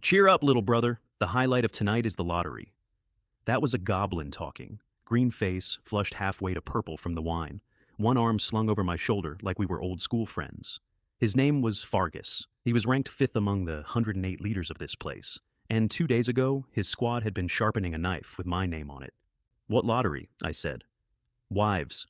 Cheer up, little brother. The highlight of tonight is the lottery. That was a goblin talking. Green face, flushed halfway to purple from the wine. One arm slung over my shoulder like we were old school friends. His name was Fargus. He was ranked 5th among the 108 leaders of this place. And 2 days ago, his squad had been sharpening a knife with my name on it. What lottery? I said. Wives.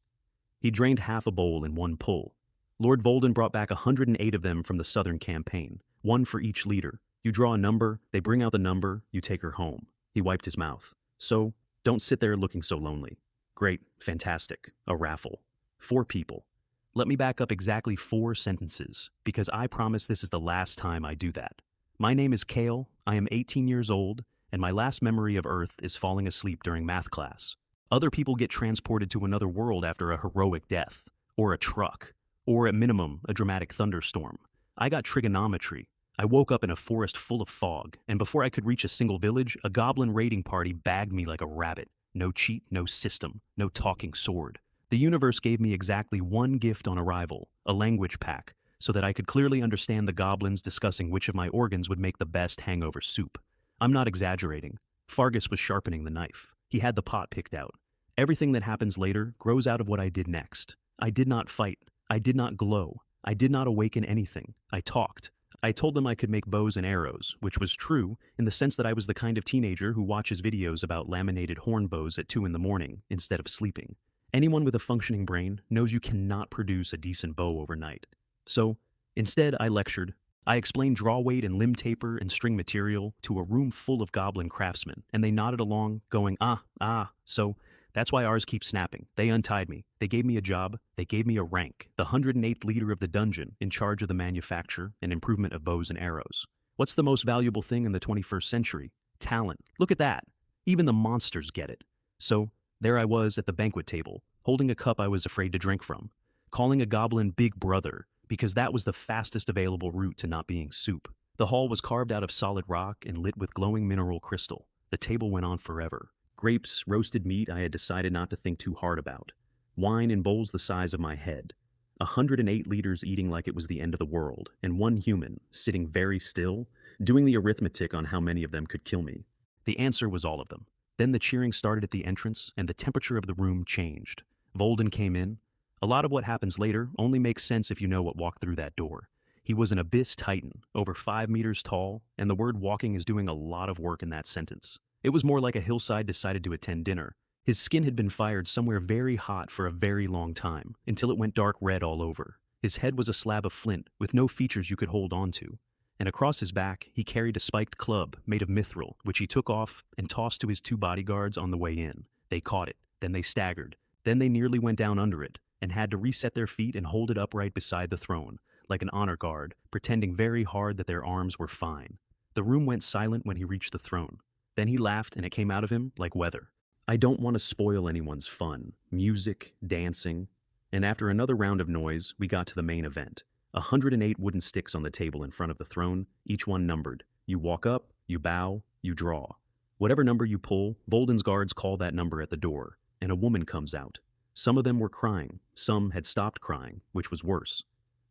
He drained half a bowl in one pull. Lord Volden brought back 108 of them from the southern campaign, one for each leader. You draw a number, they bring out the number, you take her home. He wiped his mouth. So, don't sit there looking so lonely. Great, fantastic, a raffle. 4 people. Let me back up exactly 4 sentences, because I promise this is the last time I do that. My name is Kale, I am 18 years old, and my last memory of Earth is falling asleep during math class. Other people get transported to another world after a heroic death, or a truck, or at minimum, a dramatic thunderstorm. I got trigonometry. I woke up in a forest full of fog, and before I could reach a single village, a goblin raiding party bagged me like a rabbit. No cheat, no system, no talking sword. The universe gave me exactly one gift on arrival, a language pack, so that I could clearly understand the goblins discussing which of my organs would make the best hangover soup. I'm not exaggerating. Fargus was sharpening the knife. He had the pot picked out. Everything that happens later grows out of what I did next. I did not fight. I did not glow. I did not awaken anything. I talked. I told them I could make bows and arrows, which was true in the sense that I was the kind of teenager who watches videos about laminated horn bows at 2 in the morning instead of sleeping. Anyone with a functioning brain knows you cannot produce a decent bow overnight. So, instead I lectured. I explained draw weight and limb taper and string material to a room full of goblin craftsmen, and they nodded along, going, so that's why ours keeps snapping. They untied me. They gave me a job. They gave me a rank. The 108th leader of the dungeon, in charge of the manufacture and improvement of bows and arrows. What's the most valuable thing in the 21st century? Talent. Look at that. Even the monsters get it. So, there I was at the banquet table, holding a cup I was afraid to drink from, calling a goblin Big Brother, because that was the fastest available route to not being soup. The hall was carved out of solid rock and lit with glowing mineral crystal. The table went on forever. Grapes, roasted meat I had decided not to think too hard about. Wine in bowls the size of my head. 108 leaders eating like it was the end of the world, and one human, sitting very still, doing the arithmetic on how many of them could kill me. The answer was all of them. Then the cheering started at the entrance, and the temperature of the room changed. Volden came in. A lot of what happens later only makes sense if you know what walked through that door. He was an abyss titan, over 5 meters tall, and the word walking is doing a lot of work in that sentence. It was more like a hillside decided to attend dinner. His skin had been fired somewhere very hot for a very long time, until it went dark red all over. His head was a slab of flint, with no features you could hold onto. And across his back, he carried a spiked club made of mithril, which he took off and tossed to his 2 bodyguards on the way in. They caught it, then they staggered, then they nearly went down under it, and had to reset their feet and hold it upright beside the throne, like an honor guard, pretending very hard that their arms were fine. The room went silent when he reached the throne. Then he laughed and it came out of him like weather. I don't want to spoil anyone's fun. Music, dancing. And after another round of noise, we got to the main event. 108 wooden sticks on the table in front of the throne, each one numbered. You walk up, you bow, you draw. Whatever number you pull, Volden's guards call that number at the door, and a woman comes out. Some of them were crying, some had stopped crying, which was worse.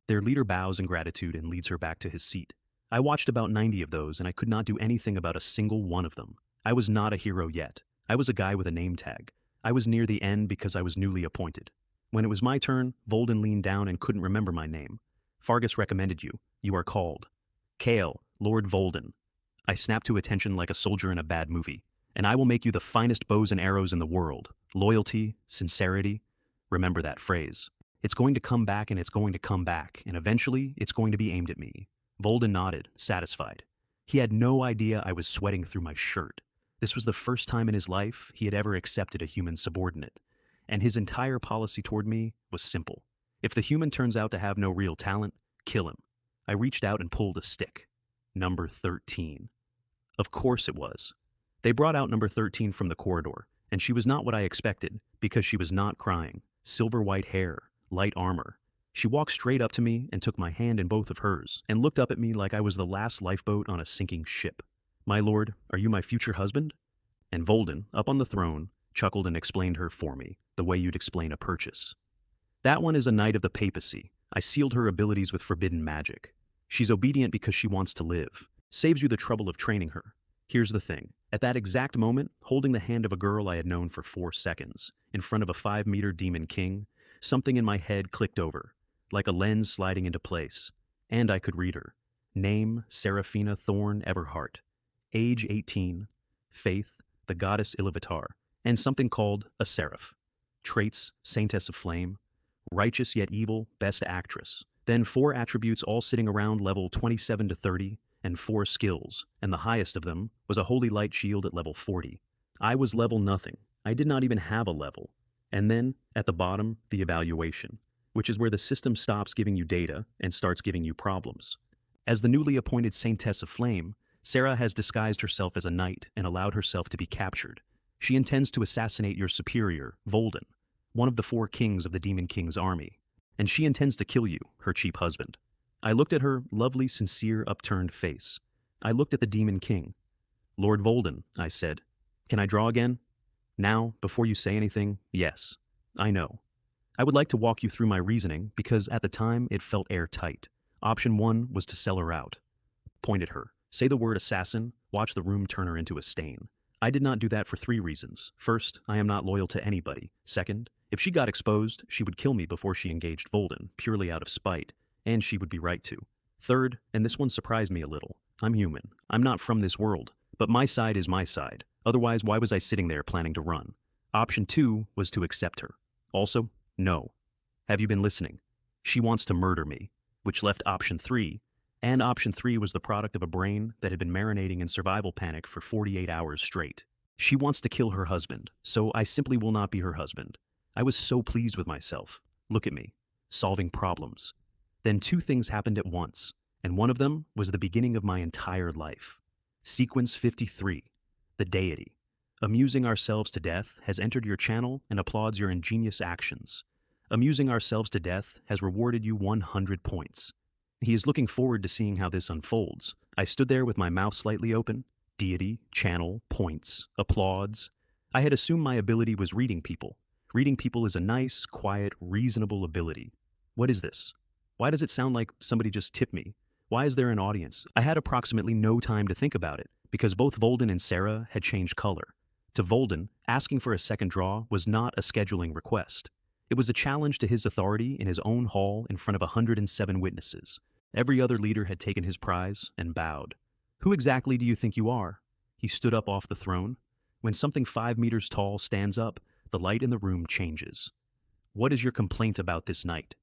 Their leader bows in gratitude and leads her back to his seat. I watched about 90 of those, and I could not do anything about a single one of them. I was not a hero yet. I was a guy with a name tag. I was near the end because I was newly appointed. When it was my turn, Volden leaned down and couldn't remember my name. Fargus recommended you. You are called. Kale, Lord Volden. I snapped to attention like a soldier in a bad movie. And I will make you the finest bows and arrows in the world. Loyalty, sincerity. Remember that phrase. It's going to come back and it's going to come back, and eventually it's going to be aimed at me. Volden nodded, satisfied. He had no idea I was sweating through my shirt. This was the first time in his life he had ever accepted a human subordinate, and his entire policy toward me was simple. If the human turns out to have no real talent, kill him. I reached out and pulled a stick. Number 13. Of course it was. They brought out number 13 from the corridor, and she was not what I expected, because she was not crying. Silver white hair, light armor. She walked straight up to me and took my hand in both of hers, and looked up at me like I was the last lifeboat on a sinking ship. My lord, are you my future husband? And Volden, up on the throne, chuckled and explained her for me, the way you'd explain a purchase. That one is a knight of the papacy. I sealed her abilities with forbidden magic. She's obedient because she wants to live. Saves you the trouble of training her. Here's the thing. At that exact moment, holding the hand of a girl I had known for 4 seconds, in front of a 5-meter demon king, something in my head clicked over, like a lens sliding into place. And I could read her. Name, Seraphina Thorne Everhart. Age 18. Faith, the goddess Iluvatar. And something called a seraph. Traits, Saintess of Flame. Righteous yet evil, best actress. Then 4 attributes all sitting around level 27 to 30, and 4 skills, and the highest of them was a holy light shield at level 40. I was level nothing. I did not even have a level. And then, at the bottom, the evaluation, which is where the system stops giving you data and starts giving you problems. As the newly appointed Saintess of Flame, Sarah has disguised herself as a knight and allowed herself to be captured. She intends to assassinate your superior, Volden, one of the 4 kings of the Demon King's army. And she intends to kill you, her cheap husband. I looked at her lovely, sincere, upturned face. I looked at the Demon King. Lord Volden, I said. Can I draw again? Now, before you say anything, yes. I know. I would like to walk you through my reasoning because at the time it felt airtight. Option 1 was to sell her out. Point at her. Say the word assassin, watch the room turn her into a stain. I did not do that for 3 reasons. First, I am not loyal to anybody. Second, if she got exposed, she would kill me before she engaged Volden, purely out of spite. And she would be right to. Third, and this one surprised me a little, I'm human. I'm not from this world, but my side is my side. Otherwise, why was I sitting there planning to run? Option 2 was to accept her. Also, no. Have you been listening? She wants to murder me, which left option 3, and option 3 was the product of a brain that had been marinating in survival panic for 48 hours straight. She wants to kill her husband, so I simply will not be her husband. I was so pleased with myself. Look at me, solving problems. Then 2 things happened at once, and one of them was the beginning of my entire life. Sequence 53, the deity. Amusing ourselves to death has entered your channel and applauds your ingenious actions. Amusing ourselves to death has rewarded you 100 points. He is looking forward to seeing how this unfolds. I stood there with my mouth slightly open. Deity, channel, points, applauds. I had assumed my ability was reading people. Reading people is a nice, quiet, reasonable ability. What is this? Why does it sound like somebody just tipped me? Why is there an audience? I had approximately no time to think about it, because both Volden and Sarah had changed color. To Volden, asking for a second draw was not a scheduling request. It was a challenge to his authority in his own hall in front of 107 witnesses. Every other leader had taken his prize and bowed. Who exactly do you think you are? He stood up off the throne. When something 5 meters tall stands up, the light in the room changes. What is your complaint about this night?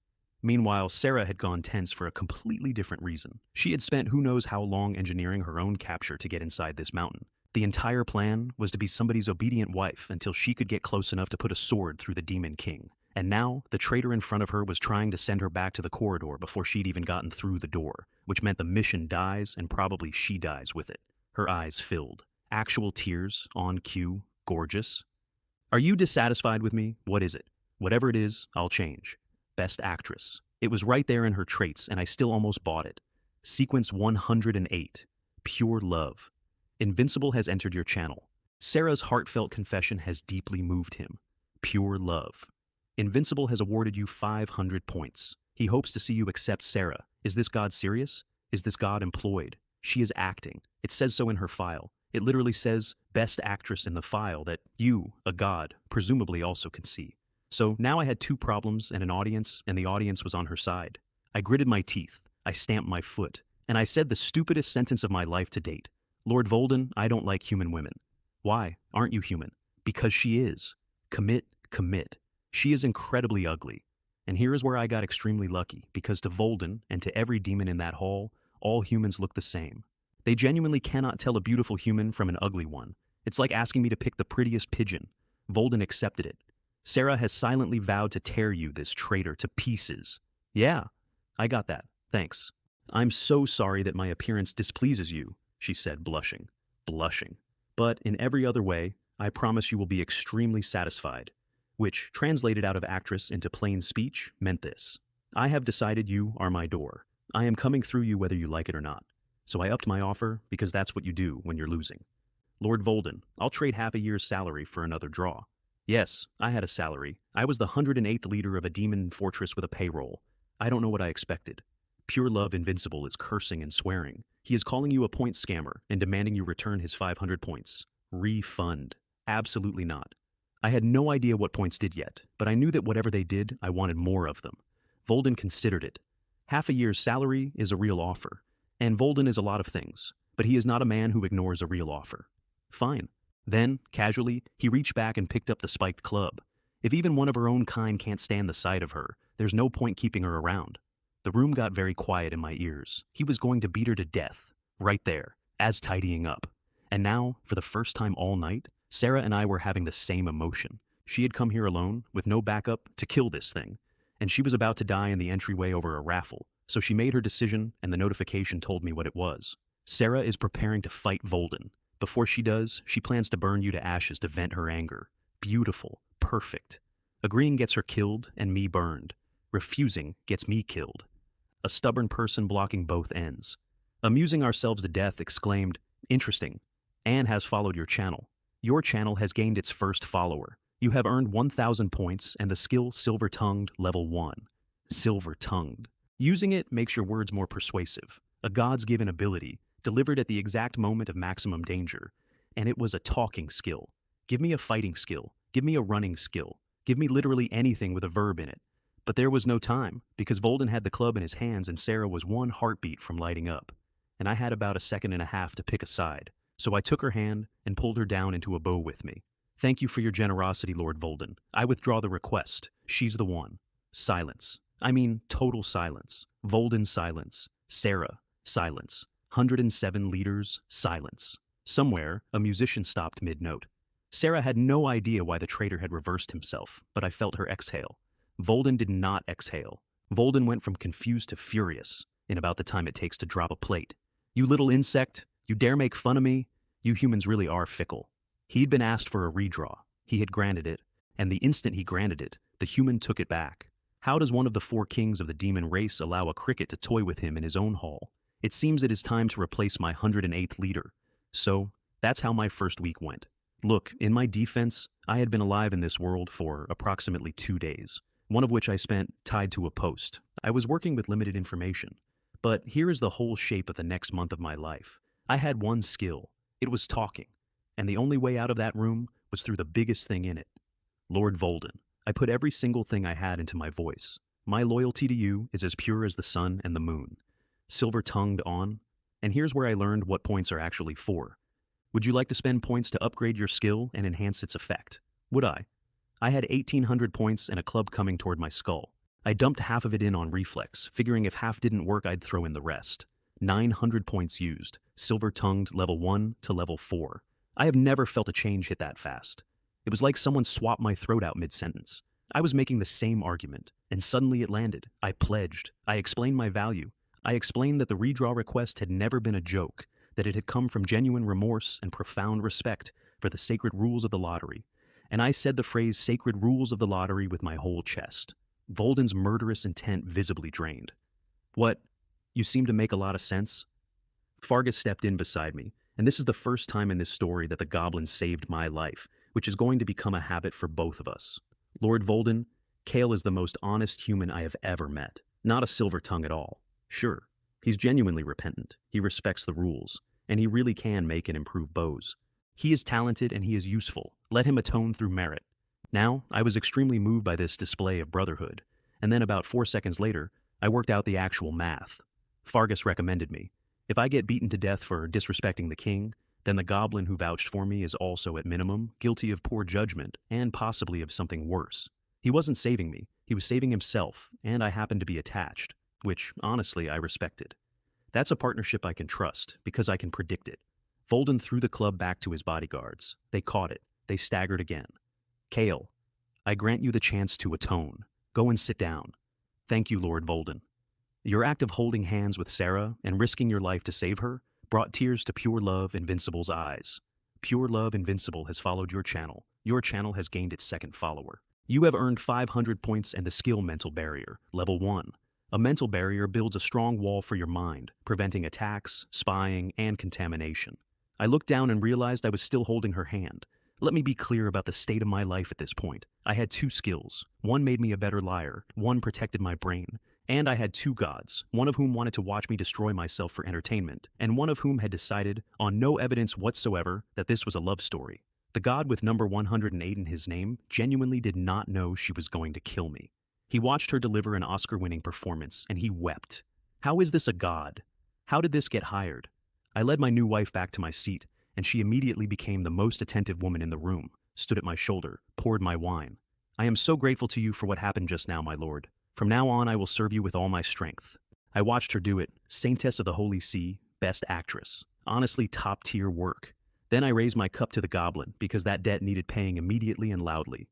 Meanwhile, Sarah had gone tense for a completely different reason. She had spent who knows how long engineering her own capture to get inside this mountain. The entire plan was to be somebody's obedient wife until she could get close enough to put a sword through the Demon King. And now, the traitor in front of her was trying to send her back to the corridor before she'd even gotten through the door, which meant the mission dies and probably she dies with it. Her eyes filled. Actual tears, on cue, gorgeous. Are you dissatisfied with me? What is it? Whatever it is, I'll change. Best actress. It was right there in her traits, and I still almost bought it. Sequence 108. Pure love. Invincible has entered your channel. Sarah's heartfelt confession has deeply moved him. Pure love. Invincible has awarded you 500 points. He hopes to see you accept Sarah. Is this god serious? Is this god employed? She is acting. It says so in her file. It literally says, best actress in the file that you, a god, presumably also can see. So now I had 2 problems and an audience, and the audience was on her side. I gritted my teeth, I stamped my foot, and I said the stupidest sentence of my life to date. Lord Volden, I don't like human women. Why? Aren't you human? Because she is. Commit, commit. She is incredibly ugly. And here is where I got extremely lucky, because to Volden and to every demon in that hall, all humans look the same. They genuinely cannot tell a beautiful human from an ugly one. It's like asking me to pick the prettiest pigeon. Volden accepted it. Sarah has silently vowed to tear you, this traitor, to pieces. Yeah, I got that. Thanks. I'm so sorry that my appearance displeases you, she said, blushing. Blushing. But in every other way, I promise you will be extremely satisfied. Which, translated out of actress into plain speech, meant this. I have decided you are my door. I am coming through you whether you like it or not. So I upped my offer because that's what you do when you're losing. Lord Volden, I'll trade half a year's salary for another draw. Yes, I had a salary. I was the 108th leader of a demon fortress with a payroll. I don't know what I expected. Pure Love Invincible is cursing and swearing. He is calling you a point scammer and demanding you return his 500 points. Refund. Absolutely not. I had no idea what points did yet, but I knew that whatever they did, I wanted more of them. Volden considered it. Half a year's salary is a real offer, and Volden is a lot of things, but he is not a man who ignores a real offer. Fine. Then, casually, he reached back and picked up the spiked club. If even one of her own kind can't stand the sight of her, there's no point keeping her around. The room got very quiet in my ears. He was going to beat her to death, right there, as tidying up. And now, for the first time all night, Sarah and I were having the same emotion. She had come here alone, with no backup, to kill this thing. And she was about to die in the entryway over a raffle, so she made her decision and the notification told me what it was. Sarah is preparing to fight Volden. Before she does, she plans to burn you to ashes to vent her anger. Beautiful. Perfect. Agreeing gets her killed and me burned. Refusing gets me killed. A stubborn person blocking both ends. Amusing ourselves to death exclaimed, "Interesting. Anne has followed your channel. Your channel has gained its first follower. You have earned 1,000 points and the skill Silver-Tongued level 1. Silver-Tongued. Using it makes your words more persuasive. A God's given ability, delivered at the exact moment of maximum danger. And it was a talking skill. Give me a fighting skill. Give me a running skill. Give me literally anything with a verb in it. But there was no time, because Volden had the club in his hands and Sarah was one heartbeat from lighting up. And I had about a second and a half to pick a side, so I took her hand and pulled her down into a bow with me. Thank you for your generosity, Lord Volden. I withdraw the request. She's the one. Silence. I mean, total silence. Volden silence. Sarah silence. 107 liters silence. Somewhere, a musician stopped mid-note. Sarah had no idea why the traitor had reversed himself, but I felt her exhale. Volden did not exhale. Volden went from confused to furious, in about the time it takes to drop a plate. You little insect, you dare make fun of me? You humans really are fickle. He'd been asked for a redraw. He had granted it, and the instant he granted it, the human took it back. How does one of the 4 kings of the demon race allow a cricket to toy with him in his own hall? It seems it is time to replace my 108th leader. So, that's how my first week went. Look, in my defense, I had been alive in this world for approximately 2 days, one of which I spent tied to a post. I was working with limited information. But here is the whole shape of the next month of my life. I had one skill. It was talking. And the only way out of that room was through the biggest thing in it. Lord Volden. I put every single thing I had into my voice. My loyalty to you is as pure as the sun and the moon. Silver-tongued on. And here's where I learned what points are actually for. Would you like to spend points to upgrade your skill and enhance its effect? Would I? I had 1,800 points and a club coming toward my skull. I dumped half of it in on reflex, figuring if half didn't work I'd throw in the rest. 900 points used, Silver-Tongued level 1 to level 4. I have never felt a change hit that fast. It was like someone swapped my throat out mid-sentence. I was making the same argument, and suddenly it landed. I pledged. I explained my value. I explained that the redraw request had never been a joke, that it had come from genuine remorse and profound respect for the sacred rules of the lottery. And I said the phrase sacred rules of the lottery with my whole chest. Volden's murderous intent visibly drained. What? You seem to make a lot of sense? Fargus stepped in beside me, and this is the first time in this story that the goblin saved my life, which is going to become a habit for both of us. Lord Volden, Kale is the most honest human I have ever met. Not a silver tongue at all. Sure, he's genuinely repentant, he respects the rules, and he really can make and improve bows. He is talented and he is useful. Let him atone through merit. Now, I was extremely moved by this display of brotherhood, and then about 4 seconds later, I worked out the actual math. Fargus recommended me. If I get beaten to death for disrespecting the king, then the goblin who vouched for me is also at minimum guilty of poor judgment and possibly of something worse. He wasn't saving me, he was saving himself, and I happened to be attached, which, honestly, I respected. That's a partnership I can trust, because I can predict it. Volden threw the club back to his bodyguards. They caught it. They staggered again. Kale, I grant you the chance to atone. Go and sit down. Thank you, Lord Volden. Your act of holding hands with Sarah and risking your life to save her brought tears to Pure Love Invincible's eyes. Pure Love Invincible has followed your channel. Your channel has gained its second follower. You have earned 500 points and the skill Mental Barrier, level 1. A mental barrier builds a strong wall for your mind, preventing attacks, spying, and contamination. I looked down and realized I was still holding her hand. Let me be clear about the state of my life at this point. I had 2 skills. One made me a better liar, one protected my brain, And I had two gods, one of whom wanted to watch me destroy myself for entertainment, and one of whom had decided, on no evidence whatsoever, that this was a love story. The god with number 108 in his name genuinely did not know she was going to kill me. He watched her deliver an Oscar-winning performance, and he wept. How is this a god? How did this get hired? I led my new wife back to my seat, and she immediately became the most attentive woman in the room, stood at my shoulder, poured my wine. I am so grateful to you for what happened just now, my lord. From now on, I will serve you with all my strength. I watched her do it, Saintess of the Holy See, Best Actress. Honestly, top-tier work. Then I raised my cup to the goblin, because that debt needed paying immediately and loudly.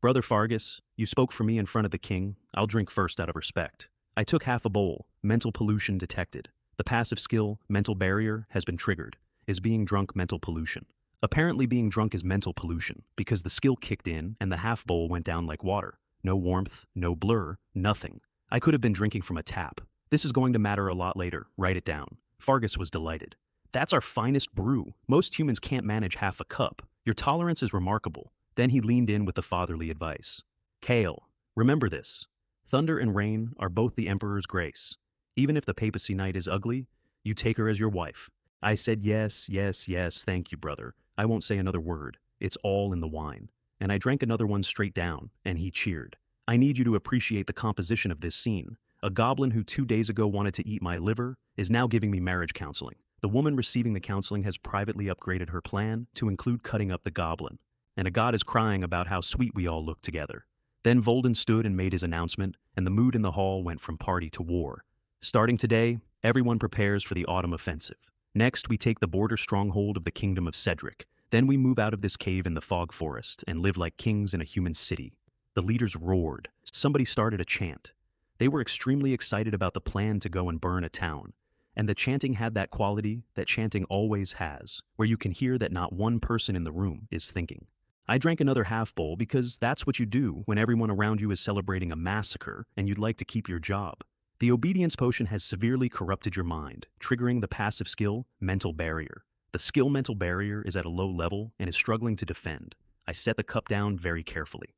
Brother Fargus, you spoke for me in front of the king. I'll drink first out of respect. I took half a bowl, mental pollution detected. The passive skill, mental barrier, has been triggered. Is being drunk mental pollution? Apparently being drunk is mental pollution, because the skill kicked in and the half bowl went down like water. No warmth, no blur, nothing. I could have been drinking from a tap. This is going to matter a lot later, write it down. Fargus was delighted. That's our finest brew. Most humans can't manage half a cup. Your tolerance is remarkable. Then he leaned in with the fatherly advice. Kale, remember this. Thunder and rain are both the emperor's grace. Even if the papacy knight is ugly, you take her as your wife. I said yes, yes, yes, thank you, brother. I won't say another word. It's all in the wine. And I drank another one straight down, and he cheered. I need you to appreciate the composition of this scene. A goblin who 2 days ago wanted to eat my liver is now giving me marriage counseling. The woman receiving the counseling has privately upgraded her plan to include cutting up the goblin. And a god is crying about how sweet we all look together. Then Volden stood and made his announcement, and the mood in the hall went from party to war. Starting today, everyone prepares for the autumn offensive. Next, we take the border stronghold of the kingdom of Cedric. Then we move out of this cave in the fog forest and live like kings in a human city. The leaders roared. Somebody started a chant. They were extremely excited about the plan to go and burn a town. And the chanting had that quality that chanting always has, where you can hear that not one person in the room is thinking. I drank another half bowl because that's what you do when everyone around you is celebrating a massacre and you'd like to keep your job. The obedience potion has severely corrupted your mind, triggering the passive skill, mental barrier. The skill mental barrier is at a low level and is struggling to defend. I set the cup down very carefully.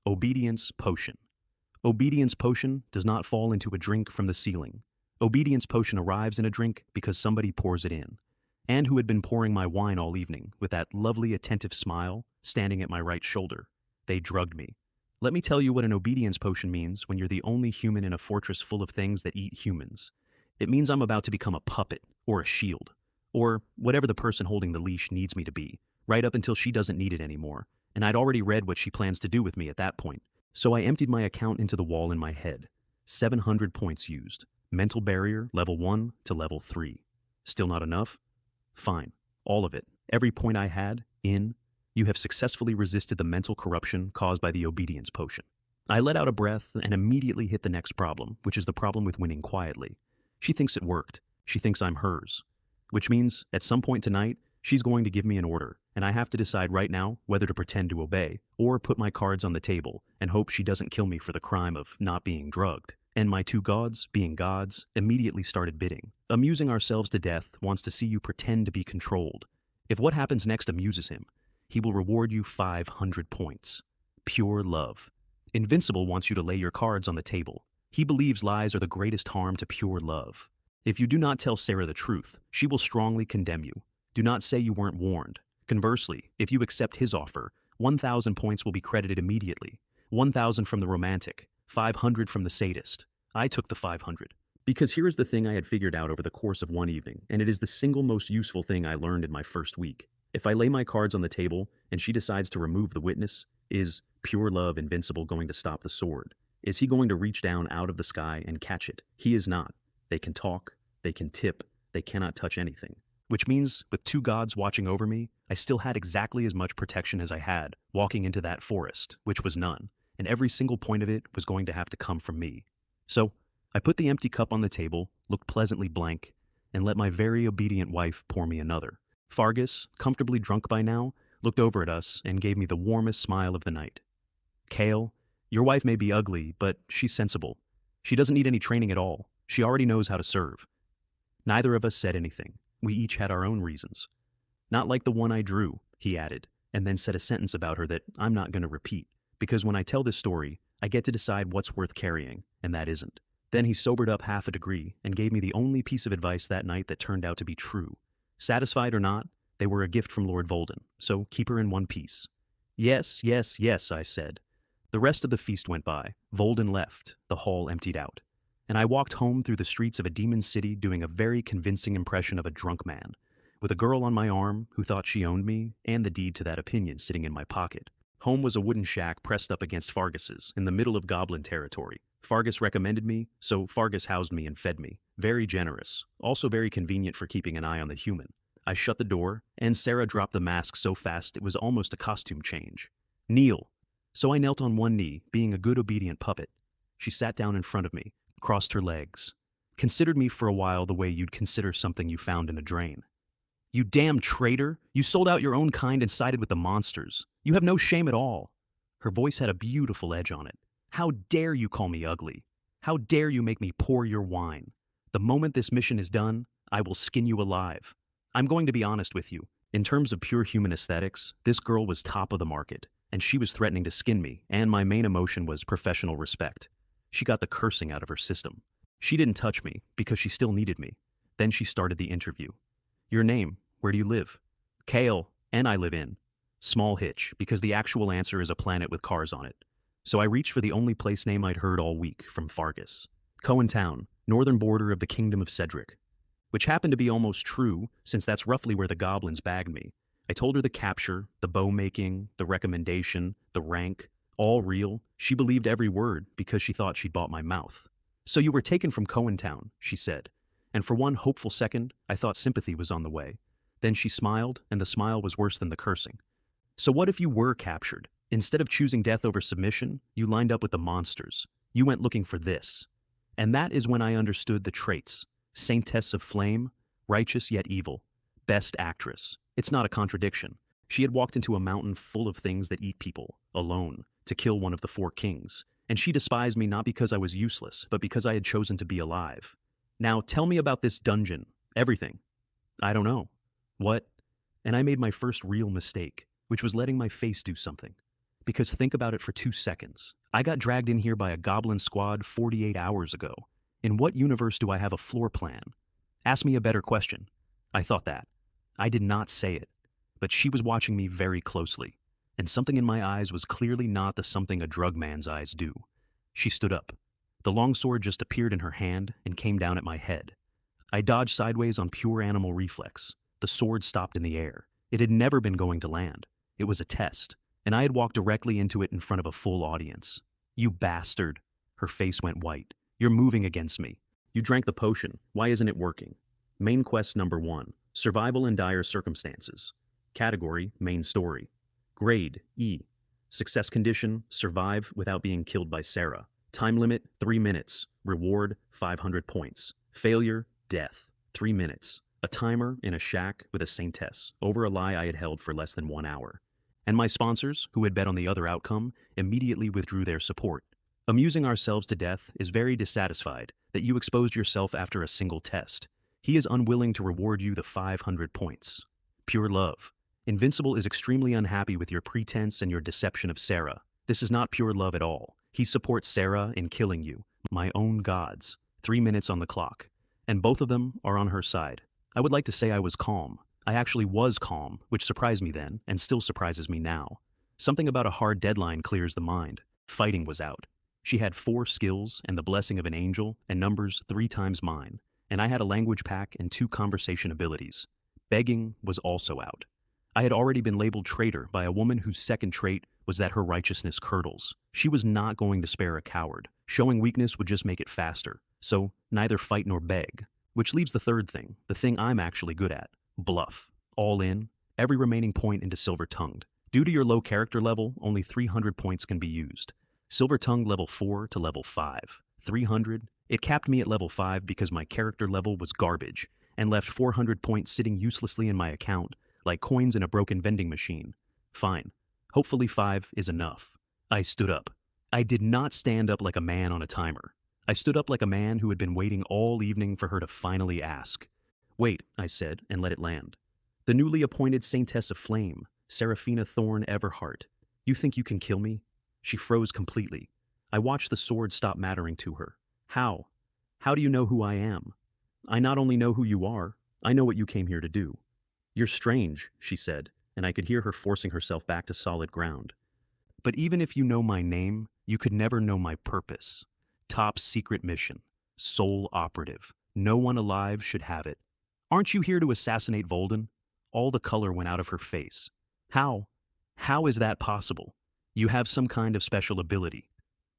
Obedience potion. Obedience potion does not fall into a drink from the ceiling. Obedience potion arrives in a drink because somebody pours it in. And who had been pouring my wine all evening, with that lovely attentive smile, standing at my right shoulder. They drugged me. Let me tell you what an obedience potion means when you're the only human in a fortress full of things that eat humans. It means I'm about to become a puppet, or a shield, or whatever the person holding the leash needs me to be, right up until she doesn't need it anymore, and I'd already read what she plans to do with me at that point. So I emptied my account into the wall in my head. 700 points used. Mental barrier, level 1 to level 3. Still not enough? Fine. All of it. Every point I had, in. You have successfully resisted the mental corruption caused by the obedience potion. I let out a breath and immediately hit the next problem, which is the problem with winning quietly. She thinks it worked. She thinks I'm hers. Which means, at some point tonight, she's going to give me an order, and I have to decide right now whether to pretend to obey, or put my cards on the table and hope she doesn't kill me for the crime of not being drugged. And my two gods, being gods, immediately started bidding. Amusing ourselves to death wants to see you pretend to be controlled. If what happens next amuses him, he will reward you 500 points. Pure love. Invincible wants you to lay your cards on the table. He believes lies are the greatest harm to pure love. If you do not tell Sarah the truth, she will strongly condemn you. Do not say you weren't warned. Conversely, if you accept his offer, 1,000 points will be credited immediately. 1,000 from the romantic, 500 from the sadist. I took the 500. Because here is the thing I had figured out over the course of one evening, and it is the single most useful thing I learned in my first week. If I lay my cards on the table and she decides to remove the witness, is pure love invincible going to stop the sword? Is he going to reach down out of the sky and catch it? He is not. They can talk, they can tip, they cannot touch anything. Which means, with two gods watching over me, I still had exactly as much protection as I had walking into that forest, which was none, and every single point of it was going to have to come from me. So, I put the empty cup on the table, looked pleasantly blank, and let my very obedient wife pour me another. Fargus, comfortably drunk by now, looked over at us and gave me the warmest smile of the night. Kale, your wife may be ugly, but she's sensible. She doesn't need any training at all. She already knows how to serve. Neither of us said anything. We each had our own reasons. Not like the one I drew, he added, and then said a sentence about her that I'm not going to repeat, because when I tell this story, I get to decide what's worth carrying, and that isn't. Then he sobered up half a degree and gave me the only piece of advice that night that turned out to be true. Satisfied or not, they were a gift from Lord Volden, so keep her in one piece. Yes, yes, yes, I said. The rest of the feast went by. Volden left, the hall emptied out. And I walked home through the streets of a demon city doing a very convincing impression of a drunk man, with a girl on my arm who thought she owned me, and the deed to that opinion sitting in my pocket. Home was a wooden shack pressed up against Fargus's, in the middle of goblin territory. Fargus recommended me, so Fargus housed me and fed me. Very generous, also very convenient for keeping an eye on the human. I shut the door, and Sarah dropped the mask so fast it was almost a costume change. Kneel. So I knelt on one knee, being a good obedient puppet. She sat down in front of me, crossed her legs, considered me for a while the way you'd consider something you found in a drain. You damn traitor! You sold out your own kind and sided with the monsters. You have no shame at all. Her voice had a beautiful edge on it. How dare you call me ugly? How dare you make me pour your wine? The moment this mission is done, I will skin you alive. I'm going to be honest with you. In terms of pure human aesthetics, this girl was top of the market, and she was threatening to skin me, and my main emotion was professional respect. She got the cursing out of her system. She didn't touch me, because she still needed me. Then she started the interview. Your name? Where do you live? Kale, and I live in. Small hitch, because the actual answer is a planet with cars on it. So I reached for the only place name I'd heard all week from Fargus. Cohen Town, northern border of the Kingdom of Cedric. Which happened to be almost true, since that's roughly where the goblins bagged me. I told her the capture, the bow making, the recommendation, the rank, all real. She believed every word because she thought she'd bought my mouth. So you were taken from Cohen Town, she said. And for one hopeful second, I thought sympathy was on the way. Then she smiled, and the smile was worse than the cursing. So what if you were captured? Instead of choosing death over submission, you lined up with the monsters. You went looking for this. And that is when I understood the traits. Saintess of flame, righteous yet evil, best actress. It's not a contradiction. She had walked into a mountain full of things that eat people, alone, to kill one of the four kings. And she despised me not because I was useless, but because I had chosen to be alive. Now tell me about this dungeon. Everything. I don't know. What? And I made my first real mistake, which was letting my face do something. Because think about it for 2 seconds. I got dragged in here by a goblin squad 48 hours ago. In what universe do I have a floor plan? Ask me a better question. I thought that. I did not say it. But she was watching me very closely. And something in my eyes was clearly not the something a drug man's eyes do. She stood up. The longsword just appeared in her hand and came down at my head. I dodged sideways on pure animal reflex. The sword stopped in the air. It had never been going to land. It was a test. And I had walked directly into it in front of a full audience. You bastard. Her face went white. You're moving against me. You drank the potion. Why isn't it working? Main quest number 1. Survival in dire circumstances. Category, main story. Grade, E. Success condition, survive without being killed by Sarah. Time limit, 3 minutes. Reward, 500 points. Failure, death. 3 minutes. A timer in a shack with a Saintess, over a lie I had held for less than 1 hour. And my sponsors, who had bet on the other outcome, immediately withdrew their support. Amusing ourselves to death is very dissatisfied that you exposed yourself after a single test. He is unwilling to reward you the 500 points. Pure love. Invincible is extremely unhappy with your pretense and your deception of Sarah. This is not pure love at all. He supports Sarah in killing you. My own gods. 3 minutes on the clock. And both of them are on her side. I would like to say I was calm. I actually was calm, which surprised me then, and still surprises me now. Something about a hard deadline clears the mind. Fighting was out. She had 4 skills and the blessing of an angel and numbers 3 times mine, and I had a language pack and 2 conversation abilities. Begging was also out. I had already been labeled traitor by a woman whose second trait was that her righteousness curdles. She was not going to spare a coward. Showing weakness would just make it faster. So, neither fight nor beg. Which leaves the third thing, the thing I'm actually good at. Bluff. All in. Every remaining point into silver-tongued. Due to your low character level, only 300 points can be used. Silver-tongued level 4 to level 5. 300. It capped me at level 5 because my character level was garbage, and left 400 points sitting uselessly in my account, like coins in a broken vending machine. Fine. Hopefully 5 is enough. I stood up. I did not stand up like a man on a timer. I stood up like a man who had been waiting all evening for her to finally ask. Wait, I said, and let it land. The newly appointed Saintess of Flame, Seraphina Thorne Everhart. You think you can kill me? She froze completely. I watched the sword stop mattering to her. How? How do you know who I am? I not only know who you are, I know what you came here to do. You're strange, she said, and I could hear her forcing herself back to solid ground. But even if you know my name, you could never know my purpose. Top secret mission. Sole operative. No one alive should have it. Aren't you here to assassinate Volden? All the color went out of her face. How? How is that possible? You have some kind of special ability.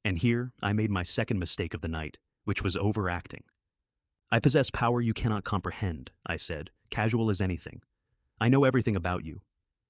And here, I made my second mistake of the night, which was overacting. I possess power you cannot comprehend, I said, casual as anything. I know everything about you.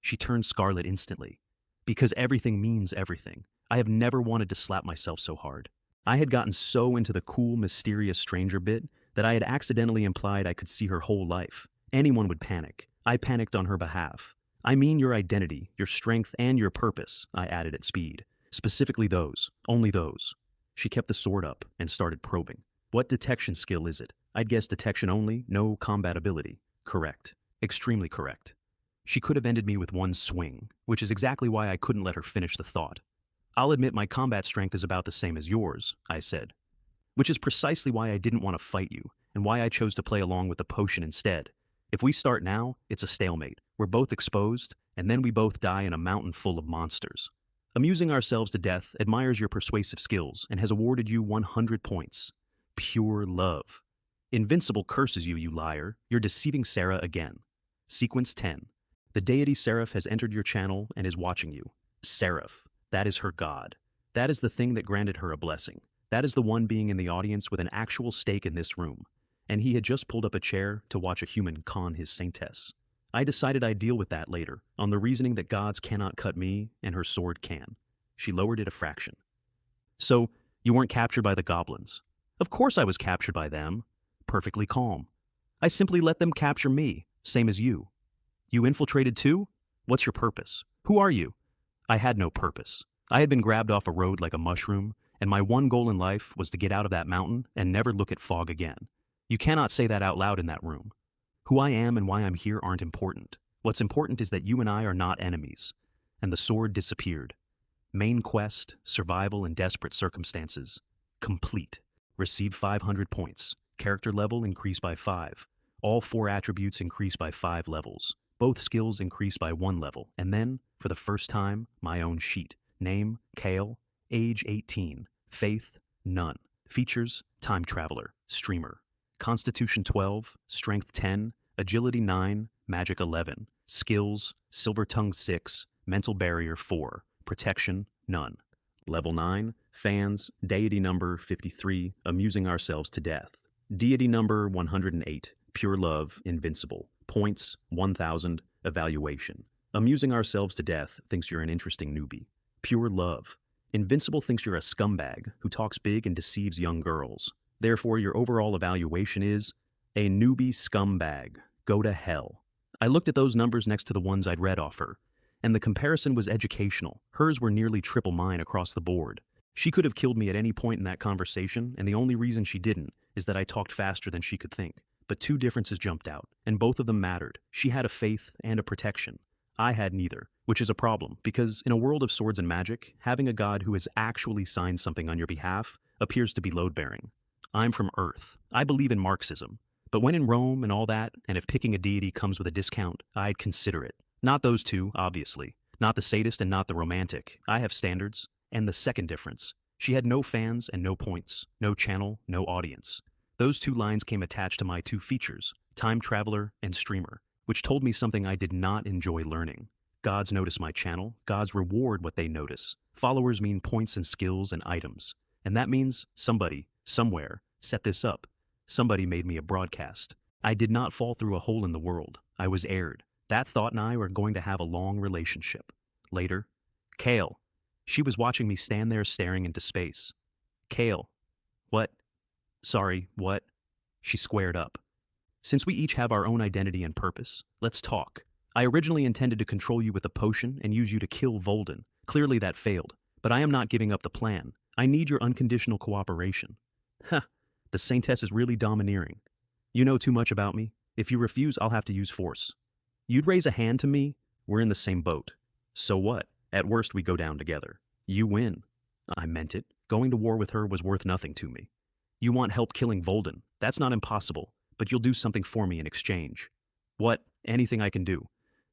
She turned scarlet instantly. Because everything means everything. I have never wanted to slap myself so hard. I had gotten so into the cool, mysterious stranger bit that I had accidentally implied I could see her whole life. Anyone would panic. I panicked on her behalf. I mean your identity, your strength, and your purpose, I added at speed. Specifically those. Only those. She kept the sword up and started probing. What detection skill is it? I'd guess detection only, no combat ability. Correct. Extremely correct. She could have ended me with one swing, which is exactly why I couldn't let her finish the thought. I'll admit my combat strength is about the same as yours, I said. Which is precisely why I didn't want to fight you, and why I chose to play along with the potion instead. If we start now, it's a stalemate. We're both exposed, and then we both die in a mountain full of monsters. Amusing ourselves to death admires your persuasive skills and has awarded you 100 points. Pure love. Invincible curses you, you liar. You're deceiving Sarah again. Sequence 10. The deity Seraph has entered your channel and is watching you. Seraph. That is her god. That is the thing that granted her a blessing. That is the one being in the audience with an actual stake in this room. And he had just pulled up a chair to watch a human con his Saintess. I decided I'd deal with that later, on the reasoning that gods cannot cut me and her sword can. She lowered it a fraction. So, you weren't captured by the goblins. Of course I was captured by them. Perfectly calm. I simply let them capture me, same as you. You infiltrated too? What's your purpose? Who are you? I had no purpose. I had been grabbed off a road like a mushroom, and my one goal in life was to get out of that mountain and never look at fog again. You cannot say that out loud in that room. Who I am and why I'm here aren't important. What's important is that you and I are not enemies. And the sword disappeared. Main quest, survival in desperate circumstances. Complete. Received 500 points. Character level increased by 5. All 4 attributes increased by 5 levels. Both skills increased by 1 level. And then, for the first time, my own sheet. Name, Kale. Age 18. Faith, none. Features, time traveler, streamer. Constitution 12, Strength 10, Agility 9, Magic 11. Skills, Silver Tongue 6, Mental Barrier 4, Protection, none. Level 9, Fans, Deity number 53, Amusing Ourselves to Death. Deity number 108, Pure Love, Invincible. Points, 1,000, Evaluation. Amusing Ourselves to Death thinks you're an interesting newbie. Pure Love. Invincible thinks you're a scumbag who talks big and deceives young girls. Therefore, your overall evaluation is a newbie scumbag. Go to hell. I looked at those numbers next to the ones I'd read off her, and the comparison was educational. Hers were nearly triple mine across the board. She could have killed me at any point in that conversation, and the only reason she didn't is that I talked faster than she could think. But 2 differences jumped out, and both of them mattered. She had a faith and a protection. I had neither, which is a problem, because in a world of swords and magic, having a god who has actually signed something on your behalf appears to be load-bearing. I'm from Earth. I believe in Marxism. But when in Rome and all that, and if picking a deity comes with a discount, I'd consider it. Not those two, obviously. Not the sadist and not the romantic. I have standards. And the second difference. She had no fans and no points. No channel, no audience. Those 2 lines came attached to my 2 features, time traveler and streamer, which told me something I did not enjoy learning. Gods notice my channel. Gods reward what they notice. Followers mean points and skills and items. And that means somebody, somewhere, set this up. Somebody made me a broadcast. I did not fall through a hole in the world. I was aired. That thought and I were going to have a long relationship. Later, Kale. She was watching me stand there staring into space. Kale. What? Sorry, what? She squared up. Since we each have our own identity and purpose, let's talk. I originally intended to control you with a potion and use you to kill Volden. Clearly that failed. But I am not giving up the plan. I need your unconditional cooperation. Huh. The Saintess is really domineering. You know too much about me. If you refuse, I'll have to use force. You'd raise a hand to me? We're in the same boat. So what? At worst, we go down together. You win. I meant it. Going to war with her was worth nothing to me. You want help killing Volden. That's not impossible, but you'll do something for me in exchange. What? Anything I can do.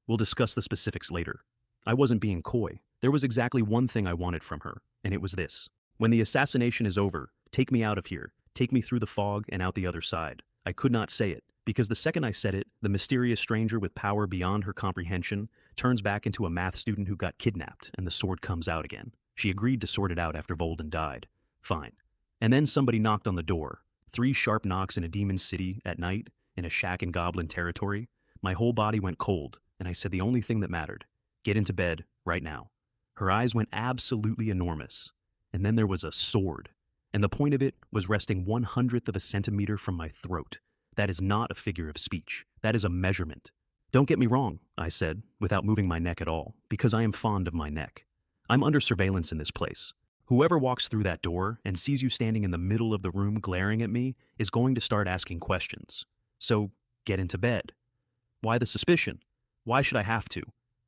We'll discuss the specifics later. I wasn't being coy. There was exactly one thing I wanted from her, and it was this. When the assassination is over, take me out of here. Take me through the fog and out the other side. I could not say it, because the second I said it, the mysterious stranger with power beyond her comprehension turns back into a math student who got kidnapped, and the sword comes out again. She agreed to sort it out after Volden died. Fine. And then somebody knocked on the door. 3 sharp knocks in a demon city at night, in a shack in goblin territory. My whole body went cold, and I said the only thing that mattered. Get into bed, right now. Her eyes went absolutely enormous. And then there was a sword. And the point of it was resting 1/100th of a centimeter from my throat. That is not a figure of speech. That is a measurement. Don't get me wrong, I said, without moving my neck at all, because I am fond of my neck. I'm under surveillance in this place. Whoever walks through that door and sees you standing in the middle of the room glaring at me is going to start asking questions. So, get into bed. Why the suspicion? Why should I have to?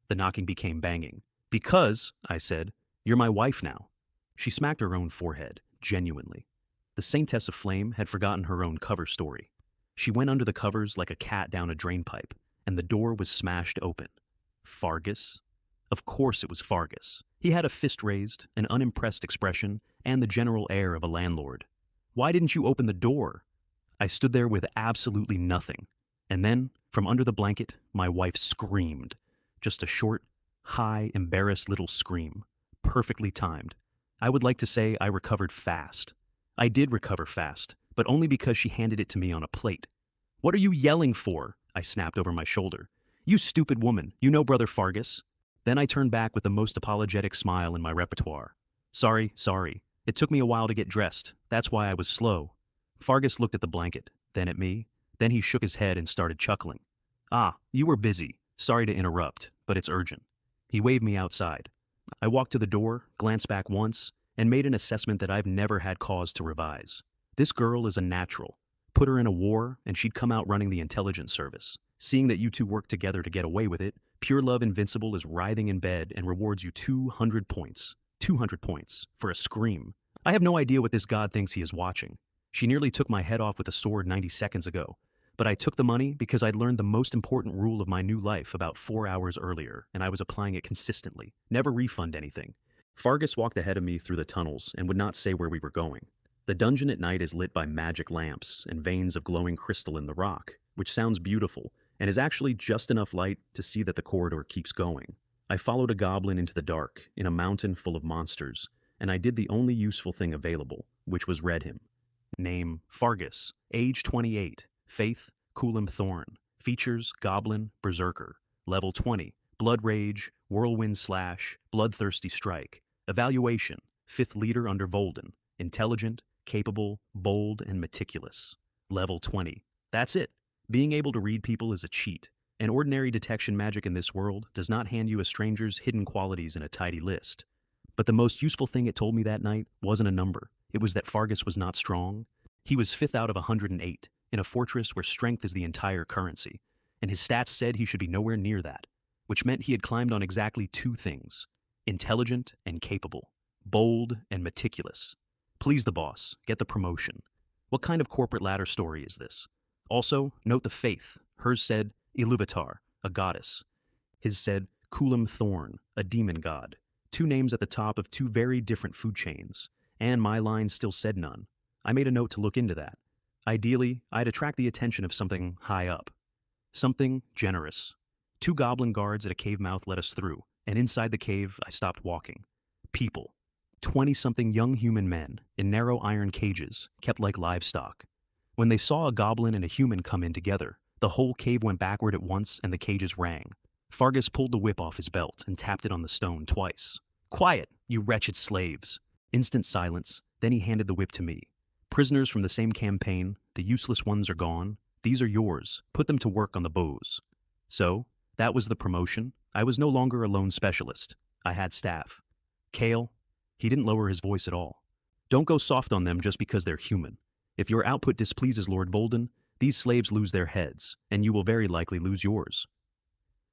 The knocking became banging. Because, I said, you're my wife now. She smacked her own forehead, genuinely. The Saintess of Flame had forgotten her own cover story. She went under the covers like a cat down a drainpipe, and the door was smashed open. Fargus? Of course it was Fargus. He had a fist raised, an unimpressed expression, and the general air of a landlord. Why didn't you open the door? I stood there with absolutely nothing. And then, from under the blanket, my wife screamed. Just a short, high, embarrassed little scream. Perfectly timed. I would like to say I recovered fast. I did recover fast, but only because she handed it to me on a plate. What are you yelling for? I snapped over my shoulder. You stupid woman, you know Brother Fargus. Then I turned back with the most apologetic smile in my repertoire. Sorry. It took me a while to get dressed. That's why I was slow. Fargus looked at the blanket, then at me. Then he shook his head and started chuckling. Ah, you were busy. Sorry to interrupt, but it's urgent. He waved me outside. I walked to the door, glanced back once, and made an assessment that I've never had cause to revise. This girl is a natural. Put her in a war, and she'd come out running the intelligence service. Seeing that you two work together to get away with it, Pure Love Invincible is writhing in bed and rewards you 200 points. 200 points for a scream. I have no idea what this god thinks he is watching. She nearly took my head off with a sword 90 seconds ago. But I took the money because I'd learned the most important rule of my new life about 4 hours earlier, and I was applying it consistently. Never refund anything. Fargus walked ahead of me through the tunnels and would not say where we were going. The dungeon at night is lit by magic lamps and veins of glowing crystal in the rock, which sounds beautiful, and is actually just enough light to see that the corridor keeps going. I followed a goblin into the dark, in a mountain full of monsters, and I did the only useful thing available, which was read him. Name, Fargus, age 28, faith, Kulam Thorn, features, goblin, berserker, level 20, blood rage, whirlwind slash, bloodthirsty strike, evaluation, 5th leader under Volden, intelligent, capable, bold, and meticulous. Level 20. That's it. Being able to read people is a cheat, and ordinary detection magic in this world does not hand you a stranger's hidden qualities in a tidy list. But the most useful thing it told me that night wasn't a number. It was that Fargus was not strong. He was 5th out of 108, in a fortress where strength is the entire currency, and his stats said he should be nowhere near that, which meant he had climbed on exactly 2 things: intelligent and capable, bold and meticulous. Please the boss, get the promotion. What kind of corporate ladder story is this? Also, note the faith. Hers said Iluvatar, a goddess. His said Kulam Thorn, a demon god. 2 names at the top of 2 very different food chains, and my line still said none. I made a note to look into that. Ideally, I'd attract the attention of something high up. Something generous. 2 goblin guards at a cave mouth let us through, and inside the cave, I stopped walking. People. 20-something young human men, in narrow iron cages, kept like livestock. When they saw a goblin and a human come in together, the whole cave went backward at once and the cages rang. Fargus pulled the whip off his belt and tapped it on the stone twice. Quiet, you wretched slaves. Instant silence, then he handed the whip to me. Prisoners from the same campaign, the useless ones are gone. These are yours. Put them to work on the bows. So, that was the promotion. I was no longer a lone specialist. I had staff. Kale, he didn't lower his voice at all. Don't go soft on them just because they're human. If your output displeases Lord Volden, these slaves lose their heads, and you will very likely lose yours.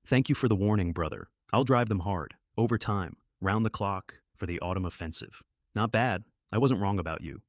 Thank you for the warning, brother. I'll drive them hard, overtime, round the clock, for the autumn offensive. Not bad. I wasn't wrong about you.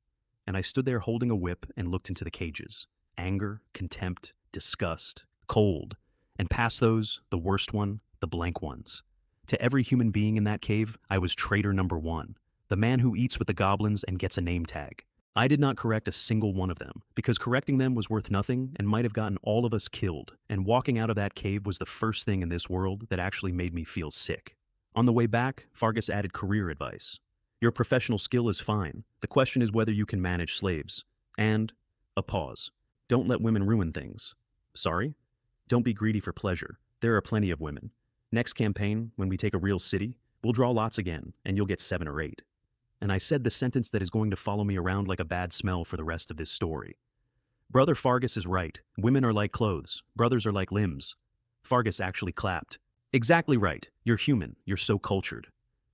and I stood there holding a whip and looked into the cages. Anger, contempt, disgust, cold, and past those, the worst one, the blank ones. To every human being in that cave, I was traitor number one, the man who eats with the goblins and gets a name tag. I did not correct a single one of them, because correcting them was worth nothing and might have gotten all of us killed, and walking out of that cave was the first thing in this world that actually made me feel sick. On the way back, Fargus added career advice. Your professional skill is fine. The question is whether you can manage slaves. And a pause. Don't let women ruin things. Sorry? Don't be greedy for pleasure. There are plenty of women. Next campaign, when we take a real city, we'll draw lots again, and you'll get 7 or 8. And I said the sentence that is going to follow me around like a bad smell for the rest of this story. Brother Fargus is right. Women are like clothes. Brothers are like limbs. Fargus actually clapped. Exactly right. You're human. You're so cultured.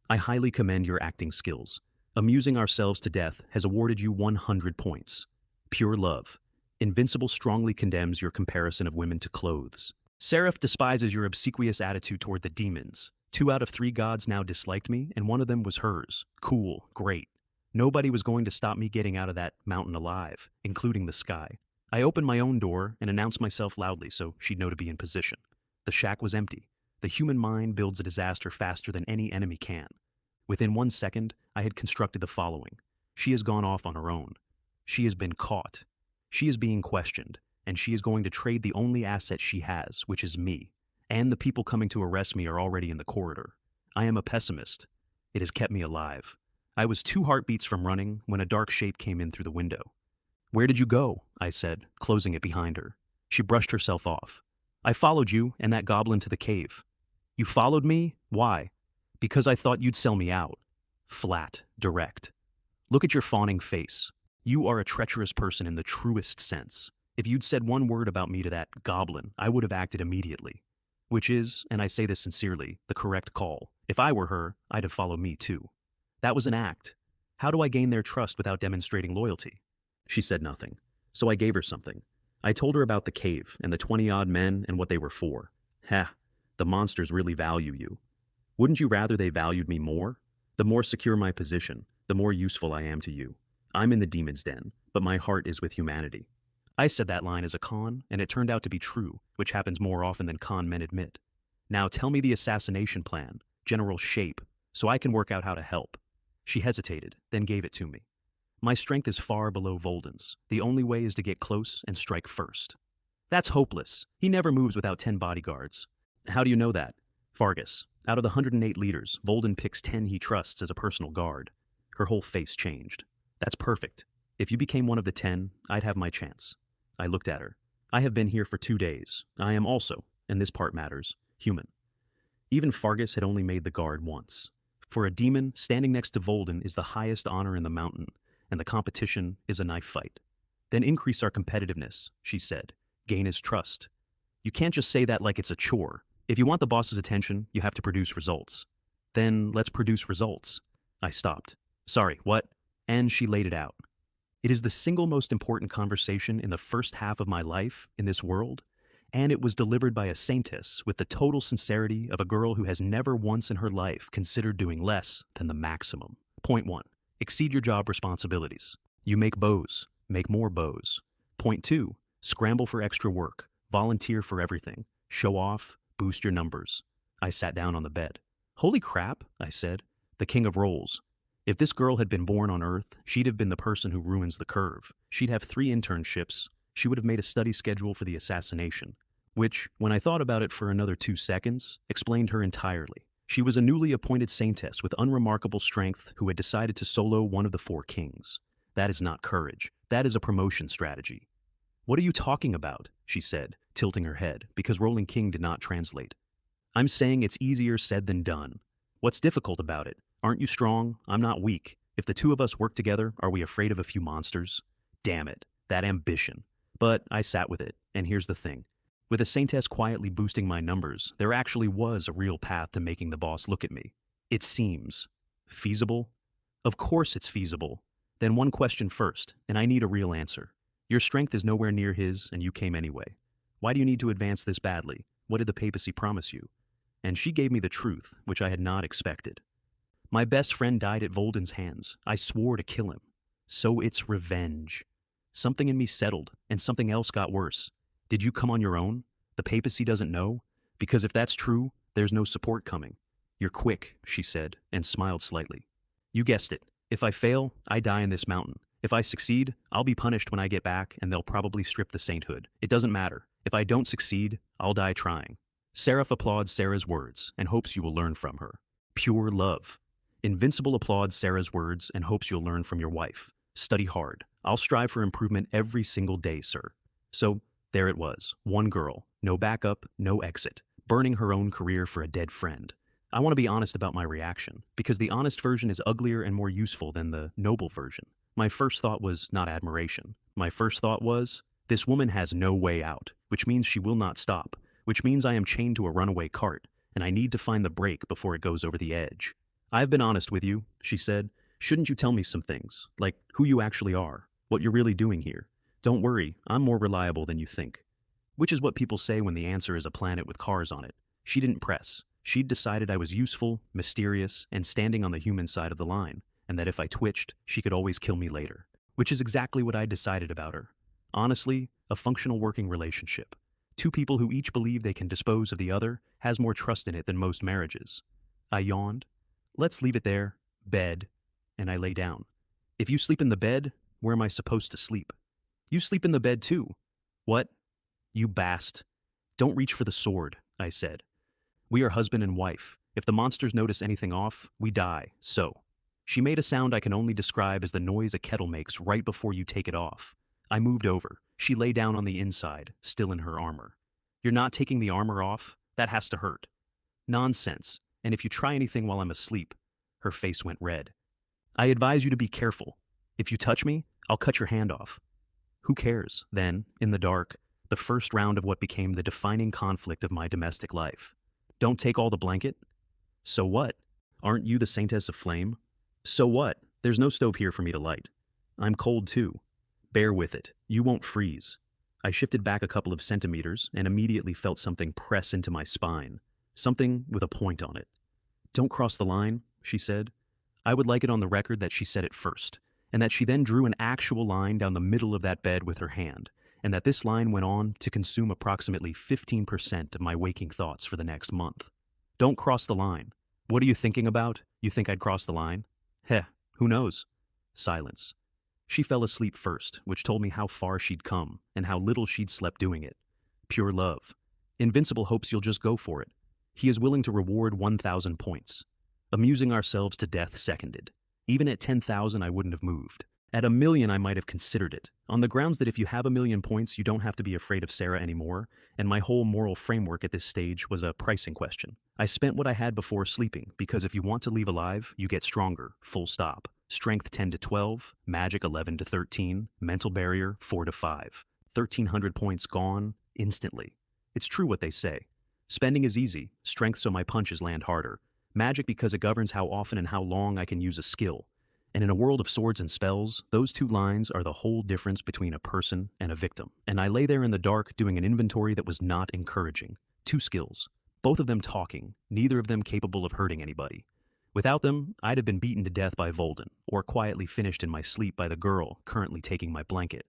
I highly commend your acting skills. Amusing ourselves to death has awarded you 100 points. Pure love. Invincible strongly condemns your comparison of women to clothes. Seraph despises your obsequious attitude toward the demons. 2 out of 3 gods now disliked me, and one of them was hers. Cool, great. Nobody was going to stop me getting out of that mountain alive, including the sky. I opened my own door and announced myself loudly so she'd know to be in position. The shack was empty. The human mind builds a disaster faster than any enemy can. Within 1 second, I had constructed the following. She has gone off on her own. She has been caught. She is being questioned, and she is going to trade the only asset she has, which is me. And the people coming to arrest me are already in the corridor. I am a pessimist. It has kept me alive. I was 2 heartbeats from running when a dark shape came in through the window. Where did you go? I said, closing it behind her. She brushed herself off. I followed you and that goblin to the cave. You followed me? Why? Because I thought you'd sell me out. Flat, direct. Look at your fawning face. You are a treacherous person in the truest sense. If you'd said one word about me to that goblin, I would have acted immediately. Which is, and I say this sincerely, the correct call. If I were her, I'd have followed me too. That was an act. How do I gain their trust without demonstrating loyalty? She said nothing. So I gave her something. I told her about the cave and the 20-odd men and what they were for. Ha, the monsters really value you. Wouldn't you rather they valued me more? The more secure my position, the more useful I am to you. I'm in the demon's den, but my heart is with humanity. I said that line as a con, and it turned out to be true, which happens more often than con men admit. Now tell me the assassination plan, general shape, so I can work out how to help. She hesitated, then gave it to me. My strength is far below Volden's. The only way is to get close and strike first. That's hopeless. He never moves without 10 bodyguards. How do you know that? Fargus. Out of the 108 leaders, Volden picks 10 he trusts as a personal guard. Her whole face changed. That's perfect. If you became one of the 10, I'd have my chance. I looked at her. I have been here for 2 days. I am also, and this part matters, human. Even Fargus had only made the guard once. For a demon, standing next to Volden is the highest honor in the mountain, and the competition is a knife fight. Then increase our competitiveness, she said. Gain his trust. You can't just say that like it's a chore. If you want the boss's attention, you have to produce results. Then let's produce results. I stopped. Sorry, what? And she laid it out. It is the single most important conversation in the first half of my life in this world, and it was delivered by a Saintess with the total sincerity of a girl who has never once in her life considered doing less than the maximum. Point 1. Exceed your job responsibilities. You make bows. Make more bows. Point 2. Scramble for extra work. Volunteer for everything. Show off. Boost your numbers. I sat down on the bed. Holy crap, I said. The king of roles. If this girl had been born on Earth, she'd have been the person who ruins the curve. She'd have 3 internships. She would have made a study schedule for the assassination, which, when I thought about it for another 2 seconds, explained her entirely. She was a newly appointed Saintess with unremarkable strength who had decided to solo one of the 4 kings. That is not courage. That is a promotion strategy. What are you talking about? She said, tilting her head, because Rolling King did not translate. I'm saying it's easier said than done. What's difficult about it? Aren't you strong? I'm not weak. If the 2 of us work together, are we afraid of a few monsters? Damn it, that ambition. But I sat with it, and here's the thing. With a Saintess quietly boosting my numbers, there actually was a real path to making the boss look at me. It seems. Feasible? Of course it's feasible. Then one question first, and I need a real answer. Your strength is nowhere near his, and you came anyway. Why do you need to advance this badly? What did the papacy promise you? And she gave me the truth, which I had not expected. My best friend died at Volden's hands. I swore to kill him. So it's revenge. Something in me settled, and something else got worse. Did you come on your own? The papacy doesn't know? Because if that's true, there's no support coming. You're quick, she said, and smiled slightly. You guessed it. If I fail, I die in this mountain. If I succeed, I'll be punished when I get back, and they'll probably strip the sainthood. It doesn't matter. If I don't succeed, I'll die trying. Seraph applauds Sarah's words and hopes you will learn from her. Pure love. Invincible applauds Sarah's words and hopes you'll learn from your wife. Study hard. I'll strive for improvement every single day, sir. So, there it was. One girl. No backup, no exit. Burning her own career for a dead friend. I want to be honest about my reaction, because the honest version is uglier and more useful than the noble version. My first thought was not admiration. My first thought was, this woman has no way out, which means she will not stop, which means I am chained to a runaway cart, and I need to find the brake before it goes over the edge. I've been honest with you, she said. Shouldn't you tell me some things, like who you actually are, what you're really doing here? Don't worry, I'm more reliable than you think. Which is what people say when the answer is a planet with cars on it. She didn't press. She'd decided I was useful, mysterious, and standing on the human side of the line, and that if I twitched, she could always kill me later. Which is exactly what I decided about her. Honestly, a functional working relationship. Two people who each believe they can dispose of the other has more trust in it than most marriages. I yawned. Let's leave it there. Bed. And I lay down. If you sleep in the bed, where am I supposed to sleep? You sleep in the bed too. What? You bast. Don't reach for the sword, I said. We are husband and wife. If the monsters notice anything off, we die, so. She made a sound I can only describe as the noise a kettle makes right before you take it off. I moved over. She lay down on the inside, still in her armor. You're not taking the armor off? That has to hurt. Nonsense. And if you try anything while I'm asleep, her face went red. I advise you to be careful. If you touch me, I'll cut your hand off. Who cares? Then, in the dark, the first round of what became the defining conflict of my domestic life. Don't take all the blanket? So what? Aren't you the Saintess of Flame? So what? There's no stove here for me to light. I'm cold too. Bear with it. You won't freeze. I shifted back a couple of centimeters and immediately felt something press into my spine. Something with a point on it. Don't cross the line, she said. I would like it on the record that she said it first, and that she then drew an actual line down the middle of that bed with her hand, and that this line went on to consume approximately 15% of my waking thoughts for the next month. Don't cross the line. What are you thinking about? You think I'd cross the line? Heh, who knows? Silence. She fell asleep first, which told me how far she'd come, and how little she'd slept doing it. Pure love. Invincible hopes you'll just go for it. He is willing to reward 1,000 points. Amusing ourselves to death seconded. Even at 10,000 I wouldn't have moved. At 1,000,000 I might have considered it, on the grounds that if you have 1,000,000 points you don't have to be afraid of Sarah anymore, and my whole moral framework at this stage was a pricing question. I spent what I had before sleeping, because if you want to leave alive, you get stronger, full stop. Strength 10 to 12, magic 11 to 13, mental barrier 4 to 5. 1,300 points gone, instantly. It's true what they say. Spending is easy, strength so my punches land harder. Magic because it governs how often and how long I can use a skill. And in a world of swords and spells, those two lines are the whole difference between a person and a victim. And I lay there in the dark doing an inventory that was not encouraging. 2 skills. Both of them talking, neither of them capable of hurting anybody. Without them, I'd have been beaten to death by Volden, or quietly finished in my sleep by the girl currently taking my blanket.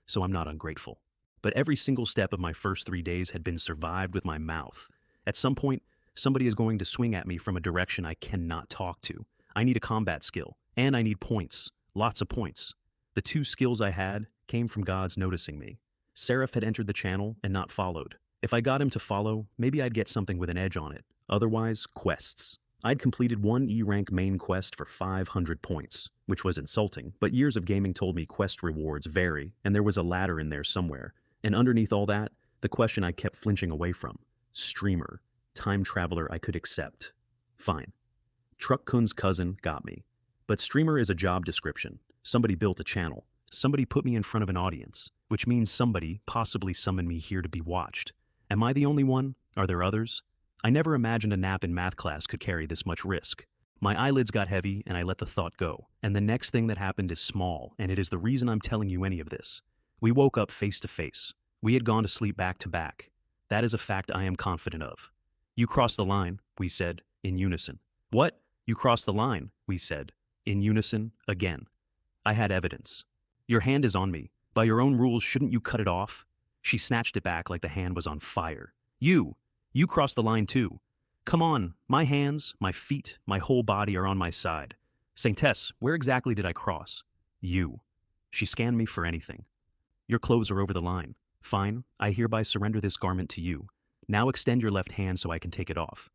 So I'm not ungrateful. But every single step of my first 3 days had been survived with my mouth. At some point, somebody is going to swing at me from a direction I cannot talk to. I need a combat skill, and I need points. Lots of points. The 2 skills I had came from gods noticing me. Seraph had entered the channel and not followed. If I got him to follow, maybe I'd get something with an edge on it. Otherwise, quests. I'd completed 1 E-rank main quest for 500 points, which was insulting, but years of gaming told me quest rewards vary, and there was a ladder in there somewhere. And underneath all that, the question I kept flinching away from. Streamer. Time traveler I could accept. Fine. Truck-kun's cousin got me. But streamer is a job description. Somebody built a channel. Somebody put me in front of an audience, which means somebody possibly summoned me here to be watched. Am I the only one? Are there others? I never imagined a nap in math class could carry this much risk. My eyelids got heavy and I let the thought go. And the next thing that happened is small, and it is the reason I'm telling you any of this. We woke up face to face. We had gone to sleep back to back. That is a fact I am confident of. You crossed the line, we said, in unison. What? You crossed the line, we said, in unison, again. I had evidence. Your hand is on me. By your own rules, shouldn't you cut it off? She snatched it back like the hand was on fire. You crossed the line too. Come on, my hands, my feet, my whole body are on my side. Saintess, where exactly did I cross? You. She scanned me for anything. Your clothes are over the line. Fine, I hereby surrender this garment to you. Now extend your left hand so I can take it off.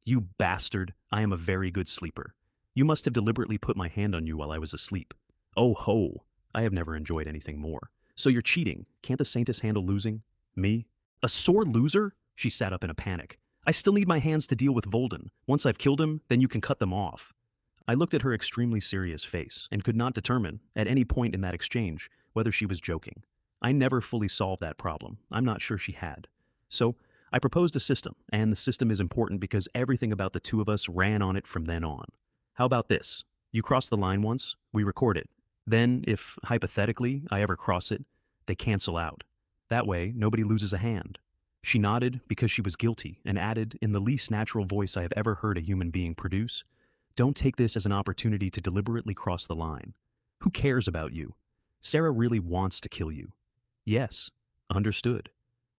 You bastard, I am a very good sleeper. You must have deliberately put my hand on you while I was asleep. Oh ho, I have never enjoyed anything more. So you're cheating. Can't the Saintess handle losing? Me? A sore loser? She sat up in a panic. I still need my hands to deal with Volden. Once I've killed him, then you can cut them off. I looked at her extremely serious face and could not determine, at any point in that exchange, whether she was joking. I never fully solved that problem. I'm not sure she had. So, I proposed a system, and the system is important because everything about the two of us ran on it from then on. How about this? You cross the line once, we record it. Then, if, hypothetically, I ever cross it, they cancel out. That way, nobody loses a hand. She nodded because she was guilty and added, in the least natural voice I have ever heard a human being produce, "Don't take this as an opportunity to deliberately cross the line. Who cares about you? Sarah really wants to kill you." Yes, understood.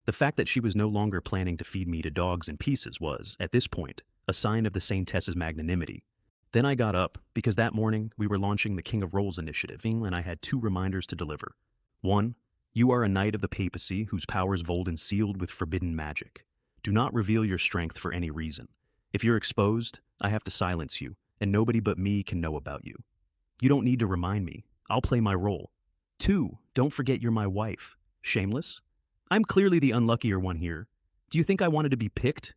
The fact that she was no longer planning to feed me to dogs in pieces was, at this point, a sign of the Saintess's magnanimity. Then I got up, because that morning we were launching the King of Rolls initiative, and I had 2 reminders to deliver. 1. You are a knight of the papacy whose powers Volden sealed with forbidden magic. Do not reveal your strength for any reason. If you're exposed, I have to silence you, and nobody but me can know about you. You don't need to remind me. I'll play my role. 2. Don't forget you're my wife. Shameless? I'm clearly the unluckier one here. Do you think I wanted to be picked?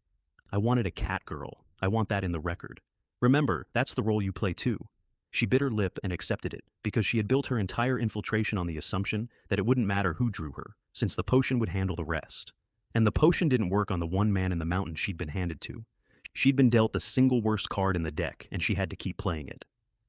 I wanted a cat girl. I want that in the record. Remember, that's the role you play too. She bit her lip and accepted it, because she had built her entire infiltration on the assumption that it wouldn't matter who drew her, since the potion would handle the rest. And the potion didn't work on the one man in the mountain she'd been handed to. She'd been dealt the single worst card in the deck, and she had to keep playing it.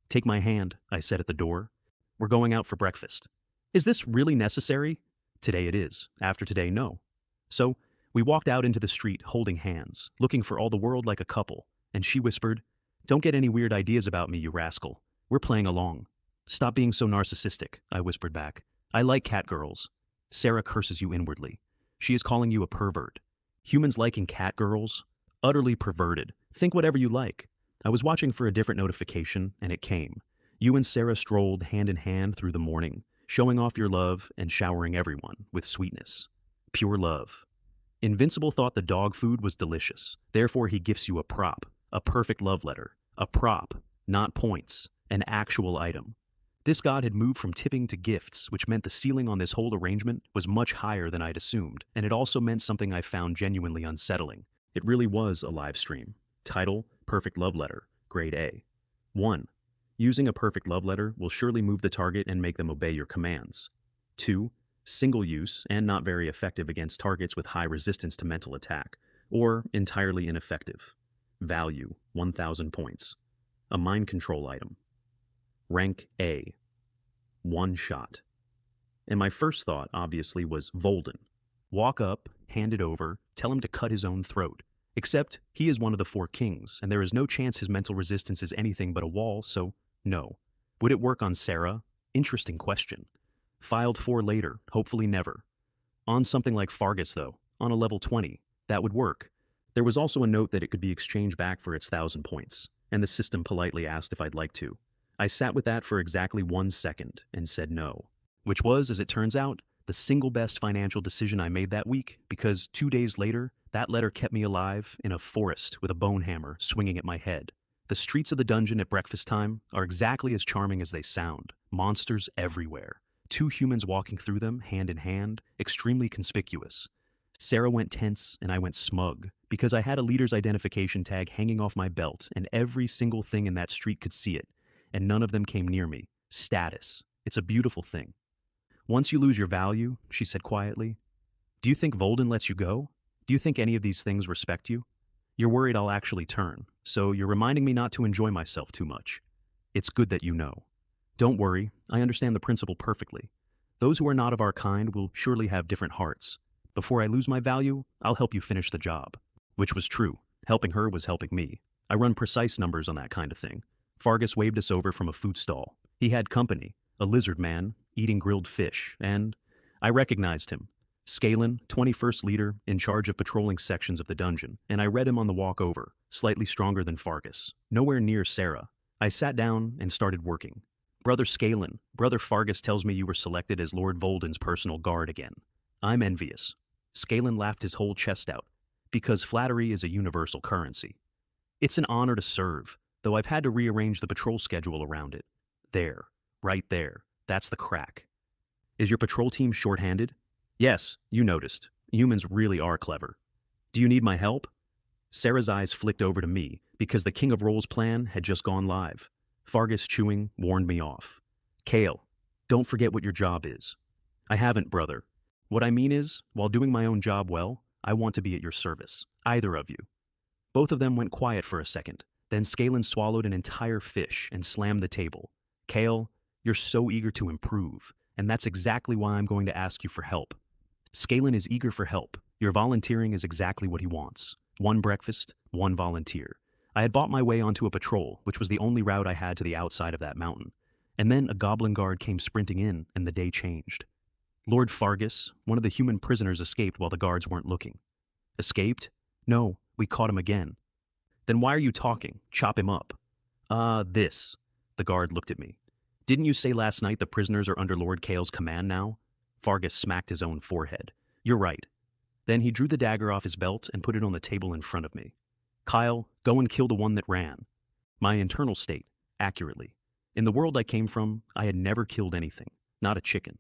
Take my hand, I said at the door. We're going out for breakfast. Is this really necessary? Today it is. After today, no. So, we walked out into the street holding hands, looking for all the world like a couple, and she whispered, "Don't get any weird ideas about me, you rascal. We're playing along." "Stop being so narcissistic," I whispered back. "I like cat girls." Sarah curses you inwardly. She is calling you a pervert. Humans liking cat girls? Utterly perverted. Think whatever you like. I was watching for a different notification, and it came. You and Sarah strolled hand in hand through the morning, showing off your love and showering everyone with sweetness. Pure love. Invincible thought the dog food was delicious. Therefore, he gifts you a prop, a perfect love letter. A prop, not points, an actual item. This god had moved from tipping to gifts, which meant the ceiling on this whole arrangement was much higher than I'd assumed, and it also meant something I found genuinely unsettling. It really was a live stream. Title, Perfect Love Letter, Grade A. 1. Using a perfect love letter will surely move the target and make them obey your commands. 2. Single use and not very effective against targets with high resistance to mental attack, or entirely ineffective. Value, 1,000 points. A mind control item. Rank A. 1 shot. And my first thought, obviously, was Volden. Walk up, hand it over, tell him to cut his own throat. Except, he is one of the 4 kings, and there is no chance his mental resistance is anything but a wall, so no. Would it work on Sarah? Interesting question. Filed 4 later, hopefully never. On something like Fargus, though, on a level 20, that would work. There was also a note that it could be exchanged back for its 1,000 points, and the system politely asked if I'd like to. I sat with that for exactly 1 second and said no, which was, as it turns out, the single best financial decision I made that week, because 2 days later, that letter kept me alive in a forest with a bone hammer swinging at my head. The streets of the dungeon at breakfast time are exactly as charming as they sound. Monsters everywhere. 2 humans walking through them, hand in hand, extremely conspicuous. Sarah went tense and I went smug, because I had a leader's identification tag hanging off my belt and every single thing in that street could see it, and none of them came near me. Status. It's a beautiful thing. "Once you lose your value," she said quietly, "do you think Volden lets you go? Do you think any of these things respect you? You're worried I'll actually turn, so you're reminding me not to enjoy myself too much. It's good that you know. Don't worry, I understand the principle perfectly. Those who are not of our kind will surely have different hearts. Before I lose my value, I'll help you finish the job." Which was true. Helping her was helping me. I run precise numbers on that kind of thing. Fargus waved us over from a food stall. He had company, a lizard man, eating grilled fish, and I recognized him. Scalen, 21st leader, in charge of patrolling sections of the dungeon, and I read him on the walk over, slightly stronger than Fargus, nowhere near Sarah. I sat down and started working. Brother Scalen, Brother Fargus tells me you were selected as Lord Volden's personal guard again. I'm envious. Scalen laughed his whole chest out, because flattery is a universal currency. It's an honor to serve, though I've had to rearrange the patrol schedule around it. There, right there, that's the crack. Is your patrol team shorthanded? Yes, you noticed. Humans really are clever. Do you need my help? Sarah's eyes flicked over to me, because the King of Rolls plan had just gone live. Fargus, chewing, warned me off. Kale, don't forget what your job is. I haven't, brother. What I mean is, while doing my own job well, I want to be at your service. Either of you. Both of them went quiet for a second. Then Scalen swallowed an entire fish and slammed the table. Kale, you're so eager to improve, and that's exactly why I'm going to ask you for help. Scalen is eager for help. Your volunteering is exactly what he wants. One breakfast, one volunteer. I had bought my way onto a patrol, which was the only route I had to the outside of that mountain. And then a goblin guard came sprinting in, and the day changed. Lord Fargus, one of the human prisoners, escaped while the guards weren't looking. Escaped? No, we caught him again. Then why are you talking? Chop him up. This. The guard looked at me. Didn't you say last night the prisoners are under Lord Kale's command now? Fargus smacked his own forehead. You're right. Then he drew the dagger off his belt and put it on the table in front of me. Kyle, go and kill the one that ran. My internal state, accurately. In the world I came from, I had never killed anything, not a chicken.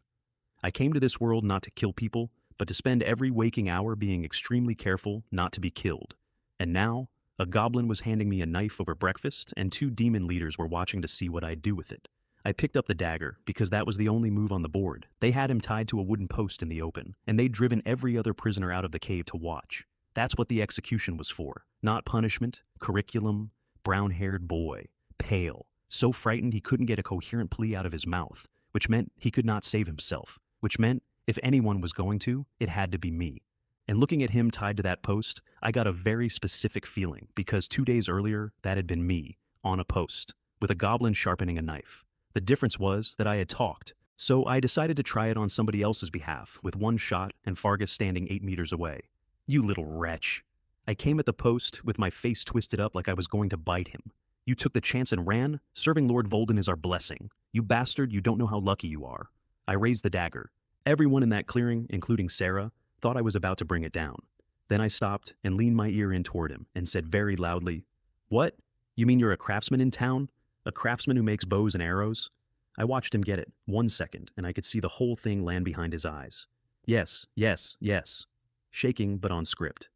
I came to this world not to kill people, but to spend every waking hour being extremely careful not to be killed. And now, a goblin was handing me a knife over breakfast, and 2 demon leaders were watching to see what I'd do with it. I picked up the dagger because that was the only move on the board. They had him tied to a wooden post in the open, and they'd driven every other prisoner out of the cave to watch. That's what the execution was for. Not punishment, curriculum, brown-haired boy, pale, so frightened he couldn't get a coherent plea out of his mouth, which meant he could not save himself, which meant if anyone was going to, it had to be me. And looking at him tied to that post, I got a very specific feeling because 2 days earlier, that had been me, on a post, with a goblin sharpening a knife. The difference was that I had talked, so I decided to try it on somebody else's behalf with one shot and Fargus standing 8 meters away. You little wretch. I came at the post with my face twisted up like I was going to bite him. You took the chance and ran? Serving Lord Volden is our blessing. You bastard, you don't know how lucky you are. I raised the dagger. Everyone in that clearing, including Sarah, thought I was about to bring it down. Then I stopped and leaned my ear in toward him and said very loudly, What? You mean you're a craftsman in town? A craftsman who makes bows and arrows? I watched him get it, 1 second, and I could see the whole thing land behind his eyes. Yes, yes, yes. Shaking, but on script.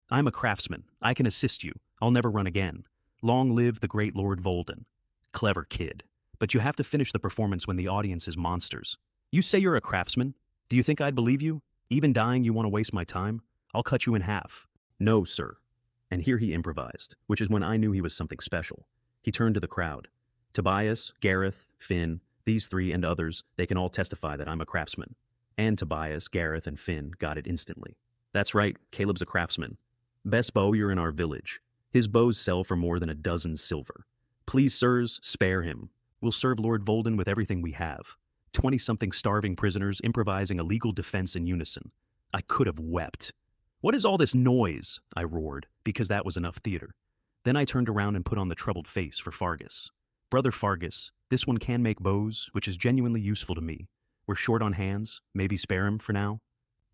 I'm a craftsman. I can assist you. I'll never run again. Long live the great Lord Volden. Clever kid. But you have to finish the performance when the audience is monsters. You say you're a craftsman? Do you think I'd believe you? Even dying you want to waste my time? I'll cut you in half. No, sir. And here he improvised, which is when I knew he was something special. He turned to the crowd. Tobias, Gareth, Finn, these 3 and others, they can all testify that I'm a craftsman. And Tobias, Gareth, and Finn got it instantly. That's right, Caleb's a craftsman. Best bowyer in our village. His bows sell for more than 12 silver. Please, sirs, spare him. We'll serve Lord Volden with everything we have. 20-something starving prisoners improvising a legal defense in unison. I could have wept. What is all this noise? I roared, because that was enough theater. Then I turned around and put on the troubled face for Fargus. Brother Fargus, this one can make bows, which is genuinely useful to me. We're short on hands, maybe spare him for now.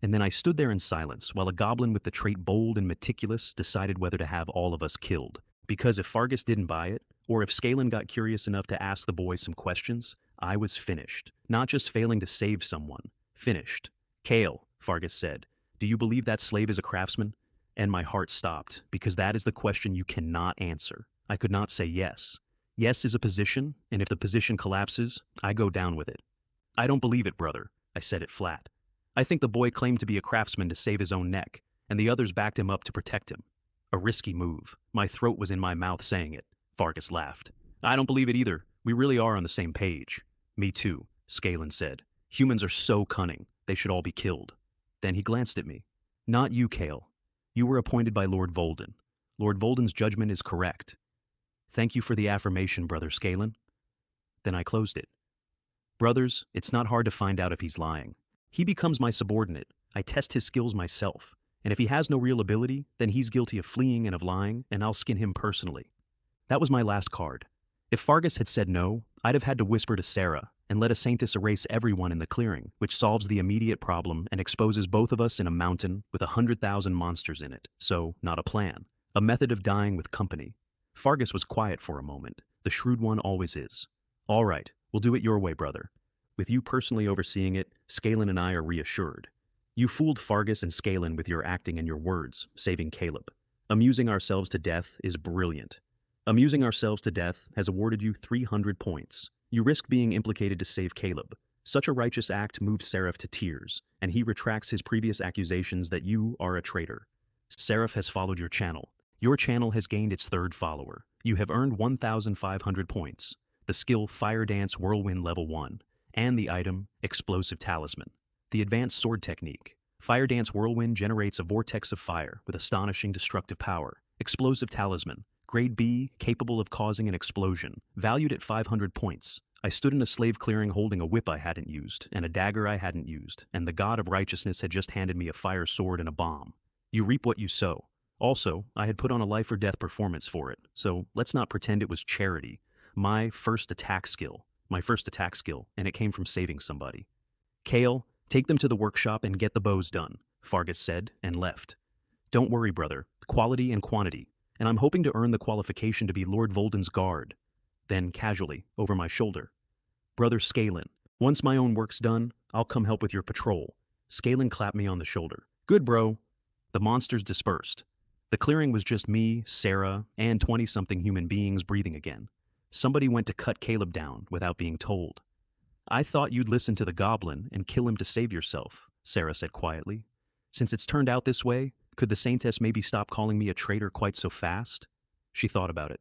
And then I stood there in silence while a goblin with the trait bold and meticulous decided whether to have all of us killed. Because if Fargus didn't buy it, or if Scalen got curious enough to ask the boy some questions, I was finished. Not just failing to save someone. Finished. Kale, Fargus said, do you believe that slave is a craftsman? And my heart stopped, because that is the question you cannot answer. I could not say yes. Yes is a position, and if the position collapses, I go down with it. I don't believe it, brother. I said it flat. I think the boy claimed to be a craftsman to save his own neck, and the others backed him up to protect him. A risky move. My throat was in my mouth saying it. Fargus laughed. I don't believe it either. We really are on the same page. Me too, Scalen said. Humans are so cunning. They should all be killed. Then he glanced at me. Not you, Kale. You were appointed by Lord Volden. Lord Volden's judgment is correct. Thank you for the affirmation, Brother Scalen. Then I closed it. Brothers, it's not hard to find out if he's lying. He becomes my subordinate. I test his skills myself. And if he has no real ability, then he's guilty of fleeing and of lying, and I'll skin him personally. That was my last card. If Fargus had said no, I'd have had to whisper to Sarah and let a Saintess erase everyone in the clearing, which solves the immediate problem and exposes both of us in a mountain with 100,000 monsters in it. So, not a plan. A method of dying with company. Fargus was quiet for a moment. The shrewd one always is. All right, we'll do it your way, brother. With you personally overseeing it, Scalen and I are reassured. You fooled Fargus and Scalen with your acting and your words, saving Caleb. Amusing ourselves to death is brilliant. Amusing ourselves to death has awarded you 300 points. You risk being implicated to save Caleb. Such a righteous act moves Seraph to tears, and he retracts his previous accusations that you are a traitor. Seraph has followed your channel. Your channel has gained its third follower. You have earned 1,500 points. The skill Fire Dance Whirlwind Level 1, and the item Explosive Talisman. The advanced sword technique. Fire Dance Whirlwind generates a vortex of fire with astonishing destructive power. Explosive Talisman. Grade B, capable of causing an explosion. Valued at 500 points. I stood in a slave clearing holding a whip I hadn't used, and a dagger I hadn't used, and the god of righteousness had just handed me a fire sword and a bomb. You reap what you sow. Also, I had put on a life or death performance for it, so let's not pretend it was charity. My first attack skill, and it came from saving somebody. Kale, take them to the workshop and get the bows done, Fargus said, and left. Don't worry, brother. Quality and quantity. And I'm hoping to earn the qualification to be Lord Volden's guard. Then, casually, over my shoulder. Brother Scalen, once my own work's done, I'll come help with your patrol. Scalen clapped me on the shoulder. Good, bro. The monsters dispersed. The clearing was just me, Sarah, and 20-something human beings breathing again. Somebody went to cut Caleb down without being told. I thought you'd listen to the goblin and kill him to save yourself, Sarah said quietly. Since it's turned out this way, could the Saintess maybe stop calling me a traitor quite so fast? She thought about it.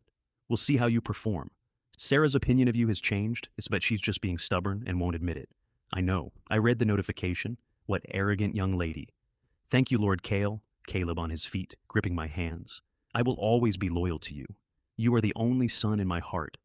We'll see how you perform. Sarah's opinion of you has changed, but she's just being stubborn and won't admit it. I know. I read the notification. What arrogant young lady. Thank you, Lord Kale. Caleb on his feet, gripping my hands. I will always be loyal to you. You are the only son in my heart.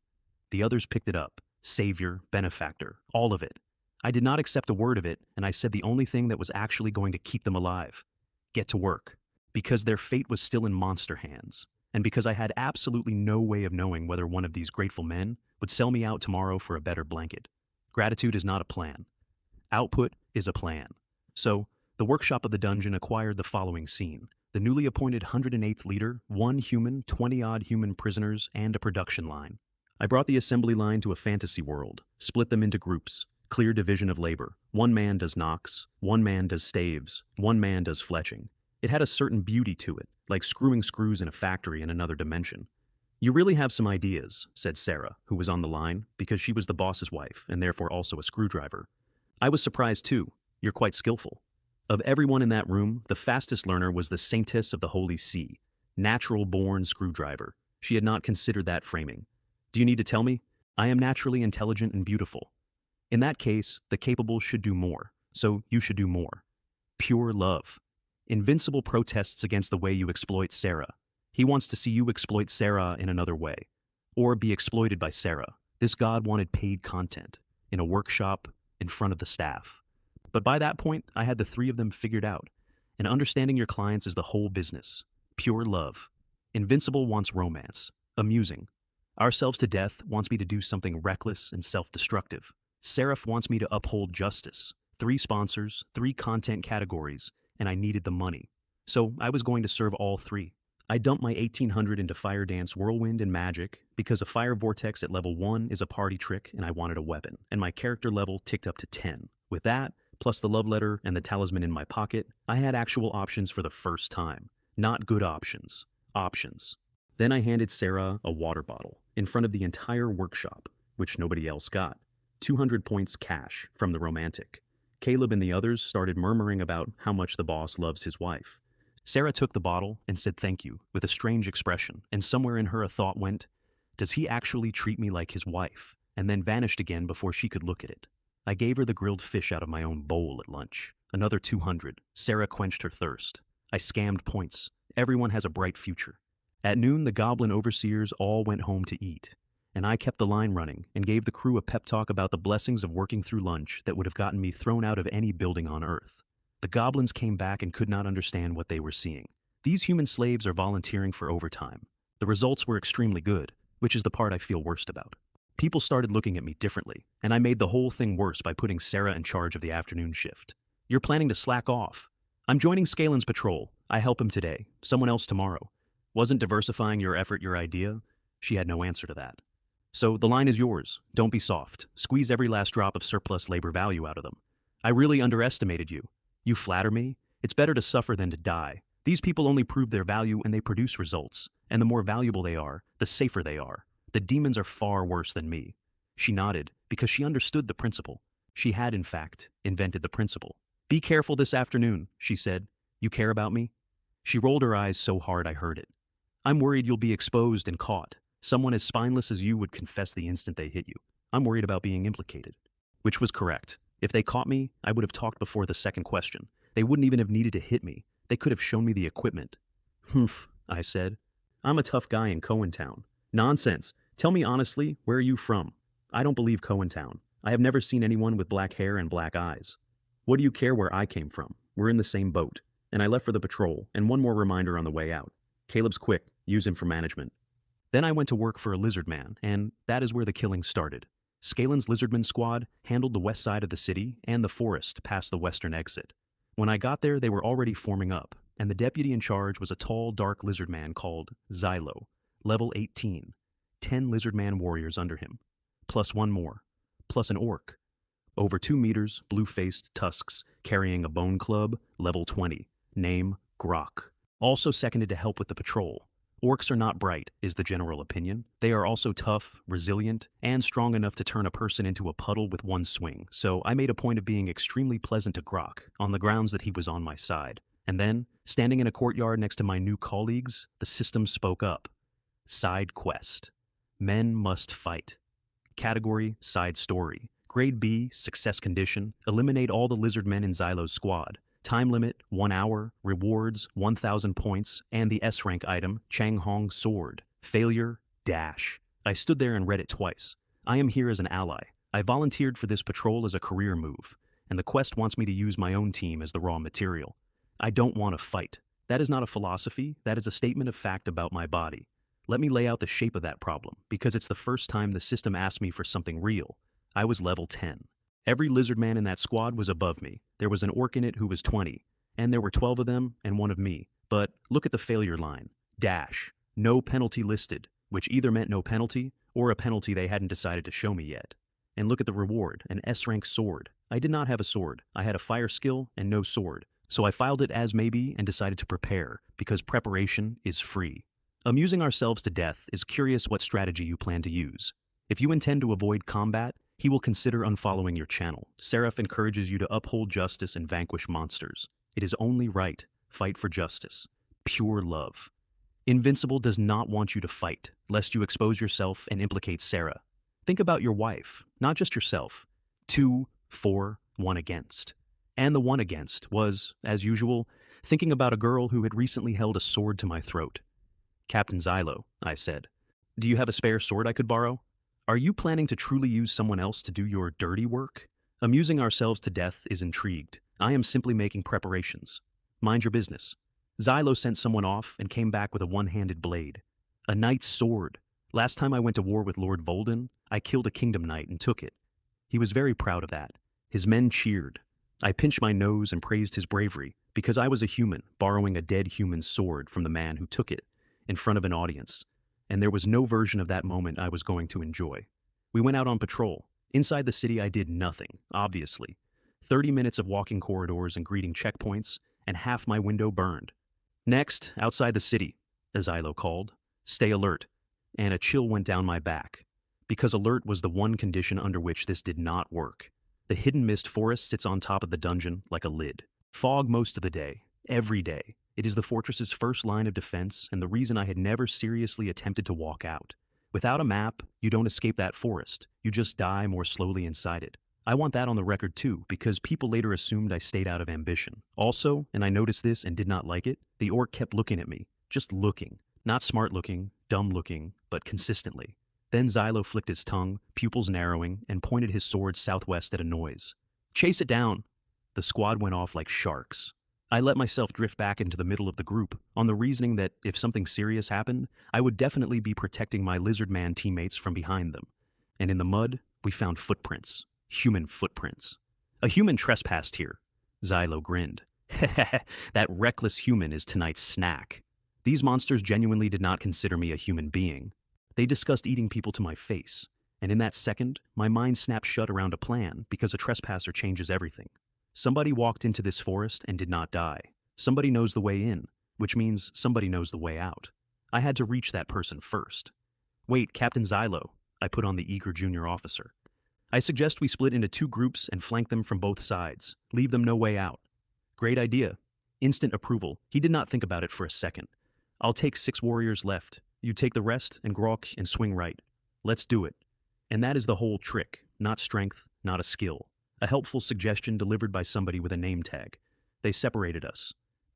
The others picked it up. Savior, benefactor, all of it. I did not accept a word of it, and I said the only thing that was actually going to keep them alive. Get to work. Because their fate was still in monster hands, and because I had absolutely no way of knowing whether one of these grateful men would sell me out tomorrow for a better blanket. Gratitude is not a plan. Output is a plan. So, the workshop of the dungeon acquired the following scene. The newly appointed 108th leader, 1 human, 20-odd human prisoners, and a production line. I brought the assembly line to a fantasy world, split them into groups, clear division of labor. 1 man does knocks, 1 man does staves, 1 man does fletching. It had a certain beauty to it, like screwing screws in a factory in another dimension. You really have some ideas, said Sarah, who was on the line, because she was the boss's wife, and therefore also a screwdriver. I was surprised too. You're quite skillful. Of everyone in that room, the fastest learner was the Saintess of the Holy See, natural-born screwdriver. She had not considered that framing. Do you need to tell me? I am naturally intelligent and beautiful. In that case, the capable should do more, so you should do more. Pure love. Invincible protests against the way you exploit Sarah. He wants to see you exploit Sarah in another way. Or be exploited by Sarah. This god wanted paid content. In a workshop, in front of the staff. But by that point, I had the 3 of them figured out. And understanding your clients is the whole business. Pure love. Invincible wants romance. Amusing. Ourselves to Death wants me to do something reckless and self-destructive. Seraph wants me to uphold justice. 3 sponsors, 3 content categories, and I needed the money. So I was going to serve all 3. I dumped my 1800 into Fire Dance Whirlwind and Magic because a Fire Vortex at level 1 is a party trick and I wanted a weapon, and my character level ticked up to 10. With that, plus the love letter and the talisman in my pocket, I had actual options for the first time. Not good options. Options. Then I handed Sarah a water bottle in front of the entire workshop, which nobody else got. 200 points cash from the romantic. Caleb and the others started murmuring about how much the boss loves his wife. Sarah took the bottle and said thank you with a strange expression, and somewhere in her a thought went, does he actually treat me like his wife? And then vanished again before she could look at it. I gave her the grilled fish out of my own bowl at lunch. Another 200. Sarah quenched her thirst. I scammed points. Everyone has a bright future. At noon, the goblin overseers all went home to eat. and I kept the line running and gave the crew a pep talk about the blessings of working through lunch that would have gotten me thrown out of any building on Earth. The goblins came back and could not understand what they were seeing. These human slaves are volunteering for overtime. The results were extremely good, which is the part I feel worst about. People started looking at me differently, and I made the whole thing worse by putting Sarah in charge of the afternoon shift. You're planning to slack off. I'm joining Scalen's patrol. I help him today, someone else tomorrow. Wasn't diversifying your effort your idea? She had no answer to that. So the line is yours. Don't be soft. Squeeze every last drop of surplus labor value out of them. I really underestimated you. You flatter me? It's better to suffer than to die. These people only prove their value and they produce results. And the more valuable they are, the safer they are. The demons are far worse than me. She nodded because she understood the principle. She had, in fact, invented the principle. Be careful this afternoon, she said. You care about me? She rolled her eyes so hard I heard it. I'm worried you'll be exposed and caught. Someone as spineless as you would confess the instant they hit you. I'm worried about being implicated. Which was correct. If they caught me, I would have talked before the second question. They wouldn't even have needed to hit me. They could have shown me the equipment. Humph, I said. I'm a tough guy in Cohentown. Nonsense. Tell me honestly, where are you from? I don't believe Cohentown. I have never seen anyone with black hair and black eyes. What do you care where I came from? We're in the same boat. And I left for the patrol, and one more reminder on the way out. Caleb's quick. Use him for management. Then I went to work for a lizard man, and that is where the killing started. Scalen's lizardman squad handled the west side of the city and the forest past the western exit. When I got there, they were already forming up, and the deputy in charge was a tall, dark lizard man called Xylo, level 18. 10 lizard man warriors under him, plus one more, plus an orc. Over 2 meters, blue-faced tusks, carrying a bone club, level 20, name Grok. Also seconded to help with the patrol. Orcs are not bright, is the general opinion. They are also tough, resilient, and strong enough to turn a person into a puddle with one swing, so I made a point of being extremely pleasant to Grok, on the grounds that he was on my side. And then, standing in a courtyard next to my new colleagues, the system spoke up. Side quest. Men must fight. Category, side story. Grade B, success condition. Eliminate all the lizard men in Xylo's squad. Time limit, 1 hour. Rewards, 1,000 points. And the S-rank item, Chang Hong Sword. Failure, dash. I stood there and read it twice. I am here as an ally. I volunteered for this patrol as a career move. And the quest wants me to use my own team as the raw material. I don't want to fight. That is not a philosophy. That is a statement of fact about my body. Let me lay out the shape of that problem, because it's the first time the system asked me for something real. I was level 10. Every lizard man in that squad was above me. There was an orc in it who was 20, and there were 12 of them and one of me. But look at the failure line. Dash. No penalty listed, which either meant no penalty or a penalty they hadn't decided to show me yet. And look at the reward, an S-rank sword. I did not have a sword. I had a fire skill and no sword. So I filed it as maybe and decided to prepare, because preparation is free. Amusing ourselves to death is curious what strategy you plan to use. If you intend to avoid combat, he will consider unfollowing your channel. Seraph encourages you to uphold justice and vanquish monsters. It is only right. Fight for justice. Pure love. Invincible does not want you to fight, lest you expose yourself and implicate Sarah. Think about your wife, not just yourself. 2, 4, 1 against. And the one against was, as usual, thinking about a girl who had recently held a sword to my throat. Captain Xylo, I said, do you have a spare sword I could borrow? Are you planning to truly use someone else to do your dirty work? Amusing ourselves to death is intrigued. I am simply making preparations. Mind your business. Xylo sent someone off and came back with a one-handed blade. A knight's sword. Last time I went to war with Lord Volden, I killed a kingdom knight and took it. He was very proud of that. His men cheered. I pinched my nose and praised his bravery, because I was a human, borrowing a dead human's sword from the man who took it, in front of an audience, and there was no version of that moment I was going to enjoy. We went out on patrol. Inside the city I did nothing, obviously. 30 minutes of walking corridors and greeting checkpoints, and half my window burned. Next, outside the city, as Xylo called, stay alert, and a chill went down my back, because alert was the one condition under which this did not work. The hidden mist forest sits on top of the dungeon like a lid. Fog most of the day, every day. It is the fortress's first line of defense and the reason I had never seriously attempted to walk out. Without a map, you don't escape that forest. You just die more slowly inside it. I want that on the record too, because people later assumed I stayed out of ambition. Also, and I noticed this and did not like it, the orc kept looking at me. Just looking. Not smart looking, dumb looking, but consistently. Then Xylo flicked his tongue, pupils narrowing, and pointed his sword southwest at a noise. Chase it down! The squad went off like sharks. I let myself drift back into the middle of the group, on the reasoning that if something serious happened, I would definitely be protecting my lizard man teammates from behind them. And in the mud, we found footprints. Human footprints. A human trespassed here. Xylo grinned. That reckless human is tonight's snack. These monsters genuinely did not consider me a human being. They discussed eating people to my face, and in that second, my mind snapped shut around a plan because a trespasser changes everything. Somebody walked into this forest and did not die. Somebody knows the way in, which means somebody knows the way out. I had to reach that person first. Wait, Captain Xylo, I put on the eager junior officer. I suggest we split into 2 groups and flank them from both sides. Leave them no way out. Great idea. Instant approval. He did not think about it for a second. I'll take 6 warriors left. You take the rest and grok and swing right. Let's do it. And that is the whole trick. Not strength, not a skill. A helpful suggestion delivered by somebody with a name tag. They separated us.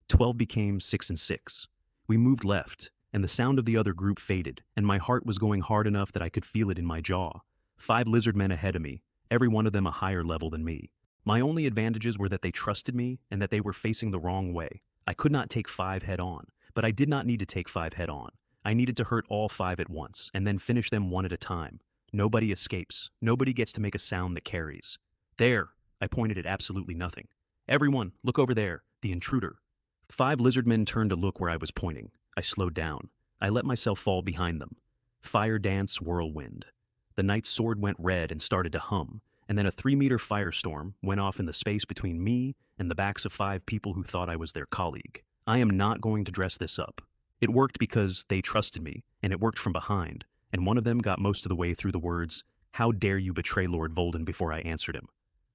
12 became 6 and 6. We moved left, and the sound of the other group faded, and my heart was going hard enough that I could feel it in my jaw. 5 lizard men ahead of me, every one of them a higher level than me. My only advantages were that they trusted me and that they were facing the wrong way. I could not take 5 head on, but I did not need to take 5 head on. I needed to hurt all 5 at once, and then finish them one at a time. Nobody escapes. Nobody gets to make a sound that carries. There! I pointed at absolutely nothing. Everyone, look over there. The intruder. 5 lizard men turned to look where I was pointing. I slowed down. I let myself fall behind them. Fire dance whirlwind. The knight's sword went red and started to hum, and then a 3-meter firestorm went off in the space between me and the backs of 5 people who thought I was their colleague. I am not going to dress this up. It worked because they trusted me, and it worked from behind, and one of them got most of the way through the words, "How dare you betray Lord Volden," before I answered him.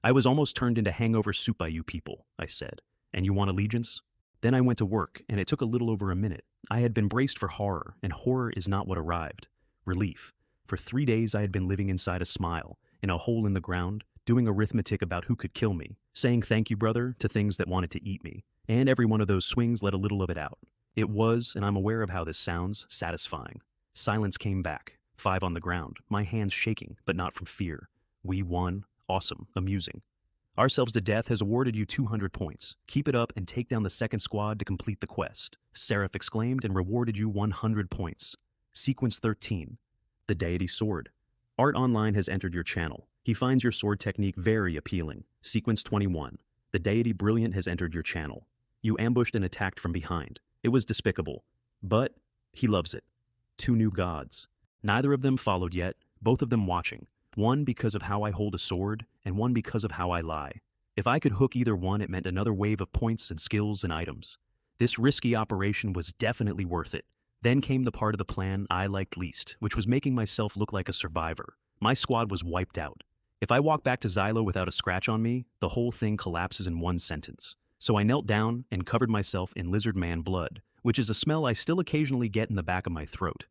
I was almost turned into hangover soup by you people, I said. And you want allegiance? Then I went to work, and it took a little over a minute. I had been braced for horror, and horror is not what arrived. Relief. For 3 days I had been living inside a smile, in a hole in the ground, doing arithmetic about who could kill me, saying thank you, brother, to things that wanted to eat me, and every one of those swings let a little of it out. It was, and I'm aware of how this sounds, satisfying. Silence came back, 5 on the ground, my hands shaking, but not from fear. We won. Awesome. Amusing. Ourselves to Death has awarded you 200 points. Keep it up and take down the second squad to complete the quest. Seraph exclaimed and rewarded you 100 points. Sequence 13. The Deity Sword. Art Online has entered your channel. He finds your sword technique very appealing. Sequence 21. The Deity Brilliant has entered your channel. You ambushed and attacked from behind. It was despicable. But he loves it. 2 new gods. Neither of them followed yet, both of them watching. One because of how I hold a sword, and one because of how I lie. If I could hook either one, it meant another wave of points and skills and items. This risky operation was definitely worth it. Then came the part of the plan I liked least, which was making myself look like a survivor. My squad was wiped out. If I walk back to Xylo without a scratch on me, the whole thing collapses in one sentence. So I knelt down and covered myself in lizard man blood, which is a smell I still occasionally get in the back of my throat.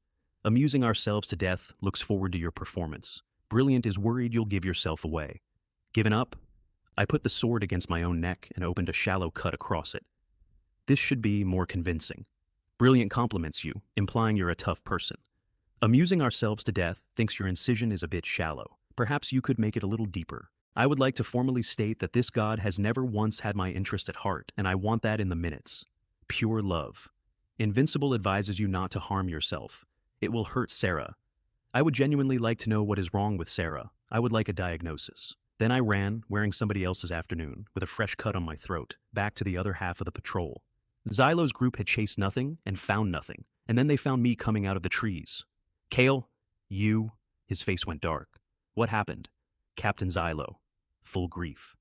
Amusing Ourselves to Death looks forward to your performance. Brilliant is worried you'll give yourself away. Given up? I put the sword against my own neck and opened a shallow cut across it. This should be more convincing. Brilliant compliments you, implying you're a tough person. Amusing Ourselves to Death thinks your incision is a bit shallow. Perhaps you could make it a little deeper. I would like to formally state that this god has never once had my interest at heart, and I want that in the minutes. Pure love. Invincible advises you not to harm yourself. It will hurt Sarah. I would genuinely like to know what is wrong with Sarah. I would like a diagnosis. Then I ran, wearing somebody else's afternoon, with a fresh cut on my throat, back to the other half of the patrol. Xylo's group had chased nothing and found nothing, and then they found me coming out of the trees. Kale, you... His face went dark. What happened? Captain Xylo. Full grief.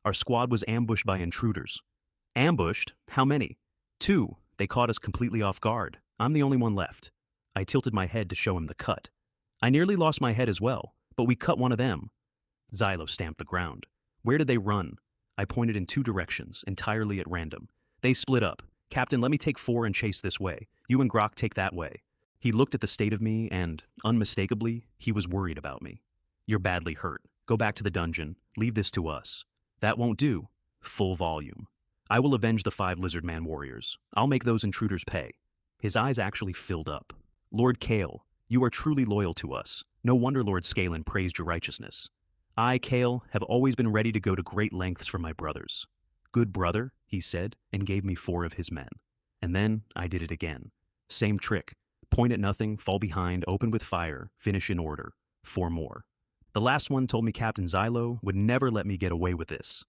Our squad was ambushed by intruders. Ambushed? How many? 2. They caught us completely off guard. I'm the only one left. I tilted my head to show him the cut. I nearly lost my head as well, but we cut one of them. Xylo stamped the ground. Where did they run? I pointed in 2 directions, entirely at random. They split up. Captain, let me take 4 and chase this way. You and Grok take that way. He looked at the state of me and, unmistakably, he was worried about me. You're badly hurt. Go back to the dungeon. Leave this to us. That won't do. Full volume. I will avenge the 5 lizard man warriors. I'll make those intruders pay. His eyes actually filled up. Lord Kale, You are truly loyal to us. No wonder Lord Scalen praised your righteousness. I, Kale, have always been ready to go to great lengths for my brothers. Good brother, he said, and gave me 4 of his men. And then I did it again. Same trick. Point at nothing, fall behind, open with fire, finish in order. 4 more. The last one told me Captain Xylo would never let me get away with this.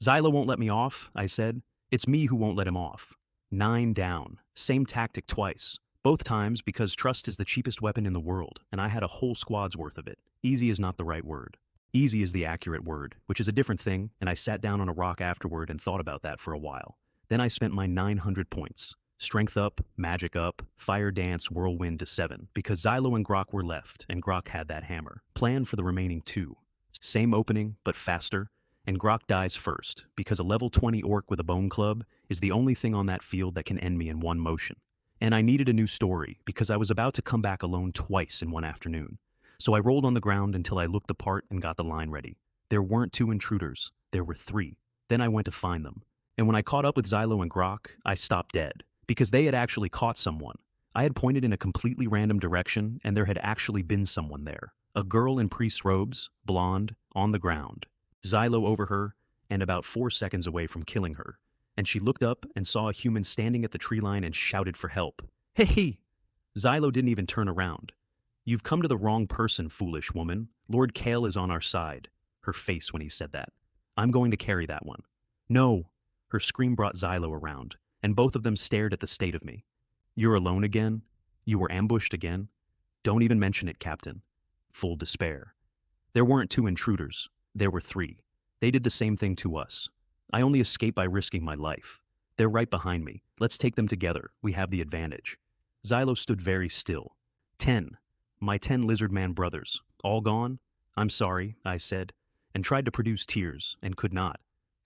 Xylo won't let me off, I said. It's me who won't let him off. 9 down. Same tactic twice. Both times because trust is the cheapest weapon in the world, and I had a whole squad's worth of it. Easy is not the right word. Easy is the accurate word, which is a different thing, and I sat down on a rock afterward and thought about that for a while. Then I spent my 900 points. Strength up, magic up, fire dance, whirlwind to 7, because Xylo and Grok were left, and Grok had that hammer. Plan for the remaining 2. Same opening, but faster, and Grok dies first, because a level 20 orc with a bone club is the only thing on that field that can end me in one motion. And I needed a new story, because I was about to come back alone twice in one afternoon. So I rolled on the ground until I looked the part and got the line ready. There weren't 2 intruders, there were 3. Then I went to find them. And when I caught up with Xylo and Grok, I stopped dead, because they had actually caught someone. I had pointed in a completely random direction, and there had actually been someone there. A girl in priest's robes, blonde, on the ground. Xylo over her, and about 4 seconds away from killing her. And she looked up and saw a human standing at the tree line and shouted for help. Hey! Xylo didn't even turn around. You've come to the wrong person, foolish woman. Lord Kale is on our side. Her face when he said that. I'm going to carry that one. No! Her scream brought Xylo around, and both of them stared at the state of me. You're alone again? You were ambushed again? Don't even mention it, Captain. Full despair. There weren't 2 intruders. There were 3. They did the same thing to us. I only escaped by risking my life. They're right behind me. Let's take them together. We have the advantage. Xylo stood very still. 10. My 10 lizard man brothers. All gone? I'm sorry, I said, and tried to produce tears, and could not.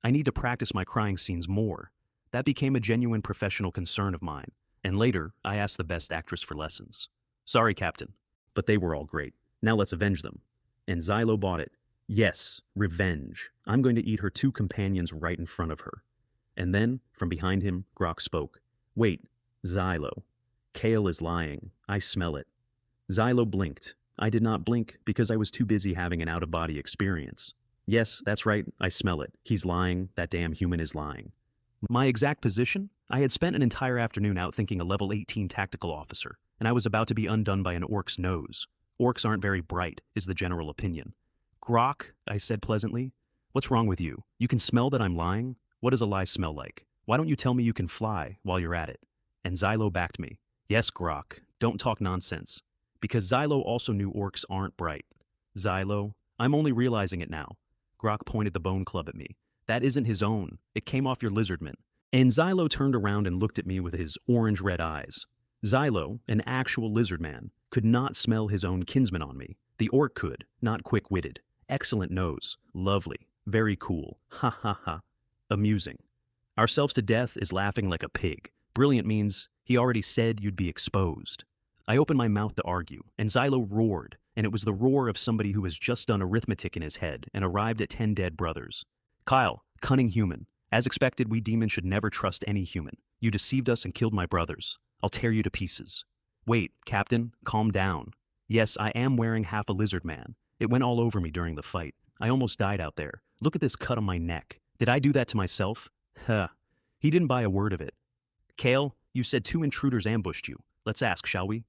I need to practice my crying scenes more. That became a genuine professional concern of mine, and later I asked the best actress for lessons. Sorry, Captain, but they were all great. Now let's avenge them. And Xylo bought it. Yes, revenge. I'm going to eat her 2 companions right in front of her. And then, from behind him, Grok spoke. Wait, Xylo. Kale is lying. I smell it. Xylo blinked. I did not blink because I was too busy having an out-of-body experience. Yes, that's right, I smell it. He's lying. That damn human is lying. My exact position? I had spent an entire afternoon outthinking a level 18 tactical officer, and I was about to be undone by an orc's nose. Orcs aren't very bright, is the general opinion. Grok, I said pleasantly. What's wrong with you? You can smell that I'm lying? What does a lie smell like? Why don't you tell me you can fly while you're at it? And Xylo backed me. Yes, Grok, don't talk nonsense. Because Xylo also knew orcs aren't bright. Xylo, I'm only realizing it now. Grok pointed the bone club at me. That isn't his own. It came off your lizardman. And Xylo turned around and looked at me with his orange-red eyes. Xylo, an actual lizard man, could not smell his own kinsman on me. The orc could, not quick-witted. Excellent nose. Lovely. Very cool. Ha ha ha. Amusing. Ourselves to death is laughing like a pig. Brilliant means he already said you'd be exposed. I opened my mouth to argue, and Xylo roared, and it was the roar of somebody who has just done arithmetic in his head and arrived at 10 dead brothers. Kyle, cunning human. As expected, we demons should never trust any human. You deceived us and killed my brothers. I'll tear you to pieces. Wait, Captain, calm down. Yes, I am wearing half a lizard man. It went all over me during the fight. I almost died out there. Look at this cut on my neck. Did I do that to myself? Huh. He didn't buy a word of it. Kale, you said 2 intruders ambushed you. Let's ask, shall we?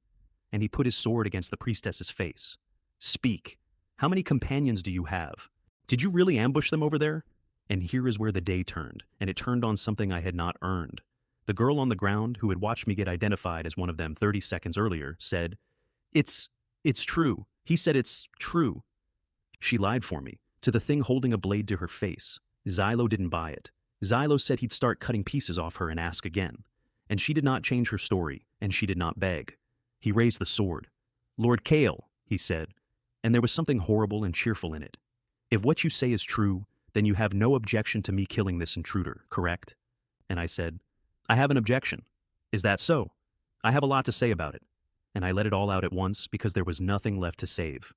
And he put his sword against the priestess's face. Speak. How many companions do you have? Did you really ambush them over there? And here is where the day turned, and it turned on something I had not earned. The girl on the ground, who had watched me get identified as one of them 30 seconds earlier, said, It's true. He said it's true. She lied for me, to the thing holding a blade to her face. Xylo didn't buy it. Xylo said he'd start cutting pieces off her and ask again. And she did not change her story, and she did not beg. He raised the sword. Lord Kale, he said, and there was something horrible and cheerful in it. If what you say is true, then you have no objection to me killing this intruder, correct? And I said, I have an objection. Is that so? I have a lot to say about it. And I let it all out at once because there was nothing left to save.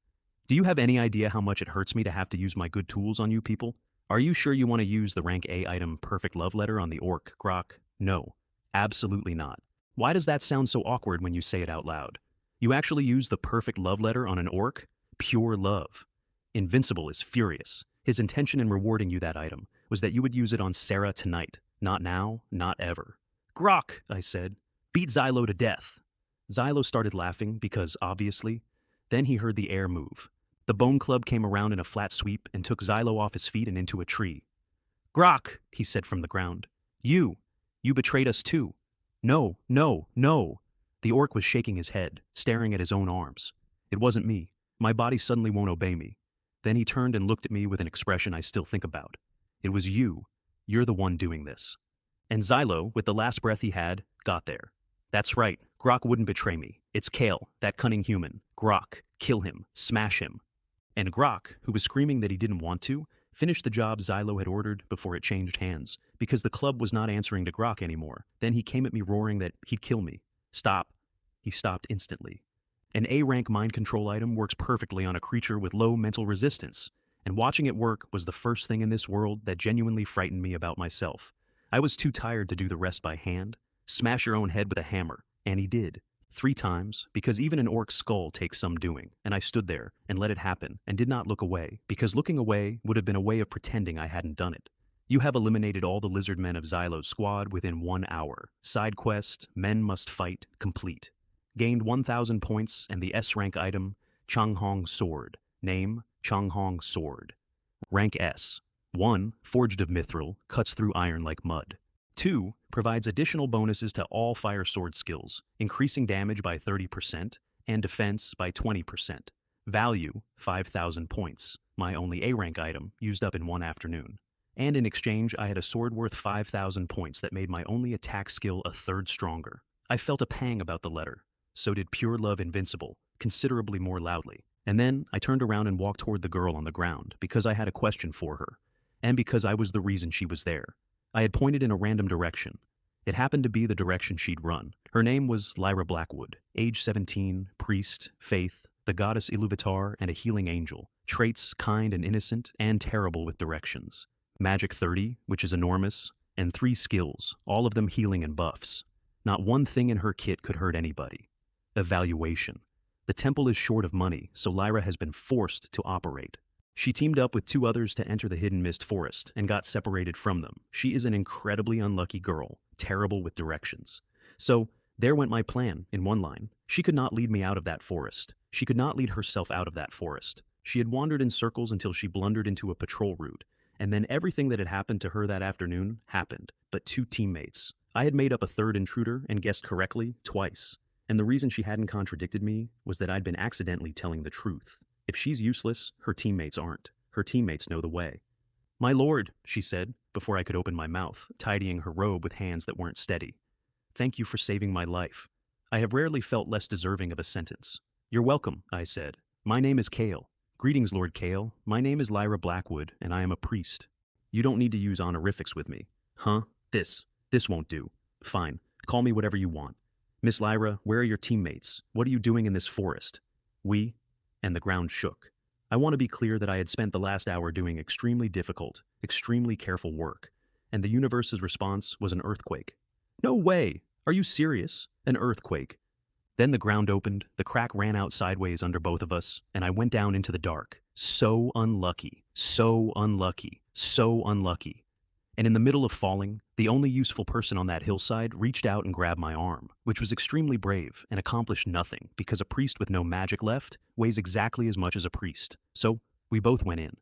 Do you have any idea how much it hurts me to have to use my good tools on you people? Are you sure you want to use the rank A item Perfect Love Letter on the orc, Grok? No, absolutely not. Why does that sound so awkward when you say it out loud? You actually used the perfect love letter on an orc? Pure love. Invincible is furious. His intention in rewarding you that item was that you would use it on Sarah tonight. Not now, not ever. Grok, I said. Beat Xylo to death. Xylo started laughing because, obviously, then he heard the air move. The bone club came around in a flat sweep and took Xylo off his feet and into a tree. Grok, he said from the ground. You betrayed us too. No, no, no. The orc was shaking his head, staring at his own arms. It wasn't me. My body suddenly won't obey me. Then he turned and looked at me with an expression I still think about. It was you. You're the one doing this. And Xylo, with the last breath he had, got there. That's right. Grok wouldn't betray me. It's Kale, that cunning human. Grok. Kill him. Smash him. And Grok, who was screaming that he didn't want to, finished the job Xylo had ordered before it changed hands, because the club was not answering to Grok anymore. Then he came at me roaring that he'd kill me. Stop. He stopped instantly. An A-rank mind control item works perfectly on a creature with low mental resistance, and watching it work was the first thing in this world that genuinely frightened me about myself. I was too tired to do the rest by hand. Smash your own head with a hammer. And he did. 3 times, because even an orc's skull takes some doing, and I stood there and let it happen and did not look away, because looking away would have been a way of pretending I hadn't done it. You have eliminated all the lizard men of Xylo's squad within 1 hour. Side quest, Men Must Fight, complete. Gained 1,000 points and the S-rank item, Changhong Sword. Name, Changhong Sword. Rank S. 1. Forged of Mithril, cuts through iron like mud. 2. Provides additional bonuses to all fire sword skills, increasing damage by 30% and defense by 20%. Value, 5,000 points, my only A-rank item, used up in 1 afternoon. And in exchange, I had a sword worth 5,000 points that made my only attack skill a third stronger. I felt a pang about the letter. So did Pure Love Invincible, considerably more loudly. And then I turned around and walked toward the girl on the ground, because I had a question for her, and because I was the reason she was there. I had pointed in a random direction. It happened to be the direction she'd run. Her name was Lyra Blackwood, age 17, priest, faith, the goddess Iluvatar, and a healing angel. Traits kind and innocent, and terrible with directions. Magic 30, which is enormous, and 3 skills, all of them healing and buffs. Not one thing in her kit could hurt anybody. Evaluation. The temple is short of money, so Lyra has been forced to operate. She teamed up with 2 others to enter the Hidden Mist Forest and got separated from them. She is an incredibly unlucky girl, terrible with directions. So, there went my plan, in one line. She could not lead me out of that forest. She could not lead herself out of that forest. She had wandered in circles until she blundered into a patrol route, and then everything that had happened to her that afternoon happened, but 2 teammates. I had made up a 3rd intruder and guessed correctly twice, and the reason she hadn't contradicted me was that I'd been accidentally telling the truth. If she's useless, her teammates aren't. Her teammates know the way. My lord, she said, before I could open my mouth, tidying her robe with hands that weren't steady. Thank you for saving my life. I have rarely felt less deserving of a sentence. You're welcome, I said. My name is Kale. Greetings, Lord Kale. My name is Lyra Blackwood, and I am a priest. You don't need to use honorifics with me. Huh? This won't do. Fine. Call me whatever you want. Miss Lyra, where are your teammates? What are you doing in this forest? And the ground shook. I want to be clear that I had spent the last hour doing extremely difficult, extremely careful work, and the universe's response was an earthquake. No way! Are you serious? An earthquake. Then the ground opened, the crack ran out sideways under both of us, and I went down into the dark. So unlucky, so unlucky, so unlucky. And in the middle of falling, the only useful person on that hillside reached out and grabbed my arm, which was extremely brave and accomplished nothing because a priest with no magic left weighs exactly as much as a priest. So we both went in.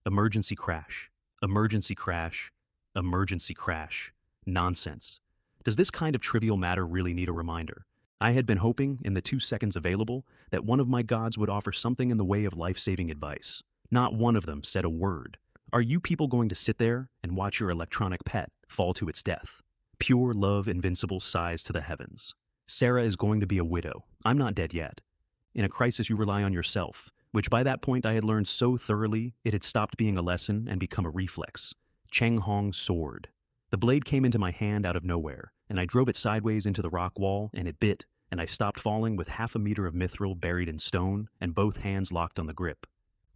Emergency crash. Emergency crash. Emergency crash. Nonsense. Does this kind of trivial matter really need a reminder? I had been hoping, in the 2 seconds available, that one of my gods would offer something in the way of life-saving advice. Not one of them said a word. Are you people going to sit there and watch your electronic pet fall to its death? Pure love invincible sighs to the heavens. Sarah is going to be a widow. I'm not dead yet. In a crisis you rely on yourself, which by that point I had learned so thoroughly it had stopped being a lesson and become a reflex. Changhong Sword. The blade came into my hand out of nowhere, and I drove it sideways into the rock wall, and it bit, and I stopped falling with 1/2 meter of mithril buried in stone and both hands locked on the grip.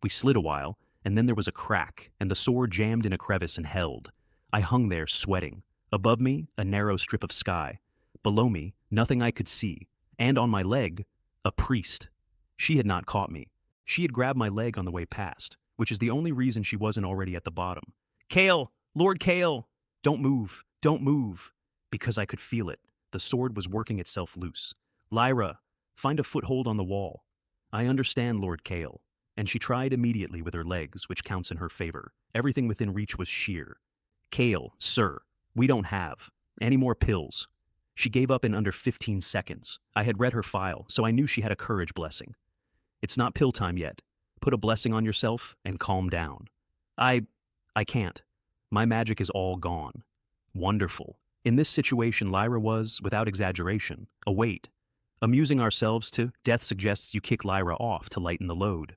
We slid a while, and then there was a crack, and the sword jammed in a crevice and held. I hung there, sweating. Above me, a narrow strip of sky. Below me, nothing I could see. And on my leg, A priest. She had not caught me. She had grabbed my leg on the way past, which is the only reason she wasn't already at the bottom. Kale! Lord Kale! Don't move! Don't move! Because I could feel it. The sword was working itself loose. Lyra, find a foothold on the wall. I understand, Lord Kale. And she tried immediately with her legs, which counts in her favor. Everything within reach was sheer. Kale, sir, we don't have any more pills. She gave up in under 15 seconds. I had read her file, so I knew she had a courage blessing. It's not pill time yet. Put a blessing on yourself and calm down. I can't. My magic is all gone. Wonderful. In this situation, Lyra was, without exaggeration, a weight. Amusing ourselves to death suggests you kick Lyra off to lighten the load.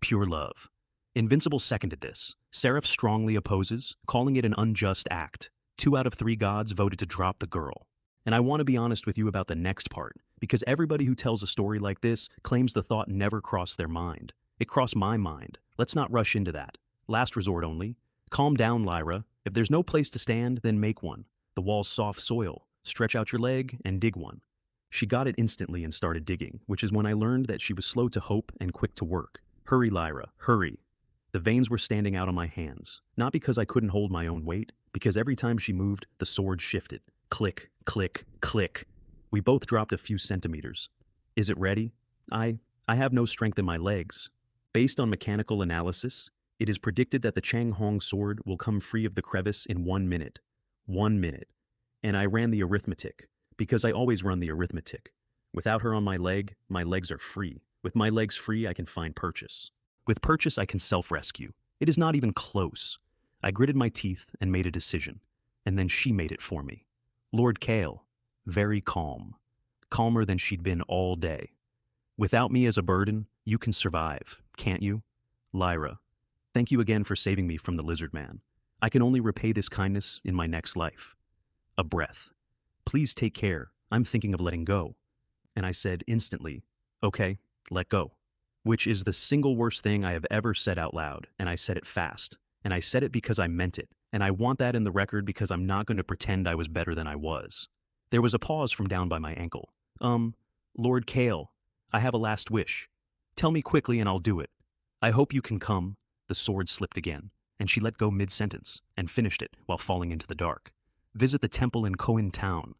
Pure love. Invincible seconded this. Seraph strongly opposes, calling it an unjust act. 2 out of 3 gods voted to drop the girl. And I want to be honest with you about the next part, because everybody who tells a story like this claims the thought never crossed their mind. It crossed my mind. Let's not rush into that. Last resort only. Calm down, Lyra. If there's no place to stand, then make one. The wall's soft soil. Stretch out your leg and dig one. She got it instantly and started digging, which is when I learned that she was slow to hope and quick to work. Hurry, Lyra, hurry. The veins were standing out on my hands, not because I couldn't hold my own weight, because every time she moved, the sword shifted. Click, click, click. We both dropped a few centimeters. Is it ready? I have no strength in my legs. Based on mechanical analysis, it is predicted that the Chang Hong sword will come free of the crevice in 1 minute. 1 minute. And I ran the arithmetic, because I always run the arithmetic. Without her on my legs are free. With my legs free, I can find purchase. With purchase, I can self-rescue. It is not even close. I gritted my teeth and made a decision. And then she made it for me. Lord Kale, very calm. Calmer than she'd been all day. Without me as a burden, you can survive, can't you? Lyra, thank you again for saving me from the lizard man. I can only repay this kindness in my next life. A breath. Please take care. I'm thinking of letting go. And I said instantly, okay, let go. Which is the single worst thing I have ever said out loud, and I said it fast. And I said it because I meant it. And I want that in the record because I'm not going to pretend I was better than I was. There was a pause from down by my ankle. Lord Kale, I have a last wish. Tell me quickly and I'll do it. I hope you can come. The sword slipped again, and she let go mid-sentence and finished it while falling into the dark. Visit the temple in Koin town.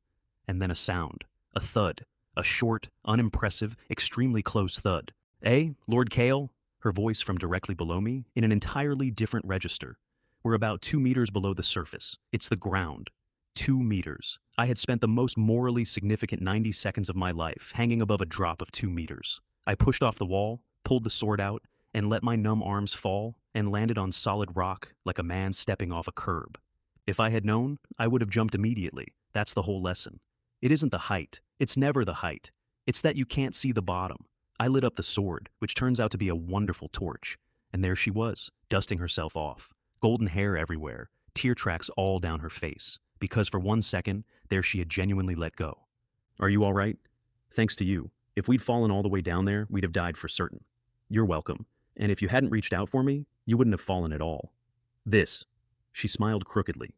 And then a sound, a thud, a short, unimpressive, extremely close thud. Lord Kale? Her voice from directly below me, in an entirely different register. We're about 2 meters below the surface. It's the ground. 2 meters. I had spent the most morally significant 90 seconds of my life hanging above a drop of 2 meters. I pushed off the wall, pulled the sword out, and let my numb arms fall, and landed on solid rock like a man stepping off a curb. If I had known, I would have jumped immediately. That's the whole lesson. It isn't the height. It's never the height. It's that you can't see the bottom. I lit up the sword, which turns out to be a wonderful torch. And there she was, dusting herself off. Golden hair everywhere, tear tracks all down her face. Because for 1 second, there she had genuinely let go. Are you all right? Thanks to you. If we'd fallen all the way down there, we'd have died for certain. You're welcome. And if you hadn't reached out for me, you wouldn't have fallen at all. This. She smiled crookedly.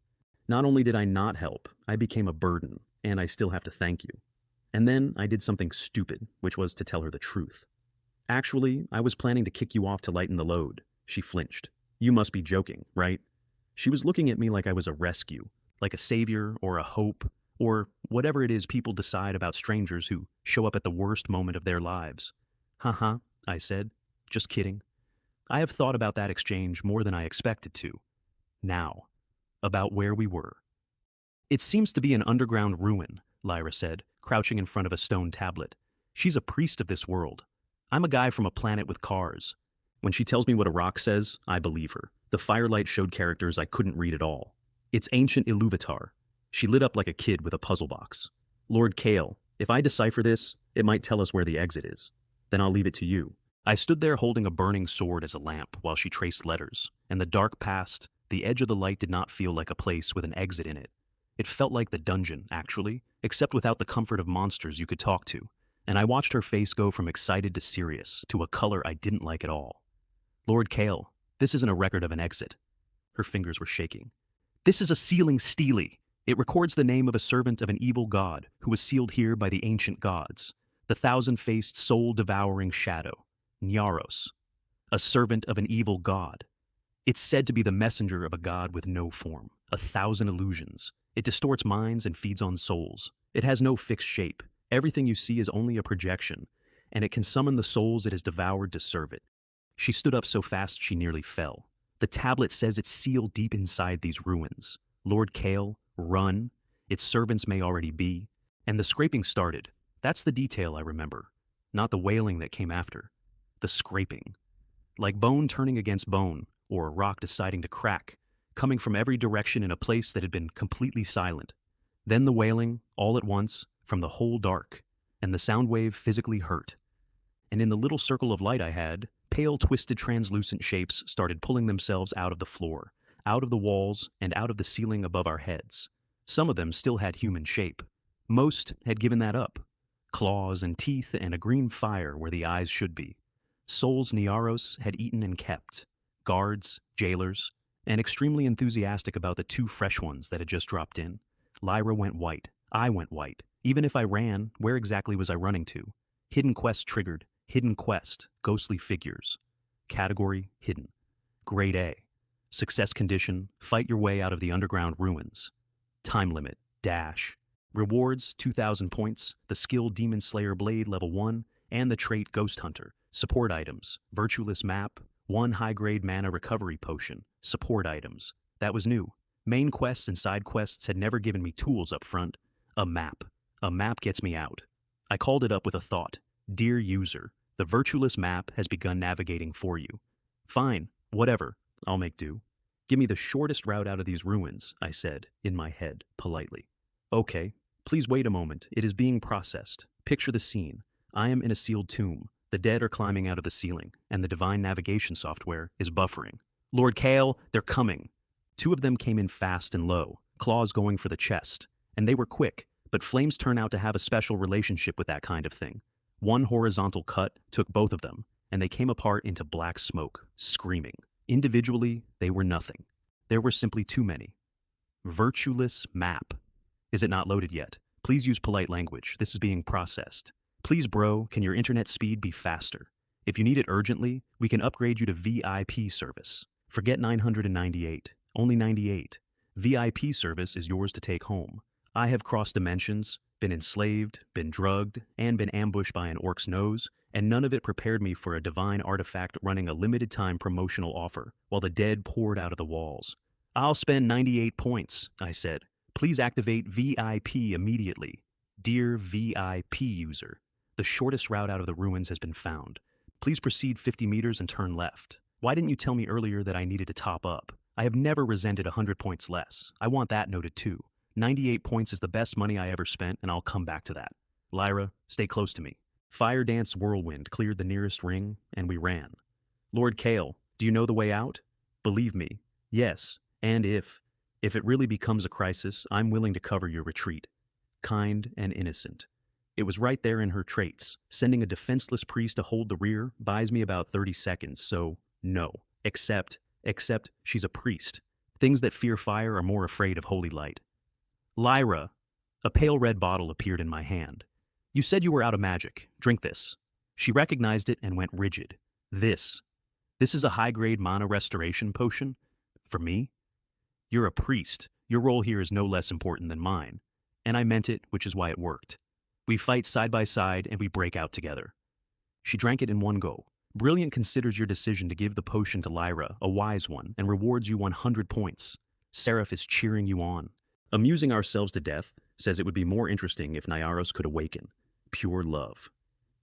Not only did I not help, I became a burden, and I still have to thank you. And then I did something stupid, which was to tell her the truth. Actually, I was planning to kick you off to lighten the load. She flinched. You must be joking, right? She was looking at me like I was a rescue, like a savior or a hope, or whatever it is people decide about strangers who show up at the worst moment of their lives. Haha, I said. Just kidding. I have thought about that exchange more than I expected to. Now, about where we were. It seems to be an underground ruin, Lyra said, crouching in front of a stone tablet. She's a priest of this world. I'm a guy from a planet with cars. When she tells me what a rock says, I believe her. The firelight showed characters I couldn't read at all. It's ancient Iluvatar. She lit up like a kid with a puzzle box. Lord Kale, if I decipher this, it might tell us where the exit is. Then I'll leave it to you. I stood there holding a burning sword as a lamp while she traced letters, and the dark passed. The edge of the light did not feel like a place with an exit in it. It felt like the dungeon, actually, except without the comfort of monsters you could talk to, and I watched her face go from excited to serious to a color I didn't like at all. Lord Kale, this isn't a record of an exit. Her fingers were shaking. This is a sealing stele. It records the name of a servant of an evil god who was sealed here by the ancient gods. The thousand-faced, soul-devouring shadow, Nyaros, a servant of an evil god. It's said to be the messenger of a god with no form, a thousand illusions. It distorts minds and feeds on souls. It has no fixed shape. Everything you see is only a projection, and it can summon the souls it has devoured to serve it. She stood up so fast she nearly fell. The tablet says it's sealed deep inside these ruins. Lord Kale, run. Its servants may already be. And the scraping started. That's the detail I remember. Not the wailing that came after. The scraping. Like bone turning against bone, or a rock deciding to crack, coming from every direction in a place that had been completely silent. Then the wailing, all at once, from the whole dark, and the sound wave physically hurt. And in the little circle of light I had, pale, twisted, translucent shapes started pulling themselves out of the floor, out of the walls, and out of the ceiling above our heads. Some of them still had human shape. Most had given that up. Claws and teeth and a green fire where the eyes should be. Souls Nyaros had eaten and kept. Guards, jailers, and extremely enthusiastic about the 2 fresh ones that had just dropped in. Lyra went white. I went white. Even if I ran, where exactly was I running to? Hidden quest triggered. Hidden quest. Ghostly figures. Category, hidden. Grade A. Success condition, fight your way out of the underground ruins. Time limit, dash. Rewards, 2,000 points, the skill Demon Slayer Blade level 1, and the trait Ghost Hunter. Support items, virtueless map, 1 high-grade mana recovery potion, support items. That was new. Main quests and side quests had never given me tools up front. A map. A map gets me out. I called it up with a thought. Dear user, the virtueless map has begun navigating for you. Fine, whatever, I'll make do. Give me the shortest route out of these ruins, I said, in my head, politely. Okay, please wait a moment, it is being processed. Picture the scene. I am in a sealed tomb. The dead are climbing out of the ceiling, and the divine navigation software is buffering. Lord Kale, they're coming. 2 of them came in fast and low, claws going for the chest. And they were quick, but flames turn out to have a special relationship with that kind of thing. 1 horizontal cut took both of them, and they came apart into black smoke, screaming. Individually, they were nothing. There were simply too many. Virtueless map. Is it not loaded yet? Please use polite language. This is being processed. Please, bro, can your internet speed be faster? If you need it urgently, we can upgrade you to VIP service. Forget 998, only 98. VIP service is yours to take home. I have crossed dimensions, been enslaved, been drugged, and been ambushed by an orc's nose, and none of it prepared me for a divine artifact running a limited-time promotional offer, while the dead poured out of the walls. I'll spend 98 points, I said. Please activate VIP immediately. Dear VIP user, the shortest route out of the ruins has been found. Please proceed 50 meters and turn left. Why didn't you tell me earlier that I needed to top up? I have never resented 100 points less. I want that noted too. 98 points is the best money I ever spent, and I'll come back to that. Lyra, stay close to me. Fire Dance Whirlwind cleared the nearest ring, and we ran. Lord Kale, do you know the way out? Believe me, yes, and if it really becomes a crisis, I'm willing to cover your retreat. Kind and innocent. It was right there in her traits. Sending a defenseless priest to hold the rear buys me about 30 seconds, so no. Except she's a priest. Things that fear fire are more afraid of holy light. Lyra, a pale red bottle appeared in my hand. You said you were out of magic. Drink this. She recognized it and went rigid. This is a high-grade mana restoration potion? For me? You're a priest. Your role here is no less important than mine. And I meant it, which is why it worked. We fight side by side and we break out together. She drank it in one go. Brilliant considers your decision to give the potion to Lyra, a wise one, and rewards you 100 points. Seraph is cheering you on. Amusing ourselves to death says it would be more interesting if Nyaros could awaken. Pure love.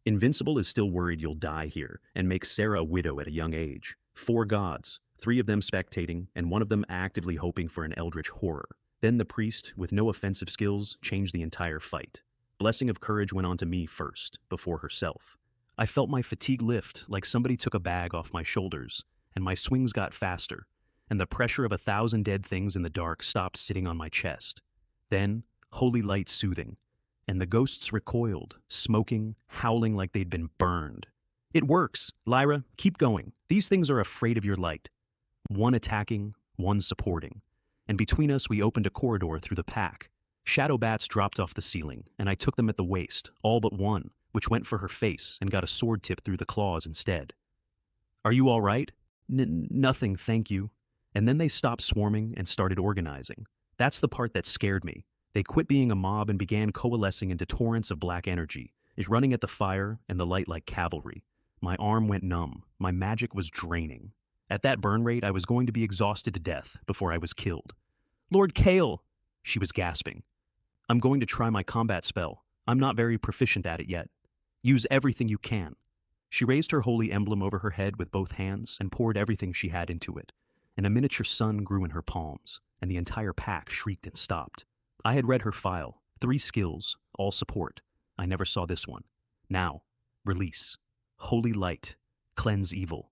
Invincible is still worried you'll die here and make Sarah a widow at a young age. 4 gods, 3 of them spectating, and 1 of them actively hoping for an eldritch horror. Then the priest, with no offensive skills, changed the entire fight. Blessing of courage went on to me first, before herself. I felt my fatigue lift like somebody took a bag off my shoulders, and my swings got faster, and the pressure of 1,000 dead things in the dark stopped sitting on my chest. Then, holy light soothing, and the ghosts recoiled, smoking, howling like they'd been burned. It works. Lyra, keep going. These things are afraid of your light. 1 attacking, 1 supporting. And between us we opened a corridor through the pack. Shadow bats dropped off the ceiling, and I took them at the waist, all but 1, which went for her face and got a sword tip through the claws instead. Are you all right? Nothing, thank you. And then they stopped swarming and started organizing. That's the part that scared me. They quit being a mob and began coalescing into torrents of black energy, running at the fire and the light like cavalry. My arm went numb. My magic was draining. At that burn rate, I was going to be exhausted to death before I was killed. Lord Kale, she was gasping. I'm going to try my combat spell. I'm not very proficient at it yet. Use everything you can. She raised her holy emblem over her head with both hands and poured everything she had into it, and a miniature sun grew in her palms, and the entire pack shrieked and stopped. I had read her file, 3 skills, all support. I never saw this one. Now, release. Holy light. Cleanse evil.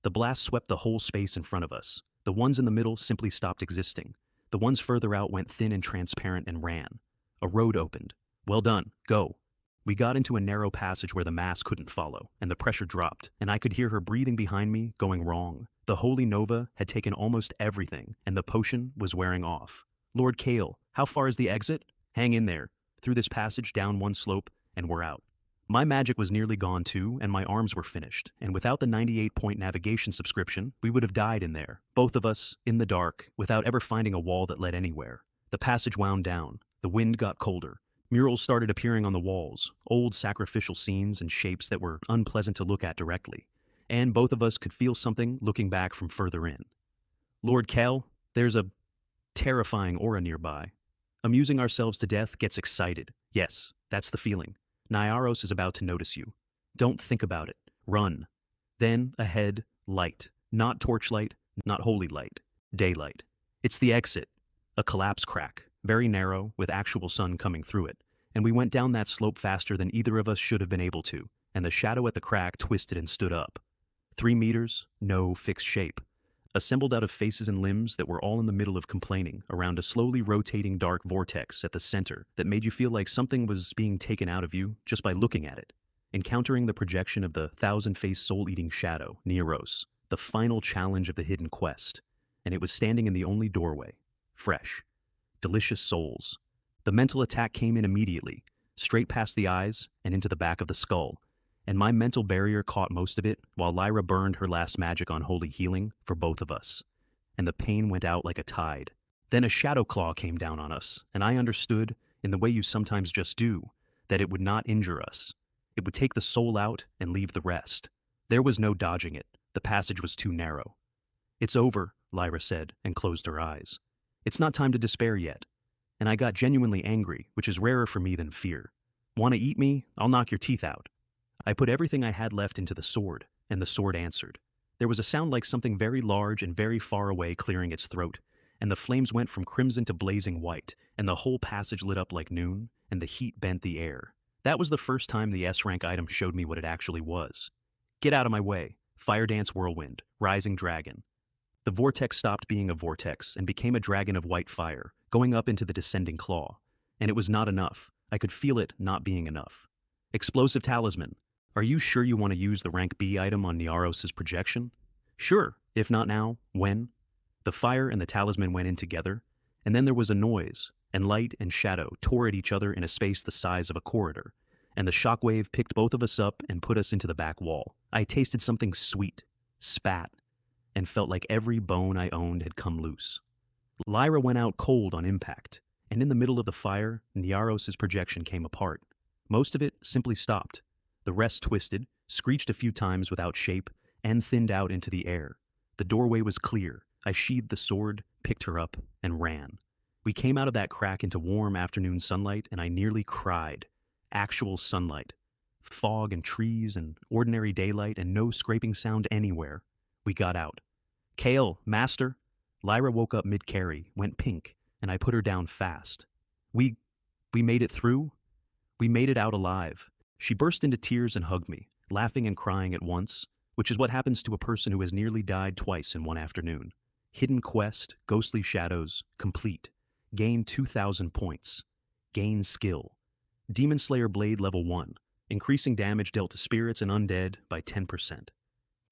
The blast swept the whole space in front of us. The ones in the middle simply stopped existing. The ones further out went thin and transparent and ran. A road opened. Well done, go. We got into a narrow passage where the mass couldn't follow, and the pressure dropped, and I could hear her breathing behind me, going wrong. The Holy Nova had taken almost everything, and the potion was wearing off. Lord Kale, how far is the exit? Hang in there. Through this passage, down one slope, and we're out. My magic was nearly gone too, and my arms were finished, and without the 98-point navigation subscription, we would have died in there, both of us, in the dark, without ever finding a wall that led anywhere. The passage wound down. The wind got colder. Murals started appearing on the walls, old sacrificial scenes and shapes that were unpleasant to look at directly, and both of us could feel something looking back from further in. Lord Cal, there's a terrifying aura nearby. Amusing ourselves to death gets excited. Yes, that's the feeling. Nyaros is about to notice you. Don't think about it. Run. Then, ahead, light. Not torchlight, not holy light. Daylight. It's the exit. A collapse crack, very narrow, with actual sun coming through it. And we went down that slope faster than either of us should have been able to, and the shadow at the crack twisted and stood up. 3 meters, no fixed shape. Assembled out of faces and limbs that were all in the middle of complaining around a slowly rotating dark vortex at the center that made you feel like something was being taken out of you just by looking at it. Encountering the projection of the thousand-faced soul-eating shadow, Nyaros, the final challenge of the hidden quest, and it was standing in the only doorway. Fresh. Delicious souls. The mental attack came in immediately, straight past the eyes and into the back of the skull, and my mental barrier caught most of it while Lyra burned her last magic on holy healing for both of us, and the pain went out like a tide. Then a shadow claw came down on us, and I understood, in the way you sometimes just do, that it would not injure us. It would take the soul out and leave the rest. There was no dodging it. The passage was too narrow. It's over, Lyra said, and closed her eyes. It's not time to despair yet. And I got genuinely angry, which is rarer for me than fear. Want to eat me? I'll knock your teeth out. I put everything I had left into the sword, and the sword answered. There was a sound like something very large and very far away clearing its throat, and the flames went from crimson to blazing white, and the whole passage lit up like noon, and the heat bent the air. That was the first time the S-rank item showed me what it actually was. Get out of my way. Fire dance whirlwind. Rising dragon. The vortex stopped being a vortex and became a dragon of white fire, going up into the descending claw. And it was not enough. I could feel it not being enough. Explosive talisman. Are you sure you want to use the rank B item on Nyaros' projection? Sure. If not now, when? The fire and the talisman went in together, and then there was a noise, and light and shadow tore at each other in a space the size of a corridor, and the shockwave picked both of us up and put us into the back wall. I tasted something sweet, spat, and felt like every bone I owned had come loose. Lyra went out cold on impact, and in the middle of the fire, Nyaros' projection came apart. Most of it simply stopped. The rest twisted, screeched a few times without shape, and thinned out into the air. The doorway was clear. I sheathed the sword, picked her up, and ran. We came out of that crack into warm afternoon sunlight, and I nearly cried. Actual sunlight. Fog and trees and ordinary daylight and no scraping sound anywhere. We got out. Kale, master. Lyra woke up mid-carry, went pink, and I put her down fast. We made it through? We made it out alive. She burst into tears and hugged me, laughing and crying at once, which is what happens to a person who has nearly died twice in one afternoon. Hidden quest, ghostly shadows, complete. Gain 2,000 points. Gain skill. Demon Slayer Blade level 1, increasing damage dealt to spirits and undead by 10%.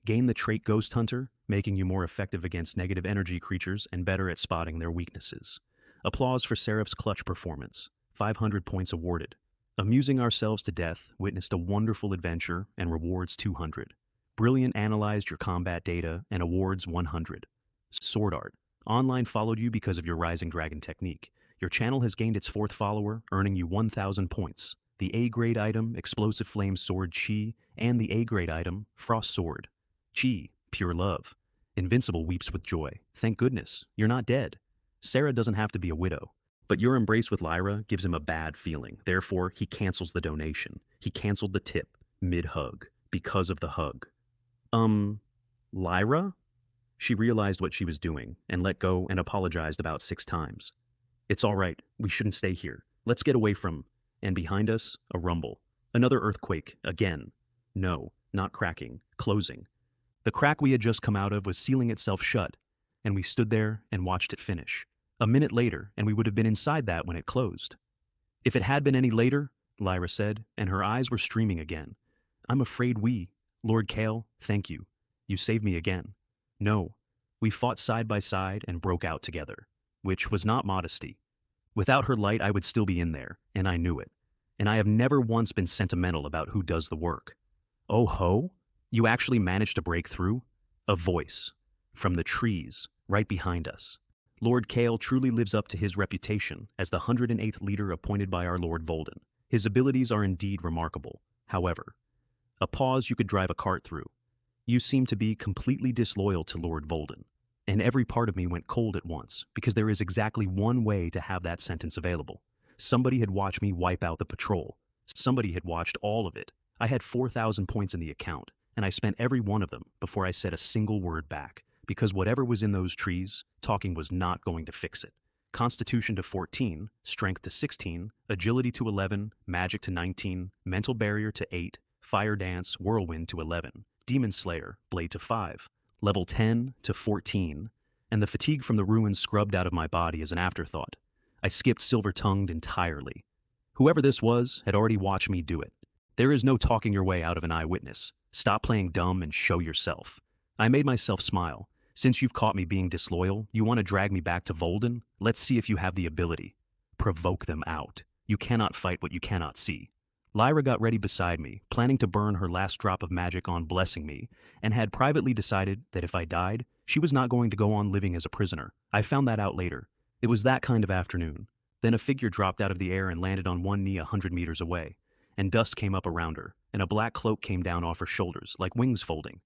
Gain the trait Ghost Hunter, making you more effective against negative energy creatures and better at spotting their weaknesses. Applause for Seraph's clutch performance. 500 points awarded. Amusing ourselves to death, witnessed a wonderful adventure and rewards 200. Brilliant analyzed your combat data and awards 100. Sword art. Online followed you because of your Rising Dragon technique. Your channel has gained its fourth follower, earning you 1,000 points. The A-grade item, Explosive Flame Sword Chi, and the A-grade item, Frost Sword. Chi, pure love. Invincible weeps with joy. Thank goodness, you're not dead. Sarah doesn't have to be a widow. But your embrace with Lyra gives him a bad feeling. Therefore, he cancels the donation. He canceled the tip, mid-hug, because of the hug. Lyra? She realized what she was doing and let go and apologized about 6 times. It's all right. We shouldn't stay here. Let's get away from... And behind us, a rumble. Another earthquake, again. No, not cracking, closing. The crack we had just come out of was sealing itself shut, and we stood there and watched it finish. A minute later, and we would have been inside that when it closed. If it had been any later, Lyra said, and her eyes were streaming again. I'm afraid Lord Kale, thank you. You saved me again. No, we fought side by side and broke out together, which was not modesty. Without her light, I would still be in there, and I knew it. And I have never once been sentimental about who does the work. Oh ho? You actually managed to break through? A voice. From the trees, right behind us. Lord Kale truly lives up to his reputation as the 108th leader appointed by our Lord Volden. His abilities are indeed remarkable. However, a pause you could drive a cart through. You seem to be completely disloyal to Lord Volden. And every part of me went cold at once, because there is exactly one way to have that sentence available. Somebody had watched me wipe out the patrol. Somebody had watched all of it. I had 4,000 points in the account, and I spent every one of them before I said a single word back, because whatever was in those trees, talking was not going to fix it. Constitution to 14, Strength to 16, Agility to 11, Magic to 19, Mental Barrier to 8, Fire Dance, Whirlwind to 11, Demon Slayer, Blade to 5, Level 10 to 14, and the fatigue from the ruins scrubbed out of my body as an afterthought. I skipped silver-tongued entirely. Whoever this was had already watched me do it. There is no talking your way out of an eyewitness. Stop playing dumb and show yourself. I made myself smile. Since you've caught me being disloyal, you want to drag me back to Volden? Let's see if you have the ability. Provoke them out. You cannot fight what you cannot see. Lyra got ready beside me, planning to burn her last drop of magic on blessing me, and had privately decided that if I died, she was not going to go on living as a prisoner. I found that out later. It was that kind of afternoon. Then a figure dropped out of the air and landed on one knee 100 meters away, and dust came up around her, and a black cloak came down off her shoulders, like wings folding.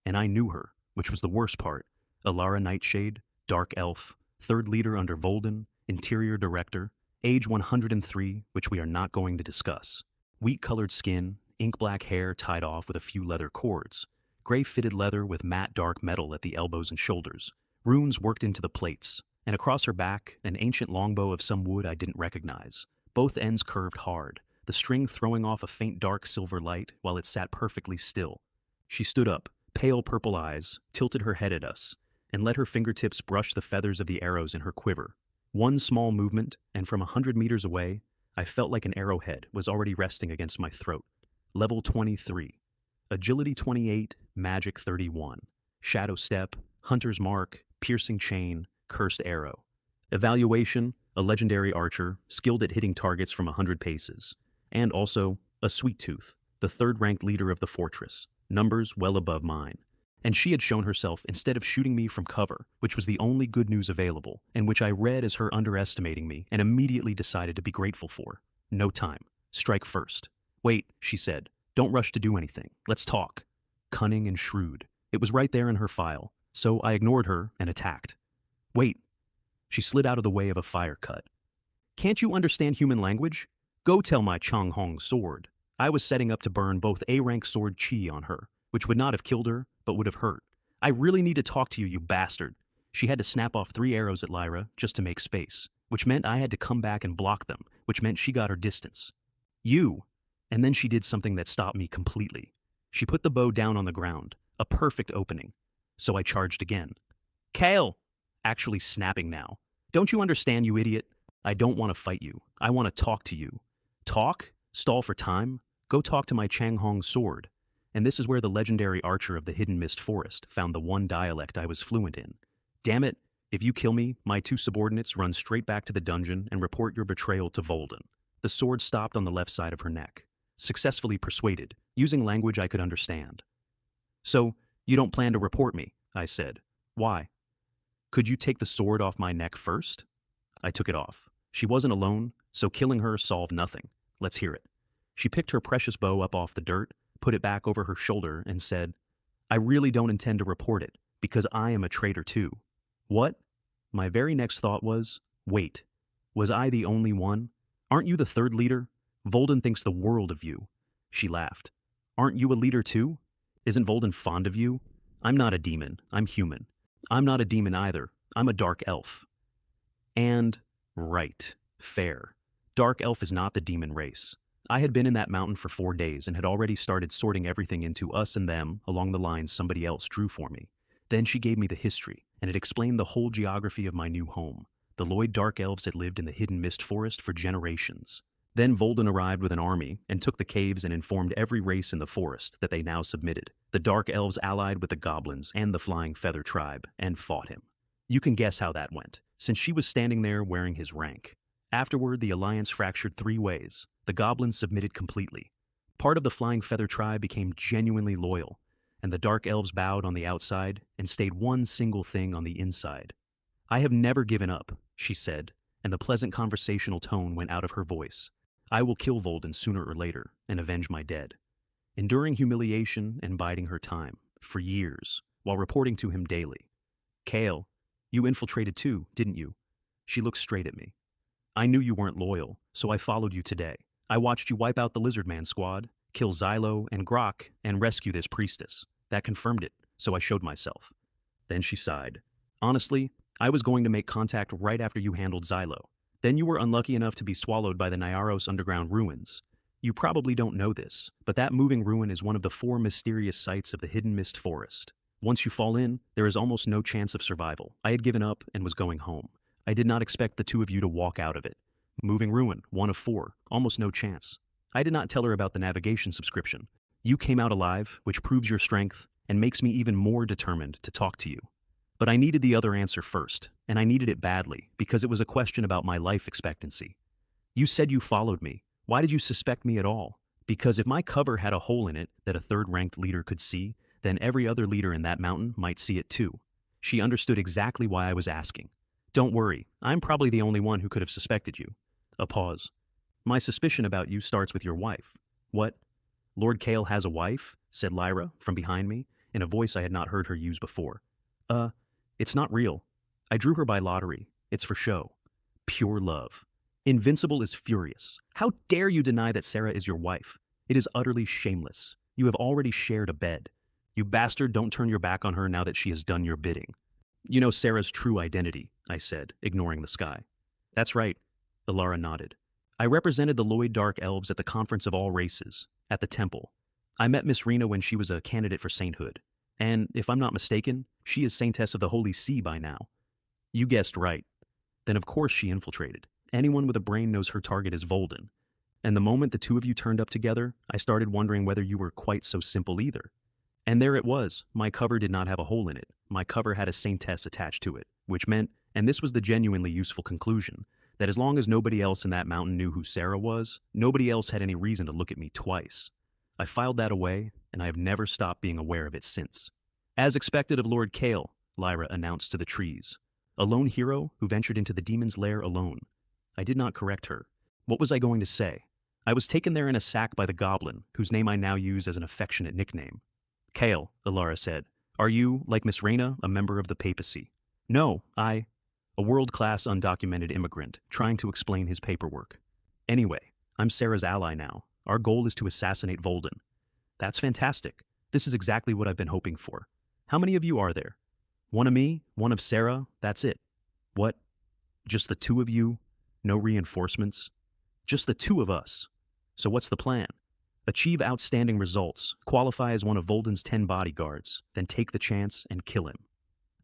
And I knew her, which was the worst part. Alara Nightshade, Dark Elf, 3rd leader under Volden, Interior Director, age 103, which we are not going to discuss. Wheat-colored skin, ink-black hair tied off with a few leather cords, gray-fitted leather with matte dark metal at the elbows and shoulders, runes worked into the plates, and across her back, an ancient longbow of some wood I didn't recognize, both ends curved hard, the string throwing off a faint dark silver light while it sat perfectly still. She stood up, pale purple eyes, tilted her head at us, and let her fingertips brush the feathers of the arrows in her quiver. One small movement, and from 100 meters away, I felt like an arrowhead was already resting against my throat. Level 23. Agility 28, Magic 31. Shadow Step, Hunter's Mark, Piercing Chain, Cursed Arrow. Evaluation, a legendary archer, skilled at hitting targets from 100 paces. And also, a Sweet Tooth, the 3rd-ranked leader of the fortress, numbers well above mine. And she had shown herself instead of shooting me from cover, which was the only good news available, and which I read as her underestimating me and immediately decided to be grateful for. No time. Strike first. Wait, she said. Don't rush to do anything. Let's talk. Cunning and shrewd. It was right there in her file, so I ignored her and attacked. Wait. She slid out of the way of a fire cut. Can't you understand human language? Go tell my Chang Hong sword. I was setting up to burn both A-rank sword chi on her, which would not have killed her, but would have hurt. I really need to talk to you, you bastard. She had to snap off 3 arrows at Lyra just to make space, which meant I had to come back and block them, which meant she got her distance. You! And then she did something that stopped me completely. She put the bow down on the ground, a perfect opening. So I charged again. Kale! Actually snapping now. Don't you understand, you idiot? I don't want to fight you. I want to talk to you. Talk? Stall for time? Go talk to my Chang Hong sword. And this is where the legendary archer of the Hidden Mist Forest found the one dialect I was fluent in. Damn it, if you kill me, my 2 subordinates run straight back to the dungeon and report your betrayal to Volden. The sword stopped on the left side of her neck. Successfully persuaded, using language I could understand. So, you don't plan to report me, I said. Why? Could you take the sword off my neck first? I took it off. She wasn't alone, so killing her solved nothing. Let's hear it. She picked her precious bow up off the dirt, put it back over her shoulder, and said, I really don't intend to report it, because I am a traitor too. What? My very next thought was, wait, was I the only one? Aren't you the third leader? Volden thinks the world of you. She laughed. Aren't you a leader too? Isn't Volden fond of you? I'm not a demon, I'm human. I'm not a demon either, I'm a dark elf. And, right, fair. Dark elf is not the demon race. I had been in that mountain for 4 days and had already started sorting everything into us and them along the lines somebody else drew for me. Then she gave me the history, and it explained the whole geography of my new home. The Lloyd Dark Elves had lived in the hidden mist forest for generations. Then Volden arrived with an army and took the caves and informed every race in the forest that they now submitted. The Dark Elves allied with the goblins and the Flying Feather tribe and fought him. You can guess how that went, since she was standing there wearing his rank. Afterward, the alliance fractured 3 ways. The goblins submitted completely. Part of the Flying Feather tribe became genuinely loyal, and the Dark Elves bowed on the outside and stayed one single thing on the inside. I have never given up, she said, and the pleasant conversational tone went out of her voice. I will kill Volden sooner or later and avenge my dead. Enduring humiliation and biding her time, for years, while reporting to him daily. Kale, you infiltrated too, didn't you? She looked straight at me. I knew you weren't loyal, so I followed you today. I watched you wipe out the Lizardman squad, kill Xylo and Grok, and rescue this priestess. That confirmed it, so I showed myself. Then she sighed. Honestly, I was going to make contact right after you handled Xylo. Then you were unlucky enough to be swallowed by the Nyaros underground ruins. You probably don't know this, but that moving ruin is one of the 4 mysterious sites of the Hidden Mist Forest. Once you fall in, there is almost no chance of survival. I had given up and was going home. I did not expect the 2 of you to walk out of it. Moving ruin, 1 of 4, almost no chance. I did not tell her about the navigation subscription. You came out alive, which proves your strength and makes me even more determined to talk to you. But I needed the other answer first, and I needed it badly because it was a question about my life expectancy. You said you followed me. Why did you suspect me at all? Because if my cover had a hole in it that a 3rd-ranked leader could see, then every other leader in that mountain might see it too. She understood exactly why I was asking. Don't worry, I'm probably the only one who could have suspected you. A pause. My suspicion about you starts with your wife. What? Lord Kale has a wife? Said Lyra from behind me, in a voice I had not heard her use before. It's not real. I drew her by lottery. It's for show. Pure love. Invincible is furious. How dare you deny that Sarah is your wife? It is utterly shameless. You have already shared a bed. You bastard, don't turn your back on her now that she has done your bidding. You know Sarah's true identity, I said, ignoring the sky. That's right, Ilara nodded. I represented the Lloyd Dark Elves at the Conference of All Races, at the temple. I met Miss Rena when she was a candidate for sainthood. And, if I'm not mistaken, she is Saintess of the Holy See by now. You guessed right. Then of course she infiltrated. Anyone with a brain knows her target is Volden. And the moment the 2 of you turned up together, I started wondering whether you were quite so simple either. And there it was. My cover did not have a hole in it. My cover had a Saintess attached to it, which meant, and this was the genuinely useful conclusion, that as long as nobody else in that mountain knew who Sarah was, nobody else had any reason to look at me twice. I filed that away, and I have never stopped being aware of it since. As expected of Lord Kale, Lyra announced to the trees. A lone hero who ventured into the demon's lair alone. I did not correct her. What was I going to say? I was taken there in a sack by the goblin, whose name I now use as an affectionate nickname. Kale, Ilara said, are you, like Miss Rena, a member of the papacy? No, a world-class undocumented immigrant, trying to explain his paperwork. Anyway, I'm Sarah's ally now. Our goal is to assassinate Volden. That's fantastic. This is exactly what I've been hoping for. How many of you are there? 1 of me, 1 of Sarah, that's it. What? Just the 2 of you? No reinforcements? Just the 2 of us. So what's the plan? Achieve outstanding results, qualify as one of Volden's 10 bodyguards, then take the chance and kill him.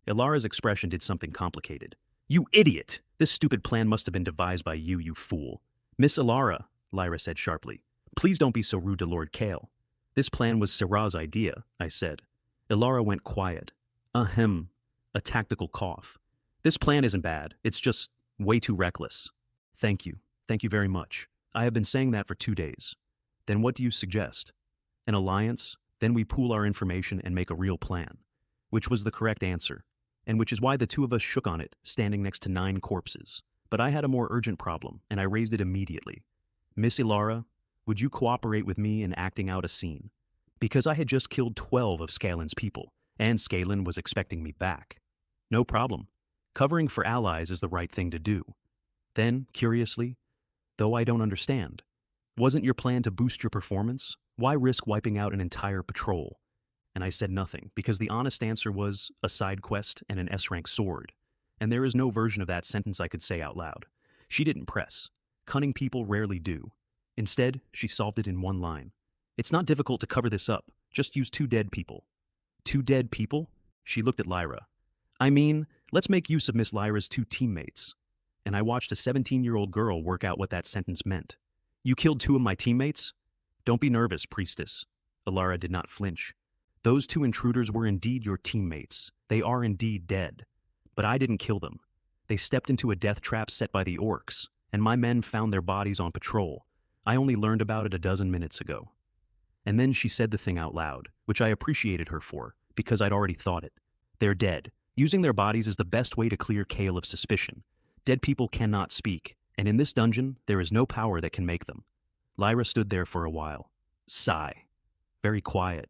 Ilara's expression did something complicated. You idiot! This stupid plan must have been devised by you, you fool. Miss Ilara, Lyra said sharply, please don't be so rude to Lord Kale. This plan was Sarah's idea, I said. Ilara went quiet. Ahem. A tactical cough. This plan isn't bad. It's just way too reckless. Thank you. Thank you very much. I have been saying that for 2 days. Then what do you suggest? An alliance? Then we pool our information and make a real plan. Which was the correct answer, and which is why the two of us shook on it, standing next to 9 corpses. But I had a more urgent problem, and I raised it immediately. Miss Ilara, would you cooperate with me in acting out a scene? Because I had just killed 12 of Scalen's people, and Scalen was expecting me back. No problem. Covering for allies is the right thing to do. Then, curiously, though I don't understand, wasn't your plan to boost your performance? Why risk wiping out an entire patrol? And I said nothing, because the honest answer was a side quest and an S-rank sword. And there is no version of that sentence I could say out loud. She didn't press. Cunning people rarely do. Instead, she solved it in one line. It's not difficult to cover this up. Just use 2 dead people. 2 dead people? She looked at Lyra. I mean, let's make use of Miss Lyra's 2 teammates. And I watched a 17-year-old girl work out what that sentence meant. You killed 2 of my teammates? Don't be nervous, priestess. Ilara did not flinch. Those 2 intruders were indeed your teammates. They are indeed dead. But I didn't kill them. They stepped into a death trap set by the orcs, and my men found their bodies on patrol. I only learned about it a dozen minutes ago. And then she said the thing out loud, which I appreciated her for, because I'd already thought it. They're dead. Using their bodies is the best way to clear Kale of suspicion. Dead people cannot speak, and in this dungeon, there is no power that can make them. Lyra stood there for a while. Sigh. Very quiet.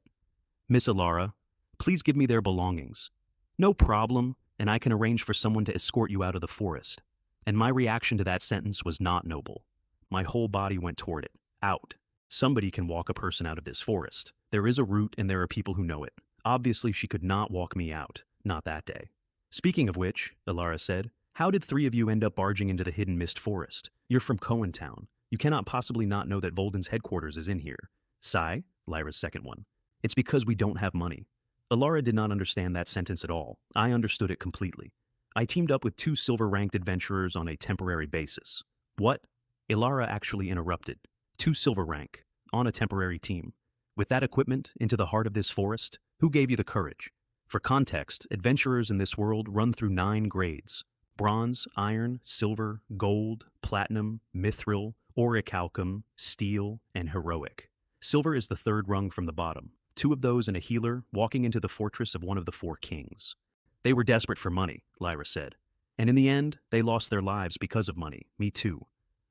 Miss Ilara, please give me their belongings. No problem, and I can arrange for someone to escort you out of the forest. And my reaction to that sentence was not noble. My whole body went toward it. Out. Somebody can walk a person out of this forest. There is a route and there are people who know it. Obviously she could not walk me out. Not that day. Speaking of which, Ilara said, how did 3 of you end up barging into the hidden mist forest? You're from Cohen Town. You cannot possibly not know that Volden's headquarters is in here. Sigh, Lyra's second one. It's because we don't have money. Ilara did not understand that sentence at all. I understood it completely. I teamed up with 2 silver-ranked adventurers on a temporary basis. What? Ilara actually interrupted. 2 silver rank, on a temporary team. With that equipment, into the heart of this forest, who gave you the courage? For context, adventurers in this world run through 9 grades. Bronze, iron, silver, gold, platinum, mithril, orichalcum, steel, and heroic. Silver is the 3rd rung from the bottom. 2 of those and a healer walking into the fortress of one of the 4 kings. They were desperate for money, Lyra said. And in the end, they lost their lives because of money. Me too.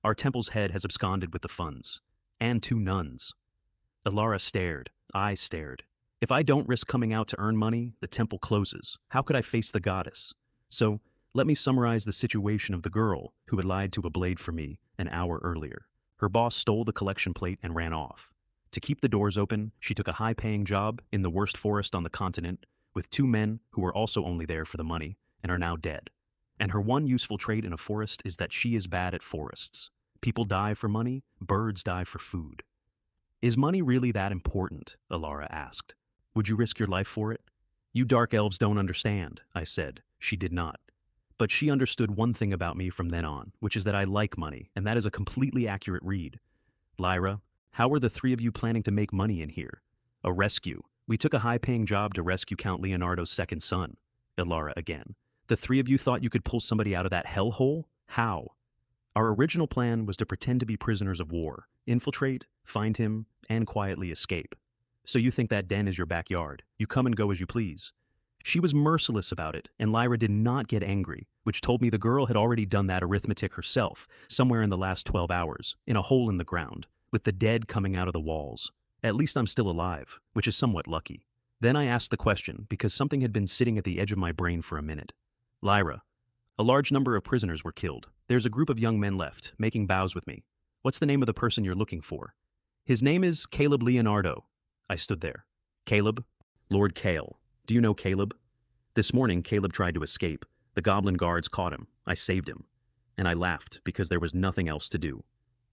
Our temple's head has absconded with the funds. And 2 nuns. Ilara stared. I stared. If I don't risk coming out to earn money, the temple closes. How could I face the goddess? So, let me summarize the situation of the girl who had lied to a blade for me an hour earlier. Her boss stole the collection plate and ran off. To keep the doors open, she took a high-paying job in the worst forest on the continent with 2 men who were also only there for the money and are now dead. And her one useful trait in a forest is that she is bad at forests. People die for money, birds die for food. Is money really that important? Ilara asked. Would you risk your life for it? You dark elves don't understand, I said. She did not. But she understood one thing about me from then on, which is that I like money, and that is a completely accurate read. Lyra, how are the 3 of you planning to make money in here? A rescue. We took a high-paying job to rescue Count Leonardo's 2nd son. Ilara again. The 3 of you thought you could pull somebody out of that hellhole? How? Our original plan was to pretend to be prisoners of war, infiltrate, find him, and quietly escape. So you think that den is your backyard. You come and go as you please. She was merciless about it, and Lyra did not get angry, which told me the girl had already done that arithmetic herself, somewhere in the last 12 hours, in a hole in the ground, with the dead coming out of the walls. At least I'm still alive, which is somewhat lucky. Then I asked the question, because something had been sitting at the edge of my brain for a minute. Lyra, a large number of prisoners were killed. There's a group of young men left, making bows with me. What's the name of the person you're looking for? His name is Caleb Leonardo. I stood there. Caleb? Lord Kale. Do you know Caleb? This morning, Caleb tried to escape. The goblin guards caught him. I saved him. And I laughed because there was nothing else to do.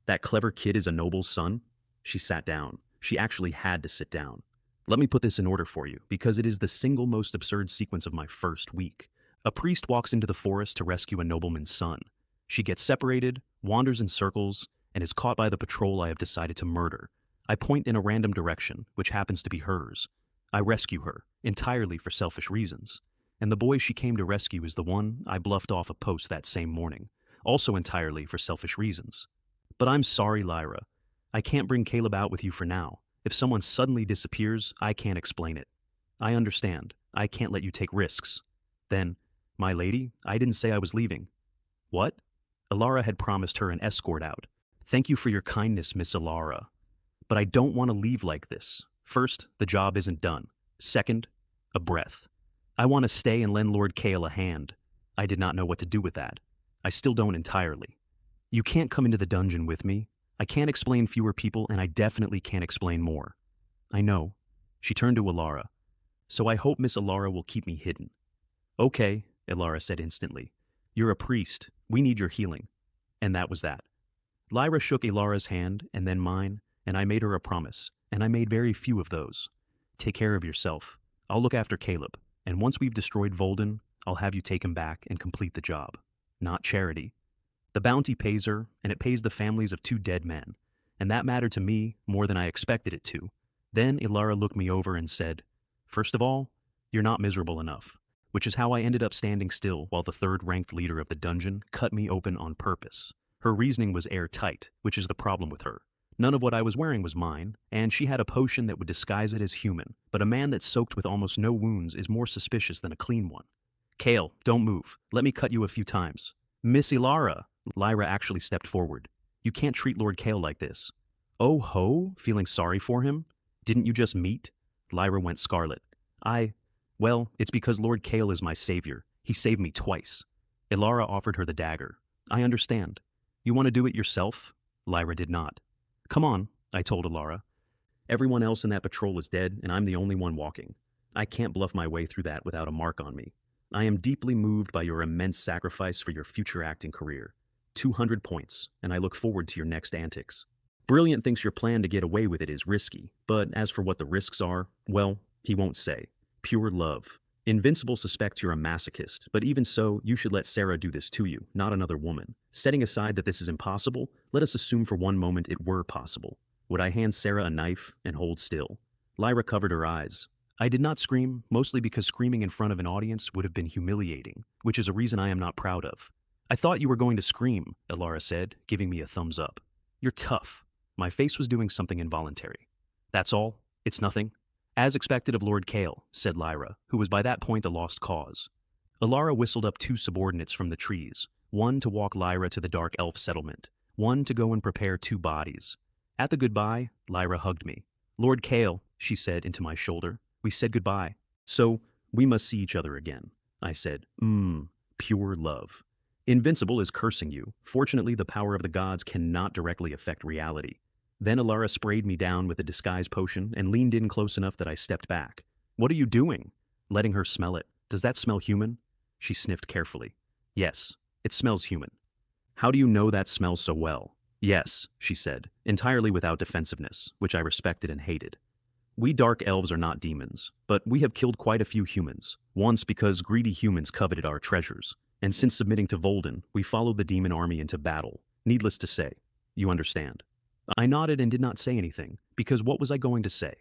That clever kid is a noble's son? She sat down. She actually had to sit down. Let me put this in order for you, because it is the single most absurd sequence of my first week. A priest walks into the forest to rescue a nobleman's son. She gets separated, wanders in circles, and is caught by the patrol I have decided to murder. I point in a random direction, which happens to be hers. I rescue her, entirely for selfish reasons. And the boy she came to rescue is the one I bluffed off a post that same morning, also entirely for selfish reasons. But I'm sorry, Lyra. I can't bring Caleb out with you for now. If someone suddenly disappears, I can't explain it. I understand. I can't let you take risks. Then, my lady, I didn't say I was leaving. What? Ilara had promised her an escort out. Thank you for your kindness, Miss Ilara. But I don't want to leave like this. First, the job isn't done. Second, a breath. I want to stay and lend Lord Kale a hand. I did not know what to do with that. I still don't entirely. You can't come into the dungeon with me. I can't explain fewer people, and I definitely can't explain more. I know. She turned to Ilara. So I hope Miss Ilara will keep me hidden. Okay, Ilara said instantly. You're a priest. We need your healing. And that was that. Lyra shook Ilara's hand, and then mine, and I made her a promise, and I made very few of those. Take care of yourself. I'll look after Caleb, and once we've destroyed Volden, I'll have you take him back and complete the job. Not charity. The bounty pays her, and it pays the families of 2 dead men, and that mattered to me more than I expected it to. Then Ilara looked me over and said, First of all, you're not miserable enough, which is how I ended up standing still while the 3rd-ranked leader of the dungeon cut me open on purpose. Her reasoning was airtight, which is the problem with her. None of what I was wearing was mine, and she had a potion that would disguise it as human, but a man that's soaked with almost no wounds is more suspicious than a clean one. Kale, don't move. Let me cut you a few times. Miss Ilara! Lyra actually stepped forward. You can't treat Lord Kale like this. Oh ho? Feeling sorry for him? Didn't you just meet? Lyra went scarlet. Well, it's because Lord Kale is my savior. He saved me twice. Ilara offered her the dagger. I understand. You want to do it yourself? Lyra did not. Come on, I told Ilara. Everyone else in that patrol is dead, and I'm the only one walking. I can't bluff my way through that without a mark on me. I am deeply moved by your immense sacrifice for your future acting career. 200 points, and I look forward to your next antics. Brilliant thinks your plan to get away with it is risky, but as for what the risks are, well, he won't say. Pure love. Invincible suspects you're a masochist, but even so, you should let Sarah do this to you, not another woman. Setting aside that this is impossible, let us assume for one moment it were possible. Would I hand Sarah a knife and hold still? Lyra covered her eyes. I did not scream, mostly because screaming in front of an audience would have been humiliating, which is a reason I am not proud of. I thought you were going to scream, Ilara said, giving me a thumbs up. You're tough. My face was doing something involuntary. That's all? It's nothing? As expected of Lord Kale, said Lyra, who was by that point a lost cause. Ilara whistled up 2 subordinates from the trees, one to walk Lyra to the dark elf settlement, one to go and prepare 2 bodies. At the goodbye, Lyra hugged me. Lord Kale, she said into my shoulder, we said goodbye. So, we must see each other again. I said, pure love. Invincible is cursing you. Fortunately, the power of the gods cannot directly affect reality. Then Ilara sprayed me down with a disguise potion and leaned in close enough that I stepped back. What are you doing? Letting her smell it. Does that smell human? She sniffed carefully. Yes, it smells human. How do you know that smells so well? Yes, she said, entirely without defensiveness, which I respected and hated. We dark elves are not demons, but we have killed quite a few humans, once because greedy humans coveted our treasures, and since submitting to Volden, we followed the demon army into battle. Needless to say, you understand. I nodded and did not say anything, because what was I going to say?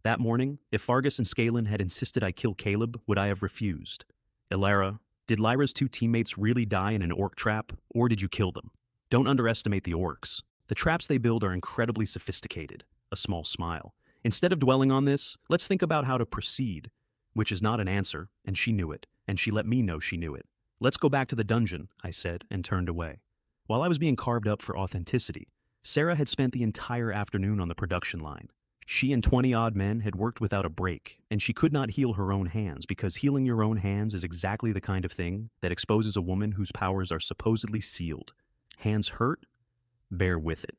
That morning, if Fargus and Scalen had insisted I kill Caleb, would I have refused? Ilara, did Lyra's 2 teammates really die in an orc trap, or did you kill them? Don't underestimate the orcs. The traps they build are incredibly sophisticated. A small smile. Instead of dwelling on this, let's think about how to proceed, which is not an answer, and she knew it, and she let me know she knew it. Let's go back to the dungeon, I said, and turned away. While I was being carved up for authenticity, Sarah had spent the entire afternoon on the production line. She and 20-odd men had worked without a break, and she could not heal her own hands because healing your own hands is exactly the kind of thing that exposes a woman whose powers are supposedly sealed. Hands hurt? Bear with it.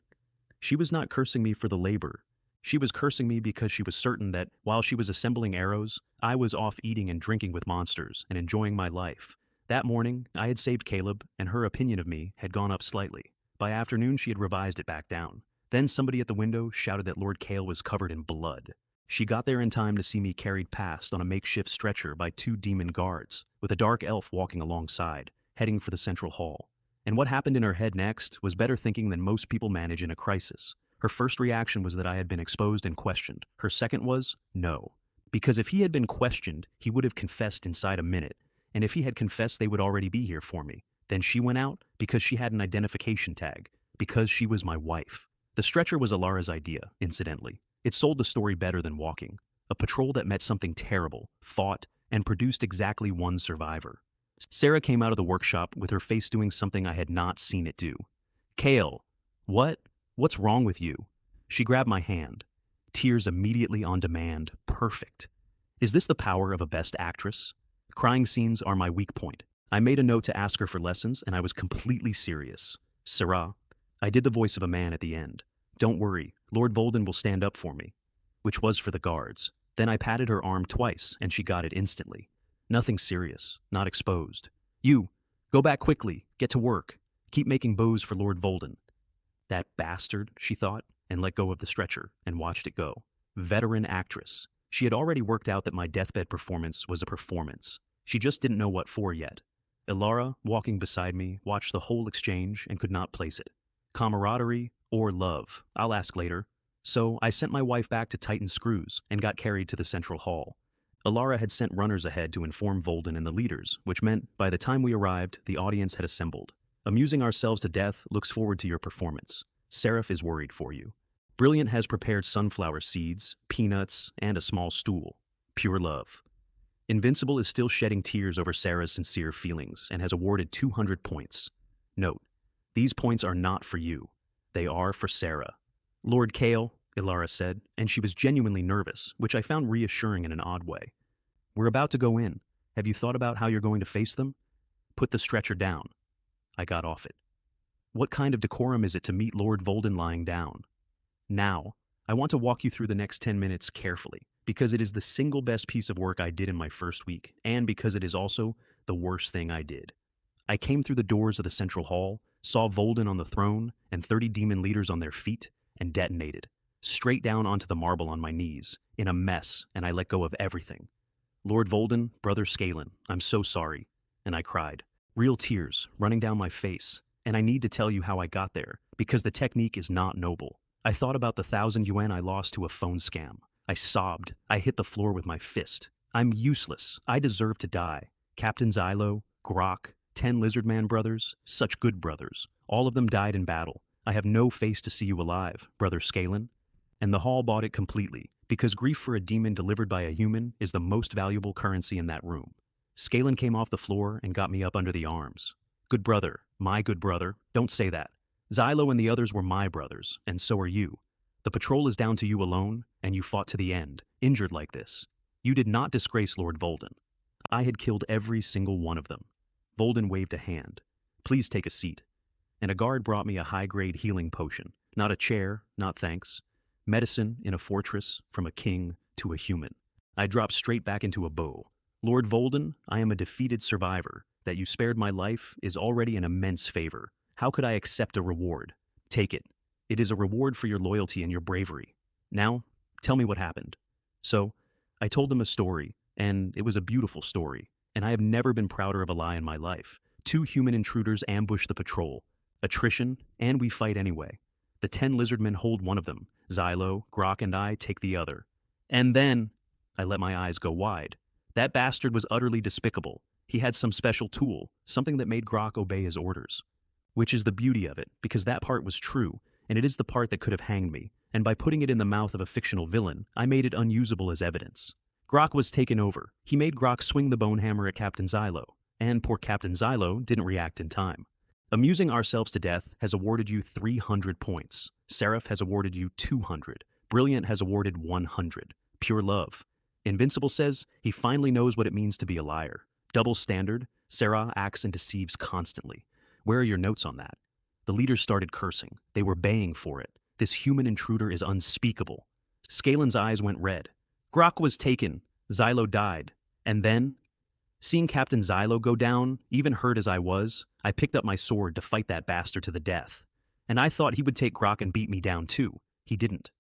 She was not cursing me for the labor. She was cursing me because she was certain that, while she was assembling arrows, I was off eating and drinking with monsters and enjoying my life. That morning, I had saved Caleb, and her opinion of me had gone up slightly. By afternoon, she had revised it back down. Then somebody at the window shouted that Lord Kale was covered in blood. She got there in time to see me carried past on a makeshift stretcher by 2 demon guards, with a dark elf walking alongside, heading for the central hall. And what happened in her head next was better thinking than most people manage in a crisis. Her first reaction was that I had been exposed and questioned. Her second was, no. Because if he had been questioned, he would have confessed inside a minute. And if he had confessed, they would already be here for me. Then she went out because she had an identification tag. Because she was my wife. The stretcher was Alara's idea, incidentally. It sold the story better than walking. A patrol that met something terrible, fought, and produced exactly one survivor. Sarah came out of the workshop with her face doing something I had not seen it do. Kale, what? What's wrong with you? She grabbed my hand. Tears immediately on demand, perfect. Is this the power of a best actress? Crying scenes are my weak point. I made a note to ask her for lessons, and I was completely serious. Sarah, I did the voice of a man at the end. Don't worry, Lord Volden will stand up for me. Which was for the guards. Then I patted her arm twice, and she got it instantly. Nothing serious, not exposed. You, go back quickly, get to work. Keep making bows for Lord Volden. That bastard, she thought, and let go of the stretcher, and watched it go. Veteran actress. She had already worked out that my deathbed performance was a performance. She just didn't know what for yet. Ilara, walking beside me, watched the whole exchange and could not place it. Camaraderie or love, I'll ask later. So I sent my wife back to tighten screws and got carried to the central hall. Ilara had sent runners ahead to inform Volden and the leaders, which meant by the time we arrived, the audience had assembled. Amusing ourselves to death looks forward to your performance. Seraph is worried for you. Brilliant has prepared sunflower seeds, peanuts, and a small stool. Pure love. Invincible is still shedding tears over Sarah's sincere feelings and has awarded 200 points. Note, these points are not for you. They are for Sarah. Lord Kale, Ilara said, and she was genuinely nervous, which I found reassuring in an odd way. We're about to go in. Have you thought about how you're going to face them? Put the stretcher down. I got off it. What kind of decorum is it to meet Lord Volden lying down? Now, I want to walk you through the next 10 minutes carefully, because it is the single best piece of work I did in my first week, and because it is also the worst thing I did. I came through the doors of the central hall, saw Volden on the throne, and 30 demon leaders on their feet, and detonated. Straight down onto the marble on my knees, in a mess, and I let go of everything. Lord Volden, Brother Scalen, I'm so sorry. And I cried. Real tears running down my face, and I need to tell you how I got there, because the technique is not noble. I thought about the 1,000 yuan I lost to a phone scam. I sobbed. I hit the floor with my fist. I'm useless. I deserve to die. Captain Xylo, Grok, 10 Lizardman brothers, such good brothers. All of them died in battle. I have no face to see you alive, Brother Scalen. And the hall bought it completely, because grief for a demon delivered by a human is the most valuable currency in that room. Scalen came off the floor and got me up under the arms. Good brother, my good brother, don't say that. Xylo and the others were my brothers, and so are you. The patrol is down to you alone, and you fought to the end, injured like this. You did not disgrace Lord Volden. I had killed every single one of them. Volden waved a hand. Please take a seat. And a guard brought me a high-grade healing potion. Not a chair, not thanks. Medicine in a fortress, from a king to a human. I dropped straight back into a bow. Lord Volden, I am a defeated survivor. That you spared my life is already an immense favor. How could I accept a reward? Take it. It is a reward for your loyalty and your bravery. Now, tell me what happened. So, I told them a story, and it was a beautiful story, and I have never been prouder of a lie in my life. 2 human intruders ambush the patrol. Attrition, and we fight anyway. The 10 lizardmen hold one of them. Xylo, Grok, and I take the other. And then, I let my eyes go wide. That bastard was utterly despicable. He had some special tool, something that made Grok obey his orders. Which is the beauty of it, because that part was true, and it is the part that could have hanged me, and by putting it in the mouth of a fictional villain, I made it unusable as evidence. Grok was taken over. He made Grok swing the bone hammer at Captain Xylo, and poor Captain Xylo didn't react in time. Amusing ourselves to death has awarded you 300 points. Seraph has awarded you 200. Brilliant has awarded 100. Pure love. Invincible says he finally knows what it means to be a liar. Double standard, Sarah acts and deceives constantly. Where are your notes on that? The leaders started cursing. They were baying for it. This human intruder is unspeakable. Scalen's eyes went red. Grok was taken. Xylo died. And then, seeing Captain Xylo go down, even hurt as I was, I picked up my sword to fight that bastard to the death. And I thought he would take Grok and beat me down too. He didn't.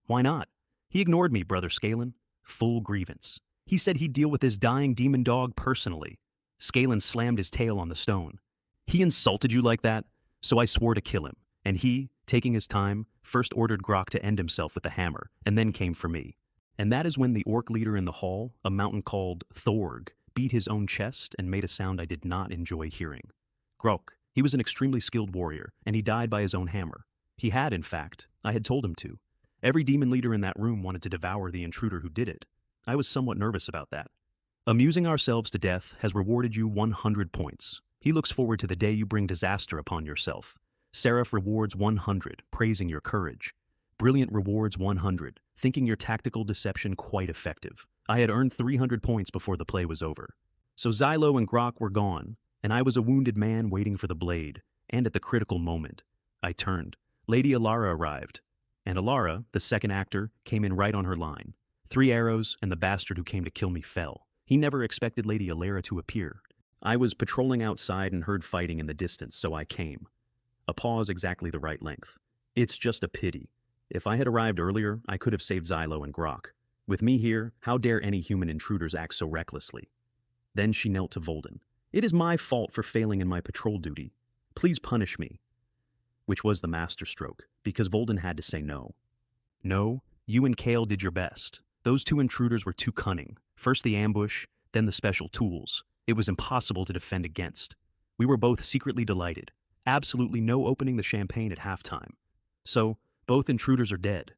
Why not? He ignored me, Brother Scalen. Full grievance. He said he'd deal with his dying demon dog personally. Scalen slammed his tail on the stone. He insulted you like that? So I swore to kill him. And he, taking his time, first ordered Grok to end himself with the hammer, and then came for me. And that is when the orc leader in the hall, a mountain called Thorg, beat his own chest and made a sound I did not enjoy hearing. Grok, He was an extremely skilled warrior, and he died by his own hammer. He had, in fact. I had told him to. Every demon leader in that room wanted to devour the intruder who did it. I was somewhat nervous about that. Amusing ourselves to death has rewarded you 100 points. He looks forward to the day you bring disaster upon yourself. Seraph rewards 100, praising your courage. Brilliant rewards 100, thinking your tactical deception quite effective. I had earned 300 points before the play was over. So Xylo and Grok were gone, and I was a wounded man waiting for the blade, and at the critical moment, I turned. Lady Alara arrived, and Alara, the second actor, came in right on her line. 3 arrows, and the bastard who came to kill me fell. He never expected Lady Alara to appear. I was patrolling outside and heard fighting in the distance, so I came. A pause exactly the right length. It's just a pity. If I had arrived earlier, I could have saved Xylo and Grok. With me here, how dare any human intruders act so recklessly? Then she knelt to Volden. It is my fault for failing in my patrol duty. Please punish me. Which was the masterstroke, because Volden had to say no. No, you and Kale did your best. Those 2 intruders were too cunning. First the ambush, then the special tools. It was impossible to defend against. We were both secretly delighted. Absolutely no opening the champagne at halftime. So, both intruders are dead.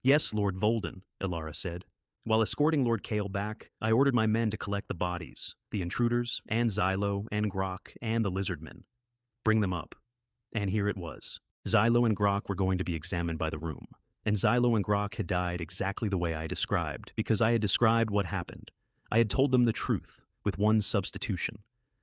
Yes, Lord Volden, Ilara said. While escorting Lord Kale back, I ordered my men to collect the bodies, the intruders, and Xylo, and Grok, and the lizardmen. Bring them up. And here it was. Xylo and Grok were going to be examined by the room. And Xylo and Grok had died exactly the way I described, because I had described what happened. I had told them the truth, with one substitution.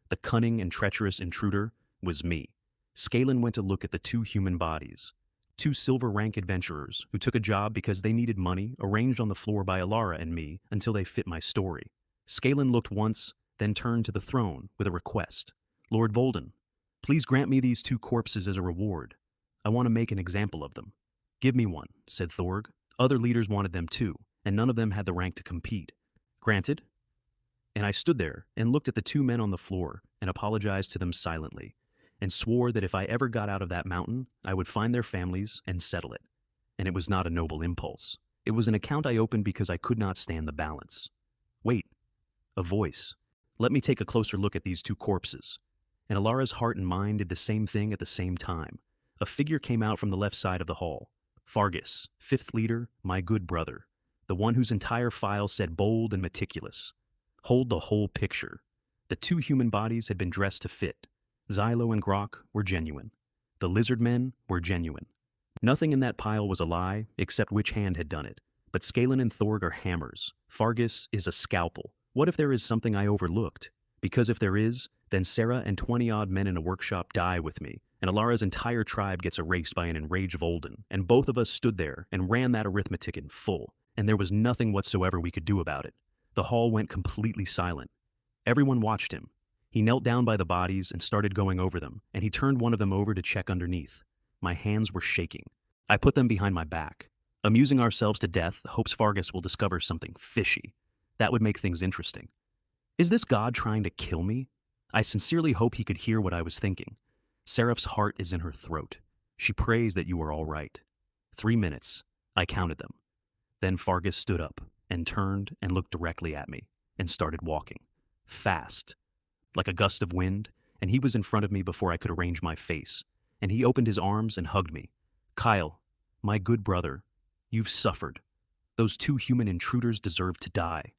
The cunning and treacherous intruder was me. Skalin went to look at the 2 human bodies. 2 silver rank adventurers who took a job because they needed money arranged on the floor by Alara and me until they fit my story. Skalin looked once, then turned to the throne with a request. Lord Volden, please grant me these 2 corpses as a reward. I want to make an example of them. Give me one, said Thorg. Other leaders wanted them too, and none of them had the rank to compete. Granted. And I stood there and looked at the 2 men on the floor and apologized to them silently, and swore that if I ever got out of that mountain, I would find their families and settle it. And it was not a noble impulse. It was an account I opened because I could not stand the balance. Wait. A voice. Let me take a closer look at these 2 corpses. And Alara's heart and mind did the same thing at the same time. A figure came out from the left side of the hall. Fargus, 5th leader, my good brother. The one whose entire file said bold and meticulous. Hold the whole picture. The 2 human bodies had been dressed to fit. Xylo and Grok were genuine. The lizard men were genuine. Nothing in that pile was a lie, except which hand had done it. But Skalin and Thorg are hammers. Fargus is a scalpel. What if there is something I overlooked? Because if there is, then Sarah and 20-odd men in a workshop die with me, and Alara's entire tribe gets erased by an enraged Volden, and both of us stood there and ran that arithmetic in full, and there was nothing whatsoever we could do about it. The hall went completely silent. Everyone watched him. He knelt down by the bodies and started going over them, and he turned one of them over to check underneath. My hands were shaking. I put them behind my back. Amusing ourselves to death hopes Fargus will discover something fishy. That would make things interesting. Is this god trying to kill me? I sincerely hope he could hear what I was thinking. Seraph's heart is in her throat. She prays that you are all right. 3 minutes. I counted them. Then Fargus stood up and turned and looked directly at me and started walking. Fast. Like a gust of wind, and he was in front of me before I could arrange my face, and he opened his arms and hugged me. Kyle, my good brother, you've suffered. Those 2 human intruders deserve to die.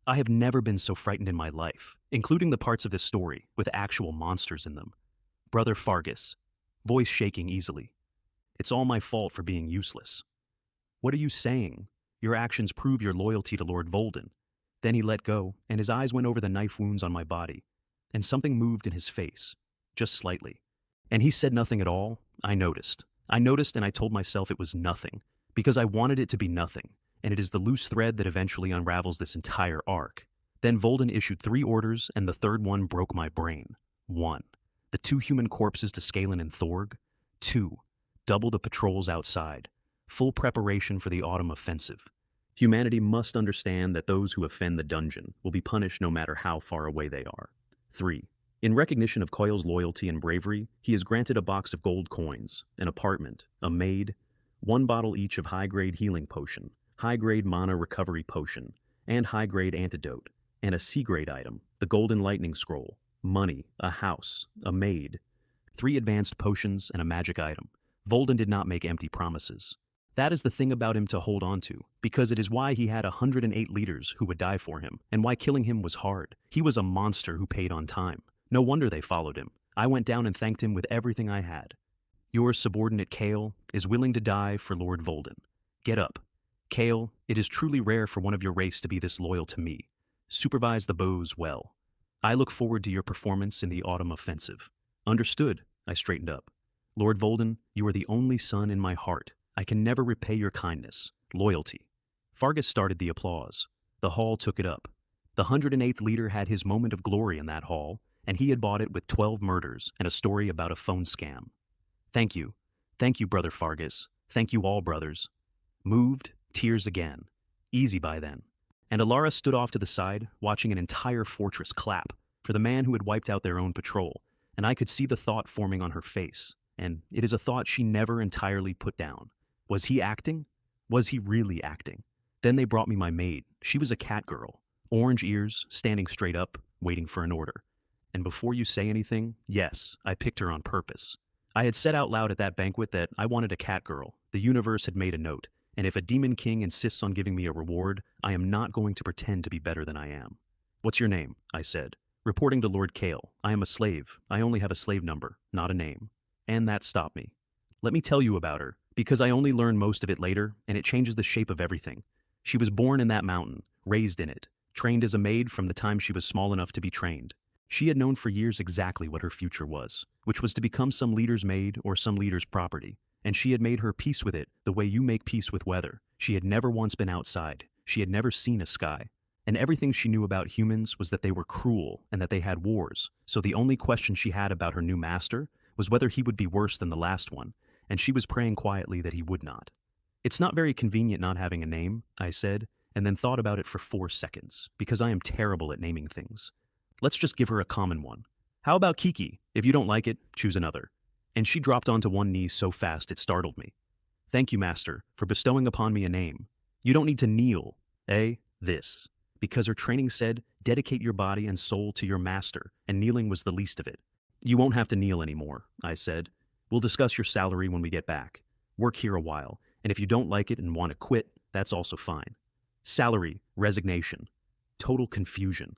I have never been so frightened in my life, including the parts of this story with actual monsters in them. Brother Fargus, voice shaking easily. It's all my fault for being useless. What are you saying? Your actions prove your loyalty to Lord Volden. Then he let go, and his eyes went over the knife wounds on my body, and something moved in his face, just slightly. And he said nothing at all. I noticed, and I told myself it was nothing, because I wanted it to be nothing, and it is the loose thread that eventually unravels this entire arc. Then Volden issued 3 orders, and the 3rd one broke my brain. 1. The 2 human corpses to Skalin and Thorg. 2. Double the patrols outside. Full preparation for the autumn offensive. Humanity must understand that those who offend the dungeon will be punished no matter how far away they are. 3. In recognition of Coyle's loyalty and bravery, he is granted a box of gold coins, an apartment, a maid, 1 bottle each of high-grade healing potion, high-grade mana recovery potion, and high-grade antidote, and a C-grade item, the golden lightning scroll, money, a house, a maid, 3 advanced potions, and a magic item. Volden did not make empty promises. That is the thing about him to hold on to, because it is why he had 108 leaders who would die for him, and why killing him was hard. He was a monster who paid on time. No wonder they followed him. I went down and thanked him with everything I had. Your subordinate Kale is willing to die for Lord Volden. Get up. Kale, it is truly rare for one of your race to be this loyal to me. Supervise the bows well. I look forward to your performance in the autumn offensive. Understood, I straightened up. Lord Volden, you are the only son in my heart. I can never repay your kindness, loyalty. Fargus started the applause. The hall took it up. The 108th leader had his moment of glory in that hall, and he had bought it with 12 murders and a story about a phone scam. Thank you. Thank you, Brother Fargus. Thank you all, brothers. Moved, tears again. Easy by then. And Alara stood off to the side, watching an entire fortress clap for the man who had wiped out their own patrol, and I could see the thought forming on her face, and it is a thought she never entirely put down. Was he acting? Was he really acting? Then they brought me my maid. She was a cat girl, orange ears, standing straight up, waiting for an order. And before you say anything, yes, I picked her on purpose. I had said out loud at that banquet that I wanted a cat girl. The universe had made a note, and if a demon king insists on giving me a reward, I am not going to pretend to be better than I am. What's your name? I said. Reporting to Lord Kale, I am a slave. I only have a slave number, not a name. And that stopped me. Let me tell you about her, because I only learned most of it later, and it changes the shape of everything. She was born in that mountain, raised in it, trained as a maid from the time she was small enough to be trained. She had known for years exactly what her future was, which was to become some leader's maid or some leader's property, and she had made her peace with it the way you make peace with weather. She had never once been outside. She had never seen a sky. And everything she knew about humans was that they were cruel and that they had wars, so the only question she had about her new master was whether he would be worse than the last one, and she was praying quietly that he would not. It's not very convenient not having a name, I said, and then thought about it for 4 seconds, because I am terrible at naming things. Let's just give her a common one. How about Kiki? If you don't like it, choose another. And she dropped onto one knee so fast it startled me. Thank you, Master, for bestowing upon me a name. You don't need to kneel, this. Because her training said, dedicate your body and soul to your master, and kneeling was the least of it. You won't have to kneel anymore, I said. We'll discuss your salary when we get back. Work here a while, and if you don't like it and want to quit, that's also fine. Salary, resignation, total confusion.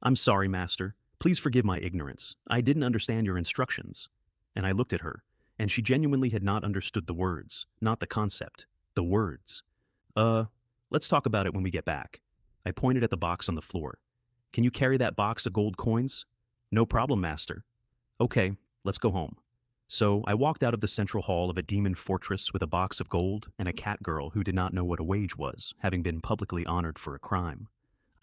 I'm sorry, Master. Please forgive my ignorance. I didn't understand your instructions. And I looked at her, and she genuinely had not understood the words, not the concept, the words. Let's talk about it when we get back. I pointed at the box on the floor. Can you carry that box of gold coins? No problem, Master. Okay, let's go home. So I walked out of the central hall of a demon fortress with a box of gold and a cat girl who did not know what a wage was, having been publicly honored for a crime.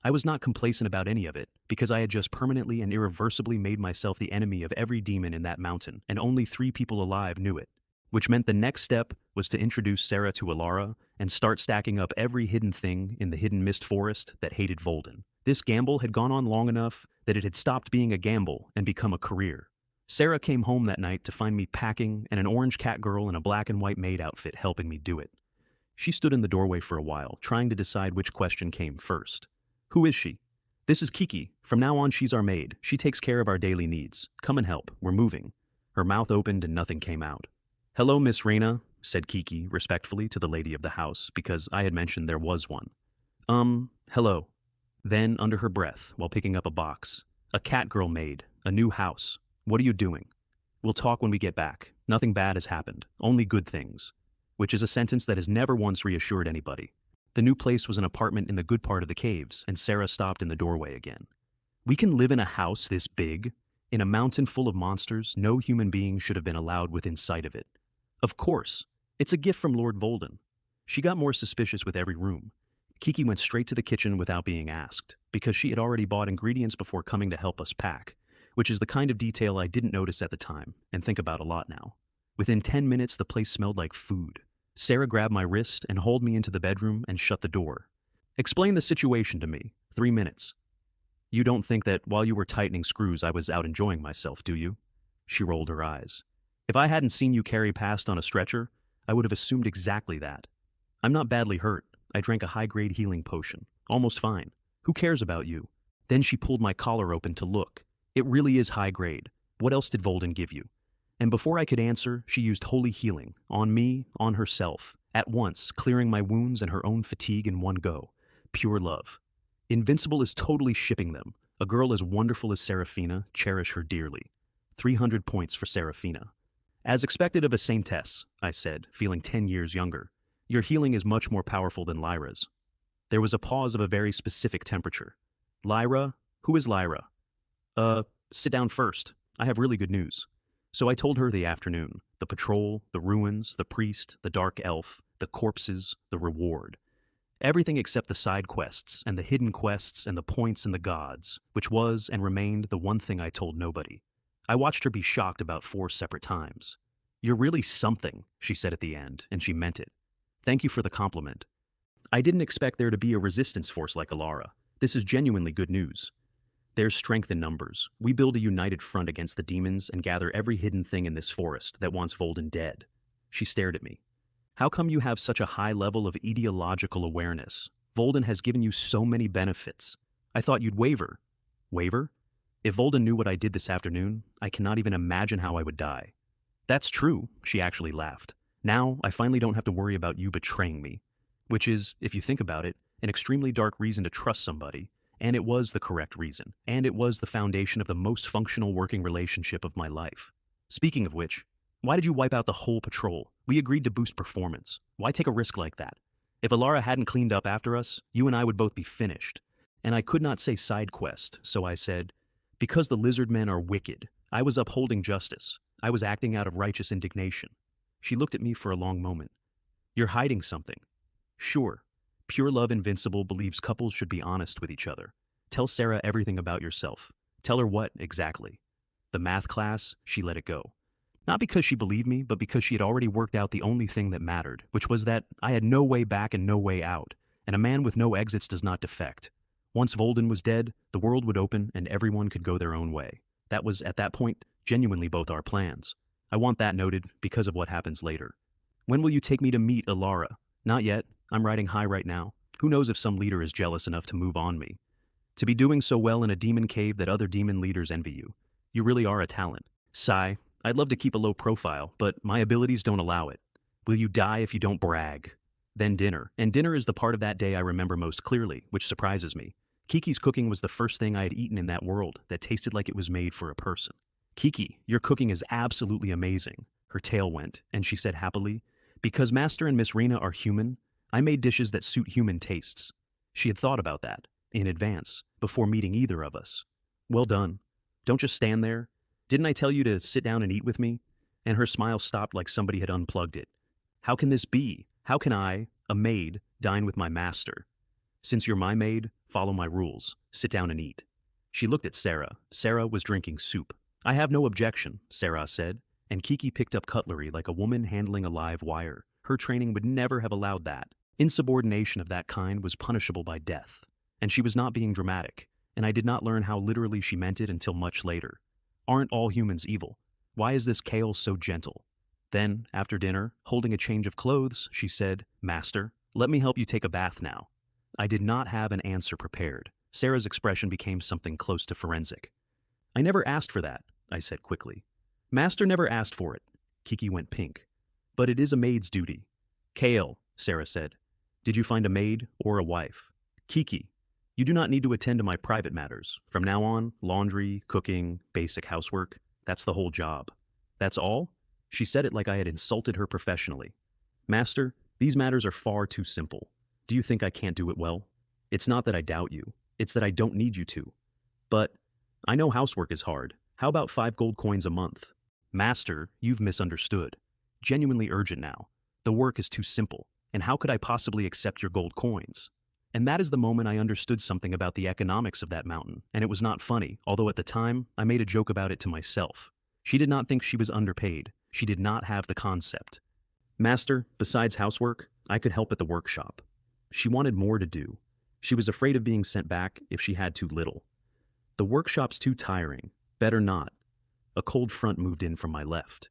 I was not complacent about any of it, because I had just permanently and irreversibly made myself the enemy of every demon in that mountain, and only 3 people alive knew it. Which meant the next step was to introduce Sarah to Alara and start stacking up every hidden thing in the hidden mist forest that hated Volden. This gamble had gone on long enough that it had stopped being a gamble and become a career. Sarah came home that night to find me packing and an orange cat girl in a black and white maid outfit helping me do it. She stood in the doorway for a while, trying to decide which question came first. Who is she? This is Kiki. From now on, she's our maid. She takes care of our daily needs. Come and help. We're moving. Her mouth opened and nothing came out. Hello, Miss Reyna, said Kiki respectfully to the lady of the house, because I had mentioned there was one. Hello. Then, under her breath, while picking up a box, a cat girl maid, a new house. What are you doing? We'll talk when we get back. Nothing bad has happened. Only good things. Which is a sentence that has never once reassured anybody. The new place was an apartment in the good part of the caves, and Sarah stopped in the doorway again. We can live in a house this big? In a mountain full of monsters, no human being should have been allowed within sight of it. Of course. It's a gift from Lord Volden. She got more suspicious with every room. Kiki went straight to the kitchen without being asked, because she had already bought ingredients before coming to help us pack, which is the kind of detail I didn't notice at the time, and think about a lot now. Within 10 minutes, the place smelled like food. Sarah grabbed my wrist and hauled me into the bedroom and shut the door. Explain the situation to me. 3 minutes. You don't think that while you were tightening screws I was out enjoying myself, do you? She rolled her eyes. If I hadn't seen you carry past on a stretcher, I would have assumed exactly that. I'm not badly hurt. I drank a high-grade healing potion. Almost fine. Who cares about you? Then she pulled my collar open to look. It really is high grade. What else did Volden give you? And before I could answer, she used holy healing, on me, on herself, at once, clearing my wounds and her own fatigue in one go. Pure love. Invincible is totally shipping them. A girl as wonderful as Seraphina, cherish her dearly. 300 points for Seraphina. As expected of a Saintess, I said, feeling 10 years younger. Your healing is much more powerful than Lyra's. There was a pause of a very specific temperature. Lyra? Who is Lyra? Sit down first. I have really good news. So I told her the afternoon, the patrol, the ruins, the priest, the dark elf, the corpses, the reward. Everything except the side quests, and the hidden quests, and the points and the gods, which was and remained the one thing I told nobody. I watched her be shocked about 4 separate times. You're really something, she said at the end, and she meant it. Thank you for the compliment. I didn't expect there to be a resistance force like Alara. This is genuinely good news. There's strength in numbers. We build a united front against the demons and gather every hidden thing in this forest that wants Volden dead. She stared at me. How come you have such a high level of ideological awareness? Volden has given you so many benefits. I thought you'd waver. Waver? If Volden knew what I did this afternoon, I cannot even imagine how I would die. That's true, she actually laughed. Now, I finally don't have to worry about you betraying me. Which is, if you think about it, an extremely dark reason to trust somebody, and it was the correct reason, and it was the foundation of the most functional working relationship of my life. Speaking of which, why did you wipe out the whole patrol? We agreed to boost performance. Why take a risk like that? If Alara hadn't cleaned up after us, you and I would both be finished. And I could not say side quest, so I said, because the lizard men are wicked. I was upholding justice. I was acting out of righteous indignation. She looked at me for a long moment. You're hiding something. Sure. Pure Love Invincible believes couples should be honest with each other. Tell Sarah everything about yourself. Tell her what, exactly. The math class, she let it go. Not because she believed me, but because she had already worked out the only thing that mattered, which was that I had no way back and no way out, and a man with no exits does not defect. Once Volden was dead, the world would open and everyone could go their own way. That was, at that point, genuinely both our plans. I want that noted because of what happens later. When will you take me to meet Alara? Not yet. I'm riding high right now. Who knows if some leader is jealous enough to move on me. To be doing so well in a demon cave that other demon leaders envy you. You really are a talent. Sigh. I'd love to keep a low profile, but my abilities don't allow it. Will you die if you don't brag? Then dinner. And dinner is the part of that day I remember most clearly, which surprises me. Kiki's cooking was the first thing I had eaten in that world that tasted like it was made for a person. Kiki, your cooking is absolutely amazing. Her tail went, and she said happily, because Master and Miss Rena are human, I made dishes that suit human tastes. She had thought about that, in advance, before meeting either of us. Well done. Don't just stand there. Didn't I tell you to sit down and eat with me? And her smile stopped like somebody had unplugged it. How can this be? How can I, a maid, dine with my master? Since you're my maid, follow my rules. Sit down and eat. She looked at Sarah. Sarah was drinking soup. I have no objection, Sarah said, and Kiki picked up cutlery like a woman handling a live wire. Her training would never have allowed that. Insubordination of that kind was punishable by death. And she was not being dramatic, and I did not learn how literally she meant it until much later. Aren't all humans evil? Why is this Kale so gentle? Then, after dinner, holding a change of clothes, she said, Master, let me help you take a bath now. I did not have an answer prepared. Sarah's expression became something close to forensic. I never asked for that, I said quickly. Master never asked for it. Kiki went pink. But it is a maid's duty. Kale, Sarah said. Did you find a maid or a wife? Kiki, you do not need to attend to my private matters. From now on, laundry, cooking, basic housework, that's the whole job. That's all? She said it like I had insulted her professionally. Master, these matters are far too simple. Do you think I can't do it well? It's not that I doubt you. It's that I don't need you to. But I know housework is hard. How about 5 gold coins a month? Master, you've misunderstood. Genuinely urgent now. The work is too simple. And how could I possibly accept your gold coins? And that is the moment I understood something about the economics of that mountain, and it was not funny, although at the time, I made a joke about it to myself. She did not think she was underpaid. She did not have the concept. Master, besides housework, I could help at the workshop. She wanted more to do. She was afraid of being sent back if she had too little. The workshop's too tiring. Better not. A cold front moved in from my left.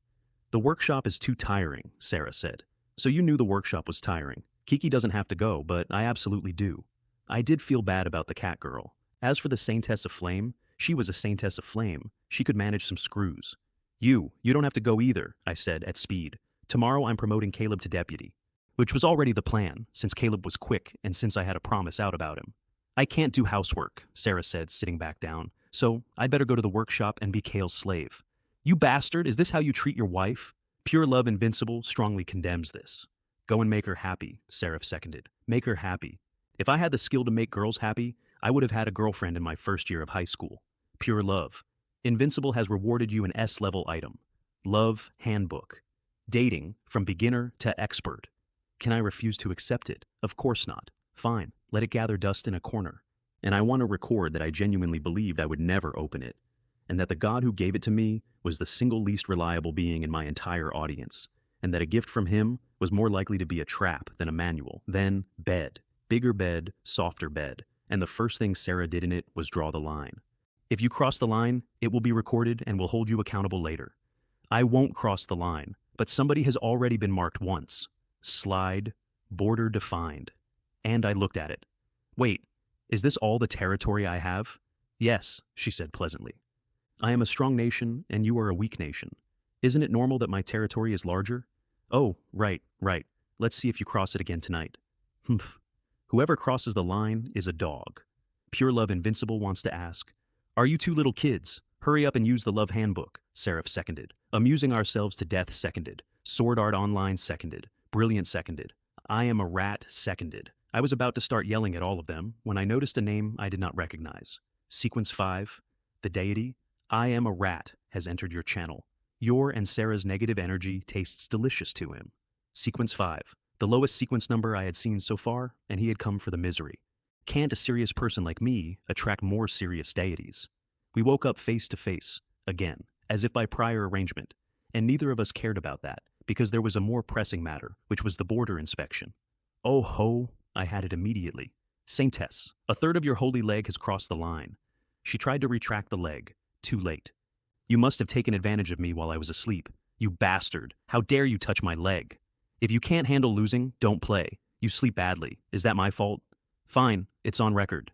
The workshop is too tiring, Sarah said. So you knew the workshop was tiring. Kiki doesn't have to go, but I absolutely do. I did feel bad about the cat girl. As for the Saintess of Flame, she was a Saintess of Flame. She could manage some screws. You don't have to go either, I said at speed. Tomorrow I'm promoting Caleb to deputy. Which was already the plan, since Caleb was quick and since I had a promise out about him. I can't do housework, Sarah said, sitting back down, so I'd better go to the workshop and be Kale's slave. You bastard, is this how you treat your wife? Pure Love Invincible strongly condemns this. Go and make her happy, Seraph seconded. Make her happy. If I had the skill to make girls happy, I would have had a girlfriend in my first year of high school. Pure Love. Invincible has rewarded you an S-level item. Love Handbook. Dating from beginner to expert. Can I refuse to accept it? Of course not. Fine, let it gather dust in a corner. And I want to record that I genuinely believed I would never open it, and that the God who gave it to me was the single least reliable being in my entire audience, and that a gift from him was more likely to be a trap than a manual. Then, bed. Bigger bed, softer bed. And the first thing Sarah did in it was draw the line. If you cross the line, it will be recorded and will hold you accountable later. I won't cross the line, but somebody has already been marked once. Slide, border defined. And I looked at it. Wait, is this all the territory I have? Yes, she said pleasantly. I am a strong nation and you are a weak nation. Isn't it normal that my territory is larger? Oh, right. Let's see if you cross it again tonight. Humph. Whoever crosses the line is a dog. Pure Love Invincible wants to ask, are you two little kids? Hurry up and use the Love Handbook, Seraph seconded. Amusing Ourselves to Death seconded. Sword Art Online seconded. Brilliant seconded. I Am a Rat seconded. I was about to start yelling at all of them when I noticed a name I did not recognize. Sequence 5, the deity, I Am a Rat, has entered your channel. Your and Sarah's negative energy tastes delicious to him. Sequence 5, the lowest sequence number I had seen so far, and he had come for the misery. Can't a serious person like me attract more serious deities? We woke up face to face, again, as if by prior arrangement, and neither of us cared about that, because there was a more pressing matter, which was the border inspection. Oh ho, I had it immediately. Saintess, a third of your holy leg has crossed the line. She tried to retract the leg. Too late. You must have taken advantage of me while I was asleep. You bastard, how dare you touch my leg? If you can't handle losing, don't play. You sleep badly. Is that my fault? Fine, it's on record.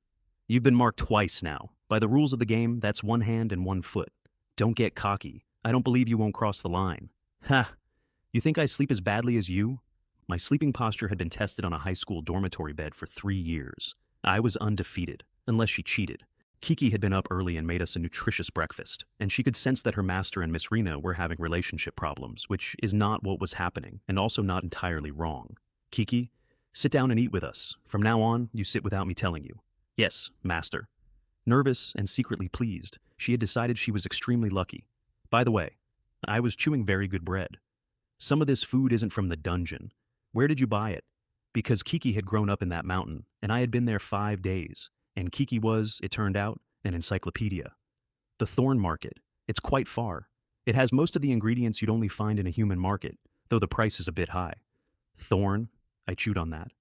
You've been marked twice now. By the rules of the game, that's one hand and one foot. Don't get cocky. I don't believe you won't cross the line. Ha! You think I sleep as badly as you? My sleeping posture had been tested on a high school dormitory bed for 3 years. I was undefeated, unless she cheated. Kiki had been up early and made us a nutritious breakfast, and she could sense that her master and Miss Rena were having relationship problems, which is not what was happening, and also not entirely wrong. Kiki, sit down and eat with us. From now on, you sit without me telling you. Yes, master. Nervous and secretly pleased, she had decided she was extremely lucky. By the way, I was chewing very good bread. Some of this food isn't from the dungeon. Where did you buy it? Because Kiki had grown up in that mountain, and I had been there 5 days, and Kiki was, it turned out, an encyclopedia. The Thorn Market. It's quite far. It has most of the ingredients you'd only find in a human market, though the price is a bit high. Thorn? I chewed on that.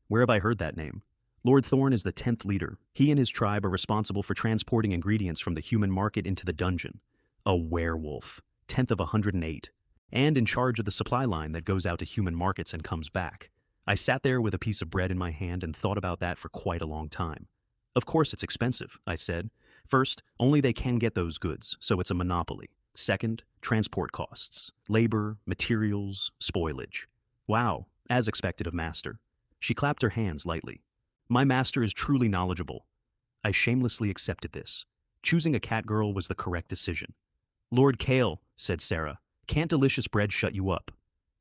Where have I heard that name? Lord Thorn is the 10th leader. He and his tribe are responsible for transporting ingredients from the human market into the dungeon. A werewolf. 10th of 108. And in charge of the supply line that goes out to human markets and comes back. I sat there with a piece of bread in my hand and thought about that for quite a long time. Of course it's expensive, I said. First, only they can get those goods, so it's a monopoly. Second, transport costs, labor, materials, spoilage. Wow, as expected of master. She clapped her hands lightly. My master is truly knowledgeable. I shamelessly accepted this. Choosing a cat girl was the correct decision. Lord Kale, said Sarah, can't delicious bread shut you up?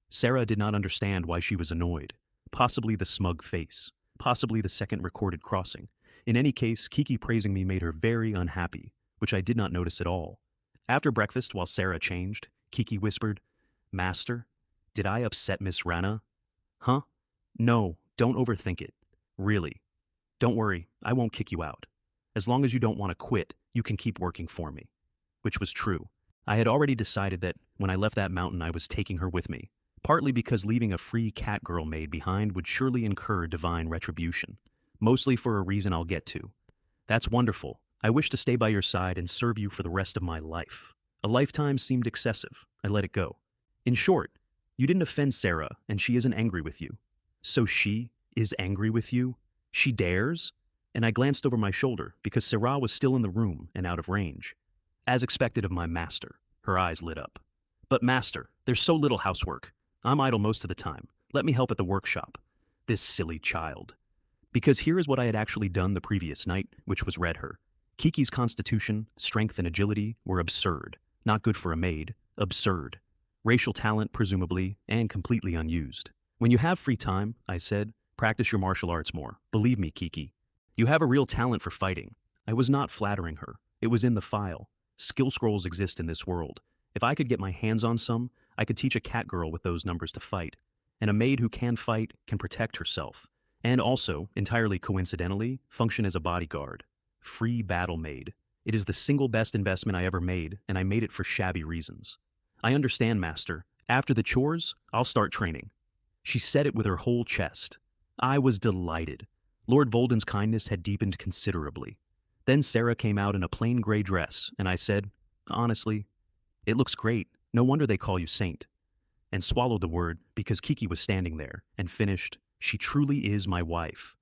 Sarah did not understand why she was annoyed. Possibly the smug face. Possibly the second recorded crossing. In any case, Kiki praising me made her very unhappy, which I did not notice at all. After breakfast, while Sarah changed, Kiki whispered, Master, did I upset Miss Rana? Huh? No, don't overthink it. Really. Don't worry, I won't kick you out. As long as you don't want to quit, you can keep working for me. Which was true. I had already decided that when I left that mountain I was taking her with me, partly because leaving a free cat girl maid behind would surely incur divine retribution. Mostly for a reason I'll get to. That's wonderful. I wish to stay by your side and serve you for the rest of my life. A lifetime seemed excessive. I let it go. In short, you didn't offend Sarah, and she isn't angry with you. So she is angry with you? She dares? And I glanced over my shoulder because Sarah was still in the room and out of range. As expected of my master. Her eyes lit up. But master, there's so little housework. I'm idle most of the time. Let me help at the workshop. This silly child. Because here is what I had actually done the previous night, which was read her. Kiki's constitution, strength, and agility were absurd. Not good for a maid. Absurd. Racial talent, presumably, and completely unused. When you have free time, I said, practice your martial arts more. Believe me, Kiki. You have a real talent for fighting. I was not flattering her. It was in the file. Skill scrolls exist in this world. If I could get my hands on some, I could teach a cat girl with those numbers to fight. And a maid who can fight can protect herself. And also, entirely coincidentally, function as a bodyguard. Free battle maid. It is the single best investment I ever made, and I made it for shabby reasons. I understand, master. After the chores, I'll start training. She said it with her whole chest. I was delighted. Lord Volden's kindness had deepened considerably. Then Sarah came out in a plain gray dress, and I said, honestly, it looks great. No wonder they call you Saint. And swallowed the word because Kiki was standing there, and finished, she truly is my wife.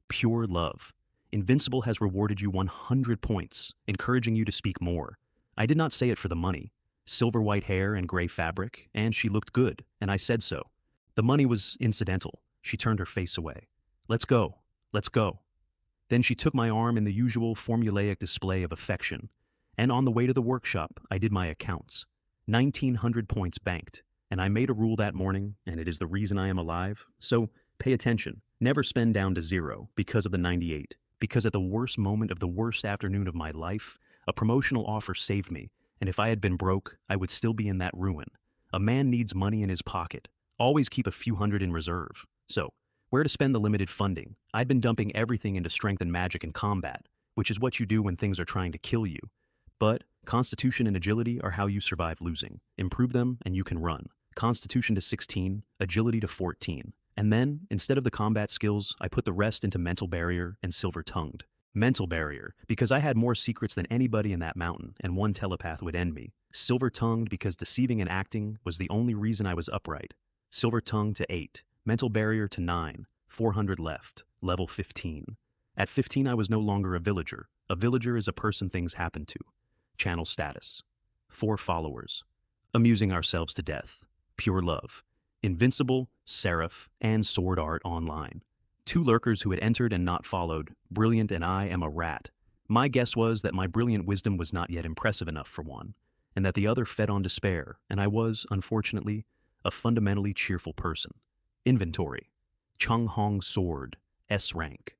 Pure love. Invincible has rewarded you 100 points, encouraging you to speak more. I did not say it for the money. Silver white hair and gray fabric, and she looked good, and I said so. The money was incidental. She turned her face away. Let's go. Let's go. Then she took my arm in the usual formulaic display of affection, and on the way to the workshop, I did my accounts. 1,900 points banked, and I made a rule that morning, and it is the reason I am alive, so pay attention. Never spend down to zero because of the 98, because at the worst moment of the worst afternoon of my life, a promotional offer saved me, and if I had been broke, I would still be in that ruin. A man needs money in his pocket. Always keep a few hundred in reserve. So, where to spend the limited funding? I'd been dumping everything into strength and magic and combat, which is what you do when things are trying to kill you. But constitution and agility are how you survive losing. Improve them and you can run. Constitution to 16, agility to 14. And then, instead of the combat skills, I put the rest into mental barrier and silver-tongued. Mental barrier, because I had more secrets than anybody in that mountain, and one telepath would end me. Silver-tongued, because deceiving and acting was the only reason I was upright. Silver-tongued to 8. Mental barrier to 9. 400 left. Level 15. At 15, I was no longer a villager. A villager is a person things happen to. Channel status. 4 followers. Amusing ourselves to death. Pure love. Invincible, Seraph, and Sword Art Online. 2 lurkers who had entered and not followed. Brilliant and I am a rat. My guess was that my brilliant wisdom was not yet impressive enough for one, and that the other fed on despair, and I was, unfortunately, a fundamentally cheerful person. Inventory. Chung Hong Sword, S rank.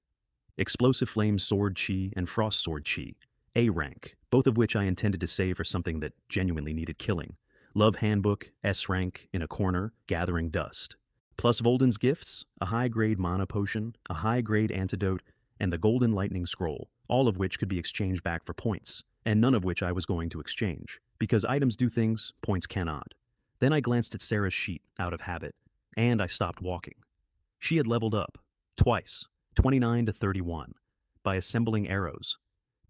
Explosive Flame Sword Chi and Frost Sword Chi, A rank, both of which I intended to save for something that genuinely needed killing. Love Handbook, S rank, in a corner, gathering dust. Plus Volden's gifts, a high-grade mana potion, a high-grade antidote, and the Golden Lightning Scroll, all of which could be exchanged back for points, and none of which I was going to exchange, because items do things, points cannot. Then I glanced at Sarah's sheet, out of habit, and I stopped walking. She had leveled up, twice, 29 to 31, by assembling arrows.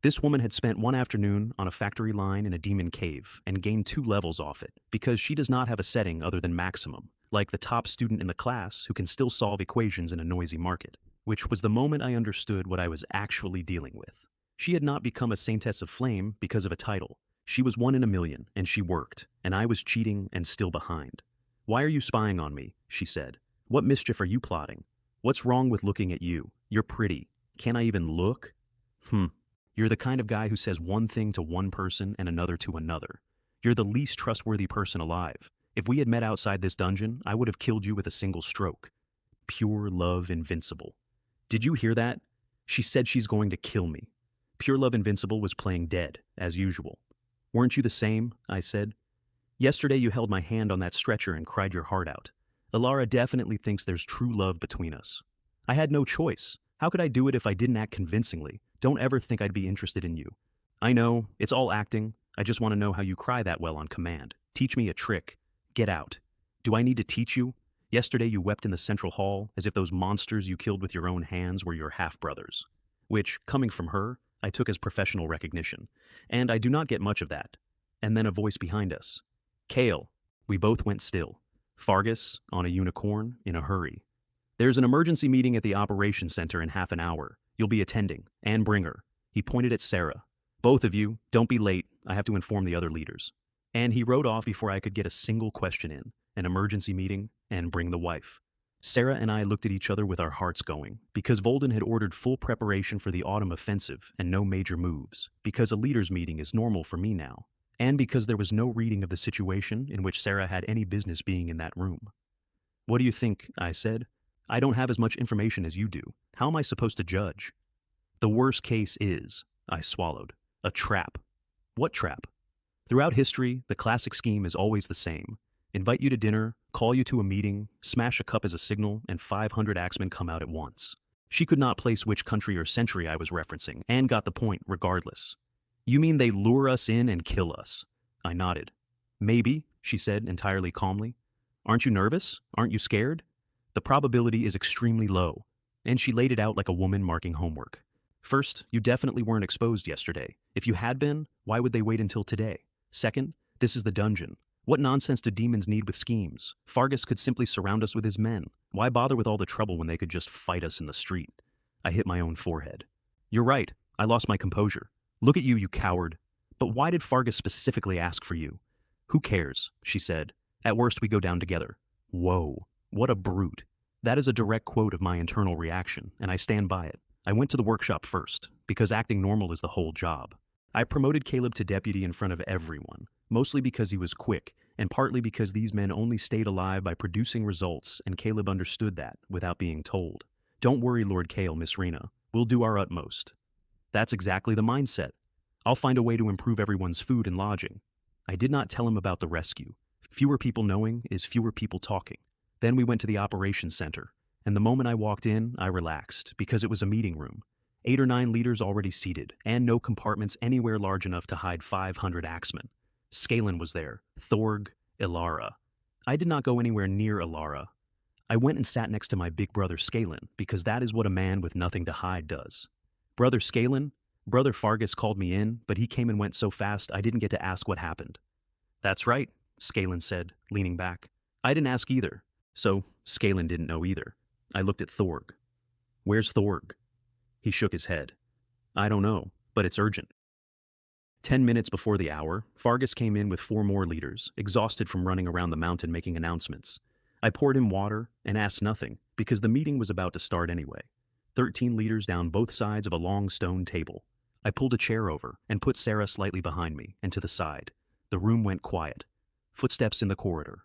This woman had spent one afternoon on a factory line in a demon cave and gained 2 levels off it, because she does not have a setting other than maximum, like the top student in the class who can still solve equations in a noisy market, which was the moment I understood what I was actually dealing with. She had not become a Saintess of Flame because of a title. She was 1 in a million, and she worked, and I was cheating and still behind. Why are you spying on me? She said. What mischief are you plotting? What's wrong with looking at you? You're pretty. Can I even look? You're the kind of guy who says one thing to one person and another to another. You're the least trustworthy person alive. If we had met outside this dungeon, I would have killed you with a single stroke. Pure Love Invincible. Did you hear that? She said she's going to kill me. Pure Love Invincible was playing dead, as usual. Weren't you the same? I said. Yesterday you held my hand on that stretcher and cried your heart out. Alara definitely thinks there's true love between us. I had no choice. How could I do it if I didn't act convincingly? Don't ever think I'd be interested in you. I know, it's all acting. I just want to know how you cry that well on command. Teach me a trick. Get out. Do I need to teach you? Yesterday you wept in the central hall as if those monsters you killed with your own hands were your half-brothers. Which, coming from her, I took as professional recognition. And I do not get much of that. And then a voice behind us. Kale. We both went still. Fargus, on a unicorn, in a hurry. There's an emergency meeting at the operations center in half an hour. You'll be attending. And bring her. He pointed at Sarah. Both of you, don't be late. I have to inform the other leaders. And he rode off before I could get a single question in, an emergency meeting, and bring the wife. Sarah and I looked at each other with our hearts going, because Volden had ordered full preparation for the autumn offensive and no major moves, because a leaders' meeting is normal for me now, and because there was no reading of the situation in which Sarah had any business being in that room. "What do you think?" I said. "I don't have as much information as you do. How am I supposed to judge?" "The worst case is," I swallowed, "a trap." "What trap?" "Throughout history, the classic scheme is always the same. Invite you to dinner, call you to a meeting, smash a cup as a signal, and 500 axemen come out at once." She could not place which country or century I was referencing, and got the point regardless. "You mean they lure us in and kill us?" I nodded. "Maybe," she said entirely calmly. "Aren't you nervous? Aren't you scared?" "The probability is extremely low." And she laid it out like a woman marking homework. "First, you definitely weren't exposed yesterday. If you had been, why would they wait until today? Second, this is the dungeon. What nonsense do demons need with schemes? Fargus could simply surround us with his men. Why bother with all the trouble when they could just fight us in the street?" I hit my own forehead. "You're right. I lost my composure. Look at you, you coward. But why did Fargus specifically ask for you?" "Who cares?" she said. "At worst, we go down together." Whoa, what a brute. That is a direct quote of my internal reaction, and I stand by it. I went to the workshop first, because acting normal is the whole job. I promoted Caleb to deputy in front of everyone, mostly because he was quick, and partly because these men only stayed alive by producing results, and Caleb understood that without being told. "Don't worry, Lord Kale, Miss Rena. We'll do our utmost." That's exactly the mindset. I'll find a way to improve everyone's food and lodging. I did not tell him about the rescue. Fewer people knowing is fewer people talking. Then we went to the operations center, and the moment I walked in, I relaxed, because it was a meeting room. 8 or 9 leaders already seated, and no compartments anywhere large enough to hide 500 axemen. Skalin was there, Thorg, Ilara. I did not go anywhere near Ilara. I went and sat next to my big brother Skalin, because that is what a man with nothing to hide does. "Brother Skalin, Brother Fargus called me in, but he came and went so fast I didn't get to ask what happened." "That's right," Skalin said, leaning back. "I didn't ask either." So, Skalin didn't know either. I looked at Thorg. "Where's Thorg?" He shook his head. "I don't know, but it's urgent." 10 minutes before the hour, Fargus came in with 4 more leaders, exhausted from running around the mountain making announcements. I poured him water and asked nothing, because the meeting was about to start anyway. 13 leaders down both sides of a long stone table. I pulled a chair over and put Sarah slightly behind me and to the side. The room went quiet. Footsteps in the corridor.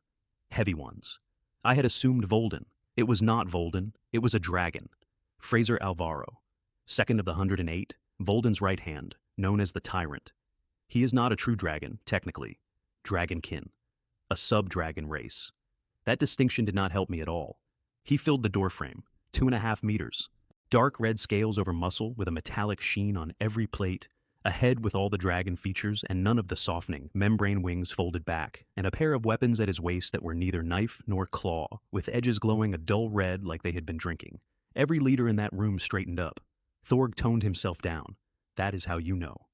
Heavy ones. I had assumed Volden. It was not Volden. It was a dragon. Fraser Alvaro. Second of the 108, Volden's right hand, known as the Tyrant. He is not a true dragon, technically. Dragonkin. A sub-dragon race. That distinction did not help me at all. He filled the doorframe, 2.5 meters. Dark red scales over muscle with a metallic sheen on every plate, a head with all the dragon features and none of the softening, membrane wings folded back, and a pair of weapons at his waist that were neither knife nor claw, with edges glowing a dull red like they had been drinking. Every leader in that room straightened up. Thorg toned himself down. That is how you know.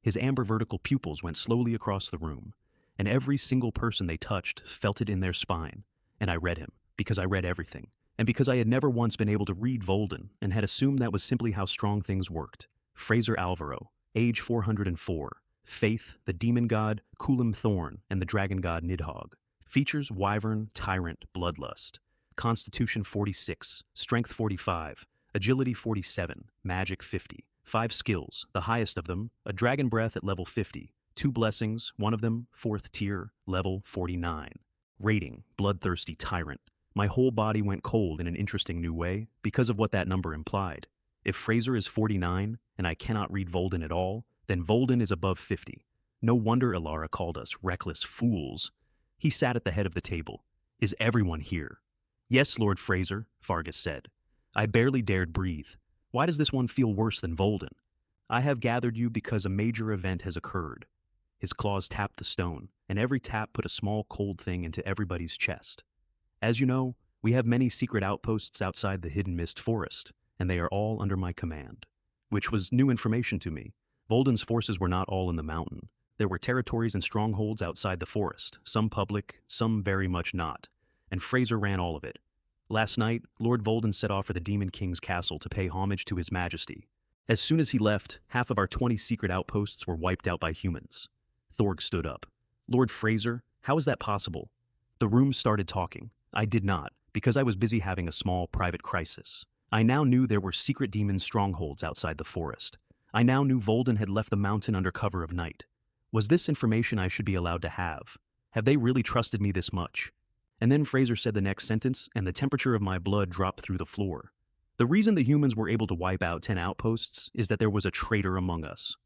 His amber vertical pupils went slowly across the room, and every single person they touched felt it in their spine. And I read him, because I read everything, and because I had never once been able to read Volden, and had assumed that was simply how strong things worked. Fraser Alvaro, age 404. Faith, the demon god Kulim Thorn, and the dragon god Nidhogg. Features: wyvern, tyrant, bloodlust. Constitution 46, strength 45, agility 47, magic 50. 5 skills, the highest of them, a dragon breath at level 50. 2 blessings, one of them, 4th tier, level 49. Rating, bloodthirsty tyrant. My whole body went cold in an interesting new way because of what that number implied. If Fraser is 49 and I cannot read Volden at all, then Volden is above 50. No wonder Ilara called us reckless fools. He sat at the head of the table. "Is everyone here?" "Yes, Lord Fraser," Fargus said. I barely dared breathe. Why does this one feel worse than Volden? "I have gathered you because a major event has occurred." His claws tapped the stone, and every tap put a small cold thing into everybody's chest. "As you know, we have many secret outposts outside the Hidden Mist Forest, and they are all under my command." Which was new information to me. Volden's forces were not all in the mountain. There were territories and strongholds outside the forest, some public, some very much not, and Fraser ran all of it. Last night, Lord Volden set off for the Demon King's castle to pay homage to his majesty. As soon as he left, half of our 20 secret outposts were wiped out by humans. Thorg stood up. Lord Fraser, how is that possible? The room started talking. I did not, because I was busy having a small private crisis. I now knew there were secret demon strongholds outside the forest. I now knew Volden had left the mountain under cover of night. Was this information I should be allowed to have? Have they really trusted me this much? And then Fraser said the next sentence, and the temperature of my blood dropped through the floor. The reason the humans were able to wipe out 10 outposts is that there was a traitor among us.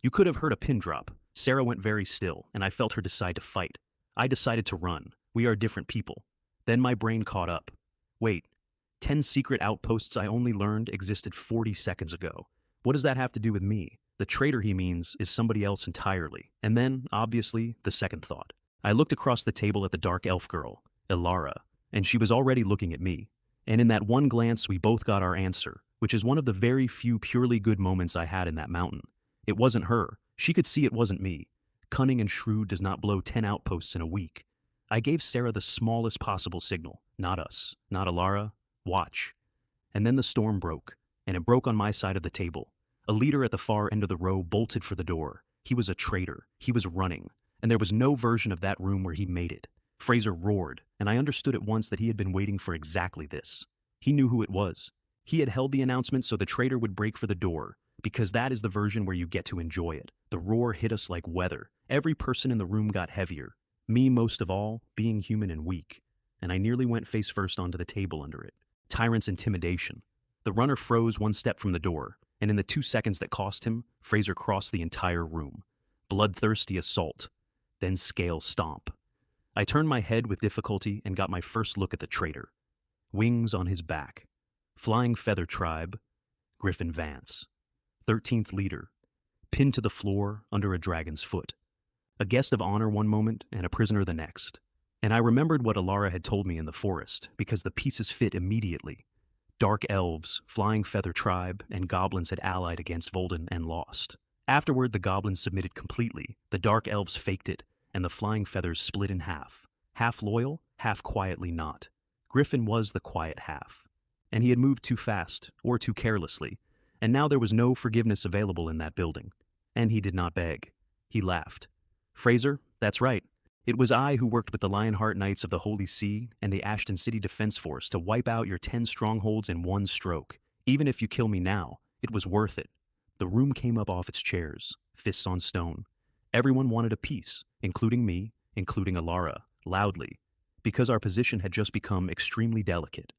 You could have heard a pin drop. Sarah went very still, and I felt her decide to fight. I decided to run. We are different people. Then my brain caught up. Wait, 10 secret outposts I only learned existed 40 seconds ago. What does that have to do with me? The traitor he means is somebody else entirely. And then, obviously, the second thought. I looked across the table at the dark elf girl, Ilara, and she was already looking at me. And in that one glance, we both got our answer, which is one of the very few purely good moments I had in that mountain. It wasn't her. She could see it wasn't me. Cunning and shrewd does not blow 10 outposts in a week. I gave Sarah the smallest possible signal. Not us. Not Ilara. Watch. And then the storm broke, and it broke on my side of the table. A leader at the far end of the row bolted for the door. He was a traitor. He was running, and there was no version of that room where he made it. Fraser roared, and I understood at once that he had been waiting for exactly this. He knew who it was. He had held the announcement so the traitor would break for the door, because that is the version where you get to enjoy it. The roar hit us like weather. Every person in the room got heavier. Me most of all, being human and weak. And I nearly went face first onto the table under it. Tyrant's intimidation. The runner froze one step from the door, and in the 2 seconds that cost him, Fraser crossed the entire room. Bloodthirsty assault. Then scale stomp. I turned my head with difficulty and got my first look at the traitor. Wings on his back. Flying Feather Tribe. Griffin Vance. 13th leader. Pinned to the floor under a dragon's foot. A guest of honor one moment and a prisoner the next. And I remembered what Ilara had told me in the forest, because the pieces fit immediately. Dark elves, Flying Feather Tribe, and goblins had allied against Volden and lost. Afterward, the goblins submitted completely, the dark elves faked it, and the Flying Feathers split in half. Half loyal, half quietly not. Griffin was the quiet half. And he had moved too fast, or too carelessly, and now there was no forgiveness available in that building. And he did not beg. He laughed. Fraser, that's right. It was I who worked with the Lionheart Knights of the Holy See and the Ashton City Defense Force to wipe out your 10 strongholds in one stroke. Even if you kill me now, it was worth it. The room came up off its chairs, fists on stone. Everyone wanted a piece, including me, including Ilara, loudly, because our position had just become extremely delicate.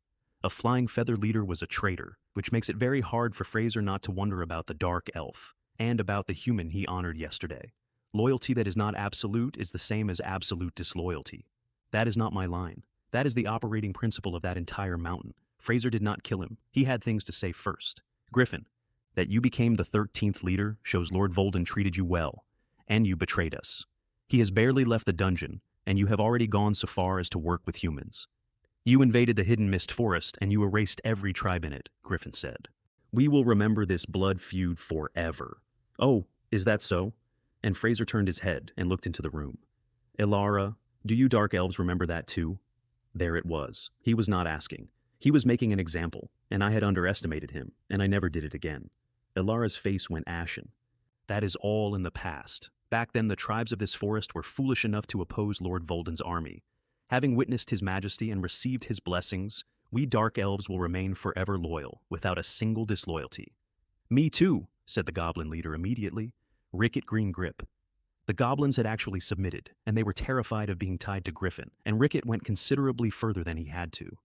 A Flying Feather leader was a traitor, which makes it very hard for Fraser not to wonder about the dark elf, and about the human he honored yesterday. Loyalty that is not absolute is the same as absolute disloyalty. That is not my line. That is the operating principle of that entire mountain. Fraser did not kill him. He had things to say first. Griffin, that you became the 13th leader shows Lord Volden treated you well, and you betrayed us. He has barely left the dungeon, and you have already gone so far as to work with humans. You invaded the Hidden Mist Forest, and you erased every tribe in it, Griffin said. We will remember this blood feud forever. Oh, is that so? And Fraser turned his head and looked into the room. Ilara, do you dark elves remember that too? There it was. He was not asking. He was making an example, and I had underestimated him, and I never did it again. Ilara's face went ashen. That is all in the past. Back then the tribes of this forest were foolish enough to oppose Lord Volden's army. Having witnessed his majesty and received his blessings, we dark elves will remain forever loyal, without a single disloyalty. Me too, said the goblin leader immediately. Ricket Green Grip. The goblins had actually submitted, and they were terrified of being tied to Griffin, and Ricket went considerably further than he had to.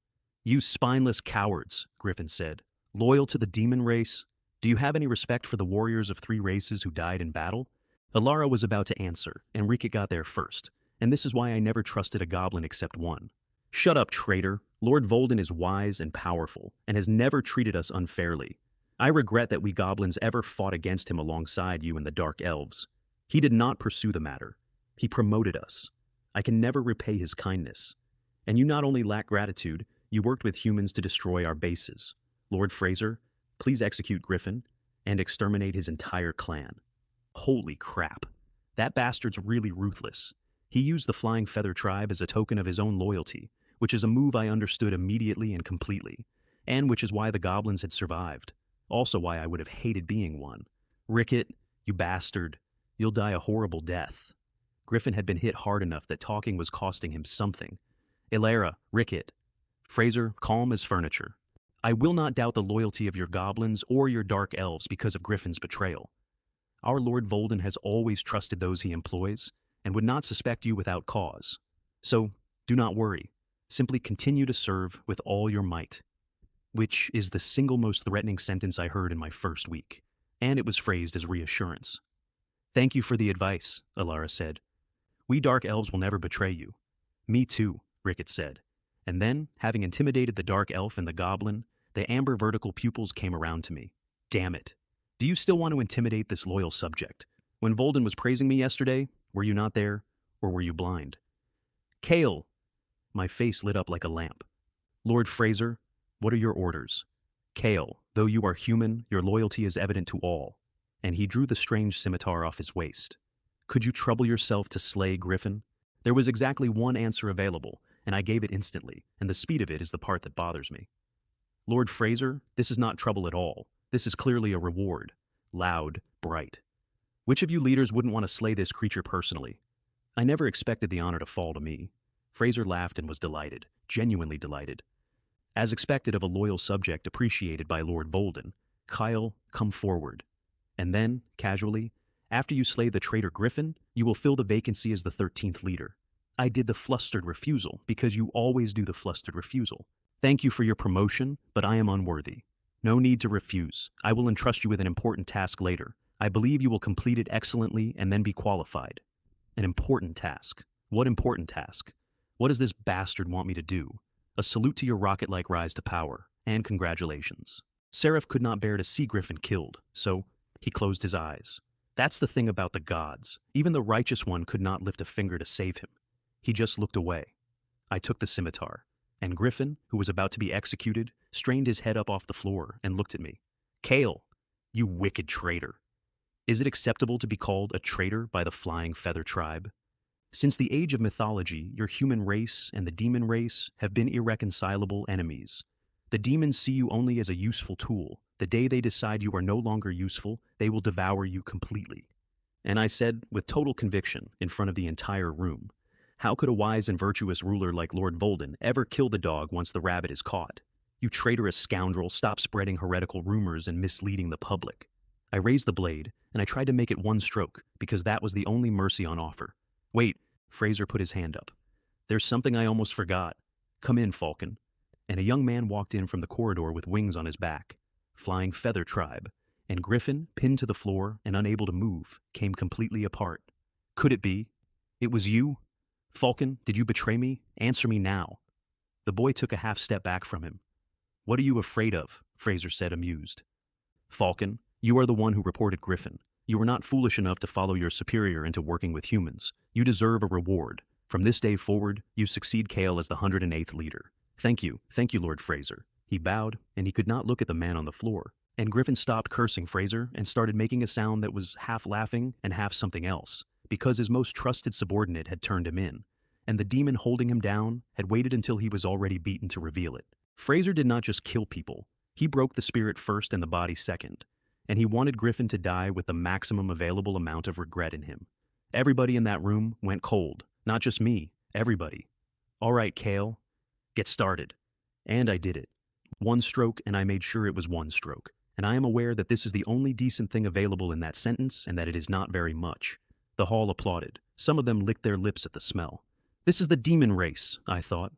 You spineless cowards, Griffin said. Loyal to the demon race? Do you have any respect for the warriors of 3 races who died in battle? Ilara was about to answer, and Ricket got there first, and this is why I never trusted a goblin except one. Shut up, traitor. Lord Volden is wise and powerful, and has never treated us unfairly. I regret that we goblins ever fought against him alongside you and the dark elves. He did not pursue the matter. He promoted us. I can never repay his kindness. And you not only lack gratitude, you worked with humans to destroy our bases. Lord Fraser, please execute Griffin and exterminate his entire clan. Holy crap. That bastard's really ruthless. He used the Flying Feather Tribe as a token of his own loyalty, which is a move I understood immediately and completely, and which is why the goblins had survived. Also why I would have hated being one. Ricket, you bastard. You'll die a horrible death. Griffin had been hit hard enough that talking was costing him something. Ilara, Rickett. Fraser, calm as furniture. I will not doubt the loyalty of your goblins or your dark elves because of Griffin's betrayal. Our Lord Volden has always trusted those he employs, and would not suspect you without cause. So, do not worry. Simply continue to serve with all your might. Which is the single most threatening sentence I heard in my first week, and it was phrased as reassurance. Thank you for the advice, Ilara said. We dark elves will never betray you. Me too, Rickett said. And then, having intimidated the dark elf and the goblin, the amber vertical pupils came around to me. Damn it. Do you still want to intimidate this loyal subject? When Volden was praising me yesterday, were you not there, or were you blind? Kale! My face lit up like a lamp. Lord Fraser, what are your orders? Kale, though you are human, your loyalty is evident to all. And he drew the strange scimitar off his waist. Could you trouble yourself to slay Griffin? There was exactly one answer available, and I gave it instantly, and the speed of it is the part that bothers me. Lord Fraser, this is not trouble at all. This is clearly a reward. Loud, bright. Which of you leaders wouldn't want to slay this creature personally? I never expected the honor to fall to me. Fraser laughed and was delighted, genuinely delighted. As expected of a loyal subject appreciated by Lord Volden, Kyle, come forward. And then, casually, after you slay the traitor Griffin, you will fill the vacancy as the 13th leader. I did the flustered refusal, because you always do the flustered refusal. Thank you for your promotion, but I am unworthy. No need to refuse. I will entrust you with an important task later. I believe you will complete it excellently and then be qualified. An important task. What important task? What does this bastard want me to do? A salute to your rocket-like rise to power, and congratulations. Seraph could not bear to see Griffin killed, so he closed his eyes. That's the thing about the gods. Even the righteous one could not lift a finger to save him. He just looked away. I took the scimitar, and Griffin, who was about to be executed, strained his head up off the floor and looked at me. Kale, you wicked traitor. Is it acceptable to be called a traitor by the Flying Feather tribe? Since the age of mythology, your human race and the demon race have been irreconcilable enemies. The demons see you only as a useful tool. The day they decide you are no longer useful, they will devour you completely. And I said, with total conviction, in front of the entire room, how could a wise and virtuous ruler like Lord Volden ever kill the dog once the rabbit is caught? You traitorous scoundrel, stop spreading heretical rumors and misleading the public. I raised the blade, and I tried to make it one stroke, because that was the only mercy on offer. Wait, Fraser put his hand up. There's something I almost forgot. Come in, Falcon. And a young man walked in from the corridor with wings on his back. Flying Feather tribe. And Griffin, pinned to the floor and unable to move, came completely apart. Could it be? It was you? Falcon, did you betray me? Answer me now. The boy took a half step back from him. What are you afraid of? Fraser said, amused. Falcon, you are the one who reported Griffin. You were not foolish enough to follow your superior into working with humans. You deserve a reward. From this day forward, you succeed Kale as the 108th leader. Thank you, Lord Fraser. He bowed, and he could not look at the man on the floor. And Griffin stopped cursing Fraser and started making a sound that was half laughing and half something else, because his most trusted subordinate had turned him in, and the demon holding him down had waited until he was already beaten to reveal it. Fraser did not just kill people. He broke the spirit first and the body second, and he wanted Griffin to die with the maximum available amount of regret in him. Everybody in that room went cold. Not just me, everybody. All right, Kale, get started. And I did it. One stroke, and I made sure it was one stroke. And I am aware that this is the only decent thing available in that sentence, and that it is not very much. The hall applauded. Some of them licked their lips at the smell. This is the demon race, I thought.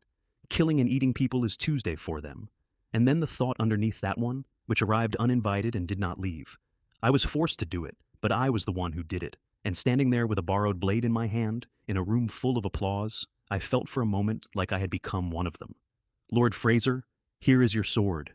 Killing and eating people is Tuesday for them. And then the thought underneath that one, which arrived uninvited and did not leave. I was forced to do it, but I was the one who did it. And standing there with a borrowed blade in my hand, in a room full of applause, I felt for a moment like I had become one of them. Lord Fraser, here is your sword.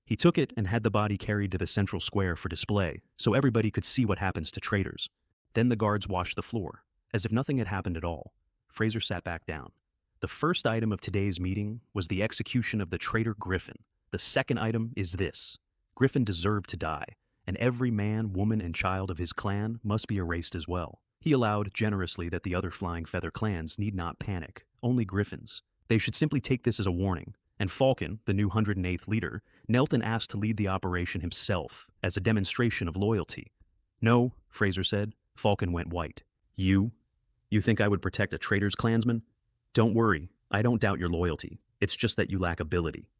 He took it and had the body carried to the central square for display, so everybody could see what happens to traitors. Then the guards washed the floor, as if nothing had happened at all. Fraser sat back down. The first item of today's meeting was the execution of the traitor Griffin. The second item is this. Griffin deserved to die, and every man, woman, and child of his clan must be erased as well. He allowed generously that the other Flying Feather clans need not panic, only Griffins. They should simply take this as a warning, and Falcon, the new 108th leader, knelt and asked to lead the operation himself, as a demonstration of loyalty. No, Fraser said. Falcon went white. You You think I would protect a traitor's clansman? Don't worry, I don't doubt your loyalty. It's just that you lack ability.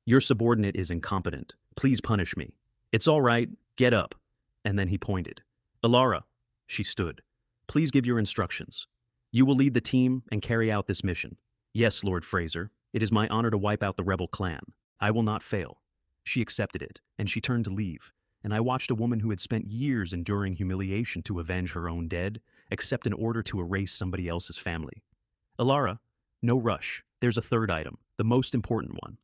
Your subordinate is incompetent. Please punish me. It's all right, get up. And then he pointed. Alara. She stood. Please give your instructions. You will lead the team and carry out this mission. Yes, Lord Fraser. It is my honor to wipe out the rebel clan. I will not fail. She accepted it, and she turned to leave, and I watched a woman who had spent years enduring humiliation to avenge her own dead accept an order to erase somebody else's family. Alara, no rush. There's a third item, the most important one.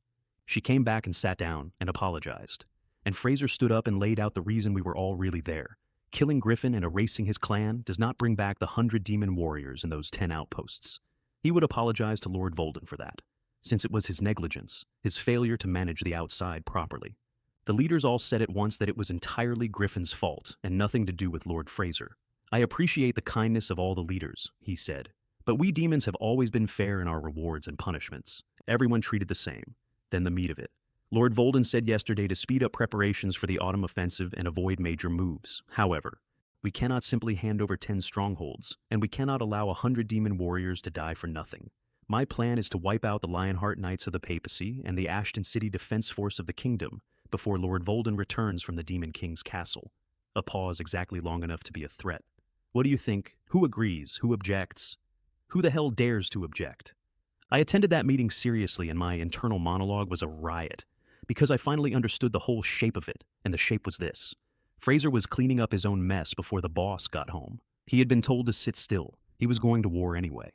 She came back and sat down and apologized. And Fraser stood up and laid out the reason we were all really there. Killing Griffin and erasing his clan does not bring back the 100 demon warriors in those 10 outposts. He would apologize to Lord Volden for that, since it was his negligence, his failure to manage the outside properly. The leaders all said at once that it was entirely Griffin's fault and nothing to do with Lord Fraser. I appreciate the kindness of all the leaders, he said, but we demons have always been fair in our rewards and punishments. Everyone treated the same. Then the meat of it. Lord Volden said yesterday to speed up preparations for the autumn offensive and avoid major moves. However, we cannot simply hand over 10 strongholds, and we cannot allow 100 demon warriors to die for nothing. My plan is to wipe out the Lionheart Knights of the Papacy and the Ashton City Defense Force of the Kingdom before Lord Volden returns from the Demon King's castle. A pause exactly long enough to be a threat. What do you think? Who agrees? Who objects? Who the hell dares to object? I attended that meeting seriously, and my internal monologue was a riot, because I finally understood the whole shape of it, and the shape was this. Fraser was cleaning up his own mess before the boss got home. He had been told to sit still. He was going to war anyway.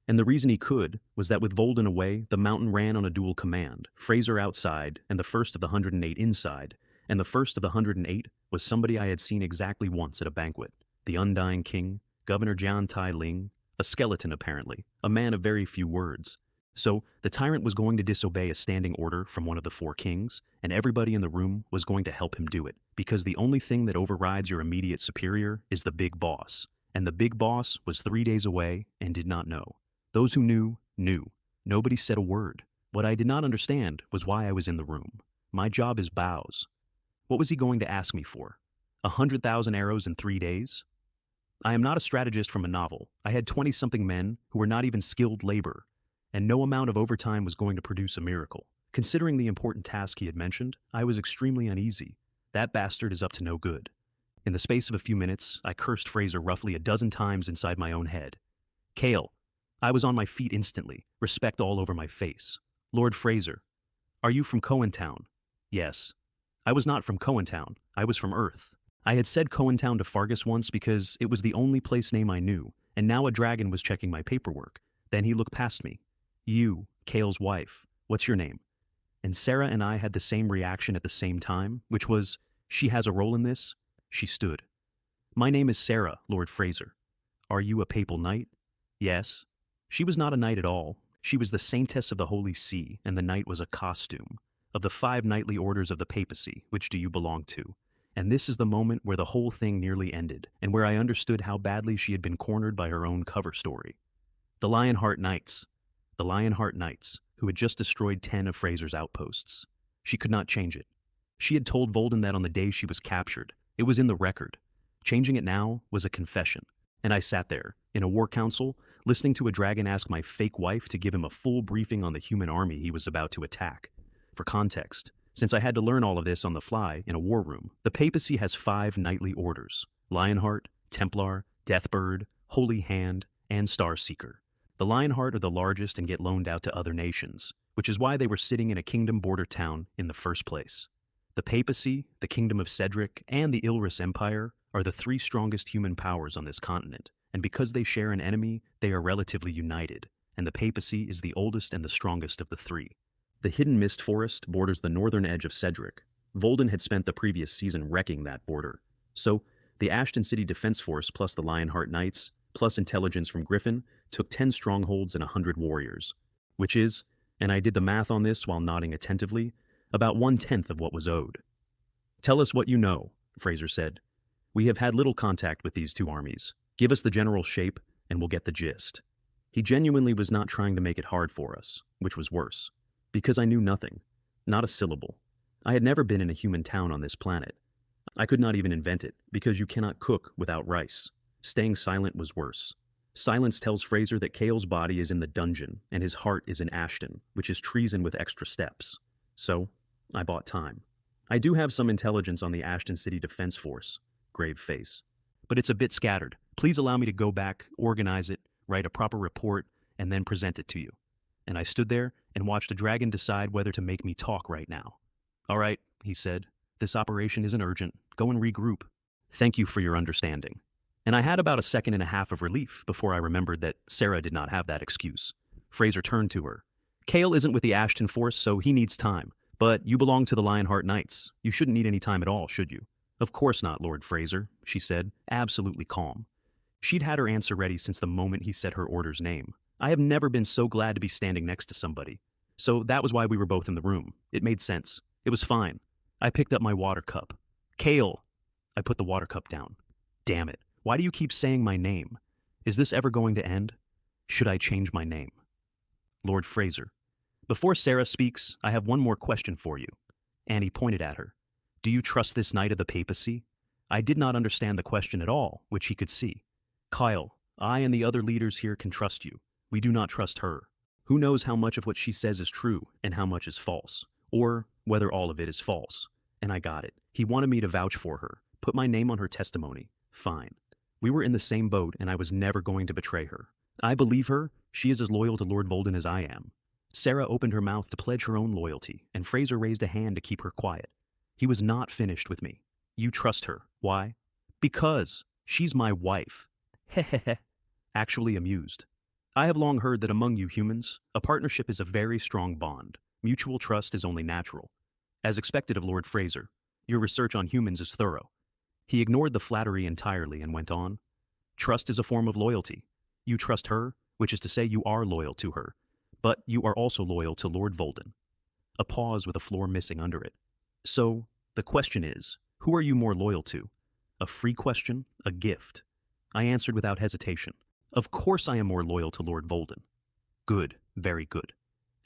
And the reason he could was that with Volden away, the mountain ran on a dual command, Fraser outside and the first of the 108 inside, and the first of the 108 was somebody I had seen exactly once at a banquet. The Undying King, Governor Jian Tai Ling, a skeleton apparently, a man of very few words. So, the tyrant was going to disobey a standing order from one of the 4 kings, and everybody in the room was going to help him do it, because the only thing that overrides your immediate superior is the big boss, and the big boss was 3 days away and did not know. Those who knew, knew. Nobody said a word. What I did not understand was why I was in the room. My job is bows. What was he going to ask me for? 100,000 arrows in 3 days? I am not a strategist from a novel. I had 20-something men who were not even skilled labor, and no amount of overtime was going to produce a miracle. Considering the important task he had mentioned, I was extremely uneasy. That bastard is up to no good. In the space of a few minutes, I cursed Fraser roughly a dozen times inside my own head. Kale. I was on my feet instantly, respect all over my face. Lord Fraser. Are you from Cohentown? Yes. I was not from Cohentown. I was from Earth. I had said Cohentown to Fargus once because it was the only place name I knew, and now a dragon was checking my paperwork. Then he looked past me. You, Kale's wife. What's your name? And Sarah and I had the same reaction at the same time, which was, she has a role in this? She stood. My name is Sarah, Lord Fraser. Are you a papal knight? Yes. She was not a knight at all. She was the Saintess of the Holy See, and the knight was a costume. Of the 5 knightly orders of the papacy, which do you belong to? And this is the moment where the whole thing nearly ended, and where I understood how badly she had been cornered by her own cover story. The Lionheart Knights. The Lionheart Knights, who had just destroyed 10 of Fraser's outposts. She could not change it. She had told Volden that on the day she was captured. It was in the record. Changing it now was a confession. And I sat there, in a war council, listening to a dragon ask my fake wife to give him a full briefing on the human army he was about to attack. For context, since I had to learn all of this on the fly in a war room, the papacy has 5 knightly orders: Lionheart, Templar, Deathbird, Holy Hand, and Starseeker. The Lionheart are the largest and get loaned out to other nations, which is why they were sitting in a kingdom border town in the first place. The papacy, the kingdom of Cedric, and the Ilris Empire are the 3 strongest human powers on this continent, and because they share an enemy, they are relatively united, and the papacy is the oldest and the strongest of the 3. The Hidden Mist Forest borders the northern edge of Cedric. Volden had spent the previous season wrecking that border. So, the Ashton City Defense Force plus the Lionheart Knights, plus intelligence from Griffin, took 10 strongholds and 100 warriors, which is, and I did the math on this while nodding attentively, about 1/10 of what was owed. Tell us what you know, Fraser said. We have had little contact with these 2 armies. Give us the general shape, and we'll get the gist. He genuinely was not trying to make it hard for us, which was worse. Because I knew nothing. Not a syllable. I had never been in a human town on this planet. I could not even invent it, because you cannot cook without rice. Staying silent was worse. Silence tells Fraser that Kale's body is in the dungeon and his heart is in Ashton, which is treason with extra steps. So, I bought time. I do have some intelligence on the Ashton City Defense Force. Grave face. But it's a bit scattered. Please allow me to go back, organize it, write a proper report, and then present it to you. And I stood there and watched a dragon decide whether to make me talk right now. All right, he said. This operation isn't urgent. Go and regroup. Thank you for your understanding. And I had about a second and a half of relief before I remembered that Sarah did not have that excuse. Fraser turned to her. Kale isn't with the Ashton Force, so he needs time. But you belong to the Lionheart Knights. You shouldn't need any time at all, should you? Of course not, Lord Fraser, she said, absolutely calm. She'd had her answer ready since the moment he said her order's name. I have never been so glad to be standing next to somebody. So that was why we were both in the room. It made sense. It was fine. I picked up my water cup. Kale! I put the water cup down. Damn it. Why do you keep saying my name? Is this ever going to end? Should I change my name? Lord Fraser. Before Sarah speaks, I have one more question for you. Annie pointed at her. Do you trust this knight of the papacy? I did not understand the question at all, which he could see. Kyle, I and the other leaders here can trust you. We do not trust her. Who knows how much of what she says is true and how much is false, or whether all of it is false. And I got it. He wanted me to vouch for her, put my name on her testimony. Fine. We were in the same boat and I was never going to betray her. I believe her. She is as loyal to Lord Volden as I am. Sarah opened her mouth to pledge her own loyalty, and Fraser raised a hand to keep her quiet. He was not finished with me. You trust her. Why? Because she's my wife. Hehehe. Actually amused. I have long heard that among you humans, a partnership is a very strong bond. Mutual trust is only natural. As expected of Lord Fraser, your research on humans is thorough. He ignored the flattery entirely and went on. Trust is a form of loyalty. You trust her, which is to say you are loyal to her, but you are also loyal to Lord Volden. A pause with a floor missing under it. So, the question is, who are you more loyal to? A free question, a gift. I answered without hesitation. Of course I am more loyal to Lord Volden. Good, very good.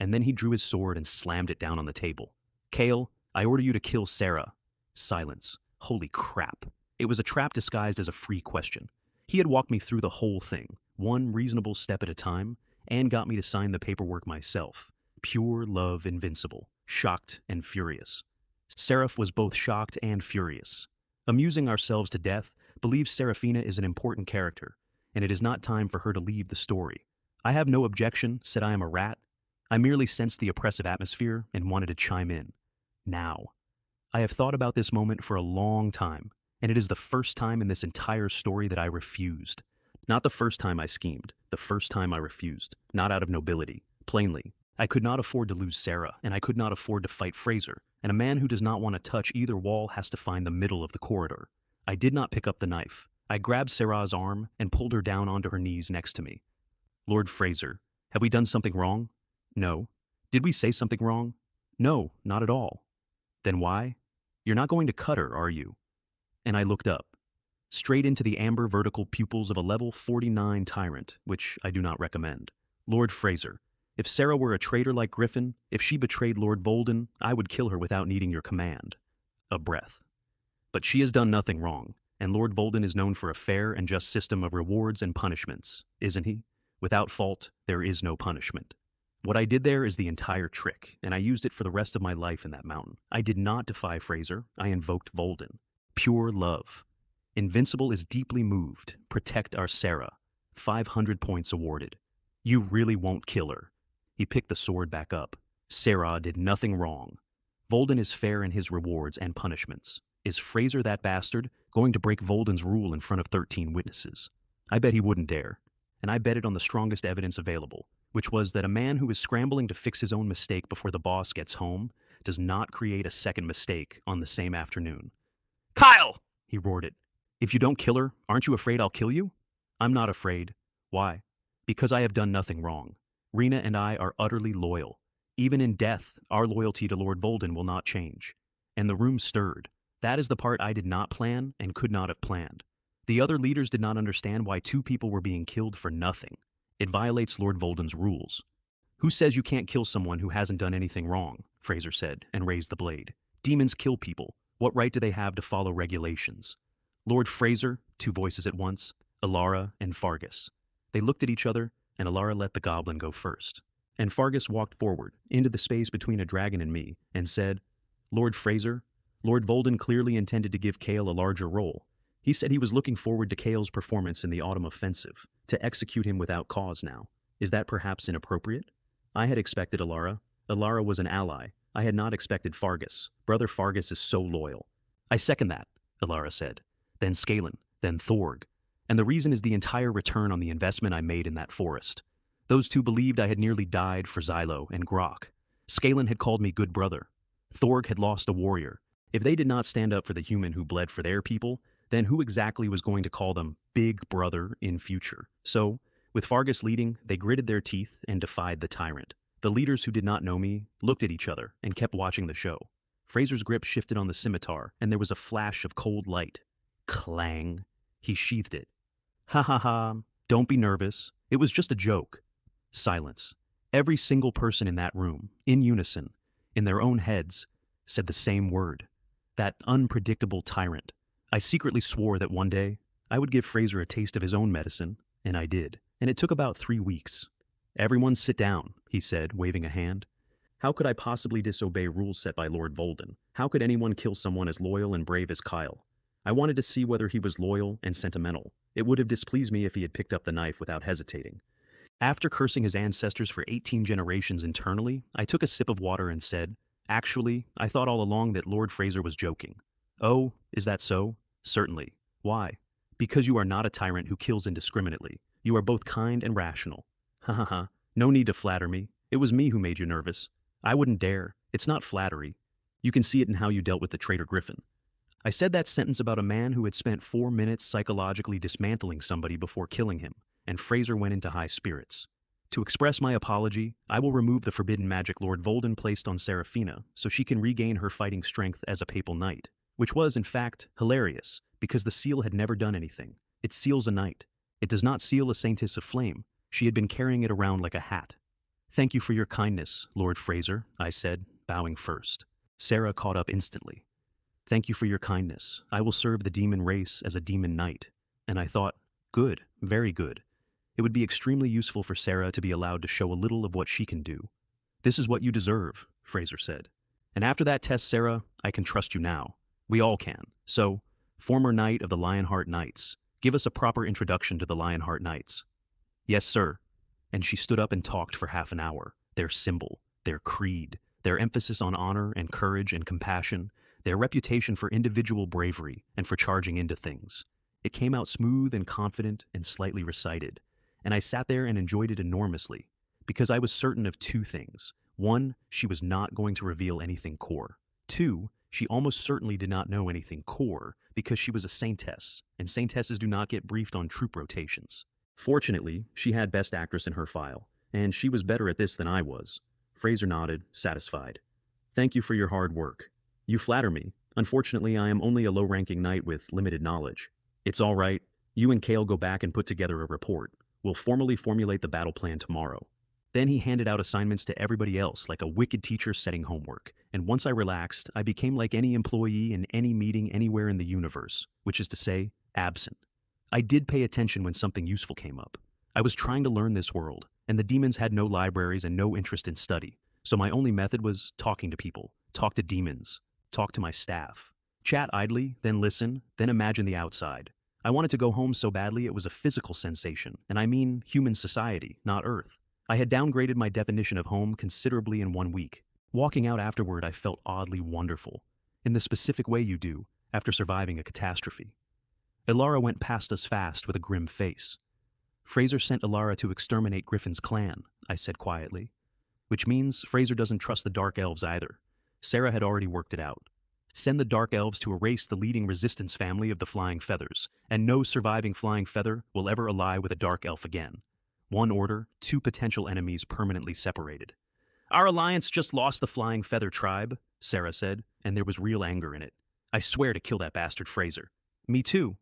And then he drew his sword and slammed it down on the table. Kale, I order you to kill Sarah. Silence. Holy crap. It was a trap disguised as a free question. He had walked me through the whole thing, one reasonable step at a time, and got me to sign the paperwork myself. Pure love invincible, shocked and furious. Seraph was both shocked and furious. Amusing ourselves to death, believes Seraphina is an important character, and it is not time for her to leave the story. I have no objection, said I am a rat. I merely sensed the oppressive atmosphere and wanted to chime in. Now. I have thought about this moment for a long time, and it is the first time in this entire story that I refused. Not the first time I schemed, the first time I refused, not out of nobility. Plainly, I could not afford to lose Sarah, and I could not afford to fight Fraser, and a man who does not want to touch either wall has to find the middle of the corridor. I did not pick up the knife. I grabbed Sarah's arm and pulled her down onto her knees next to me. Lord Fraser, have we done something wrong? No. Did we say something wrong? No, not at all. Then why? You're not going to cut her, are you? And I looked up, straight into the amber vertical pupils of a level 49 tyrant, which I do not recommend. Lord Fraser, if Sarah were a traitor like Griffin, if she betrayed Lord Volden, I would kill her without needing your command. A breath. But she has done nothing wrong, and Lord Volden is known for a fair and just system of rewards and punishments, isn't he? Without fault, there is no punishment. What I did there is the entire trick, and I used it for the rest of my life in that mountain. I did not defy Fraser, I invoked Volden. Pure love. Invincible is deeply moved. Protect our Sarah. 500 points awarded. You really won't kill her. He picked the sword back up. Sarah did nothing wrong. Volden is fair in his rewards and punishments. Is Fraser, that bastard, going to break Volden's rule in front of 13 witnesses? I bet he wouldn't dare. And I bet it on the strongest evidence available, which was that a man who is scrambling to fix his own mistake before the boss gets home does not create a second mistake on the same afternoon. Kyle! He roared it. If you don't kill her, aren't you afraid I'll kill you? I'm not afraid. Why? Because I have done nothing wrong. Rena and I are utterly loyal. Even in death, our loyalty to Lord Volden will not change. And the room stirred. That is the part I did not plan and could not have planned. The other leaders did not understand why two people were being killed for nothing. It violates Lord Volden's rules. Who says you can't kill someone who hasn't done anything wrong? Fraser said, and raised the blade. Demons kill people. What right do they have to follow regulations? Lord Fraser, two voices at once, Ilara and Fargus. They looked at each other, and Alara let the goblin go first. And Fargus walked forward, into the space between a dragon and me, and said, Lord Fraser, Lord Volden clearly intended to give Kale a larger role. He said he was looking forward to Kale's performance in the autumn offensive, to execute him without cause now. Is that perhaps inappropriate? I had expected Alara. Alara was an ally. I had not expected Fargus. Brother Fargus is so loyal. I second that, Alara said. Then Scalen, then Thorg. And the reason is the entire return on the investment I made in that forest. Those two believed I had nearly died for Xylo and Grok. Scalen had called me good brother. Thorg had lost a warrior. If they did not stand up for the human who bled for their people, then who exactly was going to call them big brother in future? So, with Fargus leading, they gritted their teeth and defied the tyrant. The leaders who did not know me looked at each other and kept watching the show. Fraser's grip shifted on the scimitar, and there was a flash of cold light. Clang. He sheathed it. Ha ha ha. Don't be nervous. It was just a joke. Silence. Every single person in that room, in unison, in their own heads, said the same word. That unpredictable tyrant. I secretly swore that one day I would give Fraser a taste of his own medicine, and I did. And it took about 3 weeks. Everyone sit down, he said, waving a hand. How could I possibly disobey rules set by Lord Volden? How could anyone kill someone as loyal and brave as Kyle? I wanted to see whether he was loyal and sentimental. It would have displeased me if he had picked up the knife without hesitating. After cursing his ancestors for 18 generations internally, I took a sip of water and said, Actually, I thought all along that Lord Fraser was joking. Oh, is that so? Certainly. Why? Because you are not a tyrant who kills indiscriminately. You are both kind and rational. Ha ha ha. No need to flatter me. It was me who made you nervous. I wouldn't dare. It's not flattery. You can see it in how you dealt with the traitor Griffin. I said that sentence about a man who had spent 4 minutes psychologically dismantling somebody before killing him, and Fraser went into high spirits. To express my apology, I will remove the forbidden magic Lord Volden placed on Seraphina so she can regain her fighting strength as a papal knight, which was, in fact, hilarious, because the seal had never done anything. It seals a knight. It does not seal a Saintess of Flame. She had been carrying it around like a hat. Thank you for your kindness, Lord Fraser, I said, bowing first. Sarah caught up instantly. Thank you for your kindness. I will serve the demon race as a demon knight. And I thought, good, very good. It would be extremely useful for Sarah to be allowed to show a little of what she can do. This is what you deserve, Fraser said. And after that test, Sarah, I can trust you now. We all can. So, former knight of the Lionheart Knights, give us a proper introduction to the Lionheart Knights. Yes, sir. And she stood up and talked for half an hour. Their symbol, their creed, their emphasis on honor and courage and compassion, their reputation for individual bravery and for charging into things. It came out smooth and confident and slightly recited, and I sat there and enjoyed it enormously, because I was certain of 2 things. 1, she was not going to reveal anything core. 2, she almost certainly did not know anything core because she was a Saintess, and Saintesses do not get briefed on troop rotations. Fortunately, she had Best Actress in her file, and she was better at this than I was. Fraser nodded, satisfied. Thank you for your hard work. You flatter me. Unfortunately, I am only a low-ranking knight with limited knowledge. It's all right. You and Kale go back and put together a report. We'll formally formulate the battle plan tomorrow. Then he handed out assignments to everybody else like a wicked teacher setting homework. And once I relaxed, I became like any employee in any meeting anywhere in the universe, which is to say, absent. I did pay attention when something useful came up. I was trying to learn this world, and the demons had no libraries and no interest in study. So my only method was talking to people, talk to demons, talk to my staff. Chat idly, then listen, then imagine the outside. I wanted to go home so badly it was a physical sensation, and I mean human society, not Earth. I had downgraded my definition of home considerably in 1 week. Walking out afterward, I felt oddly wonderful, in the specific way you do after surviving a catastrophe. Ilara went past us fast with a grim face. Fraser sent Ilara to exterminate Griffin's clan, I said quietly. Which means Fraser doesn't trust the Dark Elves either. Sarah had already worked it out. Send the Dark Elves to erase the leading resistance family of the Flying Feathers, and no surviving Flying Feather will ever ally with a Dark Elf again. 1 order, 2 potential enemies permanently separated. Our alliance just lost the Flying Feather tribe, Sarah said, and there was real anger in it. I swear to kill that bastard Fraser. Me too.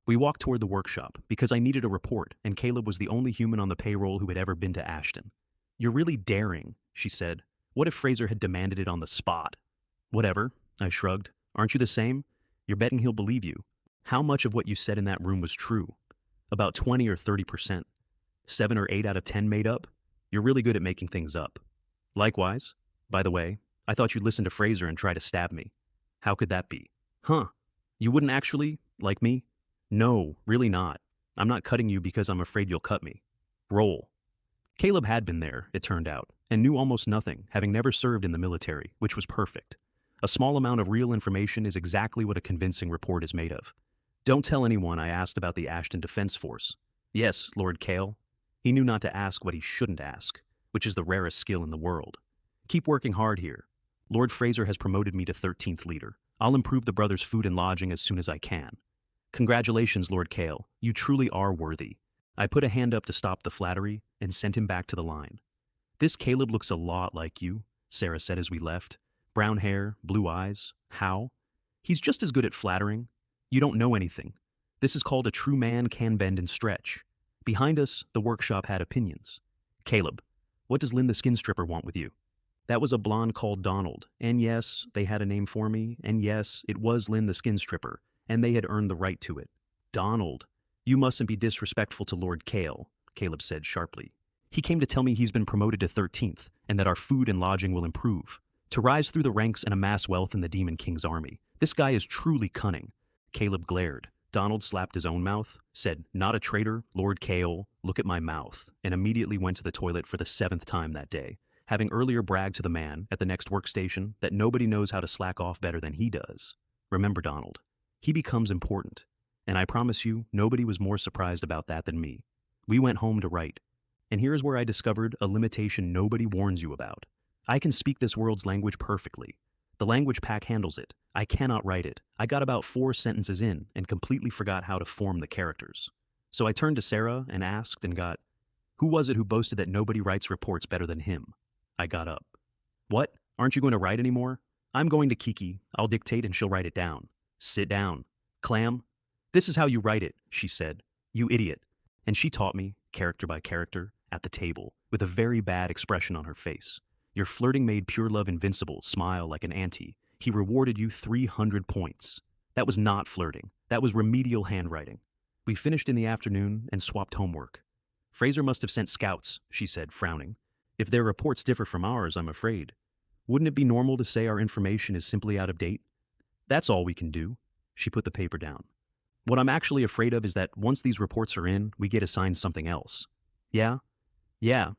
We walked toward the workshop, because I needed a report, and Caleb was the only human on the payroll who had ever been to Ashton. You're really daring, she said. What if Fraser had demanded it on the spot? Whatever, I shrugged. Aren't you the same? You're betting he'll believe you. How much of what you said in that room was true? About 20 or 30%. 7 or 8 out of 10 made up? You're really good at making things up. Likewise. By the way, I thought you'd listen to Fraser and try to stab me. How could that be? Huh? You wouldn't actually, like me? No, really not. I'm not cutting you because I'm afraid you'll cut me. Roll. Caleb had been there, it turned out, and knew almost nothing, having never served in the military, which was perfect. A small amount of real information is exactly what a convincing report is made of. Don't tell anyone I asked about the Ashton Defense Force. Yes, Lord Kale. He knew not to ask what he shouldn't ask, which is the rarest skill in the world. Keep working hard here. Lord Fraser has promoted me to 13th leader. I'll improve the brothers' food and lodging as soon as I can. Congratulations, Lord Kale. You truly are worthy. I put a hand up to stop the flattery and sent him back to the line. This Caleb looks a lot like you, Sarah said as we left. Brown hair, blue eyes. How? He's just as good at flattering. You don't know anything. This is called a true man can bend and stretch. Behind us, the workshop had opinions. Caleb, what does Lynn the skin stripper want with you? That was a blonde called Donald, and yes, they had a name for me, and yes, it was Lynn the skin stripper, and they had earned the right to it. Donald. You mustn't be disrespectful to Lord Kale, Caleb said sharply. He came to tell me he's been promoted to 13th, and that our food and lodging will improve. To rise through the ranks and amass wealth in the Demon King's army. This guy is truly cunning. Caleb glared. Donald slapped his own mouth, said, "Not a traitor, Lord Kale, look at my mouth," and immediately went to the toilet for the 7th time that day, having earlier bragged to the man at the next workstation that nobody knows how to slack off better than he does. Remember, Donald, he becomes important, and I promise you, nobody was more surprised about that than me. We went home to write, and here's where I discovered a limitation nobody warns you about. I can speak this world's language perfectly. The language pack handles it. I cannot write it. I got about 4 sentences in and completely forgot how to form the characters. So I turned to Sarah and asked and got, "Who was it who boasted that nobody writes reports better than him?" I got up. "What? Aren't you going to write anymore?" "I'm going to Kiki. I'll dictate and she'll write it down." "Sit down. Clam. This is how you write it," she said. "You idiot." And she taught me, character by character, at the table, with a very bad expression on her face. Your flirting made pure love invincible smile like an auntie. He rewarded you 300 points. That was not flirting. That was remedial handwriting. We finished in the afternoon and swapped homework. "Fraser must have sent scouts," she said, frowning. "If their reports differ from ours, I'm afraid. Wouldn't it be normal to say our information is simply out of date?" "That's all we can do." She put the paper down. "What I'm actually afraid of is that once these reports are in, we get assigned something else." "Yeah? Yeah.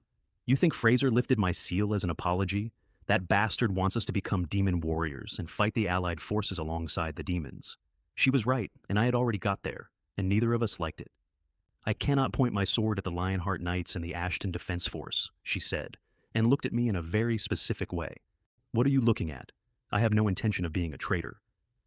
You think Fraser lifted my seal as an apology? That bastard wants us to become demon warriors and fight the allied forces alongside the demons." She was right, and I had already got there, and neither of us liked it. "I cannot point my sword at the Lionheart Knights and the Ashton Defense Force," she said, and looked at me in a very specific way. "What are you looking at? I have no intention of being a traitor."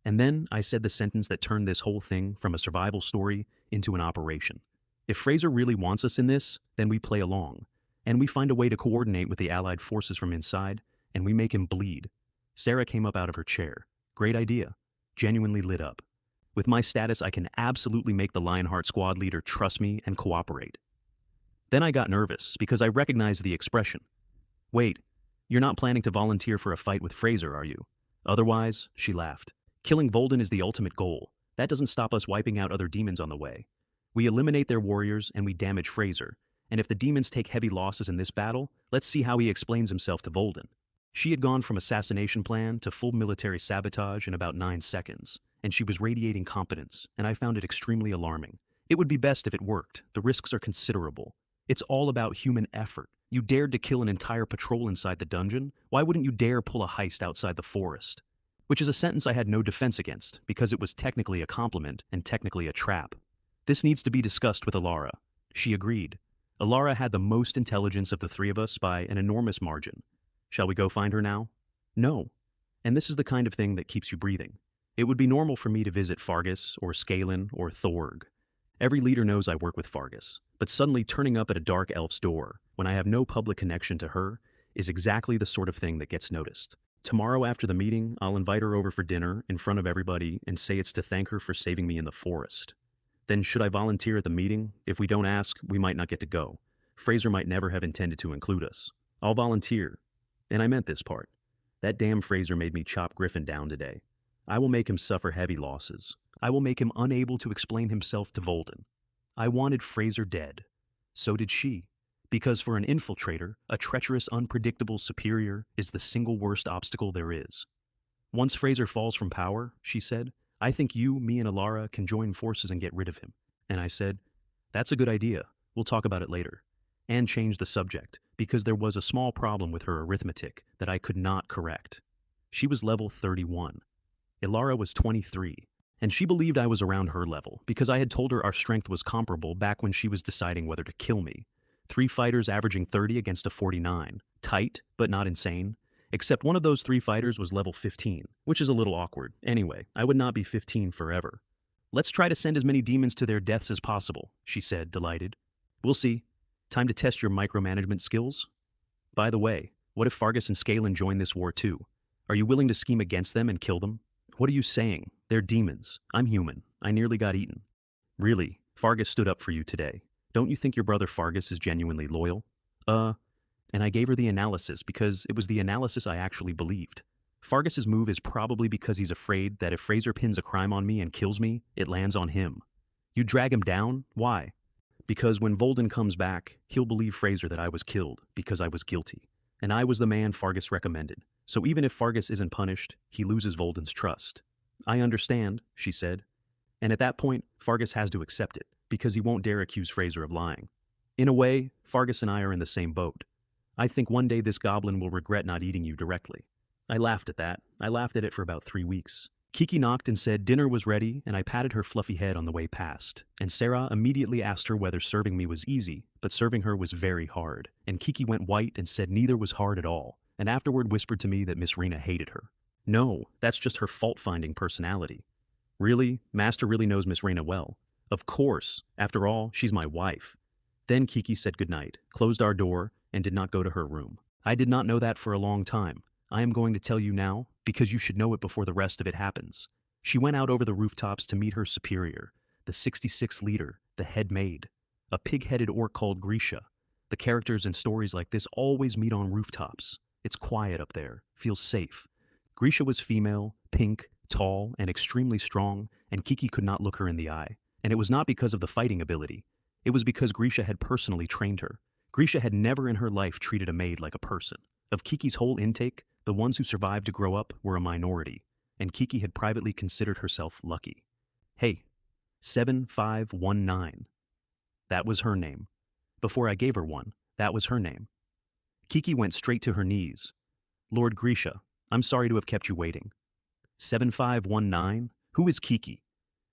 And then I said the sentence that turned this whole thing from a survival story into an operation. If Fraser really wants us in this, then we play along. And we find a way to coordinate with the allied forces from inside, and we make him bleed. Sarah came up out of her chair. Great idea. Genuinely lit up. With my status, I can absolutely make the Lionheart squad leader trust me and cooperate. Then I got nervous, because I recognized the expression. "Wait, you're not planning to volunteer for a fight with Fraser, are you?" "Otherwise," she laughed. "Killing Volden is the ultimate goal. That doesn't stop us wiping out other demons on the way. We eliminate their warriors, and we damage Fraser. And if the demons take heavy losses in this battle, let's see how he explains himself to Volden." She had gone from assassination plan to full military sabotage in about 9 seconds, and she was radiating competence, and I found it extremely alarming. It would be best if it worked. The risks are considerable. It's all about human effort. You dared to kill an entire patrol inside the dungeon. Why wouldn't you dare pull a heist outside the forest? Which is a sentence I had no defense against, because it was technically a compliment and technically a trap. "This needs to be discussed with Alara." She agreed. Alara had the most intelligence of the 3 of us by an enormous margin. Shall we go find her now? No. And this is the kind of thing that keeps you breathing. It would be normal for me to visit Fargus or Scalen or Thorg. Every leader knows I work with Fargus, but suddenly turning up at a dark elf's door, when I have no public connection to her, is exactly the sort of thing that gets noticed. Tomorrow after the meeting, I'll invite her over for dinner in front of everybody and say it's to thank her for saving me in the forest. Then should I volunteer at the meeting? If we don't ask, we might not get to go. Fraser might never have intended to include us. I'll volunteer. And I meant this part. That damn Fraser made me chop Griffin down today. I will make him suffer heavy losses. I will make him unable to explain himself to Volden. I wanted Fraser dead. So did she. Because for an infiltrator, a treacherous, unpredictable superior is the single worst obstacle there is. Once Fraser falls from power, she said, I think you, me, and Alara can join forces and get rid of him. And I said, that's a good idea. We'll talk about it later. And changed the subject, because there was a small problem with her arithmetic that I could not correct. She was level 31. Ilara was 23, and she believed I was around her level because I had told her our strength was comparable back when she was deciding whether to kill me. 3 fighters averaging 30 against a 49. Tight, but not insane. Except one of those 3 fighters was level 15, which is a little awkward. Anyway, I would not be 15 forever. Let's try to send as many demons to their deaths as possible, she said, delighted. We'll see. Time to test your micromanagement skills? By the way, what if Fargus and Scalen join this war too? Are you willing to scheme against them and kill them? What are you saying? They're demons. I'm human. I nearly got eaten. Really, Fargus stood up for you today. Don't you think your brother Fargus is genuinely loyal? And I gave her the analysis because it was the analysis I actually believed. Fargus's move is probably because he's afraid that if Fraser pins a crime on me and kills me, it lands on him. You drag him down? Why? Because when Volden comes back, he'll believe Fraser that I was killed because I was guilty. And I was the man Fargus recommended. So even if Fargus isn't punished, he loses Volden's trust. I understand, she said. And at that point, Fargus has to accept it, because he won't dare accuse Fraser of lying. In a way, Fargus and I are in the same boat. I think one day this goblin will regret not eating you directly. I laughed at that. I laughed at it for about 3 weeks. Kiki knocked and said dinner was ready, and I patted her fluffy head on the way past. And Sarah immediately asked her whether serving me was easy, but serving her was very hard. And Kiki went white and said neither was hard at all, and afterward whispered to me that Miss Rena hated her. No, that's just her fault-finding personality. Really? Master really knows Miss Rena well. Of course. After all, she's my wife. Then Kiki said goodnight, closed our door, and did not go to her room. I did not know that for a long time. I am going to tell you now, because you should know it before the rest of it happens. She went out over the rooftops to meet her superior, the 66th leader, the head maid, a pig-headed orc called Grisha. The characters in stories like this always meet on rooftops. It's quiet up there, feels safe. Grisha was female, pink, tall, and extremely strong, and Kiki could not look her in the eye. And it was not because of the fighting ability. It was because Grisha had personally trained her. Grisha had never in her life treated a maid like a person. Of Kiki's whole intake, the ones who survived to grow up were a minority, and Kiki had privately considered herself lucky. Hey, 7519. That was her name. Before I gave her one, that was her name. Kiki went straight to her knees. Lord Grisha, I'm sorry to have kept you waiting. 7519? Who is Kiki?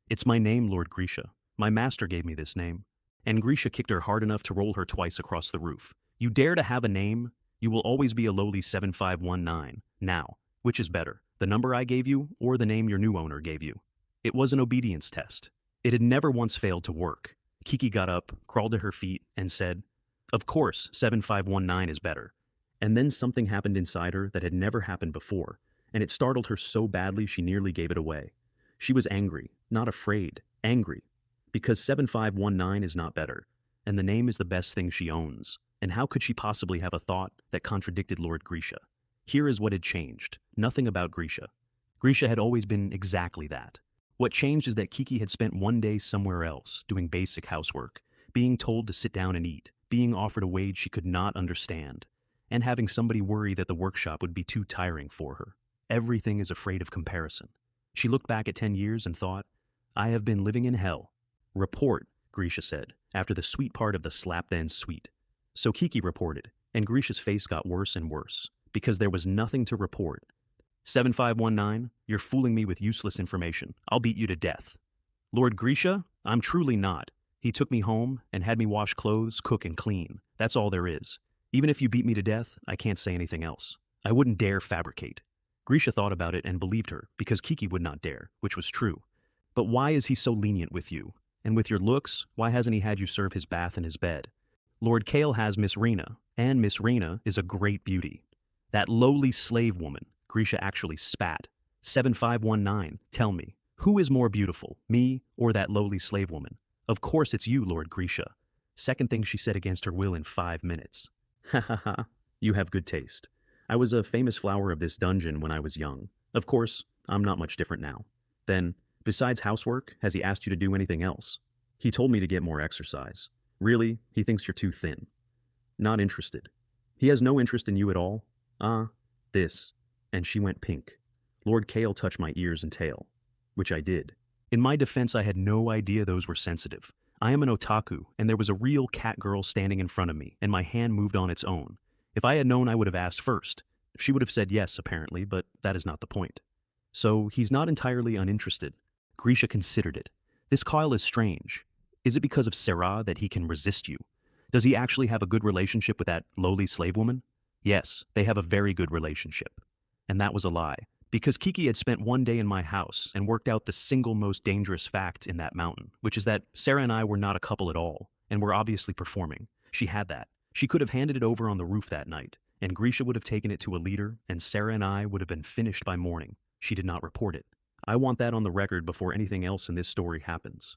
It's my name, Lord Grisha. My master gave me this name. And Grisha kicked her hard enough to roll her twice across the roof. You dare to have a name? You will always be a lowly 7519. Now, which is better, the number I gave you or the name your new owner gave you? It was an obedience test. It had never once failed to work. Kiki got up, crawled to her feet, and said, Of course, 7519 is better. And then something happened inside her that had never happened before, and it startled her so badly she nearly gave it away. She was angry, not afraid, angry. Because 7519 is not better, and the name is the best thing she owns. And how could she possibly have a thought that contradicted Lord Grisha? Here is what had changed. Nothing about Grisha. Grisha had always been exactly that. What changed is that Kiki had spent one day somewhere else, doing basic housework, being told to sit down and eat, being offered a wage she could not understand, and having somebody worry that the workshop would be too tiring for her. Everything is afraid of comparison. She looked back at 10 years and thought, I have been living in hell. Report, Grisha said, after the sweet part of the slap then sweet. So Kiki reported, and Grisha's face got worse and worse, because there was nothing to report. 7519, you're fooling me with useless information. I'll beat you to death. Lord Grisha, I'm truly not. He took me home and had me wash clothes, cook, and clean. That's all there is. Even if you beat me to death, I can't say anything else. I wouldn't dare fabricate. Grisha thought about it and believed her, because Kiki would not dare, which was true. But why is he so lenient with you? And with your looks, why hasn't he had you serve his bath and his bed? Lord Kale has Miss Rena, and Miss Rena is a great beauty. That lowly slave woman, Grisha actually spat. 7519, tell me, who is more beautiful, me or that lowly slave woman? Of course it's you, Lord Grisha. Second thing she said against her will in 5 minutes. Ha ha ha, you have good taste. I was a famous flower of this dungeon when I was young. Of course, I'm not much different now. Then, besides housework, has he asked you to do anything else? He told me to get more exercise. Really? He thinks you're too thin. Not interested. He has no interest in you at all? Ah, this. And she went pink. Lord Kale touched my ears and tail. Which I did. In my defense, I had no idea those were sensitive. I am an otaku, and there was a real cat girl standing in front of me, and my hand moved on its own. If I had known, I would have asked first. She would have said yes, apparently, but that is not the point. So he's not entirely uninterested. Grisha considered it. This Kyle is strange. Is it because of Sarah that he can resist you? Does he actually have a good relationship with that lowly slave woman? Yes, they have a very good relationship. And that was a lie, because Kiki had spent one day in my house and worked out the single most dangerous fact in that mountain, which is that Sarah and I were not a couple at all, and were obviously performing. She had that. She could have handed it over on the roof that night, and Grisha would have taken it to a leader, and Sarah and I would have been finished by morning. She did not report it. I want that on the record before anything else in this story happens.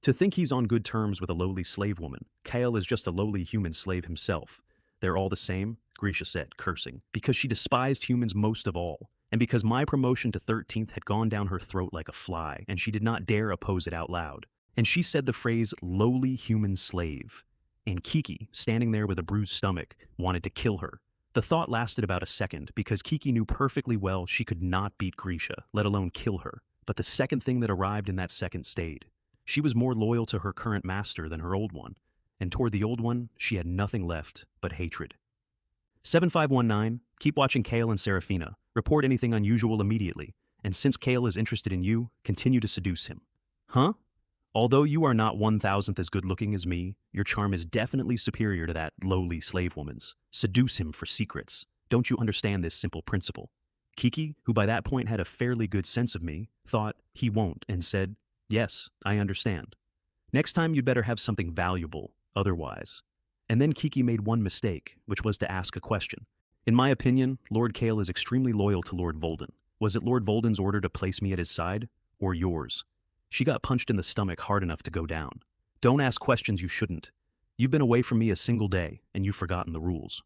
To think he's on good terms with a lowly slave woman, Kale is just a lowly human slave himself. They're all the same, Grisha said, cursing, because she despised humans most of all, and because my promotion to 13th had gone down her throat like a fly, and she did not dare oppose it out loud. And she said the phrase, lowly human slave. And Kiki, standing there with a bruised stomach, wanted to kill her. The thought lasted about a second, because Kiki knew perfectly well she could not beat Grisha, let alone kill her. But the second thing that arrived in that second stayed. She was more loyal to her current master than her old one, and toward the old one, she had nothing left but hatred. 7519, keep watching Kale and Serafina. Report anything unusual immediately, and since Kale is interested in you, continue to seduce him. Huh? Although you are not 1,000th as good-looking as me, your charm is definitely superior to that lowly slave woman's. Seduce him for secrets. Don't you understand this simple principle? Kiki, who by that point had a fairly good sense of me, thought he won't and said, yes, I understand. Next time you'd better have something valuable, otherwise. And then Kiki made one mistake, which was to ask a question. In my opinion, Lord Kale is extremely loyal to Lord Volden. Was it Lord Volden's order to place me at his side? Or yours? She got punched in the stomach hard enough to go down. Don't ask questions you shouldn't. You've been away from me a single day, and you've forgotten the rules.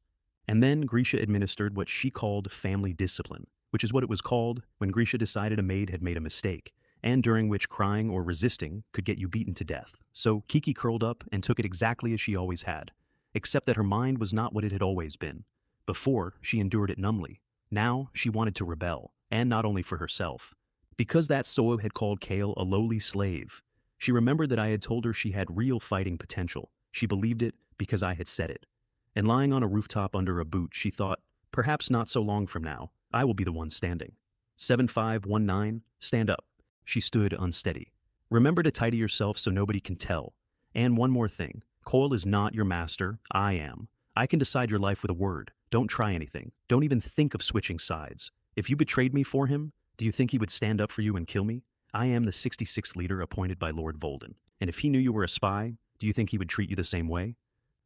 And then Grisha administered what she called family discipline, which is what it was called when Grisha decided a maid had made a mistake, and during which crying or resisting could get you beaten to death. So Kiki curled up and took it exactly as she always had, except that her mind was not what it had always been. Before, she endured it numbly. Now, she wanted to rebel, and not only for herself. Because that Soa had called Kale a lowly slave, she remembered that I had told her she had real fighting potential. She believed it because I had said it. And lying on a rooftop under a boot, she thought, perhaps not so long from now, I will be the one standing. 7519, stand up. She stood unsteady. Remember to tidy yourself so nobody can tell. And one more thing. Cole is not your master. I am. I can decide your life with a word. Don't try anything. Don't even think of switching sides. If you betrayed me for him, do you think he would stand up for you and kill me? I am the 66th leader appointed by Lord Volden. And if he knew you were a spy, do you think he would treat you the same way?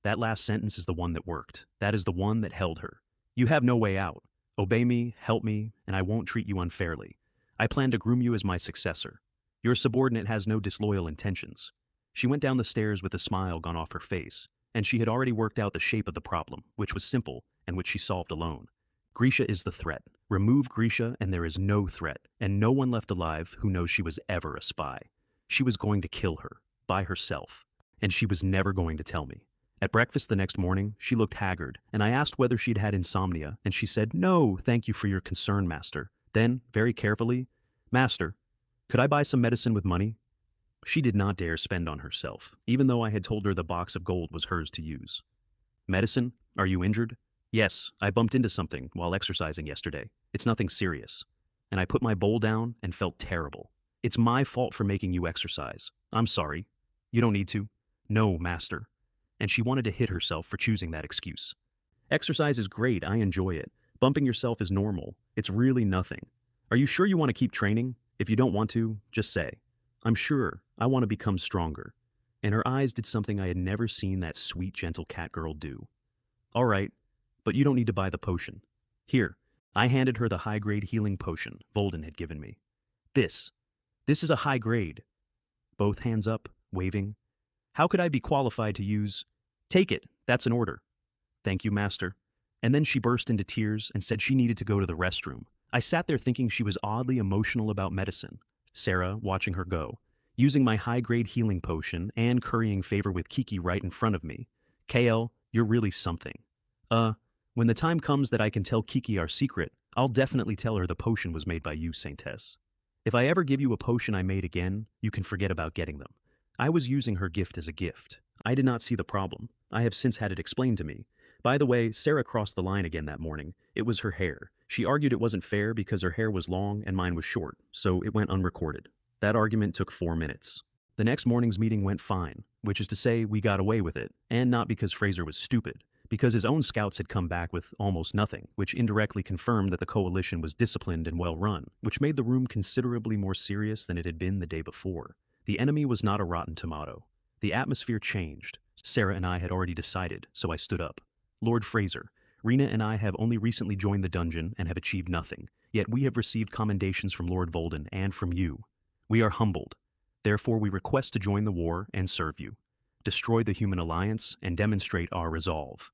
That last sentence is the one that worked. That is the one that held her. You have no way out. Obey me, help me, and I won't treat you unfairly. I plan to groom you as my successor. Your subordinate has no disloyal intentions. She went down the stairs with a smile gone off her face, and she had already worked out the shape of the problem, which was simple and which she solved alone. Grisha is the threat. Remove Grisha and there is no threat, and no one left alive who knows she was ever a spy. She was going to kill her, by herself, and she was never going to tell me. At breakfast the next morning, she looked haggard, and I asked whether she'd had insomnia, and she said, "No, thank you for your concern, Master." Then, very carefully, "Master, could I buy some medicine with money?" She did not dare spend on herself, even though I had told her the box of gold was hers to use. "Medicine? Are you injured?" "Yes, I bumped into something while exercising yesterday. It's nothing serious." And I put my bowl down and felt terrible. "It's my fault for making you exercise. I'm sorry." "You don't need to." "No, Master." And she wanted to hit herself for choosing that excuse. "Exercise is great, I enjoy it. Bumping yourself is normal. It's really nothing. Are you sure you want to keep training? If you don't want to, just say. I'm sure. I want to become stronger." And her eyes did something I had never seen that sweet, gentle cat girl do. "All right, but you don't need to buy the potion. Here." I handed her the high-grade healing potion Volden had given me. This is a high grade." Both hands up, waving. "How could I be qualified to use—" "Take it, that's an order." "Thank you, Master." And then she burst into tears and said she needed to go to the restroom. I sat there thinking she was oddly emotional about medicine. Sarah, watching her go. using my high-grade healing potion and currying favor with Kiki right in front of me. KL, you're really something. When the time comes that I can tell Kiki our secret, I'll definitely tell her the potion was made by you, Saintess. If I ever give you a potion I made again, you can forget about getting them. I was using her gift as a gift. I did not see the problem. I have since had it explained to me. By the way, Sarah crossed the line again that morning. It was her hair. She argued it wasn't fair because her hair was long and mine was short, so it went unrecorded. That argument took 4 minutes. The next morning's meeting went fine, which is to say we got away with it, and not because Fraser was stupid, because his own scouts had come back with almost nothing, which indirectly confirmed that the coalition was disciplined and well run, which made the room considerably more serious than it had been the day before. The enemy was not a rotten tomato. The atmosphere changed. Sarah and I had already decided, so I stood up. Lord Fraser, Rena and I have only recently joined the dungeon and have achieved nothing, yet we have received commendations from Lord Volden and from you. We are humbled. Therefore we request to join the war and serve you. Destroy the human alliance and demonstrate our resolve.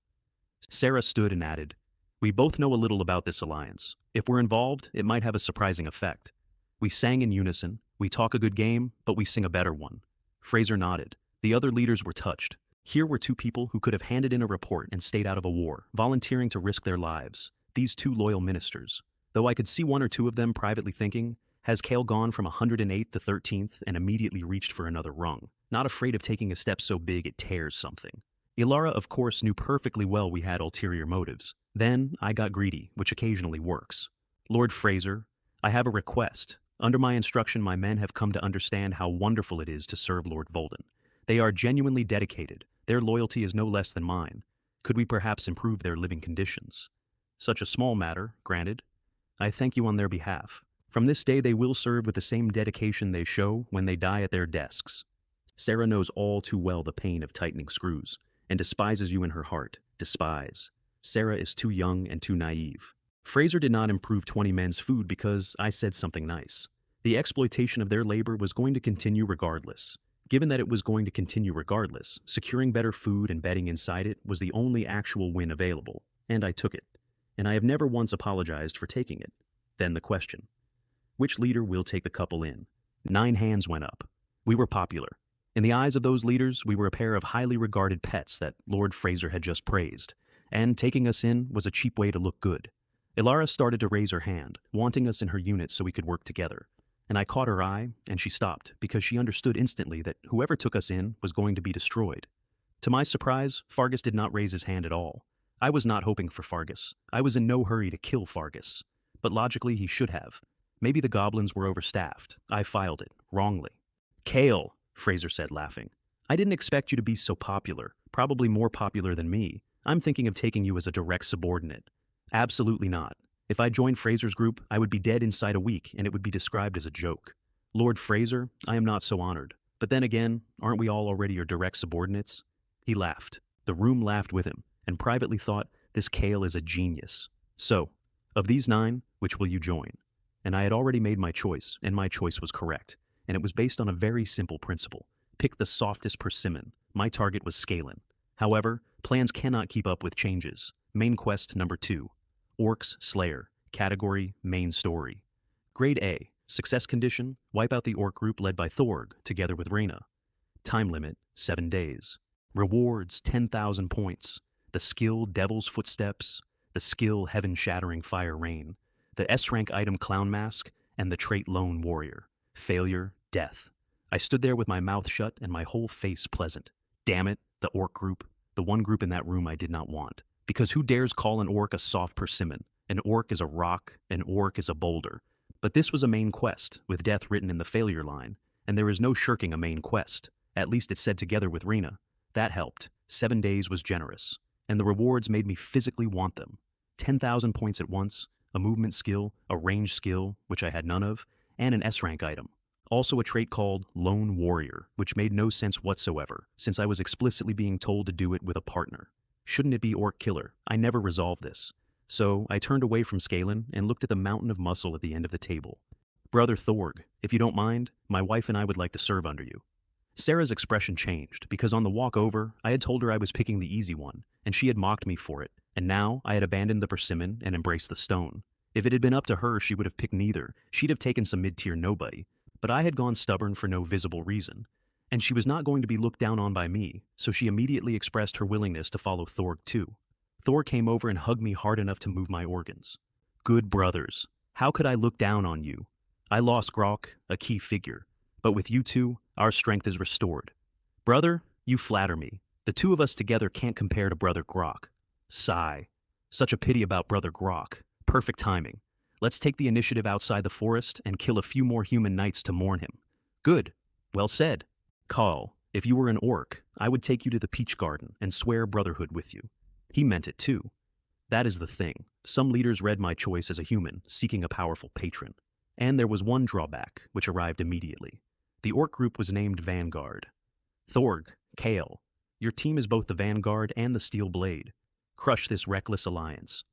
Sarah stood and added, we both know a little about this alliance. If we're involved, it might have a surprising effect. We sang in unison. We talk a good game, but we sing a better one. Fraser nodded. The other leaders were touched. Here were two people who could have handed in a report and stayed out of a war, volunteering to risk their lives. These two loyal ministers. Though I could see one or two of them privately thinking, has Kale gone from 108th to 13th and immediately reached for another rung, not afraid of taking a step so big it tears something. Ilara, of course, knew perfectly well we had ulterior motives. Then I got greedy, which occasionally works. Lord Fraser, I have a request. Under my instruction, my men have come to understand how wonderful it is to serve Lord Volden. They are genuinely dedicated. Their loyalty is no less than mine. Could we perhaps improve their living conditions? Such a small matter, granted. I thank you on their behalf. From this day they will serve with the same dedication they show when they die at their desks. Sarah knows all too well the pain of tightening screws, and despises you in her heart. Despise. Sarah is too young and too naive. Fraser did not improve 20 men's food because I said something nice. The exploitation of their labor was going to continue regardless. Given that it was going to continue regardless, securing better food and bedding inside it was the only actual win available, and I took it. And I have never once apologized for taking it. Then the question. Which leader will take the couple in? 9 hands went up. We were popular. In the eyes of those leaders, we were a pair of highly regarded pets that Lord Fraser had just praised, and taking us in was a cheap way to look good. Ilara started to raise her hand, wanting us in her unit so we could work together. And I caught her eye, and she stopped, because she understood instantly that whoever took us in was going to be destroyed. To my surprise, Fargus did not raise his hand at all. I was not hoping for Fargus. I was in no hurry to kill Fargus. But logically, he should have. Maybe the goblins were overstaffed. I filed it, wrongly. Kale, Fraser said, laughing. I didn't expect you to be so popular, probably more popular than me. I'm thinking of taking you as a direct subordinate. Absolutely not. If I joined Fraser's group, I would be dead inside a week, and it would be described as a joke. Lord Fraser, I am not so honored. But then again, aren't we all already your direct subordinates? He laughed. The room laughed with him, and privately thought, this Kale is a genius. So, of these 9, which will you join? And I had already made my choice, and my choice was correct. And it was based on a very simple principle. Pick the softest persimmon. My target was Scalen. However, plans cannot keep up with changes. Main quest number 2. Orcs Slayer. Category Main Story. Grade A. Success condition, wipe out the orc group led by Thorg, together with Reyna. Time limit, 7 days. Rewards, 10,000 points. The skill Devil's Footsteps. The skill Heaven-Shattering Fire Rain. The S-rank item Clown Mask, and the trait Lone Warrior. Failure, death. I stood there with my mouth shut and my whole face pleasant. Damn it, the orc group. The one group in that room I did not want. Because who dares call an orc a soft persimmon? An orc is a rock, an orc is a boulder. But this was a main quest, with death written in the failure line, and there is no shirking a main quest. At least it said together with Rena. That helped. 7 days was generous. And the rewards made me physically want them. 10,000 points at once, a movement skill, a range skill, which I had none of, and an S-rank item. Also a trait called Lone Warrior, which made no sense whatsoever, since I was explicitly being told to do it with a partner. Shouldn't it be Orc Killer? I never resolved this. So I turned away from Scalen and looked at the mountain of muscle at the end of the table. Brother Thorg, if you don't mind, my wife and I would like to serve under you. Sarah's expression changed, because on the walk over, I had told her I was picking the easy one, and she had mocked me for it, and now I had abandoned the persimmon and embraced the stone. If it had been up to her, she would have picked neither. She'd have taken some mid-tier nobody. but I had gone stubborn for no visible reason, and she was not going to be looked down on by me, so she immediately expressed her willingness to follow Thorg too. Thor came over and hugged me hard enough to move my organs. Good brothers. How could I look down on you? I lost Grok, a key figure, but with you two, our strength is restored. Brother, you flatter me. The two of us together can't compare to Brother Grok. Sigh. Such a pity about Brother Grok. Perfect timing. Let's take the initiative outside the forest and kill a few more human knights to mourn him. Good. Well said. Call, if you were an orc, I would take you to the peach garden and swear brotherhood with you. He meant it too. That is the thing. Some leaders read my choice as a human, seeking a powerful patron. And there was one drawback, which arrived immediately. The orc group was named Vanguard. Thorg, Kale, your team is both the Vanguard and the Steel Blade. Crush this reckless alliance.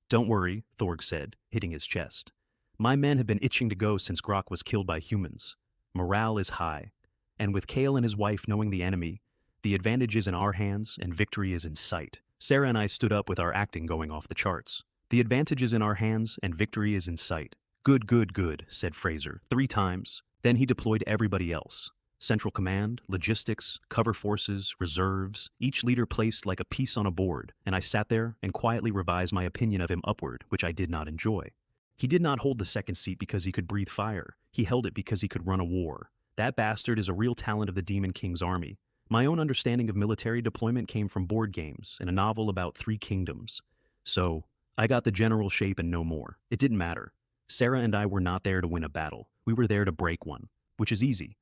Don't worry, Thorg said, hitting his chest. My men have been itching to go since Grok was killed by humans. Morale is high. And with Kale and his wife knowing the enemy, the advantage is in our hands and victory is in sight. Sarah and I stood up with our acting going off the charts. The advantage is in our hands and victory is in sight. Good, good, good, said Fraser 3 times. Then he deployed everybody else. Central Command, Logistics, Cover Forces, Reserves, each leader placed like a piece on a board, and I sat there and quietly revised my opinion of him upward, which I did not enjoy. He did not hold the second seat because he could breathe fire. He held it because he could run a war. That bastard is a real talent of the Demon King's army. My own understanding of military deployment came from board games and a novel about 3 kingdoms. So, I got the general shape and no more. It didn't matter. Sarah and I were not there to win a battle. We were there to break one, which is easy.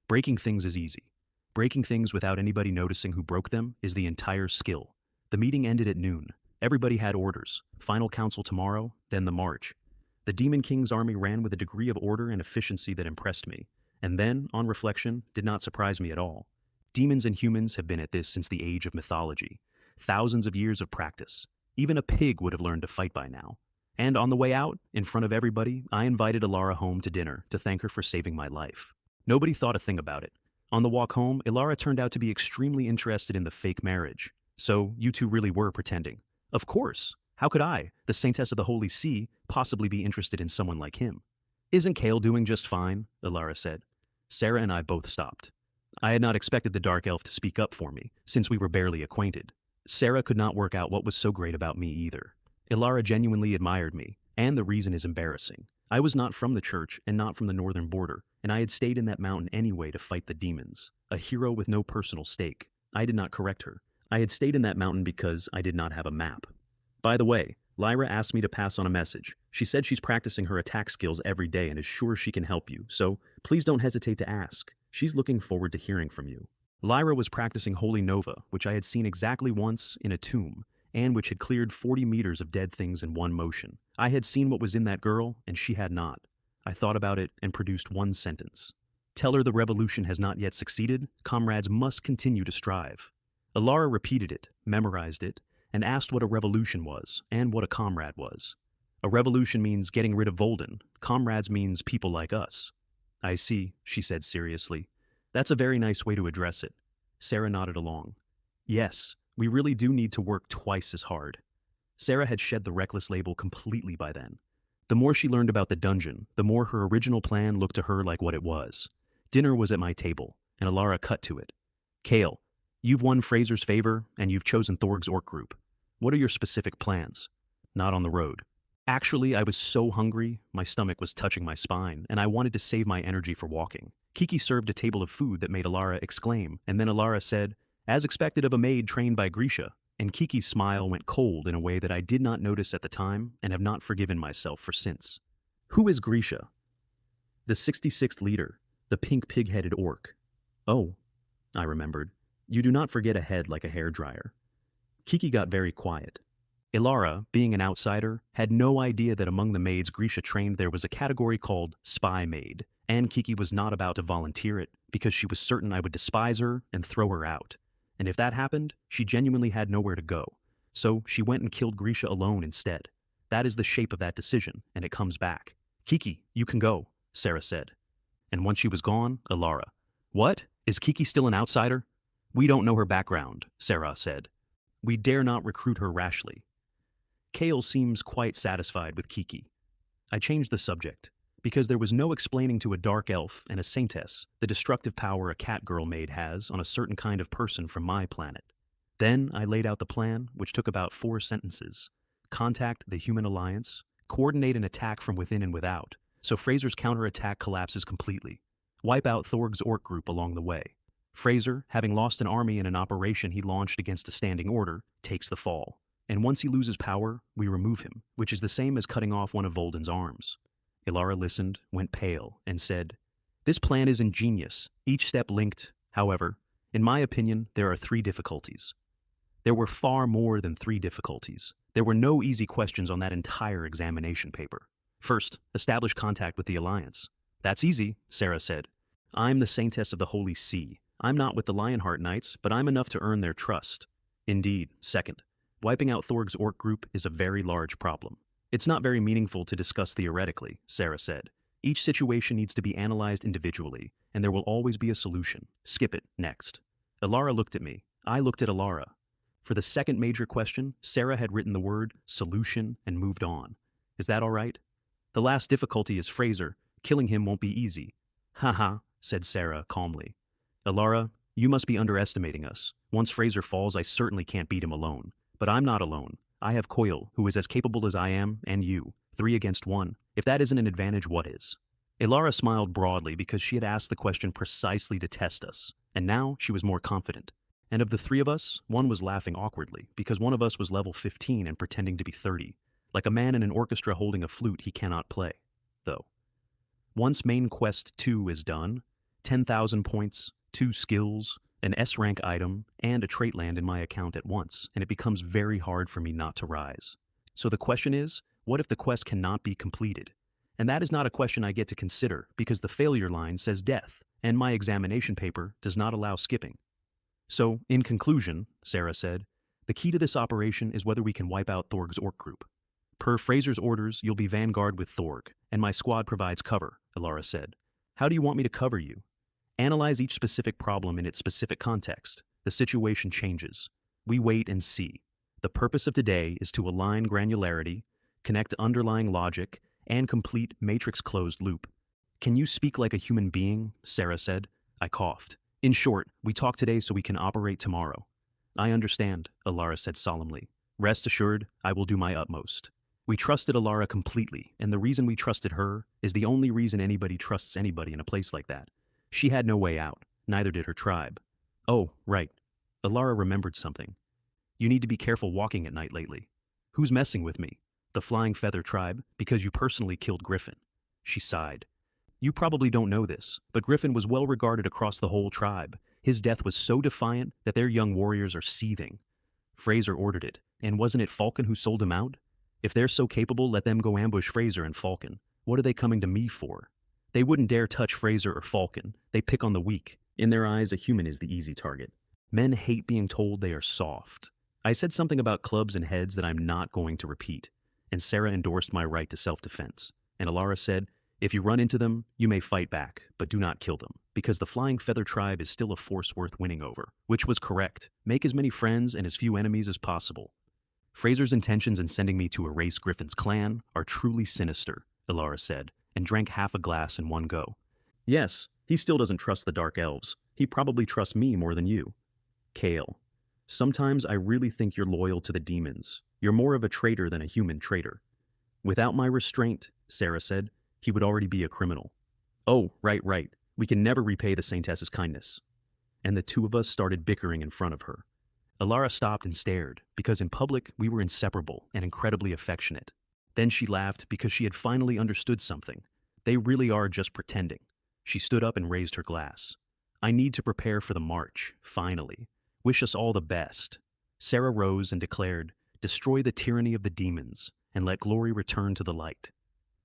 Breaking things is easy. Breaking things without anybody noticing who broke them is the entire skill. The meeting ended at noon. Everybody had orders. Final council tomorrow, then the march. The Demon King's army ran with a degree of order and efficiency that impressed me, and then, on reflection, did not surprise me at all. Demons and humans have been at this since the age of mythology. Thousands of years of practice. Even a pig would have learned to fight by now. And on the way out, in front of everybody, I invited Ilara home to dinner to thank her for saving my life. Nobody thought a thing about it. On the walk home, Ilara turned out to be extremely interested in the fake marriage. So, you two really were pretending. Of course. How could I, the Saintess of the Holy See, possibly be interested in someone like him? Isn't Kale doing just fine? Ilara said. Sarah and I both stopped. I had not expected the Dark Elf to speak up for me, since we were barely acquainted. Sarah could not work out what was so great about me either. Ilara genuinely admired me, and the reason is embarrassing. I was not from the church and not from the northern border, and I had stayed in that mountain anyway to fight the demons. A hero with no personal stake. I did not correct her. I had stayed in that mountain because I did not have a map. By the way, Lyra asked me to pass on a message. She said she's practicing her attack skills every day and is sure she can help you, so please don't hesitate to ask. She's looking forward to hearing from you. Lyra was practicing Holy Nova, which I had seen exactly once in a tomb, and which had cleared 40 meters of dead things in one motion. I had seen what was in that girl, and she had not. I thought about it and produced one sentence. Tell her the revolution has not yet succeeded, comrades must continue to strive. Ilara repeated it, memorized it, and asked what a revolution was, and what a comrade was. A revolution means getting rid of Volden. Comrades means people like us. I see, she said seriously. That's a very nice way to address it. Sarah nodded along. Yes, we really do need to work twice as hard. Sarah had shed the reckless label completely by then. The more she learned about the dungeon, the more her original plan looked to her like what it was. Dinner was at my table, and Ilara cut to it. Kale, you've won Fraser's favor, and you've chosen Thorg's orc group. What are your specific plans? Not on the road. Actually, I was so hungry, my stomach was touching my spine, and I wanted to save my energy for walking. Kiki served a table of food that made Ilara exclaim, and then Ilara said, as expected of a maid trained by Grisha, and Kiki's smile went cold in a way that I did not notice at the time and have not forgiven myself for since. Who is Grisha? The 66th leader, the pink pig-headed orc. Oh, I remembered. You do not forget a head like a hairdryer. Kiki got very quiet. Ilara, being an outsider, had no idea that among the maids Grisha trained there was a category called spy maid, and Kiki was not about to volunteer it because she was certain I would despise her and throw her out. And if that happened, she genuinely had nowhere to go. So she went and killed Grisha alone instead. That is the shape of that decision, and it comes back. Kiki, you can go, Sarah said. And once she was gone, Ilara. What? Is Kiki still an outsider? We don't know her background, Sarah said. We dare not recruit her rashly. Kale seems quite satisfied with Kiki. I changed the subject, because there was no explaining to a dark elf and a saintess the destructive power a cat girl maid has on a certain kind of person from my planet. Then I laid out the plan, which took about 4 sentences. Contact the human alliance, coordinate an attack from within and without, so Fraser's counterattack collapses completely. Wipe out Thorg's orc group along the way. Fraser, having lost an army in an operation he launched against a standing order, takes the fall. And once he loses power, we remove him, which is the same as cutting off one of Volden's arms. Ilara listened, went pale, and said, "This plan is ingenious, each step linked. However, in my opinion, there are 3 difficulties." There were far more than 3 difficulties. There were no easy questions on that entire examination paper. First, establish contact with the Alliance. "That's easy," Sarah said. "I'm the Saintess of the Holy See. I'm not with the Lionheart Knights, but I'm enough to earn their trust." Indeed. Second, wiping out Thorg's orc group is a very large problem. "It's not very meaningful to discuss theoretically," Sarah said. "Each situation needs to be analyzed individually, and there will always be a solution. Skip it. Next." Ilara looked at me. I looked at Ilara. For the second major question, Sarah had written the word solution and moved on. "Is that all right?" "The last difficulty is Fraser. Killing him won't be easy." "Haha," said Sarah calmly. "Ilara, you must be underestimating us. Once Fraser falls, I certainly can't beat him alone. But I'm not alone. I have Coil, who is as capable as I am, and you. 3 against 1. If that isn't an advantage, what is?" Ilara smiled broadly because she had asked the question precisely to test us, and now she was more confident. And of the 3 of us, one was laughing awkwardly because one of us was level 15 and pretending to be 30, like a man in an orchestra holding a flute he cannot play, though. Once main quest 2 is done, 10,000 points, 2 skills, an S-rank item, and a trait land in my account at once, and it becomes very hard for me not to rise. So the question is, what if the quest cannot be completed? And that is not a question I get to consider because the failure line says death, and my examination paper does not allow skipping. "So, in conclusion," Sarah said, "the key to this operation is whether we can wipe out Thorg's orc group. Per Fraser's orders, you'll be vanguard with Thorg, and my squad provides cover," Ilara said. "How do you want me to cover you?" "Analyze each specific problem in its specific context. The situation changes. We wait and see. The purpose of today is to align granularity, connect underlying logic, and complete matrix-closed loop." "Can you speak like a human being?" Sarah said. I coughed. "In short, we talk today so we can operate tomorrow." "I understand," Ilara said solemnly. "Rest assured, I will do my utmost." We trusted Ilara completely, and the reason we trusted her is the only reason anybody trusts anybody in a place like that. She had no way out, neither did her tribe. "Oh, right." Ilara remembered something. "You need to be careful walking at night lately." "Who's messing with me?" "The Flying Feather tribe, because you personally killed Griffin." She sighed. "You probably don't know this, but Griffin was well regarded across the whole tribe. His death was so defiant that their young warriors are seething. Fraser ordered it, and wasn't it Falcon who sold him out? If they're so capable, let them go ambush Fraser and Falcon. What are they coming to me for? They wouldn't dare touch Fraser or Falcon. They pick on the weak. In their eyes, a human is the easy target. Men hate being told they are soft." I said something about clubs and heads that I'm not going to repeat, and Sarah endorsed my right to self-defense. And Ilara said, "If you run into them, you may fight back, but do not kill them, because the Flying Feather tribe is still a force worth winning over," which was correct. Make as many friends and as few enemies as possible. "Fraser's intentions in sending me to erase Griffin's clan are truly sinister," Ilara said, and drank half a glass in one go. "Yes, he still doesn't trust the Dark Elves. He probably trusts me more than you." Kale. "Sometimes I really think you're loyal to the demons. You're more of a traitor than a human traitor." "Without my restraint," Sarah said, "he would already be a criminal." "Oh, right. We can never repay the Saintess's kindness." And the 2 of us started bickering in front of her. Ilara stopped and stared, because in public we were inseparable and incredibly affectionate. Then she laughed because she had finally understood something. They really are just pretending. She stood up and raised her glass. "I need to prepare for the march, finally. Wish us all the best." Sarah rose and declared, "Destroy the tyranny of the demons, and let glory return to the light."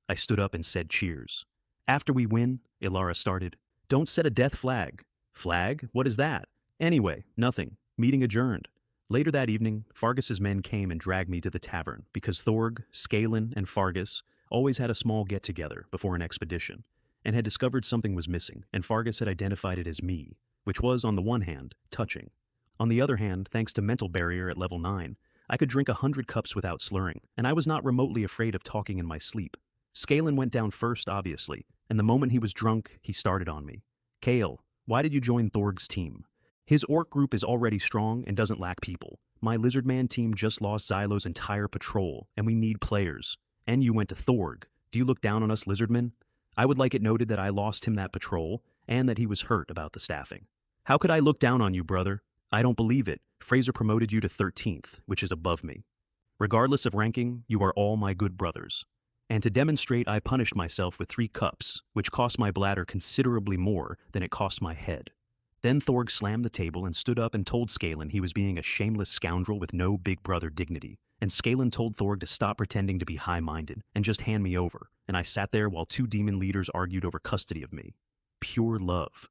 I stood up and said cheers. "After we win," Ilara started, "don't set a death flag." "Flag? What is that?" "Anyway, nothing. Meeting adjourned." Later that evening, Fargus's men came and dragged me to the tavern because Thorg, Scalen, and Fargus always had a small get-together before an expedition, and had discovered something was missing, and Fargus had identified it as me, which was, on the one hand, touching. On the other hand, thanks to mental barrier at level 9, I could drink 100 cups without slurring, and I was not remotely afraid of talking in my sleep. Skalin went down first, obviously, and the moment he was drunk, he started on me. Kale, why did you join Thorg's team? His orc group is already strong and doesn't lack people. My Lizardman team just lost Xylo's entire patrol, and we need players. And you went to Thorg. Do you look down on us, Lizardmen? I would like it noted that I lost him that patrol, and that he was hurt about the staffing. How could I look down on you, brother? I don't believe it. Fraser promoted you to 13th, which is above me. Regardless of ranking, you are all my good brothers. And to demonstrate, I punished myself with 3 cups, which cost my bladder considerably more than it cost my head. Then Thorg slammed the table and stood up and told Skalin he was being a shameless scoundrel with no big brother dignity. And Skalin told Thorg to stop pretending to be high-minded and just hand me over, and I sat there while 2 demon leaders argued over custody of me. Pure love.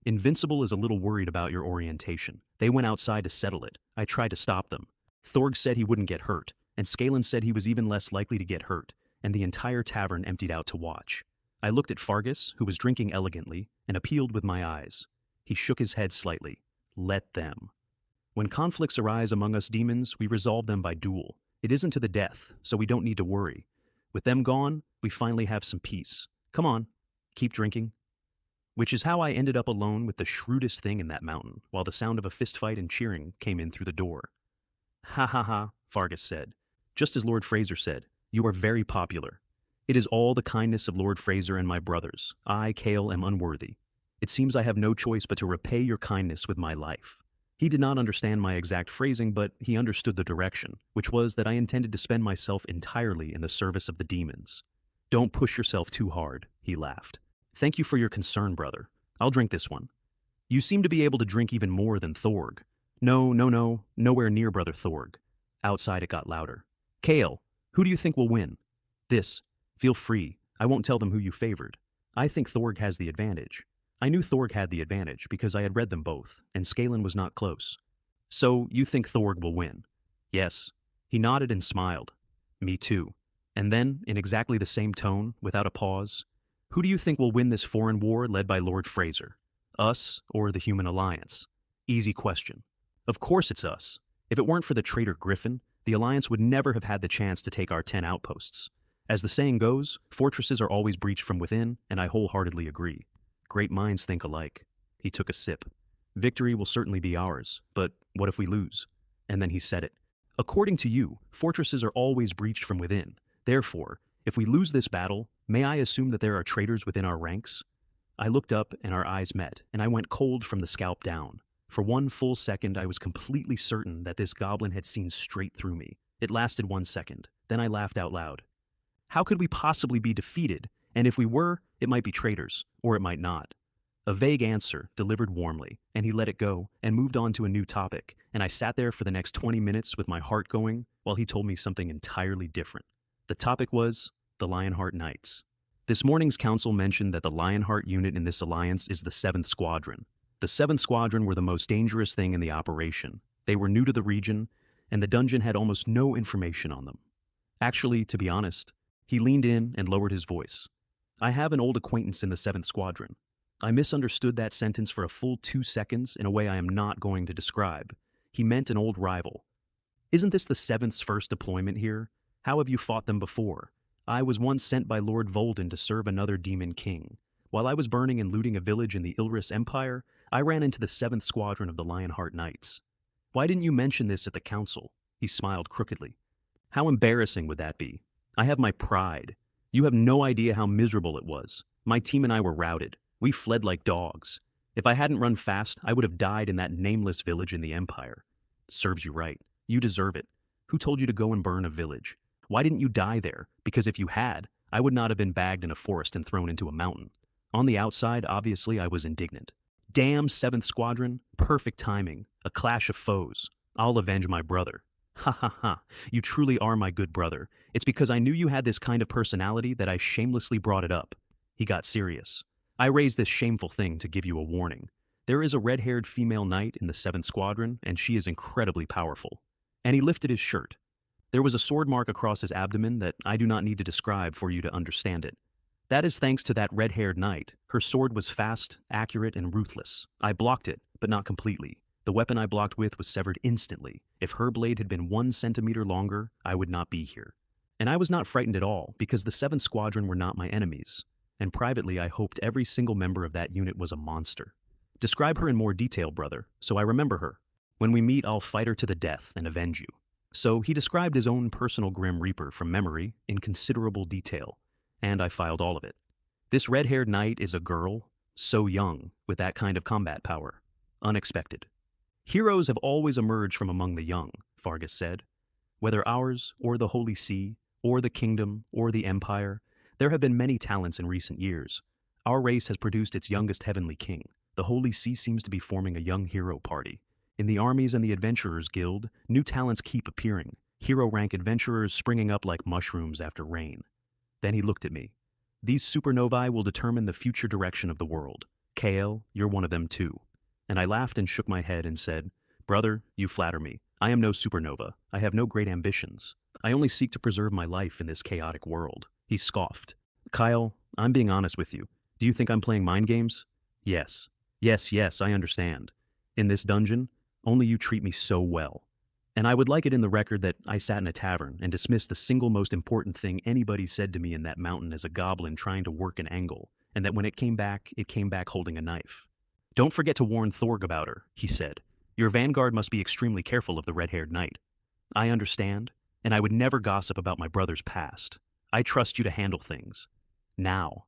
Invincible is a little worried about your orientation. They went outside to settle it. I tried to stop them. Thorg said he wouldn't get hurt, and Skalin said he was even less likely to get hurt, and the entire tavern emptied out to watch. I looked at Fargus, who was drinking elegantly, and appealed with my eyes. He shook his head slightly. Let them. When conflicts arise among us demons, we resolve them by duel. It isn't to the death, so we don't need to worry. With them gone, we finally have some peace. Come on, keep drinking. Which is how I ended up alone with the shrewdest thing in that mountain, while the sound of a fistfight and cheering came in through the door. Ha ha ha, Fargus said. Just as Lord Fraser said, you are very popular. It is all the kindness of Lord Fraser and my brothers. I, Kale, am unworthy. It seems I have no choice but to repay your kindness with my life. He did not understand my exact phrasing, but he understood the direction, which was that I intended to spend myself entirely in the service of the demons. Don't push yourself too hard, he laughed. Thank you for your concern, brother. I'll drink this one. You seem to be able to drink even more than Thorg. No, nowhere near Brother Thorg. Outside it got louder. Kale, who do you think will win? This. Feel free. I won't tell them who you favored. I think Thorg has the advantage. I knew Thorg had the advantage because I had read them both, and Skalin was not close. So, you think Thorg will win? Yes. He nodded and smiled. Me too. And then, in exactly the same tone, without a pause, who do you think will win this foreign war led by Lord Fraser? Us or the Human Alliance? Easy question. Of course it's us. If it weren't for the traitor Griffin, the Alliance would never have had the chance to take our 10 outposts. As the saying goes, fortresses are always breached from within, and I wholeheartedly agree. Great minds think alike. He took a sip. Victory will certainly be ours, but what if we lose? And then he said it. According to you, fortresses are always breached from within. Therefore, if we lose this battle, may I assume that there are traitors within our ranks? I looked up and our eyes met, and I went cold from the scalp down. For 1 full second, I was completely certain that this goblin had seen straight through me. It lasted 1 second. Then I laughed out loud. How could we possibly be defeated? And if we were, it might be traitors, or it might not. A vague answer, delivered warmly, and he let it go and moved on to a new topic, and I sat there for the next 20 minutes with my heart going while he told me something entirely different. The topic was the Lionheart Knights. This morning's council mentioned that the Lionheart unit in this alliance is the 7th Squadron. The 7th Squadron were the most dangerous thing in the operation. They were new to the region, and the dungeon had almost no information on them. Actually, to be honest, he leaned in and lowered his voice. I have an old acquaintance in the 7th Squadron. I misunderstood that sentence for a full 2 seconds in a way I am not going to describe. He meant an old rival. Isn't this the 7th's first deployment here? How have you fought them before? I was once sent by Lord Volden to serve another demon king. While I was burning and looting a village in the Ilris Empire, I ran into the 7th Squadron of the Lionheart Knights. Why didn't you mention this at the council? He smiled crookedly. How embarrassing would that be? I have my pride. You have no idea how miserable it was. My team and I were routed. We fled like dogs. If I hadn't run fast, I would have died in that nameless village in the Empire. Serves you right. You deserve it. Who told you to go and burn a village? Why didn't you die there? Because if you had, I would not have been bagged in a forest and thrown into a mountain. On the outside, obviously, I was indignant. Damn 7th Squadron, perfect timing, a clash of foes. I'll avenge my brother. Ha ha ha, you truly are my good brother. It's because I knew you had this kind of personality that I shamelessly brought it up. He got serious. I raised this shameful thing to give you a warning. There is a red-haired female knight in the 7th Squadron, and she is incredibly powerful. And he lifted his shirt. There was a sword mark across his abdomen that I do not need to describe for you to understand it. That is thanks to that red-haired knight. Her sword was fast, accurate, and ruthless. I blocked it, but not completely. The weapon I blocked with was severed instantly. If her blade had been 1 centimeter longer, I would not be here. And I was not frightened at all, because the 7th Squadron were not my enemies, and privately I hoped every single member of that unit was a monster. Describe her in more detail, brother, so I remember her. When we meet, I'll fight her to the death and avenge you. So he described his own personal Grim Reaper from memory in considerable detail, and I filed all of it. This red-haired knight is a girl, so young, with that kind of combat power. Unexpected. Heroes have always emerged from among the young, Fargus said. Whether ours, or the Holy See, or the Kingdom, or the Empire, there have been many talents in recent years. Our race has produced its youngest heavenly king. The Holy See seems to be forming a young hero party. In the armies and the Adventurers Guild, new talents keep appearing, hero-rank adventurers springing up like mushrooms after rain. Then he looked at me. These supernovae will determine the future direction of the world. KL, you're one of them too. And I laughed and shook my head and said, Brother, you flatter me. I am no supernova. I have no great ambitions. I only seek to preserve my life in this chaotic world. He scoffed. Kyle, I'm being honest with you. Do you think I'm playing mind games? Yes. Yes, I understand. In this dungeon, only you treat me so well. And I would like it in the record that I sat in a tavern and dismissed the single most important thing anybody said to me in that mountain as a goblin trying to work an angle, and that when it came back holding a knife. Don't forget to warn Thorg about her, he said. Your vanguard must be extremely careful of the red-haired knight. I understand, and I would never gossip about my brother's past. I trust you to handle things. Now.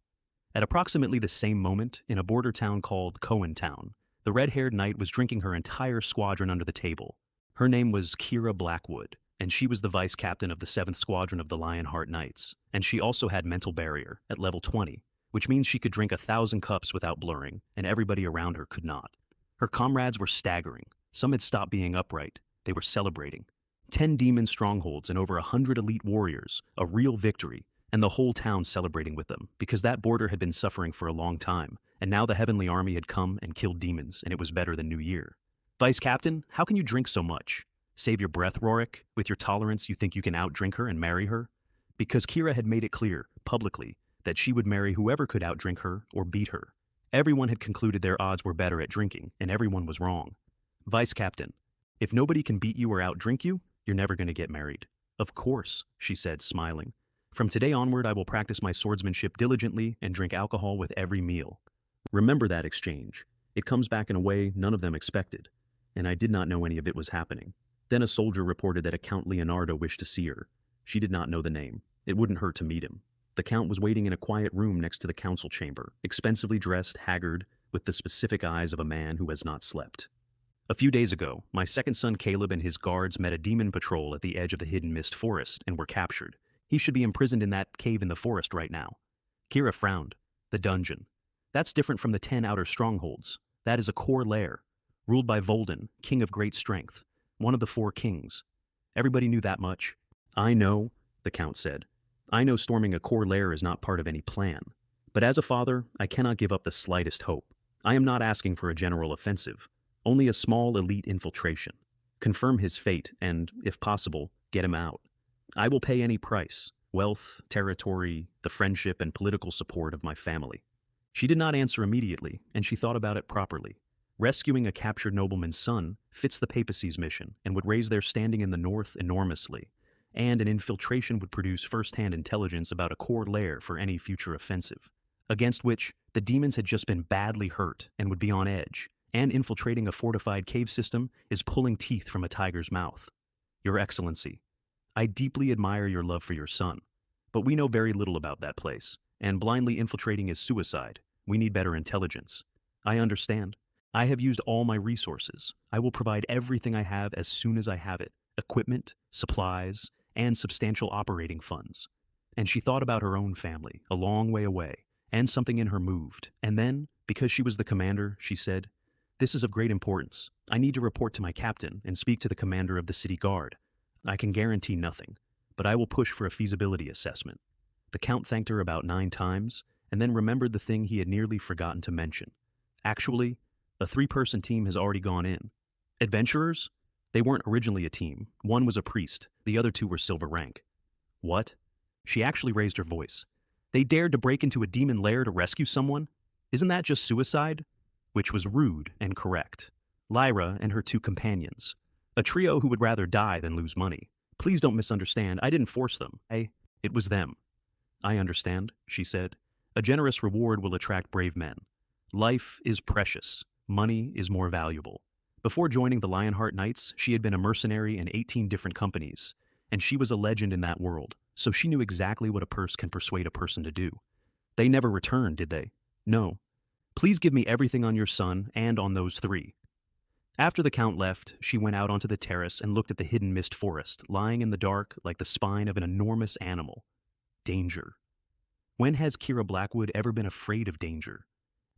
At approximately the same moment, in a border town called Cohen Town, the red-haired knight was drinking her entire squadron under the table. Her name was Kira Blackwood, and she was the vice captain of the 7th Squadron of the Lionheart Knights, and she also had mental barrier at level 20, which means she could drink 1,000 cups without blurring, and everybody around her could not. Her comrades were staggering. Some had stopped being upright. They were celebrating. 10 demon strongholds and over 100 elite warriors, a real victory, and the whole town celebrating with them, because that border had been suffering for a long time, and now the heavenly army had come and killed demons, and it was better than New Year. Vice Captain, how can you drink so much? Save your breath, Rorik. With your tolerance, you think you can outdrink her and marry her? Because Kira had made it clear, publicly, that she would marry whoever could outdrink her or beat her. Everyone had concluded their odds were better at drinking, and everyone was wrong. Vice Captain, if nobody can beat you or outdrink you, you're never going to get married. Of course, she said, smiling. From today onward, I will practice my swordsmanship diligently and drink alcohol with every meal. Remember that exchange. It comes back in a way none of them expected, and I did not know any of it was happening. Then a soldier reported that a Count Leonardo wished to see her. She did not know the name. It wouldn't hurt to meet him. The Count was waiting in a quiet room next to the council chamber, expensively dressed, haggard, with the specific eyes of a man who has not slept. A few days ago, my second son Caleb and his guards met a demon patrol at the edge of the Hidden Mist Forest and were captured. He should be imprisoned in that cave in the forest right now. Kira frowned. The dungeon. That's different from the 10 outer strongholds. That is a core lair, ruled by Volden, king of great strength, one of the 4 kings. Everybody knew that much. I know, the Count said. I know storming a core lair is not part of any plan. But as a father, I cannot give up the slightest hope. I am not asking for a general offensive, only a small elite infiltration. Confirm his fate and, if possible, get him out. I will pay any price, wealth, territory, the friendship and political support of my family. She did not answer immediately, and she thought about it properly. Rescuing a captured nobleman's son fits the papacy's mission and would raise their standing in the north enormously, and an infiltration would produce first-hand intelligence about a core lair for any future offensive, against which the demons had just been badly hurt and would be on edge, and infiltrating a fortified cave system is pulling teeth from a tiger's mouth. Your Excellency, I deeply admire your love for your son, but we know very little about that place, and blindly infiltrating is suicide. We need better intelligence. I understand. I have used all my resources. I will provide everything I have as soon as I have it. Equipment, supplies, and substantial operating funds. And she thought about her own family, a long way away, and something in her moved. And then, because she was the commander, she said, "This is of great importance. I need to report to my captain and speak to the commander of the city guard. I can guarantee nothing, but I will push for a feasibility assessment." The Count thanked her about 9 times, and then remembered the thing he had nearly forgotten to mention. Actually, a 3-person team has already gone in. Adventurers? They weren't originally a team. One was a priest, the other 2 were silver rank. What? She actually raised her voice. They dared to break into a demon lair to rescue someone? Isn't that just suicide? Which was rude and correct. Lyra and her 2 companions. A trio who would rather die than lose money. Please don't misunderstand, I didn't force them. It was them. I understand, she said. A generous reward will attract brave men. Life is precious. Money is more valuable. Before joining the Lionheart Knights, she had been a mercenary in 18 different companies, and she was a legend in that world, so she knew exactly what a purse can persuade a person to do. They never returned, did they? No. Please give me everything on your son and on those three. After the Count left, she went out onto the terrace and looked at the hidden mist forest, lying in the dark like the spine of an enormous animal. Danger. When has Kira Blackwood ever been afraid of danger?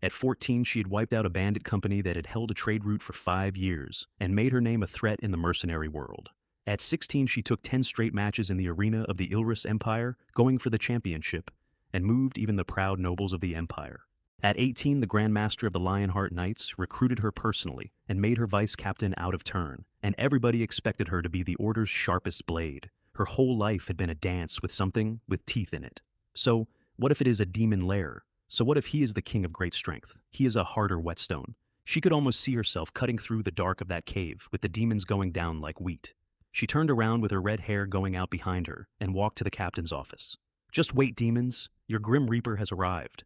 At 14, she had wiped out a bandit company that had held a trade route for 5 years and made her name a threat in the mercenary world. At 16, she took 10 straight matches in the arena of the Ilris Empire, going for the championship, and moved even the proud nobles of the empire. At 18, the Grand Master of the Lionheart Knights recruited her personally and made her vice captain out of turn, and everybody expected her to be the Order's sharpest blade. Her whole life had been a dance with something with teeth in it. So, what if it is a demon lair? So what if he is the king of great strength? He is a harder whetstone. She could almost see herself cutting through the dark of that cave, with the demons going down like wheat. She turned around with her red hair going out behind her and walked to the captain's office. Just wait, demons. Your Grim Reaper has arrived.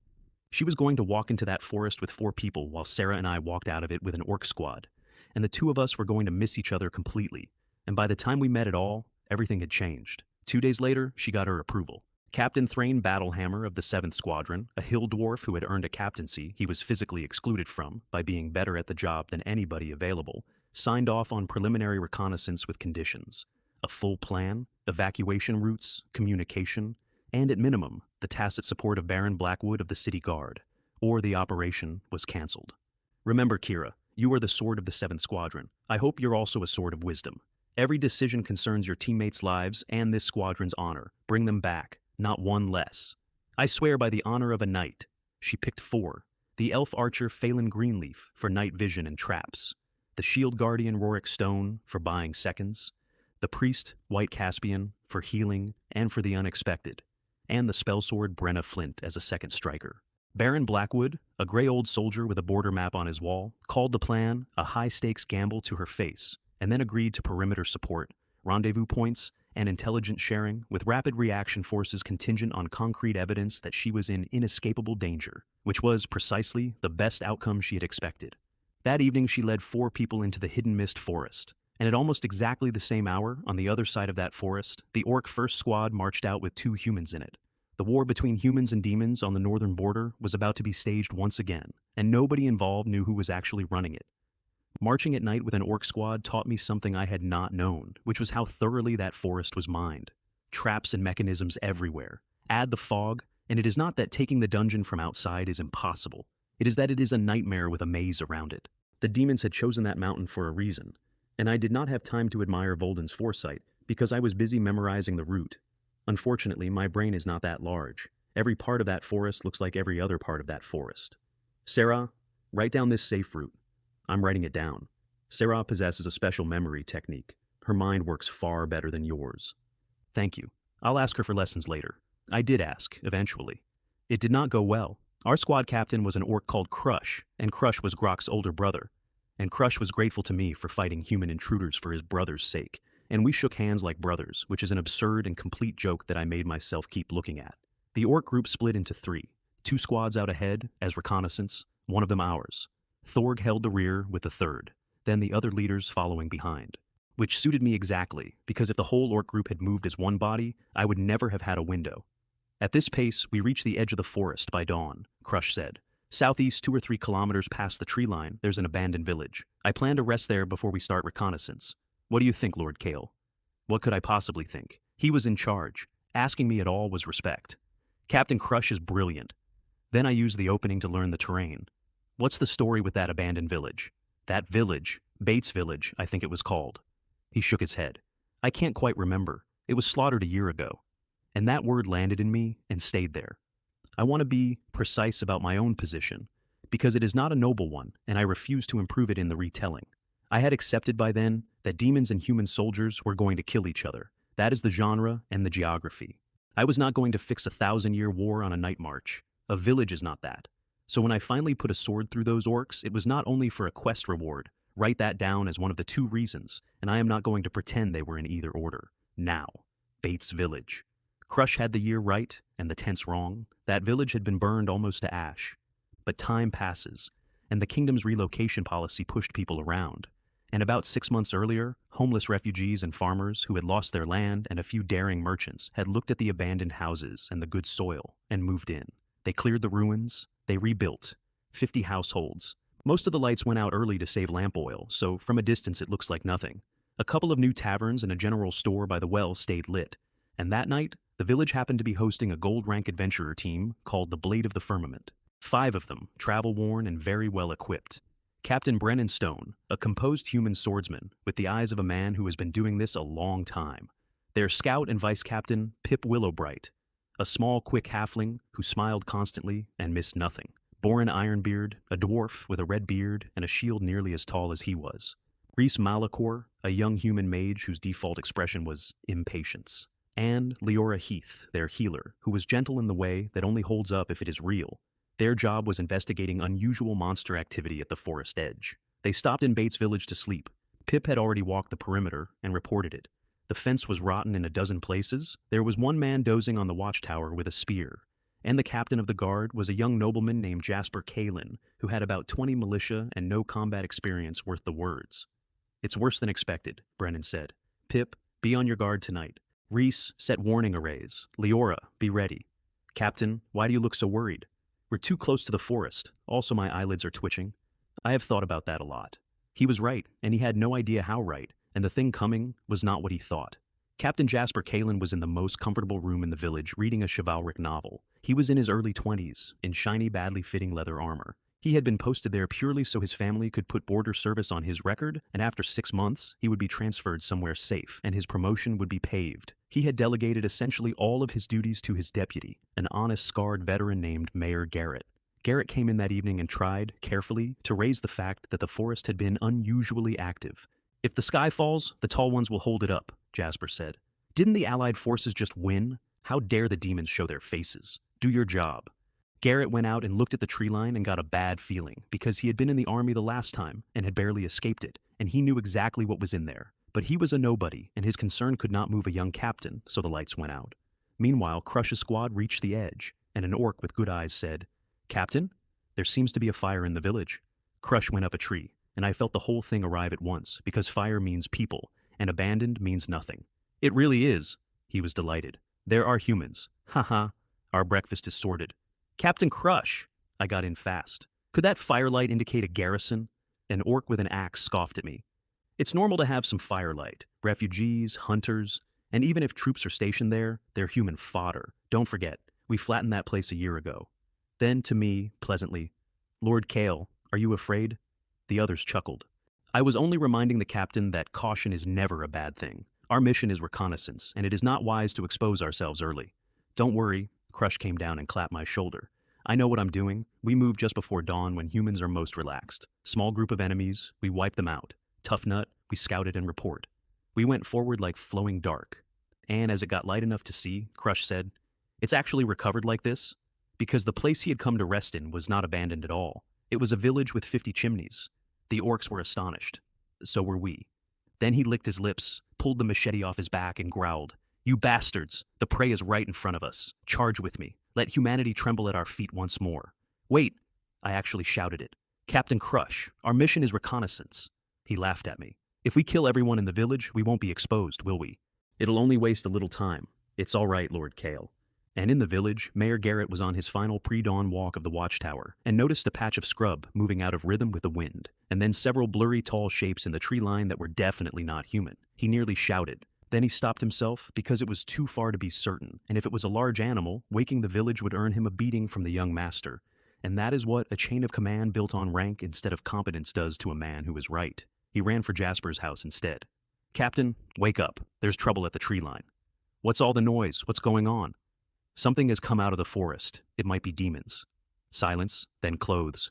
She was going to walk into that forest with 4 people while Sarah and I walked out of it with an orc squad, and the 2 of us were going to miss each other completely, and by the time we met at all, everything had changed. 2 days later, she got her approval. Captain Thrain Battlehammer of the 7th Squadron, a hill dwarf who had earned a captaincy he was physically excluded from by being better at the job than anybody available, signed off on preliminary reconnaissance with conditions. A full plan, evacuation routes, communication, and at minimum, the tacit support of Baron Blackwood of the City Guard, or the operation was cancelled. Remember, Kira, you are the sword of the 7th Squadron. I hope you're also a sword of wisdom. Every decision concerns your teammates' lives and this squadron's honor. Bring them back. Not one less. I swear by the honor of a knight. She picked 4. The elf archer Phelan Greenleaf for night vision and traps. The shield guardian Rorick Stone for buying seconds. The priest White Caspian for healing and for the unexpected. And the spellsword Brenna Flint as a second striker. Baron Blackwood, a gray old soldier with a border map on his wall, called the plan a high-stakes gamble to her face, and then agreed to perimeter support, rendezvous points, and intelligence sharing with rapid reaction forces contingent on concrete evidence that she was in inescapable danger, which was precisely the best outcome she had expected. That evening she led 4 people into the hidden mist forest, and at almost exactly the same hour, on the other side of that forest, the orc first squad marched out with 2 humans in it. The war between humans and demons on the northern border was about to be staged once again, and nobody involved knew who was actually running it. Marching at night with an orc squad taught me something I had not known, which was how thoroughly that forest was mined. Traps and mechanisms everywhere. Add the fog, and it is not that taking the dungeon from outside is impossible. It is that it is a nightmare with a maze around it. The demons had chosen that mountain for a reason, and I did not have time to admire Volden's foresight because I was busy memorizing the route. Unfortunately, my brain is not that large. Every part of that forest looks like every other part of that forest. Sarah, write down this safe route. I'm writing it down. Sarah possesses a special memory technique. Her mind works far better than yours. Thank you. I'll ask her for lessons later. I did ask, eventually. It did not go well. Our squad captain was an orc called Crush, and Crush was Grok's older brother. And Crush was grateful to me for fighting human intruders for his brother's sake, and we shook hands like brothers, which is an absurd and complete joke that I made myself keep looking at. The orc group split into 3, 2 squads out ahead as reconnaissance, one of them ours. Thorg held the rear with the 3rd, then the other leaders following behind, which suited me exactly, because if the whole orc group had moved as one body, I would never have had a window. At this pace, we reached the edge of the forest by dawn, Crush said. Southeast 2 or 3 kilometers past the tree line, there's an abandoned village. I plan to rest there before we start reconnaissance. What do you think, Lord Kale? What could I possibly think? He was in charge. Asking me at all was respect. Captain Crush is brilliant. Then I used the opening to learn the terrain. What's the story with that abandoned village? That village, Bates Village, I think it was called. He shook his head. I can't quite remember. It was slaughtered a year ago. And that word landed in me and stayed there. I want to be precise about my own position, because it is not a noble one, and I refuse to improve it in the retelling. I had accepted by then that demons and human soldiers were going to kill each other. That is the genre and the geography. I was not going to fix a 1,000-year war on a night march. A village is not that. So when I finally put a sword through those orcs, it was not only for a quest reward. Write that down as one of the 2 reasons, and I am not going to pretend they were in either order. Now, Bates Village. Crush had the year right and the tense wrong. That village had been burned almost to ash. But time passes, and the kingdom's relocation policy pushed people around. And about 6 months earlier, homeless refugees and farmers who had lost their land and a few daring merchants had looked at the abandoned houses and the good soil and moved in. They cleared the ruins, they rebuilt. 50 households. Most of the lights went out early to save lamp oil, so from a distance it looks like nothing. A couple of new taverns and a general store by the well stayed lit. And that night, the village happened to be hosting a gold rank adventurer team called the Blade of the Firmament. 5 of them, travel-worn and very well equipped. Captain Brennan Stone, a composed human swordsman with the eyes of a man who has been doing this a long time. Their scout and vice captain, Pip Willowbright, a small, quick halfling who smiled constantly and missed nothing. Borin Ironbeard, a dwarf with a red beard and a shield nearly as tall as he was. Reese Malachor, a young human mage whose default expression was impatience. And Leora Heath, their healer, who was gentle in the way that only holds up if it is real. Their job was investigating unusual monster activity at the forest edge. They stopped in Bates Village to sleep. Pip had already walked the perimeter and reported it. The fence was rotten in a dozen places. There was one man dozing on the watchtower with a spear. And the captain of the guard was a young nobleman named Jasper Kalin, who had about 20 militia and no combat experience worth the words. "It's worse than expected," Brennan said. "Pip, be on your guard tonight. Reese, set warning arrays. Leora, be ready. Captain, why do you look so worried?" "We're too close to the forest. Also, my eyelids are twitching." "I have thought about that a lot." He was right, and he had no idea how right, and the thing coming was not what he thought. Captain Jasper Kalin was in the most comfortable room in the village reading a chivalric novel. He was in his early 20s, in shiny, badly fitting leather armor. He had been posted there purely so his family could put border service on his record, and after 6 months, he would be transferred somewhere safe, and his promotion would be paved. He had delegated essentially all of his duties to his deputy, an honest, scarred veteran named Mayor Garrett. Garrett came in that evening and tried, carefully, to raise the fact that the forest had been unusually active. "If the sky falls, the tall ones will hold it up," Jasper said. "Didn't the Allied forces just win? How dare the demons show their faces? Do your job." Garrett went out and looked at the tree line and got a bad feeling, because he had been in the army the last time and had barely escaped it, and he knew exactly what was in there. But he was a nobody, and his concern could not move a young captain, so the lights went out. Meanwhile, Crush's squad reached the edge, and an orc with good eyes said, "Captain, there seems to be a fire in the village." Crush went up a tree, and I felt the whole thing arrive at once, because fire means people, and abandoned means nothing. "It really is." He was delighted. "There are humans. Haha, our breakfast is sorted." "Captain Crush!" I got in fast. "Could that firelight indicate a garrison?" An orc with an axe scoffed at me. "It's normal to have some firelight. Refugees, hunters, and even if troops are stationed there, they're human fodder. Don't forget, we flattened that place a year ago." Then to me, pleasantly, "Lord Kale, are you afraid?" The others chuckled. I was only reminding the captain that caution is never a bad thing. Our mission is reconnaissance, and it is not wise to expose ourselves early. "Don't worry," Crush came down and clapped my shoulder. "I know what I'm doing. We move just before dawn when humans are most relaxed. Small group of enemies, we wipe them out. Tough nut, we scout it and report." We went forward like flowing dark. And as it got light enough to see, Crush said, "It's actually recovered like this?" Because the place he had come to rest in was not abandoned at all. It was a village with 50 chimneys. The orcs were astonished. So were we. Then he licked his lips, pulled the machete off his back, and growled, "You bastards! The prey is right in front of us. Charge with me. Let humanity tremble at our feet once more." "Wait!" I actually shouted it. "Captain Crush, our mission is reconnaissance." He laughed at me. "If we kill everyone in the village, we won't be exposed, will we? It'll only waste a little time. It's all right, Lord Kale." And in the village, Mayor Garrett was on his final pre-dawn walk of the watchtower and noticed a patch of scrub moving out of rhythm with the wind, and then several blurry tall shapes in the tree line that were definitely not human. He nearly shouted. Then he stopped himself because it was too far to be certain, and if it was a large animal, waking the village would earn him a beating from the young master. And that is what a chain of command built on rank instead of competence does to a man who is right. He ran for Jasper's house instead. "Captain, wake up. There's trouble at the tree line." "What's all the noise? What's going on?" "Something has come out of the forest. It might be demons." Silence, then clothes.